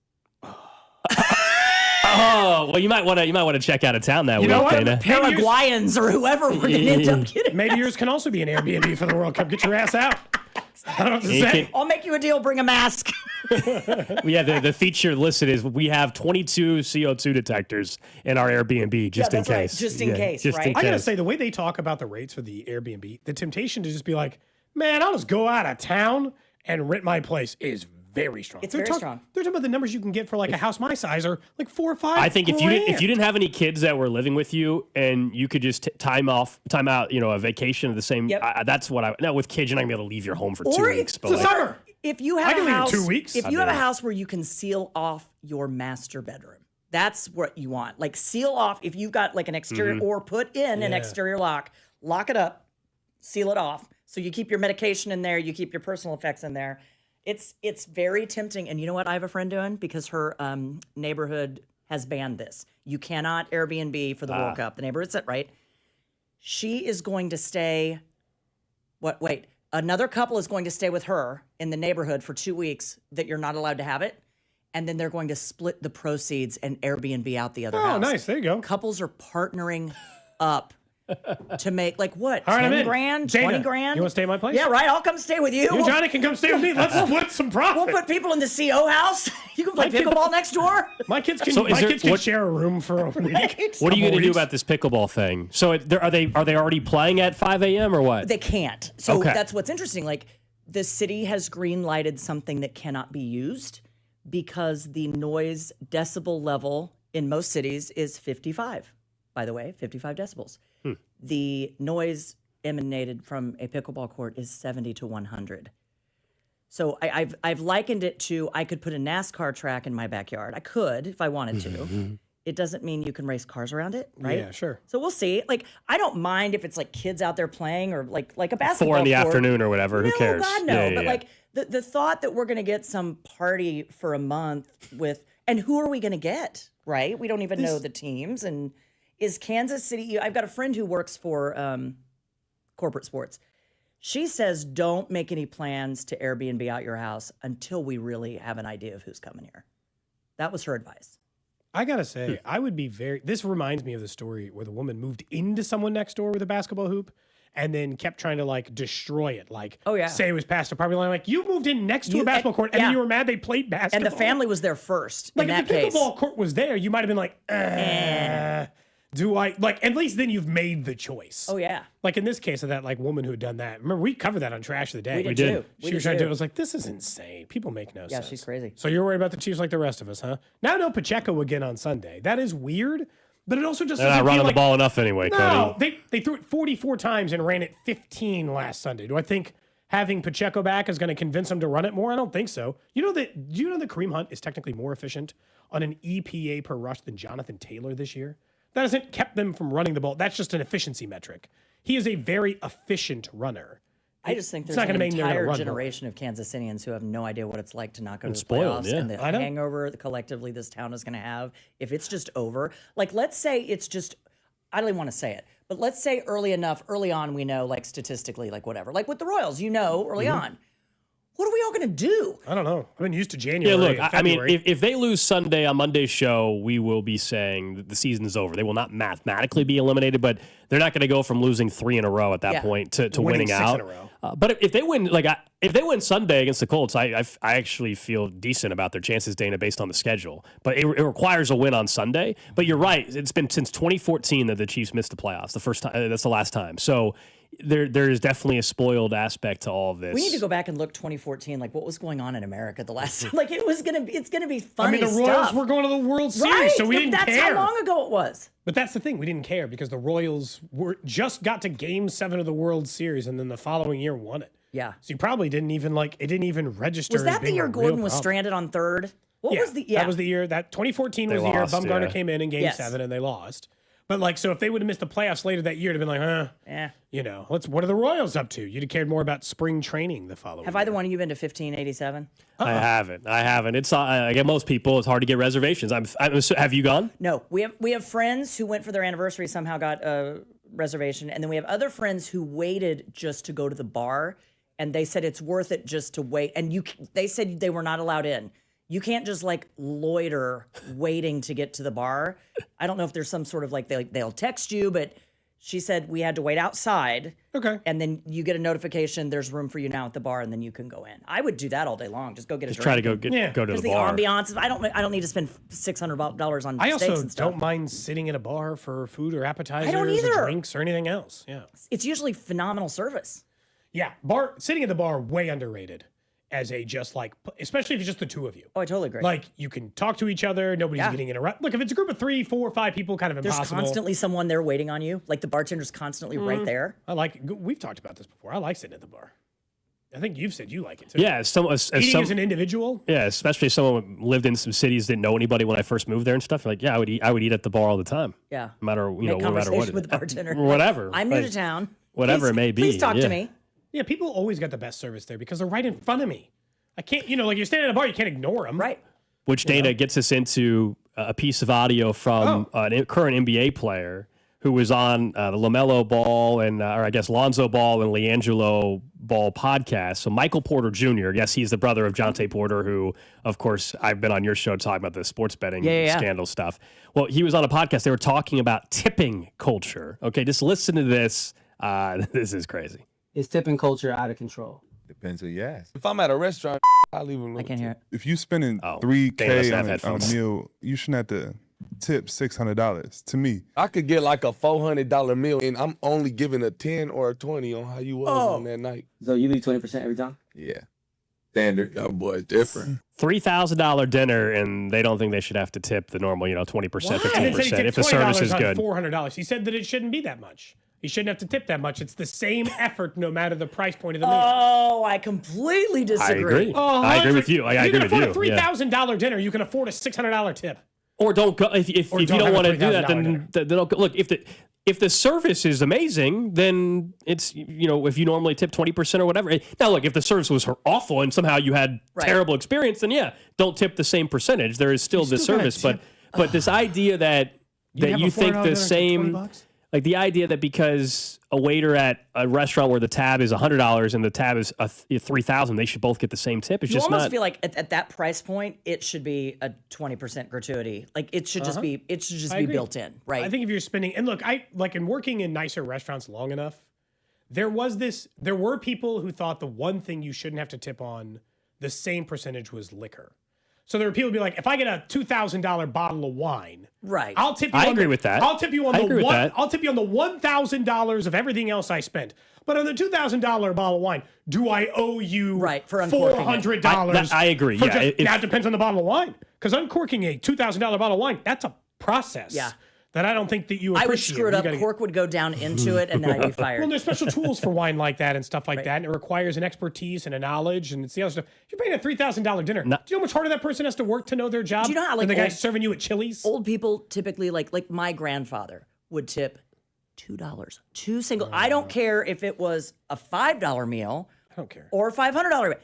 Oh, well, you might want to check out of town that week, know what? Dana. Paraguayans or whoever we're going to end up getting. Maybe yours can also be an Airbnb for the World Cup. Get your ass out. I don't know what to You say. can- I'll make you a deal. Bring a mask. Yeah, the feature listed is we have 22 CO2 detectors in our Airbnb just in that's right. case. Just in case, just right? in I gotta case. say, the way they talk about the rates for the Airbnb, the temptation to just be like, man, I'll just go out of town and rent my place is very strong. It's very strong. They're talking about the numbers you can get for like a house my size are like 4 or 5. I think if you grand. didn't have any kids that were living with you and you could just time out, a vacation of the same. Yep. That's what I. Now with kids, you're not gonna be able to leave your home for 2 Or weeks. if, But like, summer. if you I have can a leave in house, 2 weeks. if I you have a mean- house where you can seal off your master bedroom, that's what you want. Like seal off. If you've got like an exterior Mm-hmm. or put in an exterior lock it up, seal it off. So you keep your medication in there, you keep your personal effects in there. It's very tempting. And you know what I have a friend doing? Because her neighborhood has banned this. You cannot Airbnb for the World Cup. The neighborhood said, right? She is going to stay, another couple is going to stay with her in the neighborhood for 2 weeks that you're not allowed to have it. And then they're going to split the proceeds and Airbnb out the other house. Oh, nice. There you go. Couples are partnering up to make like what? All right, I'm 10 in. grand, Dana, 20 grand? you wanna stay at my place? Yeah, right. I'll come stay with you. You and Johnny can come stay with me. Let's split some profit. We'll put people in the CO house. You can play My kid- pickleball next door. My kids can. So is there- kids can what- share a room for a week. what are you Couple gonna do weeks. about this pickleball thing? So are they already playing at 5 a.m. or what? They can't. So Okay. that's what's interesting. Like the city has green lighted something that cannot be used because the noise decibel level in most cities is 55. By the way, 55 decibels. The noise emanated from a pickleball court is 70 to 100. So I've likened it to I could put a NASCAR track in my backyard. I could if I wanted to. It doesn't mean you can race cars around it, right? Yeah, sure. So we'll see. Like I don't mind if it's like kids out there playing or like a basketball 4 in the court. afternoon or whatever. Who No, cares? God, no. Yeah, yeah, but yeah. like the thought that we're going to get some party for a month with, and who are we going to get, right? We don't even know the teams. And is Kansas City, I've got a friend who works for corporate sports. She says, don't make any plans to Airbnb out your house until we really have an idea of who's coming here. That was her advice. I gotta say, I would be this reminds me of the story where the woman moved into someone next door with a basketball hoop and then kept trying to like destroy it. Like, Oh, yeah. say it was past the property line. Like, you moved in next to You- a basketball court and yeah. then you were mad they played basketball. And the family was there first Like, in if that the case. pickleball court was there, you might have been like, do I, like, at least then you've made the choice. Oh, yeah. Like in this case of that like woman who had done that. Remember, we covered that on Trash of the Day. We did too. She was trying to do it. I was like, this is insane. People make no sense. Yeah, she's crazy. So you're worried about the Chiefs like the rest of us, huh? Now no Pacheco again on Sunday. That is weird, but it also just They're not doesn't feel running like, the ball enough anyway, No, Cody. they threw it 44 times and ran it 15 last Sunday. Do I think having Pacheco back is going to convince them to run it more? I don't think so. Do you know that Kareem Hunt is technically more efficient on an EPA per rush than Jonathan Taylor this year? That hasn't kept them from running the ball. That's just an efficiency metric. he is a very efficient runner. I just think It's there's not an gonna mean they're gonna entire run generation of Kansas Cityans who have no idea what it's like to not go to the spoiled, playoffs yeah. and the I know. hangover that collectively this town is going to have if it's just over. Like, let's say it's just, I don't even want to say it, but let's say early on, we know, like statistically, like whatever, like with the Royals, early on. What are we all going to do? I don't know. I've been used to January. Yeah, look, and I mean, February. if they lose Sunday on Monday's show, we will be saying that the season is over. They will not mathematically be eliminated, but they're not going to go from losing 3 in a row at that point to winning 6 out. in a row. But if they win, if they win Sunday against the Colts, I actually feel decent about their chances, Dana, based on the schedule. But it requires a win on Sunday. But you're right; it's been since 2014 that the Chiefs missed the playoffs. The first time, that's the last time. So there is definitely a spoiled aspect to all of this. We need to go back and look 2014, like what was going on in America the last like it's gonna be funny I mean, the Royals stuff. were going to the World Series, Right, so we didn't that's care. how long ago it was. But that's the thing. We didn't care because the Royals just got to Game 7 of the World Series, and then the following year won it. Yeah. So you probably didn't even it didn't even register. Was as that the being year a real Gordon was problem. stranded on third? What was the That was the year that 2014 was They the year lost, Bumgarner yeah. came in Game 7 and they lost. But so if they would have missed the playoffs later that year, it'd have been like, what are the Royals up to? You'd have cared more about spring training the following. Have either one of you been to 1587? I haven't. It's I get most people. It's hard to get reservations. Have you gone? No, we have friends who went for their anniversary, somehow got a reservation, and then we have other friends who waited just to go to the bar, and they said it's worth it just to wait. And they said they were not allowed in. You can't just loiter waiting to get to the bar. I don't know if there's some sort of they'll text you, but she said we had to wait outside. Okay. And then you get a notification, there's room for you now at the bar, and then you can go in. I would do that all day long. Just go get a drink. Try to go to Because the the bar. ambiance, I don't need to spend $600 on I steaks also and stuff. don't mind sitting at a bar for food or appetizers either. or drinks or anything else. Yeah. It's usually phenomenal service. Yeah. Sitting at the bar, way underrated as especially if it's just the two of you. Oh, I totally agree. You can talk to each other. Nobody's getting interrupted. Look, if it's a group of 3, 4, 5 people, kind of There's impossible. constantly someone there waiting on you. Like the bartender's constantly right there. We've talked about this before. I like sitting at the bar. I think you've said you like it too. Yeah, as Eating as an individual. Yeah, especially if someone lived in some cities, didn't know anybody when I first moved there and stuff. I would eat at the bar all the time. Yeah. No matter Make no matter conversation what. with the bartender. Whatever. I'm new to town. Whatever it may be. Please talk yeah. to me. Yeah, people always got the best service there because they're right in front of me. I can't, you're standing at a bar, you can't ignore them. Right. Which Dana gets us into a piece of audio from a current NBA player who was on the LaMelo Ball and, or I guess Lonzo Ball and LiAngelo Ball podcast. So Michael Porter Jr., yes, he's the brother of Jonte Porter, who, of course, I've been on your show talking about the sports betting scandal stuff. Well, he was on a podcast. They were talking about tipping culture. Okay, just listen to this. This is crazy. Is tipping culture out of control? Depends who you ask. If I'm at a restaurant, I leave a little. I can't hear it. If you spending Dana $3K doesn't have on a headphones. meal, you shouldn't have to tip $600. To me, I could get like a $400 meal, and I'm only giving a 10 or a 20 on how you was on that night. So you leave 20% every time? Yeah, standard. That boy's different. $3,000 dinner, and they don't think they should have to tip the normal, 20%, 15% if the service is good. $400. He said that it shouldn't be that much. You shouldn't have to tip that much. It's the same effort no matter the price point of the meal. Oh, I completely disagree. I agree. I agree with you. I agree with you. You can afford a $3,000 dinner. You can afford a $600 tip. Or don't go if you don't want to do that. Then don't go. Look, if the service is amazing, then it's if you normally tip 20% or whatever. Now, look, if the service was awful and somehow you had terrible experience, then don't tip the same percentage. There is still the service, but this idea that you think the same. Like the idea that because a waiter at a restaurant where the tab is $100 and the tab is $3,000, they should both get the same tip. It's You just almost not. feel like at that price point, it should be a 20% gratuity. Like it should just be I agree. built in, right? I think if you're spending, and look, in working in nicer restaurants long enough, there were people who thought the one thing you shouldn't have to tip on the same percentage was liquor. So there were people who be like, if I get a $2,000 bottle of wine, right? I'll tip you. I agree with that. I'll tip you on I'll tip you on the $1,000 of everything else I spent. But on the $2,000 bottle of wine, do I owe you for uncorking $400? I agree. Now it depends on the bottle of wine, because uncorking a $2,000 bottle of wine, that's a process. Yeah. That I don't think that you appreciate. I would screw it up. Cork would go down into it, and then I'd be fired. Well, there's special tools for wine like that and stuff like that, and it requires an expertise and a knowledge and it's the other stuff. If you're paying a $3,000 dinner, do you know how much harder that person has to work to know their job? Do you know how than the guy serving you at Chili's? Old people typically, like my grandfather would tip $2. Two single. I don't care if it was a $5 meal. I don't care. Or a $500 meal.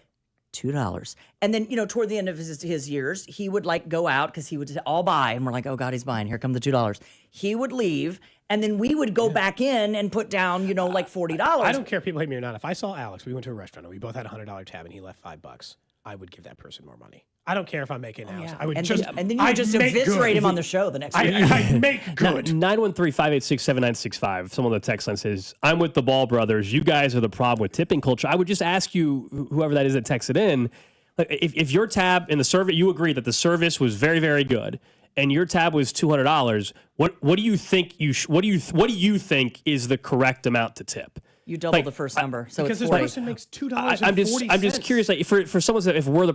$2. And then, toward the end of his years, he would like go out because he would say, I'll buy. And we're like, oh God, he's buying. Here come the $2. He would leave. And then we would go back in and put down, like $40. I don't care if people hate me or not. If I saw Alex, we went to a restaurant and we both had a $100 tab and he left $5, I would give that person more money. I don't care if I'm making Alex. Yeah. I would and just then you would just eviscerate him on the show the next week. I'd make good. 913-586-7965. Someone on the text line says, I'm with the Ball brothers. You guys are the problem with tipping culture. I would just ask you, whoever that is that texted in, like, if your tab in the service, you agree that the service was very, very good, and your tab was $200, what do you think what do you think is the correct amount to tip? You double the first number, so because it's this 40. person makes $2.40. I'm just curious, like, for someone that if we're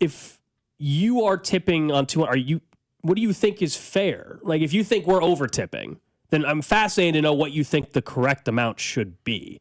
if you are tipping on what do you think is fair? Like, if you think we're over tipping, then I'm fascinated to know what you think the correct amount should be.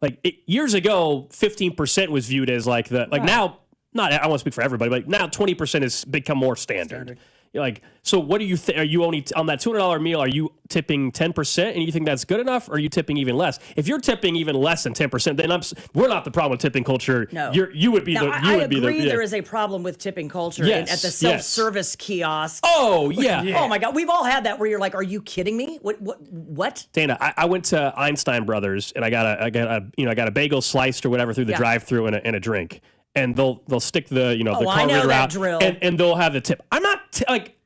Like, years ago, 15% was viewed as like now. Not I won't speak for everybody, but now 20% has become more standard. You're like, so what do you think? Are you only on that $200 meal? Are you tipping 10%, and you think that's good enough? Or are you tipping even less? If you're tipping even less than 10%, then we're not the problem with tipping culture. No, you would be now, the. I agree there is a problem with tipping culture at the self-service kiosk. Oh yeah. Oh my God, we've all had that where you're like, are you kidding me? What? Dana, I went to Einstein Brothers and I got a bagel sliced or whatever through the drive-through and a drink. And they'll stick the the card reader out, and they'll have the tip. I'm not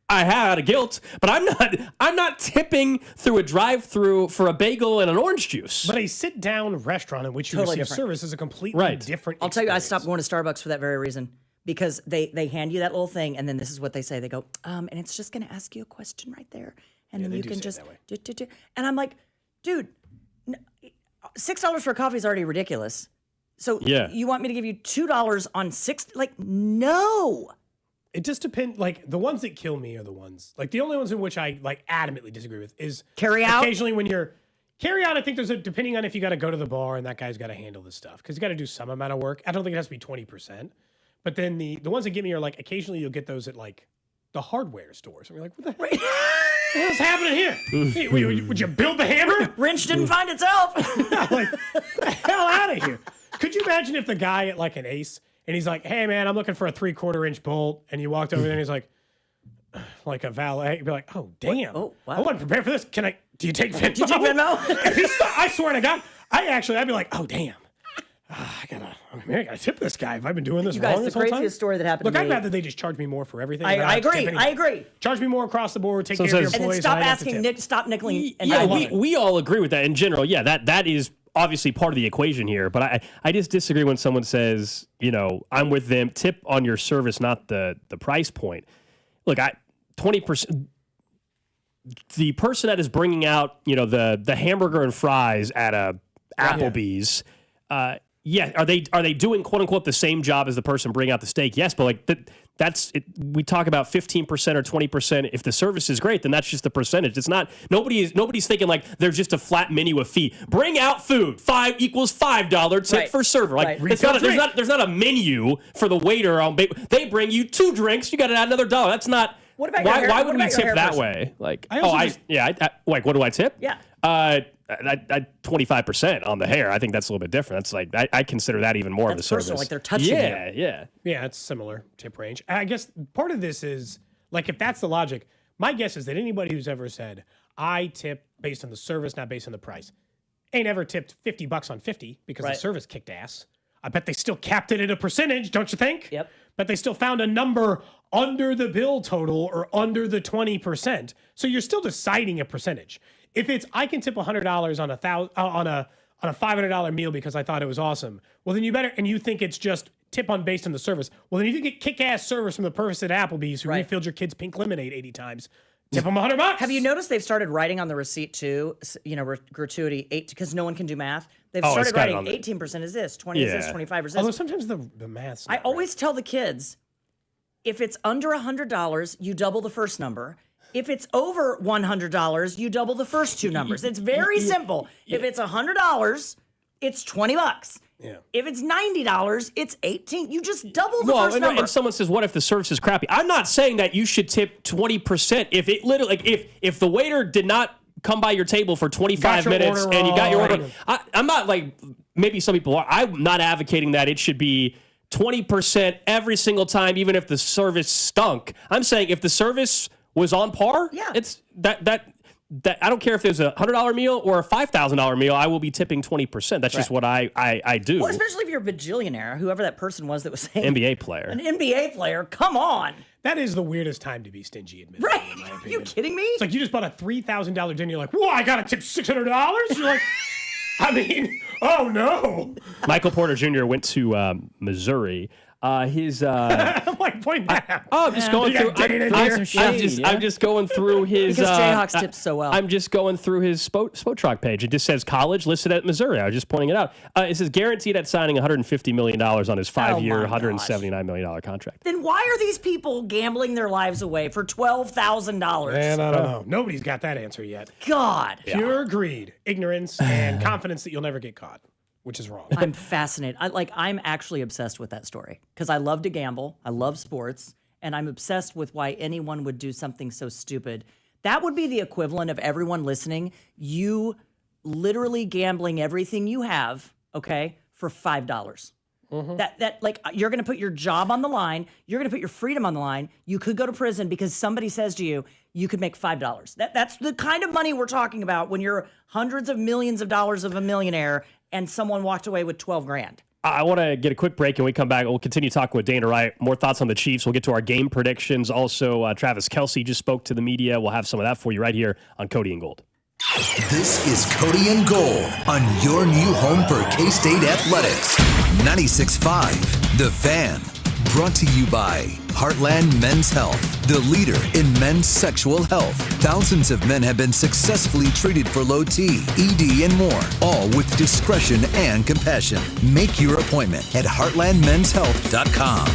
I had out of guilt, but I'm not tipping through a drive-through for a bagel and an orange juice. But a sit-down restaurant in which you receive service is a completely different. I'll tell you, I stopped going to Starbucks for that very reason, because they hand you that little thing, and then this is what they say. They go, and it's just going to ask you a question right there, and then you can just do. And I'm like, dude, $6 for a coffee is already ridiculous. So you want me to give you $2 on $6? Like, no. It just depends. Like, the ones that kill me are the ones. Like, the only ones in which I adamantly disagree with is carry out. Occasionally, when you're carry out, I think depending on if you got to go to the bar and that guy's got to handle this stuff because you got to do some amount of work. I don't think it has to be 20%. But then the ones that get me are like occasionally you'll get those at like the hardware stores. And you're like, what the hell is happening here? Hey, would you build the hammer? Wrench didn't find itself. Like, get the hell out of here. Could you imagine if the guy at like an Ace and he's like, hey man, I'm looking for a 3/4-inch bolt, and you walked over there and he's like a valet, you'd be like, oh damn, wow. I wasn't prepared for this. Do you take Venmo? Do you take Venmo? I swear to God, I'd be like, oh damn, I gotta tip this guy. Have I been doing this wrong this whole time? The craziest story that happened to me. I'd rather they just charge me more for everything. I agree. Charge me more across the board, take care of your employees. And then stop asking, stop nickeling. Yeah, we all agree with that in general. Yeah, that is obviously part of the equation here, but I just disagree when someone says, I'm with them, tip on your service, not the price point. Look, 20%, the person that is bringing out, the hamburger and fries at a Applebee's, are they doing quote unquote the same job as the person bringing out the steak? Yes, but that's it. We talk about 15% or 20%. If the service is great, then that's just the percentage. It's not nobody's thinking like there's just a flat menu of fee. Bring out food. 5 equals $5 tip for server. Like there's not a menu for the waiter on. They bring you 2 drinks. You got to add another $1. That's not. What about your hair? Why would we tip that way? Like like what do I tip? Yeah. 25% on the hair. I think that's a little bit different. That's like I consider that even more of a service. Personal, like they're touching you. Yeah. It's similar tip range. I guess part of this is like if that's the logic. My guess is that anybody who's ever said I tip based on the service, not based on the price, ain't ever tipped $50 on 50 because the service kicked ass. I bet they still capped it at a percentage, don't you think? Yep. But they still found a number under the bill total or under the 20%. So you're still deciding a percentage. If it's I can tip $100 on a $500 meal because I thought it was awesome, well then you better, and you think it's just tip on based on the service. Well then if you get kick-ass service from the person at Applebee's who refilled your kid's pink lemonade 80 times, tip them $100. Have you noticed they've started writing on the receipt too? Gratuity 8 because no one can do math. They've started writing 18% is this, 20 is this, 25 is this. Although sometimes the math's I always tell the kids, if it's under $100, you double the first number. If it's over $100, you double the first 2 numbers. It's very simple. If it's $100, it's $20. Yeah. If it's $90, it's $18. You just double the first number. And someone says, "What if the service is crappy?" I'm not saying that you should tip 20% if it literally, if the waiter did not come by your table for 25 minutes and you got your order. I'm not like, maybe some people are. I'm not advocating that it should be 20% every single time, even if the service stunk. I'm saying if the service was on par, it's that I don't care if there's a $100 meal or a $5,000 meal, I will be tipping 20%. That's just what I do. Well, especially if you're a bajillionaire, whoever that person was that was saying. NBA player. An NBA player, come on. That is the weirdest time to be stingy, admittedly. Right. In my opinion. Are you kidding me? It's like you just bought a $3,000 dinner. You're like, whoa, I got to tip $600? You're like, I mean, oh no. Michael Porter Jr. went to Missouri. His I'm like pointing that out. Oh, I'm just going through. I'm just going through his. Because Jayhawks tips so well. I'm just going through his Spotrac page. It just says college listed at Missouri. I was just pointing it out. It says guaranteed at signing $150 million on his 5-year, $179 million contract. Then why are these people gambling their lives away for $12,000? Man, I don't know. Nobody's got that answer yet. God. Pure greed, ignorance, and confidence that you'll never get caught. Which is wrong. I'm fascinated. I'm actually obsessed with that story because I love to gamble. I love sports. And I'm obsessed with why anyone would do something so stupid. That would be the equivalent of everyone listening, you literally gambling everything you have, okay, for $5. Mm-hmm. That like you're going to put your job on the line. You're going to put your freedom on the line. You could go to prison because somebody says to you, you could make $5. That's the kind of money we're talking about when you're hundreds of millions of dollars of a millionaire and someone walked away with 12 grand. I want to get a quick break and we come back. We'll continue talking with Dana Wright. More thoughts on the Chiefs. We'll get to our game predictions. Also, Travis Kelce just spoke to the media. We'll have some of that for you right here on Cody and Gold. This is Cody and Gold on your new home for K-State Athletics. 96.5, The Fan. Brought to you by Heartland Men's Health, the leader in men's sexual health. Thousands of men have been successfully treated for low T, ED, and more, all with discretion and compassion. Make your appointment at heartlandmenshealth.com.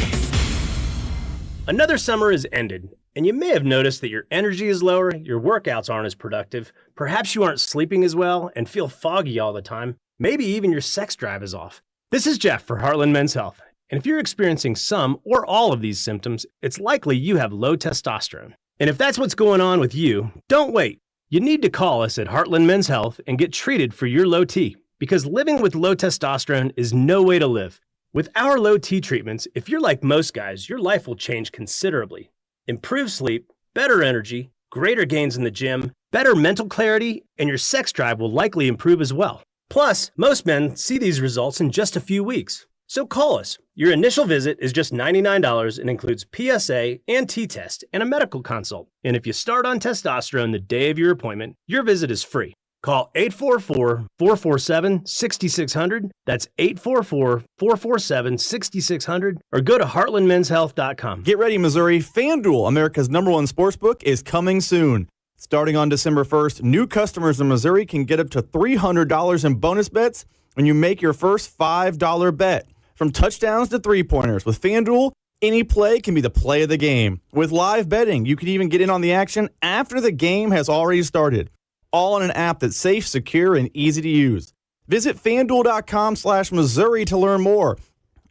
Another summer has ended, and you may have noticed that your energy is lower, your workouts aren't as productive, perhaps you aren't sleeping as well and feel foggy all the time, maybe even your sex drive is off. This is Jeff for Heartland Men's Health. And if you're experiencing some or all of these symptoms, it's likely you have low testosterone. And if that's what's going on with you, don't wait. You need to call us at Heartland Men's Health and get treated for your low T, because living with low testosterone is no way to live. With our low T treatments, if you're like most guys, your life will change considerably. Improved sleep, better energy, greater gains in the gym, better mental clarity, and your sex drive will likely improve as well. Plus, most men see these results in just a few weeks. So call us. Your initial visit is just $99 and includes PSA and T-test and a medical consult. And if you start on testosterone the day of your appointment, your visit is free. Call 844-447-6600. That's 844-447-6600 or go to heartlandmenshealth.com. Get ready, Missouri. FanDuel, America's #1 sportsbook, is coming soon. Starting on December 1st, new customers in Missouri can get up to $300 in bonus bets when you make your first $5 bet. From touchdowns to three-pointers, with FanDuel, any play can be the play of the game. With live betting, you can even get in on the action after the game has already started. All on an app that's safe, secure, and easy to use. Visit FanDuel.com/Missouri to learn more.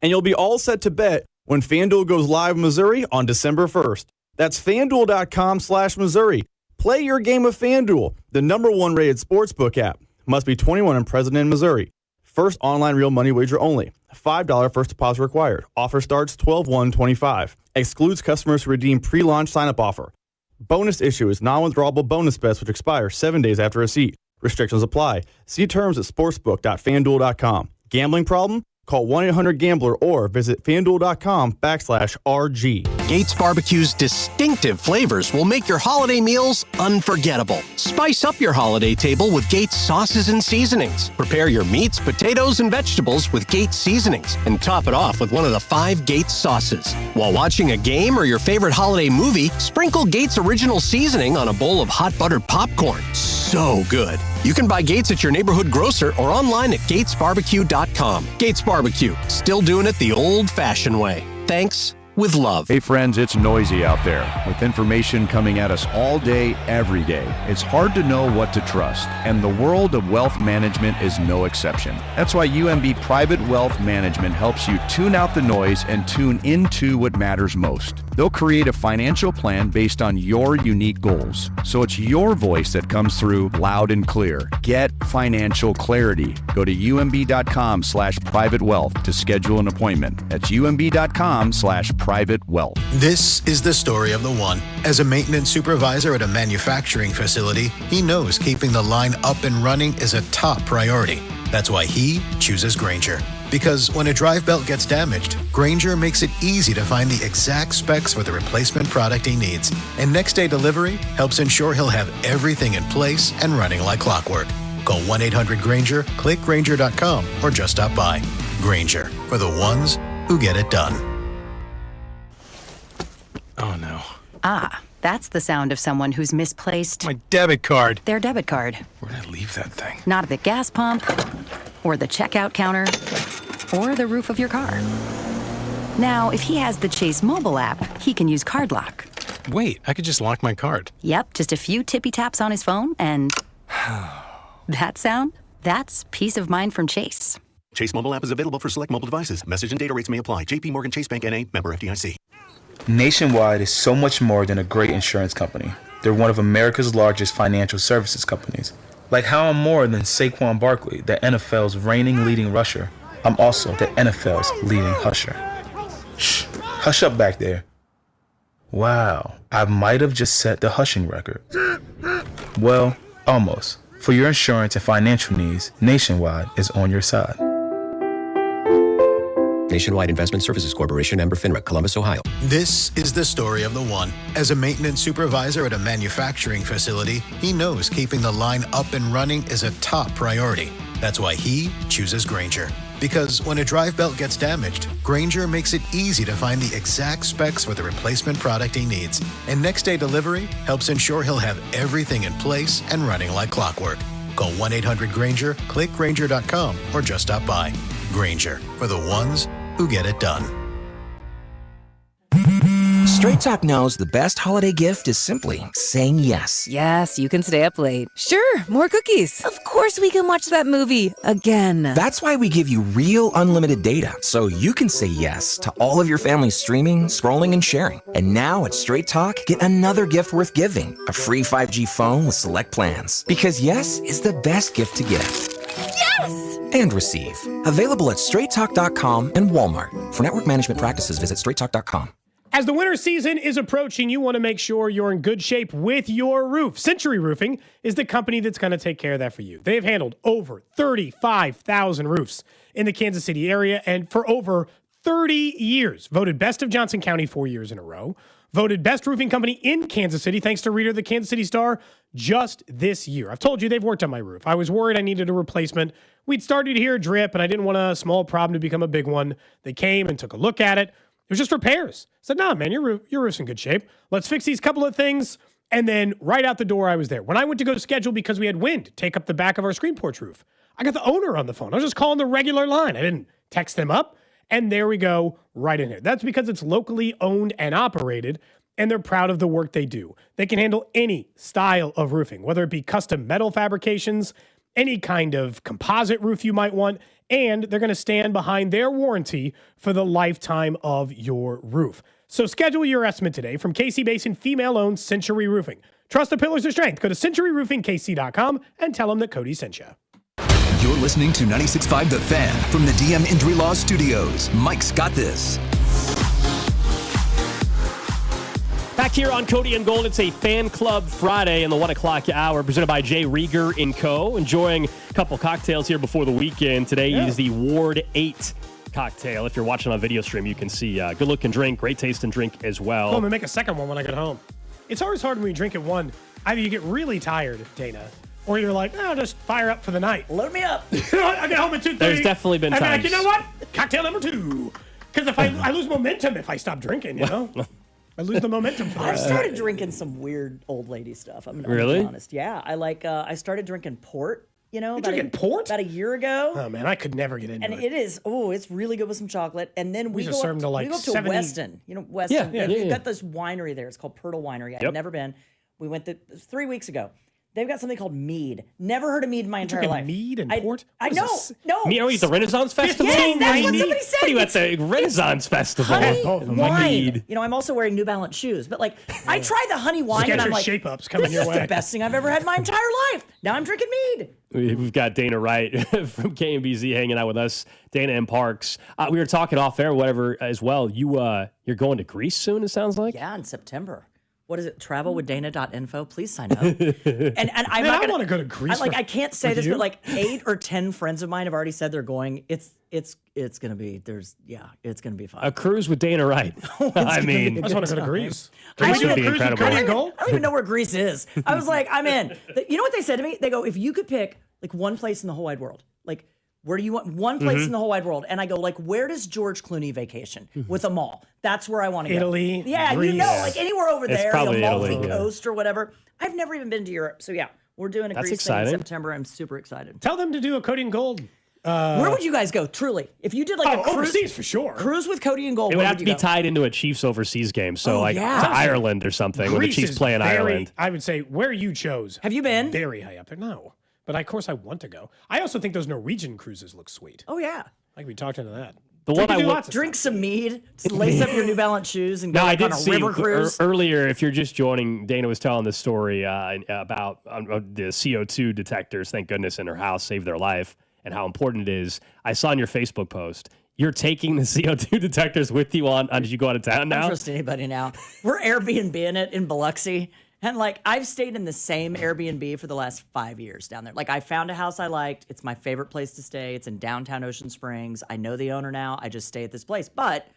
And you'll be all set to bet when FanDuel goes live in Missouri on December 1st. That's FanDuel.com/Missouri. Play your game of FanDuel, the #1 rated sportsbook app. Must be 21 and present in Missouri. First online real money wager only. $5 first deposit required. Offer starts 12/1/25. Excludes customers who redeem pre-launch sign-up offer. Bonus issue is non-withdrawable bonus bets which expire 7 days after receipt. Restrictions apply. See terms at sportsbook.fanduel.com. Gambling problem? Call 1-800-GAMBLER or visit fanduel.com/RG. Gates Barbecue's distinctive flavors will make your holiday meals unforgettable. Spice up your holiday table with Gates sauces and seasonings. Prepare your meats, potatoes, and vegetables with Gates seasonings and top it off with one of the 5 Gates sauces. While watching a game or your favorite holiday movie, sprinkle Gates original seasoning on a bowl of hot buttered popcorn. So good. You can buy Gates at your neighborhood grocer or online at gatesbarbecue.com. Gates Barbecue, still doing it the old-fashioned way. Thanks, with love. Hey friends, it's noisy out there. With information coming at us all day, every day, it's hard to know what to trust. And the world of wealth management is no exception. That's why UMB Private Wealth Management helps you tune out the noise and tune into what matters most. They'll create a financial plan based on your unique goals. So it's your voice that comes through loud and clear. Get financial clarity. Go to umb.com/private wealth to schedule an appointment. That's umb.com/private wealth. This is the story of the one. As a maintenance supervisor at a manufacturing facility, he knows keeping the line up and running is a top priority. That's why he chooses Grainger. Because when a drive belt gets damaged, Grainger makes it easy to find the exact specs for the replacement product he needs. And next day delivery helps ensure he'll have everything in place and running like clockwork. Call 1-800-GRAINGER, click Grainger.com, or just stop by. Grainger, for the ones who get it done. Oh no. Ah, that's the sound of someone who's misplaced My debit card. their debit card. Where'd I leave that thing? Not at the gas pump, or the checkout counter, or the roof of your car. Now, if he has the Chase mobile app, he can use Card Lock. Wait, I could just lock my card. Yep, just a few tippy taps on his phone, and that sound? That's peace of mind from Chase. Chase mobile app is available for select mobile devices. Message and data rates may apply. JP Morgan Chase Bank N.A., member FDIC. Nationwide is so much more than a great insurance company. They're one of America's largest financial services companies. Like how I'm more than Saquon Barkley, the NFL's reigning leading rusher. I'm also the NFL's leading husher. Shh, hush up back there. Wow, I might have just set the hushing record. Well, almost. For your insurance and financial needs, Nationwide is on your side. Nationwide Investment Services Corporation, member FINRA, Columbus, Ohio. This is the story of the one. As a maintenance supervisor at a manufacturing facility, he knows keeping the line up and running is a top priority. That's why he chooses Grainger. Because when a drive belt gets damaged, Grainger makes it easy to find the exact specs for the replacement product he needs. And next day delivery helps ensure he'll have everything in place and running like clockwork. Call 1-800-GRAINGER, click Grainger.com, or just stop by. Grainger, for the ones who get it done. Straight Talk knows the best holiday gift is simply saying yes. Yes, you can stay up late. Sure, more cookies. Of course we can watch that movie again. That's why we give you real unlimited data, so you can say yes to all of your family's streaming, scrolling, and sharing. And now at Straight Talk, get another gift worth giving, a free 5G phone with select plans. Because yes is the best gift to give. Yes! And receive. Available at straighttalk.com and Walmart. For network management practices, visit straighttalk.com. As the winter season is approaching, you want to make sure you're in good shape with your roof. Century Roofing is the company that's going to take care of that for you. They've handled over 35,000 roofs in the Kansas City area, and for over 30 years, voted best of Johnson County 4 years in a row, voted best roofing company in Kansas City, thanks to reader of the Kansas City Star, just this year. I've told you they've worked on my roof. I was worried I needed a replacement. We'd started to hear a drip, and I didn't want a small problem to become a big one. They came and took a look at it. It was just repairs. I said, nah, man, your roof's in good shape. Let's fix these couple of things. And then right out the door, I was there. When I went to go to schedule because we had wind take up the back of our screen porch roof, I got the owner on the phone. I was just calling the regular line. I didn't text them up. And there we go, right in here. That's because it's locally owned and operated, and they're proud of the work they do. They can handle any style of roofing, whether it be custom metal fabrications, any kind of composite roof you might want, and they're going to stand behind their warranty for the lifetime of your roof. So schedule your estimate today from KC Basin female-owned Century Roofing. Trust the pillars of strength. Go to centuryroofingkc.com and tell them that Cody sent you. You're listening to 96.5 The Fan from the DM Injury Law Studios. Mike's got this. Back here on Cody and Gold, it's a Fan Club Friday in the 1 o'clock hour, presented by Jay Rieger & Co. Enjoying a couple cocktails here before the weekend. Today is the Ward 8 cocktail. If you're watching on video stream, you can see good-looking drink, great tasting drink as well. I'm going to make a second one when I get home. It's always hard when you drink at one. Either you get really tired, Dana, or you're like, oh, just fire up for the night. Load me up. I get home at 2:30. There's definitely been times. times. Like, you know what? Cocktail number 2. Because if I lose momentum if I stop drinking, you know? I lose the momentum. I've started drinking some weird old lady stuff. I'm gonna really be honest. Yeah, I started drinking port About drinking port? About a year ago. Oh man, I could never get into and it. it is. Oh, it's really good with some chocolate. And then we just go serve up, them to like we go up to 70 Weston. Weston. Yeah. We've got this winery there. It's called Pirtle Winery. I've never been. We went 3 weeks ago. They've got something called mead. Never heard of mead in my entire life. Mead and port? I know. No. Me, are you at the Renaissance Festival? Yes, that's what somebody said. What are you at the Renaissance Festival? Honey wine. Mead. I'm also wearing New Balance shoes, but I tried the honey wine and I'm like, shape-ups coming this your is way. the best thing I've ever had in my entire life. Now I'm drinking mead. We've got Dana Wright from KMBZ hanging out with us. Dana and Parks. We were talking off air, whatever, as well. You're going to Greece soon, it sounds like? Yeah, in September. What is it? Travelwithdana.info. Please sign up. And I'm Man, not I want to go to Greece. I can't say with this, you. but like 8 or 10 friends of mine have already said they're going. It's gonna be. It's gonna be fun. A cruise with Dana Wright. I mean, I just want to go to Greece. Greece would be incredible. I don't even know where Greece is. I was like, I'm in. You know what they said to me? They go, if you could pick like one place in the whole wide world, like where do you want one place in the whole wide world? And I go, like, where does George Clooney vacation with a mall? That's where I want to go. Italy, Yeah, Greece. like anywhere over It's there, probably Amalfi Italy, yeah. Coast or whatever. I've never even been to Europe, so yeah, we're doing a That's Greece thing in exciting. September. I'm super excited. Tell them to do a Cody and Gold. Where would you guys go? Truly, if you did like a cruise, overseas for sure. Cruise with Cody and Gold. It would where have to you be go? tied into a Chiefs overseas game. So, Oh, yeah. to Ireland or something when the Greece Chiefs is play in very, Ireland. I would say where you chose. Have you been? Very high up there. No. But of course I want to go. I also think those Norwegian cruises look sweet. Oh yeah. I could be talked into that. The one I would Drink some mead, lace up your New Balance shoes, and go No, I like, on did a see river cruise. earlier. If you're just joining, Dana was telling the story about the CO2 detectors. Thank goodness in her house saved their life, and how important it is. I saw in your Facebook post you're taking the CO2 detectors with you on. Did you go out of town I now? don't trust anybody now. We're Airbnb-ing it in Biloxi. And like I've stayed in the same Airbnb for the last 5 years down there. Like I found a house I liked. It's my favorite place to stay. It's in downtown Ocean Springs. I know the owner now. I just stay at this place. But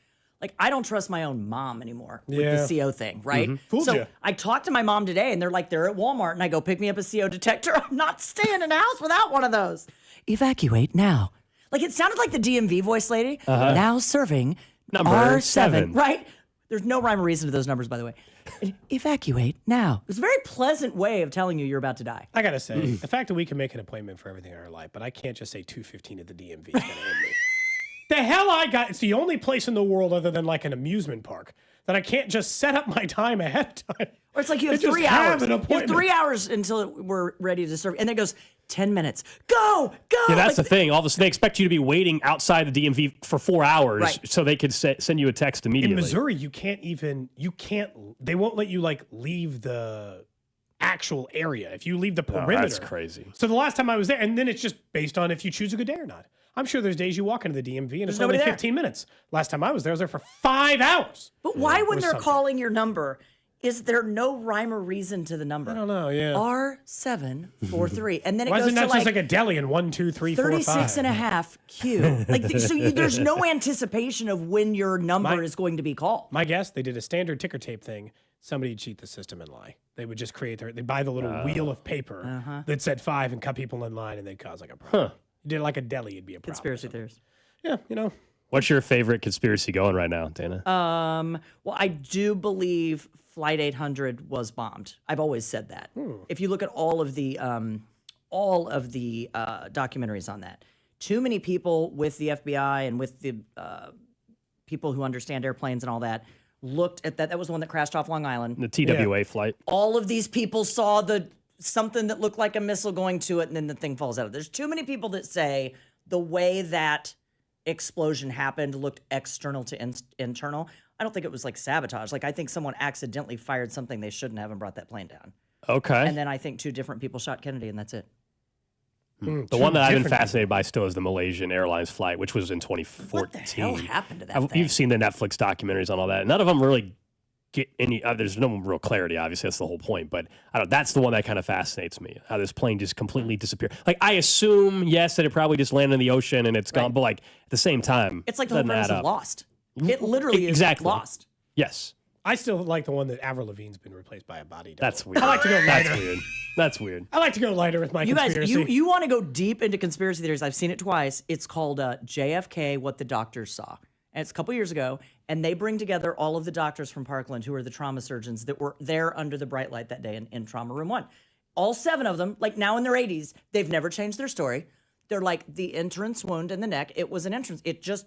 like I don't trust my own mom anymore with the CO thing, right? Fooled so ya. I talked to my mom today and they're at Walmart and I go pick me up a CO detector. I'm not staying in a house without one of those. Evacuate now. Like it sounded like the DMV voice lady. Now serving Number R7. 7. Right? There's no rhyme or reason to those numbers, by the way. Evacuate now. It was a very pleasant way of telling you you're about to die. I gotta say, the fact that we can make an appointment for everything in our life, but I can't just say 2:15 at the DMV is gonna hit me. The hell I got? It's the only place in the world other than like an amusement park that I can't just set up my time ahead of time. Or it's like you have Just 3 hours. an You have appointment. 3 hours until we're ready to serve. And then it goes 10 minutes. Go. Yeah, that's Like, the thing. All of a sudden, they expect you to be waiting outside the DMV for 4 hours Right. so they could send you a text immediately. In Missouri, they won't let you like leave the actual area if you leave the perimeter. That's crazy. So the last time I was there, and then it's just based on if you choose a good day or not. I'm sure there's days you walk into the DMV and it's only nobody there. 15 minutes. Last time I was there for 5 hours. But why, when Or they're something. calling your number, is there no rhyme or reason to the number? I don't know, yeah. R743. And then it Why goes isn't to that just like a deli in 1, 2, 3, 4, 5? 36 and a half Q. There's no anticipation of when your number is going to be called. My guess, they did a standard ticker tape thing. Somebody would cheat the system and lie. They would just they buy the little wheel of paper that said 5 and cut people in line and they'd cause like a problem. You did it like a deli, it'd be a problem. Conspiracy theories. Yeah, What's your favorite conspiracy going right now, Dana? Well, I do believe Flight 800 was bombed. I've always said that. If you look at all of the documentaries on that, too many people with the FBI and with the people who understand airplanes and all that looked at that. That was the one that crashed off Long Island. The TWA flight. All of these people saw something that looked like a missile going to it, and then the thing falls out. There's too many people that say the way that explosion happened looked external to internal. I don't think it was like sabotage. Like I think someone accidentally fired something they shouldn't have and brought that plane down. Okay. And then I think 2 different people shot Kennedy, and that's it. The one that I've been fascinated by still is the Malaysian Airlines flight, which was in 2014. What the hell happened to that thing? You've seen the Netflix documentaries on all that. None of them really get any. There's no real clarity. Obviously, that's the whole point. But I don't. That's the one that kind of fascinates me. How this plane just completely disappeared. Like I assume, yes, that it probably just landed in the ocean and it's gone. But like at the same time, It's like the whole doesn't premise add of up. Lost. It literally is Exactly. Lost. Yes. I still like the one that Avril Lavigne's been replaced by a body double. That's weird. I like to go lighter. That's weird. That's weird. I like to go lighter with my You guys, conspiracy. you want to go deep into conspiracy theories. I've seen it twice. It's called JFK, What the Doctors Saw. And it's a couple years ago. And they bring together all of the doctors from Parkland who are the trauma surgeons that were there under the bright light that day in Trauma Room 1. all 7 of them, like now in their 80s, they've never changed their story. They're like the entrance wound in the neck. It was an entrance. It just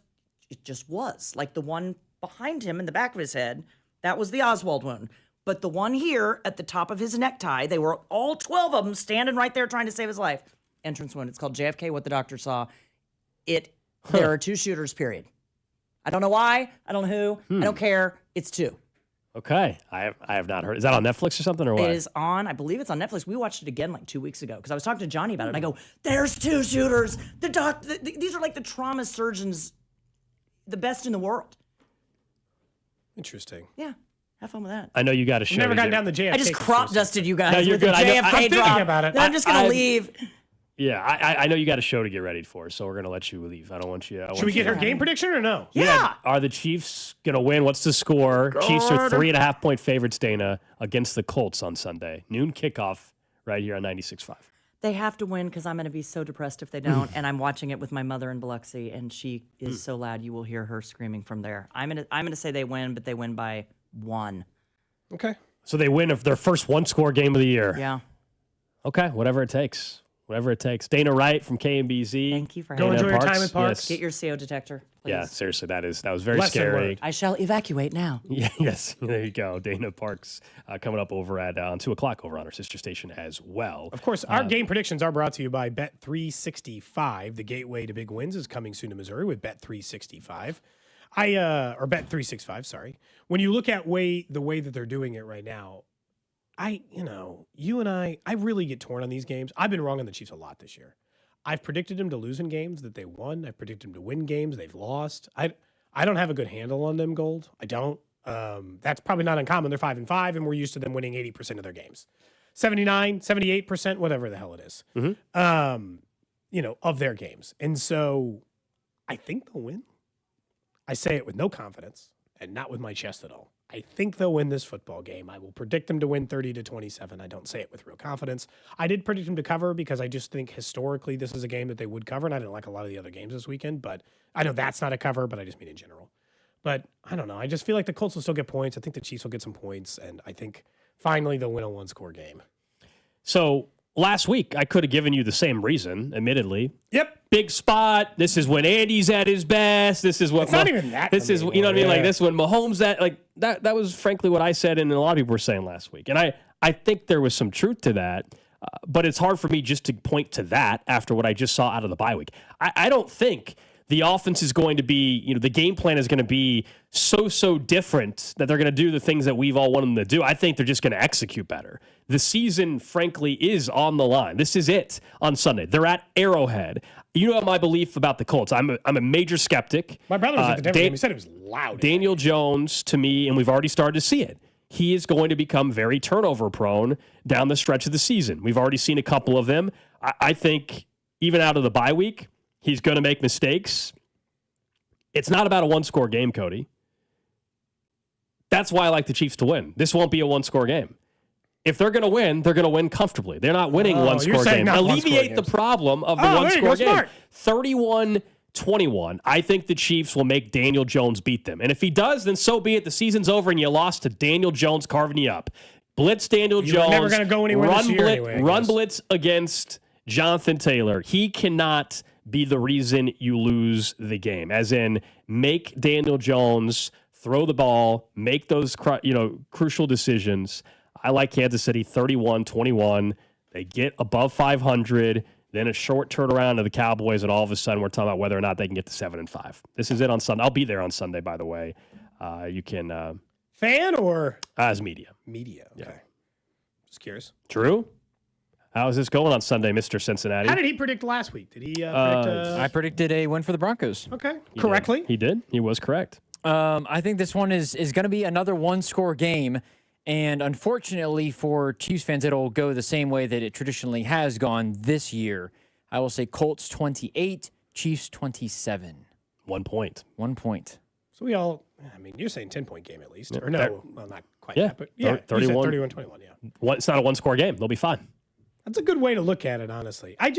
was. Like the one behind him in the back of his head, that was the Oswald wound. But the one here at the top of his necktie, they were all 12 of them standing right there trying to save his life. Entrance wound. It's called JFK, what the doctor saw. There are 2 shooters, period. I don't know why. I don't know who. I don't care. It's 2. Okay. I have not heard. Is that on Netflix or something or what? It is on, I believe it's on Netflix. We watched it again like 2 weeks ago because I was talking to Johnny about it. And I go, there's 2 shooters. These are like the trauma surgeons, the best in the world. Interesting. Yeah. Have fun with that. I know you got a show. Never gotten down the JFK. I just crop dusted you guys No, you're with good. the I know- JFK I'm drop. thinking about it. Then I'm just going to leave. Yeah, I know you got a show to get ready for, so we're going to let you leave. I don't want you. Should we get her game prediction or no? Yeah. Are the Chiefs going to win? What's the score? Chiefs are 3.5-point favorites, Dana, against the Colts on Sunday. Noon kickoff right here on 96.5. They have to win because I'm going to be so depressed if they don't. And I'm watching it with my mother in Biloxi, and she is so loud you will hear her screaming from there. I'm gonna say they win, but they win by 1. Okay. So they win their first one-score game of the year. Yeah. Okay, whatever it takes. Whatever it takes. Dana Wright from KMBZ. Thank you for Go having enjoy me. your time at Parks. Yes. Get your CO detector, please. Yeah, seriously, that was very Lesson scary. learned. I shall evacuate now. Yeah, yes, there you go. Dana Parks coming up over at on 2 o'clock over on our sister station as well. Of course, our game predictions are brought to you by Bet365. The gateway to big wins is coming soon to Missouri with Bet365. Or Bet365, sorry. When you look at the way that they're doing it right now, you and I really get torn on these games. I've been wrong on the Chiefs a lot this year. I've predicted them to lose in games that they won. I've predicted them to win games they've lost. I don't have a good handle on them, Gold. I don't. That's probably not uncommon. They're 5-5, and we're used to them winning 80% of their games. 79, 78%, whatever the hell it is, of their games. And so I think they'll win. I say it with no confidence and not with my chest at all. I think they'll win this football game. I will predict them to win 30-27. I don't say it with real confidence. I did predict them to cover because I just think historically this is a game that they would cover, and I didn't like a lot of the other games this weekend, but I know that's not a cover, but I just mean in general. But I don't know. I just feel like the Colts will still get points. I think the Chiefs will get some points, and I think finally they'll win a one-score game. So last week, I could have given you the same reason, admittedly. Yep. Big spot. This is when Andy's at his best. This is what. It's not even that. This is, anymore. you know what I mean? Yeah. Like this is when Mahomes that was frankly what I said, and a lot of people were saying last week. And I think there was some truth to that, but it's hard for me just to point to that after what I just saw out of the bye week. I don't think the offense is going to be, the game plan is going to be so different that they're going to do the things that we've all wanted them to do. I think they're just going to execute better. The season, frankly, is on the line. This is it on Sunday. They're at Arrowhead. You know my belief about the Colts. I'm a major skeptic. My brother was at the Denver game. He said it was loud. Daniel Jones, to me, and we've already started to see it, he is going to become very turnover prone down the stretch of the season. We've already seen a couple of them. I think even out of the bye week, he's going to make mistakes. It's not about a one-score game, Cody. That's why I like the Chiefs to win. This won't be a one-score game. If they're going to win, they're going to win comfortably. They're not winning one-score games. Alleviate the problem of the one-score game. 31-21. I think the Chiefs will make Daniel Jones beat them. And if he does, then so be it. The season's over and you lost to Daniel Jones carving you up. Blitz Daniel Jones. You're never going to go anywhere this year anyway, run blitz against Jonathan Taylor. He cannot be the reason you lose the game. As in, make Daniel Jones throw the ball, make those crucial decisions. I like Kansas City 31-21. They get above 500, then a short turnaround to the Cowboys, and all of a sudden we're talking about whether or not they can get to 7-5. This is it on Sunday. I'll be there on Sunday, by the way. You can fan or as media. Media. Okay. Yeah. Just curious. Drew, how is this going on Sunday, Mr. Cincinnati? How did he predict last week? Did he predict? I predicted a win for the Broncos. Okay. Correctly. He did. He was correct. I think this one is going to be another one-score game. And unfortunately for Chiefs fans, it'll go the same way that it traditionally has gone this year. I will say Colts 28, Chiefs 27. 1 point. 1 point. So you're saying 10-point game at least. Or no, well, not quite yeah, that, but yeah, 31, 31-21, yeah. It's not a one-score game. They'll be fine. That's a good way to look at it, honestly. I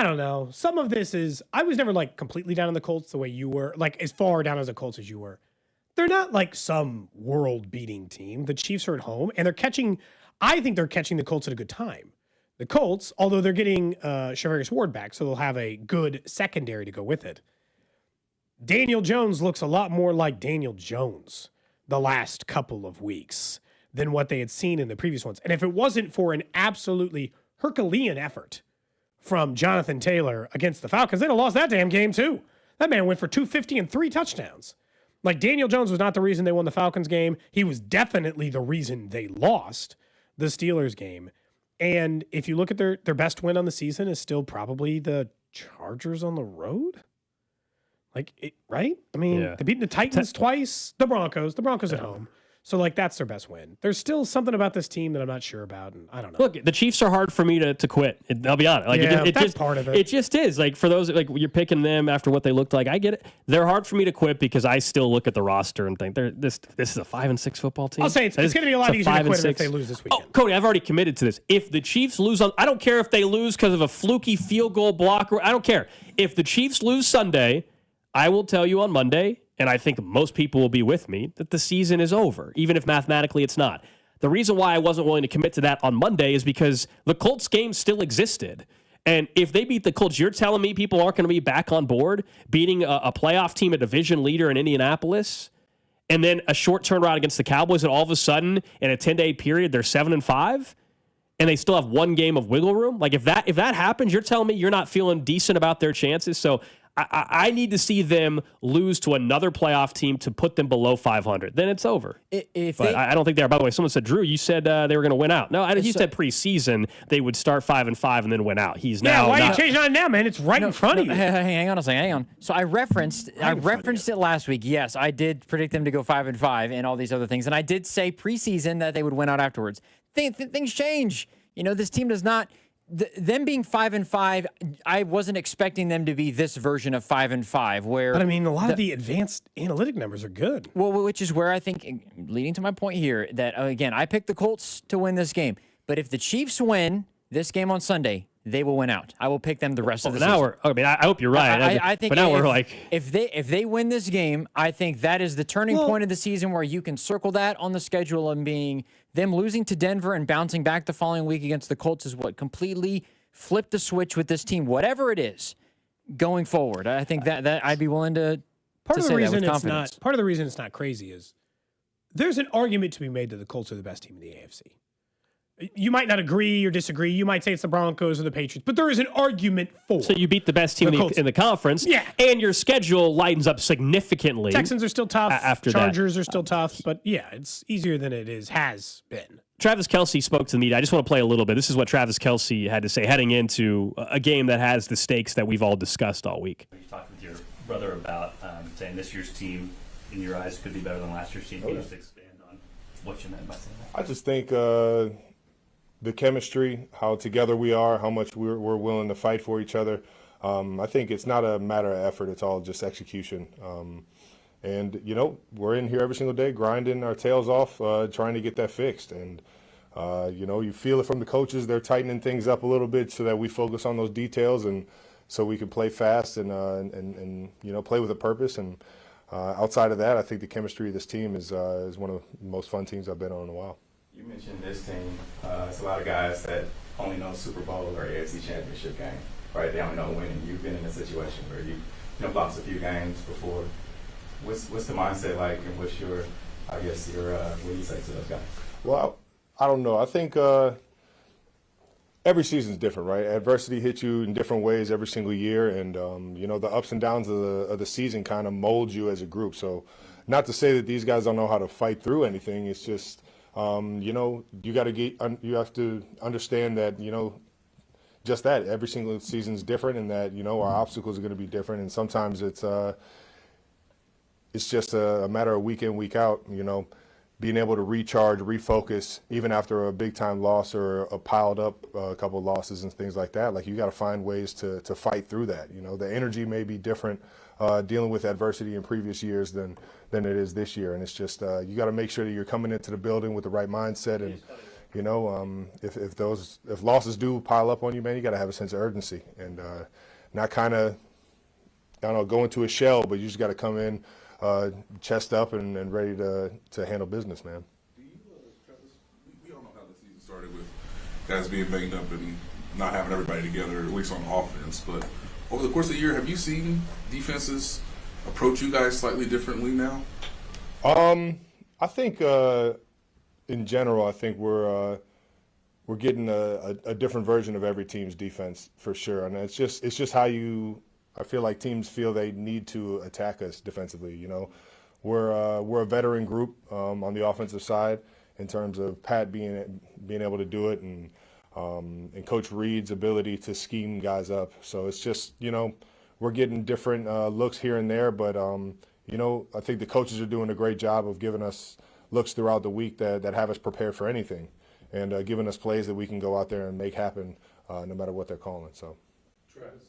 don't know. Some of this is, I was never completely down on the Colts the way you were, as far down as the Colts as you were. They're not some world-beating team. The Chiefs are at home, and they're catching. I think they're catching the Colts at a good time. The Colts, although they're getting Shavarius Ward back, so they'll have a good secondary to go with it. Daniel Jones looks a lot more like Daniel Jones the last couple of weeks than what they had seen in the previous ones. And if it wasn't for an absolutely Herculean effort from Jonathan Taylor against the Falcons, they'd have lost that damn game too. That man went for 250 and 3 touchdowns. Like, Daniel Jones was not the reason they won the Falcons game. He was definitely the reason they lost the Steelers game. And if you look at their best win on the season is still probably the Chargers on the road. Right? I mean, they beat the Titans twice, the Broncos at home. So, that's their best win. There's still something about this team that I'm not sure about, and I don't know. Look, the Chiefs are hard for me to quit. I'll be honest. That's part of it. It just is. For those, you're picking them after what they looked like. I get it. They're hard for me to quit because I still look at the roster and think this is a 5-6 football team. I'll say it's going to be a lot easier to quit if they lose this weekend. Oh, Cody, I've already committed to this. If the Chiefs lose I don't care if they lose because of a fluky field goal blocker. I don't care. If the Chiefs lose Sunday, I will tell you on Monday, and I think most people will be with me, that the season is over, even if mathematically it's not. The reason why I wasn't willing to commit to that on Monday is because the Colts game still existed. And if they beat the Colts, you're telling me people aren't going to be back on board beating a playoff team, a division leader in Indianapolis, and then a short turnaround against the Cowboys, and all of a sudden, in a 10-day period, they're 7-5, and they still have one game of wiggle room? If that happens, you're telling me you're not feeling decent about their chances? So I need to see them lose to another playoff team to put them below 500. Then it's over. I don't think they are. By the way, someone said, Drew, you said they were going to win out. No, you said preseason they would start 5-5 and then win out. He's now. Yeah, why are you changing on it now, man? It's right in front of you. Hang on a second. Hang on. So I referenced it last week. Yes, I did predict them to go 5-5 and all these other things. And I did say preseason that they would win out afterwards. Things change. This team does not. Them being 5-5, I wasn't expecting them to be this version of 5-5. But I mean, a lot of the advanced analytic numbers are good. Well, which is where I think, leading to my point here, that again, I picked the Colts to win this game. But if the Chiefs win this game on Sunday, they will win out. I will pick them the rest of the season. I hope you're right. I think. But now if they win this game, I think that is the turning point of the season where you can circle that on the schedule, and being them losing to Denver and bouncing back the following week against the Colts is what completely flipped the switch with this team, whatever it is, going forward. I think that I'd be willing to. Part of the reason it's not crazy is there's an argument to be made that the Colts are the best team in the AFC. You might not agree or disagree. You might say it's the Broncos or the Patriots, but there is an argument for. So you beat the best team in the conference, and your schedule lightens up significantly. Texans are still tough. After Chargers are still tough, but it's easier than it has been. Travis Kelce spoke to the media. I just want to play a little bit. This is what Travis Kelce had to say heading into a game that has the stakes that we've all discussed all week. You talked with your brother about saying this year's team, in your eyes, could be better than last year's team. Can you just expand on what you meant by saying that? I just think the chemistry, how together we are, how much we're willing to fight for each other. I think it's not a matter of effort. It's all just execution. And, we're in here every single day grinding our tails off, trying to get that fixed. And, you feel it from the coaches. They're tightening things up a little bit so that we focus on those details and so we can play fast and play with a purpose. And outside of that, I think the chemistry of this team is one of the most fun teams I've been on in a while. You mentioned this team. It's a lot of guys that only know Super Bowl or AFC Championship game, right? They only know winning. You've been in a situation where you lost a few games before. What's the mindset like, and what's your what do you say to those guys? Well, I don't know. I think every season's different, right? Adversity hits you in different ways every single year, and the ups and downs of the season kind of mold you as a group. So, not to say that these guys don't know how to fight through anything. It's just you have to understand that just that every single season's different, and that our obstacles are going to be different, and sometimes it's just a matter of week in, week out, being able to recharge, refocus, even after a big time loss or a piled up a couple of losses and things like that. Like, you got to find ways to fight through that. The energy may be different dealing with adversity in previous years than it is this year. And it's just, you got to make sure that you're coming into the building with the right mindset. And, if losses do pile up on you, man, you got to have a sense of urgency and not kind of, go into a shell, but you just got to come in chest up and ready to handle business, man. We all know how the season started. guys being banged up and not having everybody together, at least on offense. But over the course of the year, have you seen defenses approach you guys slightly differently now? I think in general, I think we're getting a different version of every team's defense for sure, and it's just how I feel like teams feel they need to attack us defensively. You know, we're a veteran group on the offensive side in terms of Pat being able to do it, and Coach Reed's ability to scheme guys up. So it's just, you know, we're getting different looks here and there, but you know, I think the coaches are doing a great job of giving us looks throughout the week that have us prepared for anything, and giving us plays that we can go out there and make happen no matter what they're calling. So, Travis,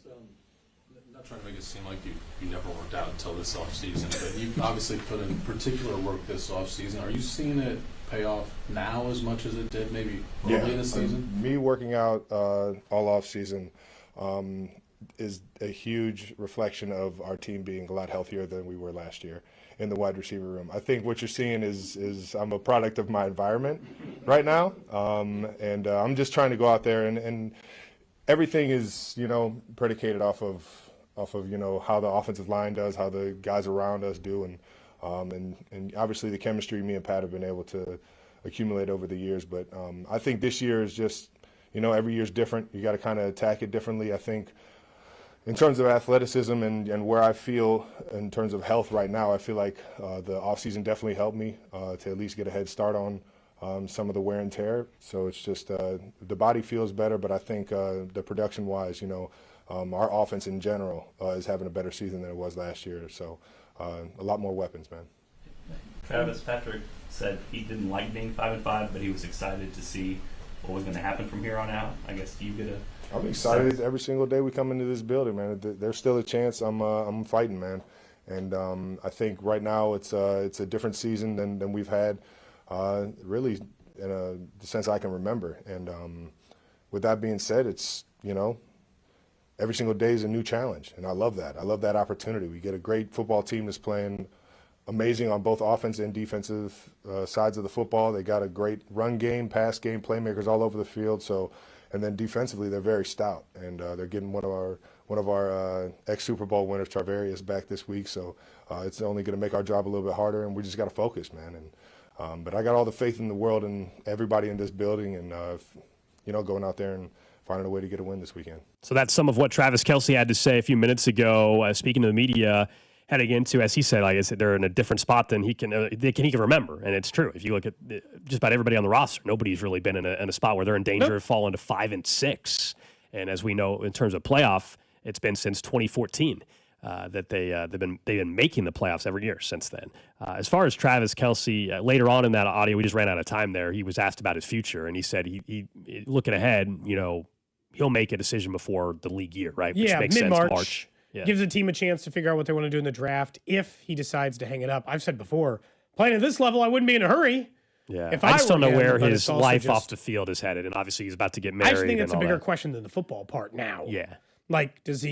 not trying to make it seem like you never worked out until this offseason, but you've obviously put in particular work this offseason. Are you seeing it pay off now as much as it did maybe early in the season? Me working out all offseason is a huge reflection of our team being a lot healthier than we were last year in the wide receiver room. I think what you're seeing is I'm a product of my environment right now, and I'm just trying to go out there, and everything is, you know, predicated off of you know, how the offensive line does, how the guys around us do, and obviously the chemistry me and Pat have been able to accumulate over the years. But I think this year is just, you know, every year's different. You got to kind of attack it differently. I think in terms of athleticism and where I feel in terms of health right now, I feel like the offseason definitely helped me to at least get a head start on some of the wear and tear. So it's just the body feels better, but I think the production-wise, you know, our offense in general is having a better season than it was last year. So a lot more weapons, man. Travis, Patrick said he didn't like being 5-5, but he was excited to see what was going to happen from here on out. I guess, do you get a... I'm excited every single day we come into this building, man. There's still a chance I'm fighting, man. And I think right now it's a different season than we've had really since I can remember. And with that being said, it's, you know, every single day is a new challenge, and I love that. I love that opportunity. We get a great football team that's playing amazing on both offense and defensive sides of the football. They got a great run game, pass game, playmakers all over the field. So, and then defensively, they're very stout, and they're getting one of our ex-Super Bowl winners, Tarvarius, back this week. So it's only going to make our job a little bit harder, and we just got to focus, man. And but I got all the faith in the world in everybody in this building, and you know, going out there and finding a way to get a win this weekend. So that's some of what Travis Kelce had to say a few minutes ago, speaking to the media, heading into, as he said, like I said, they're in a different spot than he can remember, and it's true. If you look at just about everybody on the roster, nobody's really been in a spot where they're in danger of falling to 5-6. And as we know, in terms of playoff, it's been since 2014 that they've been making the playoffs every year since then. As far as Travis Kelce, later on in that audio, we just ran out of time there. He was asked about his future, and he said he looking ahead, you know, he'll make a decision before the league year, right? Which makes mid-March. sense. March. Yeah. Gives the team a chance to figure out what they want to do in the draft if he decides to hang it up. I've said before, playing at this level, I wouldn't be in a hurry. Yeah, if I just don't know were where him, his life off the field is headed, and obviously he's about to get married. I just think it's a bigger that. question than the football part now. Yeah. Like, does he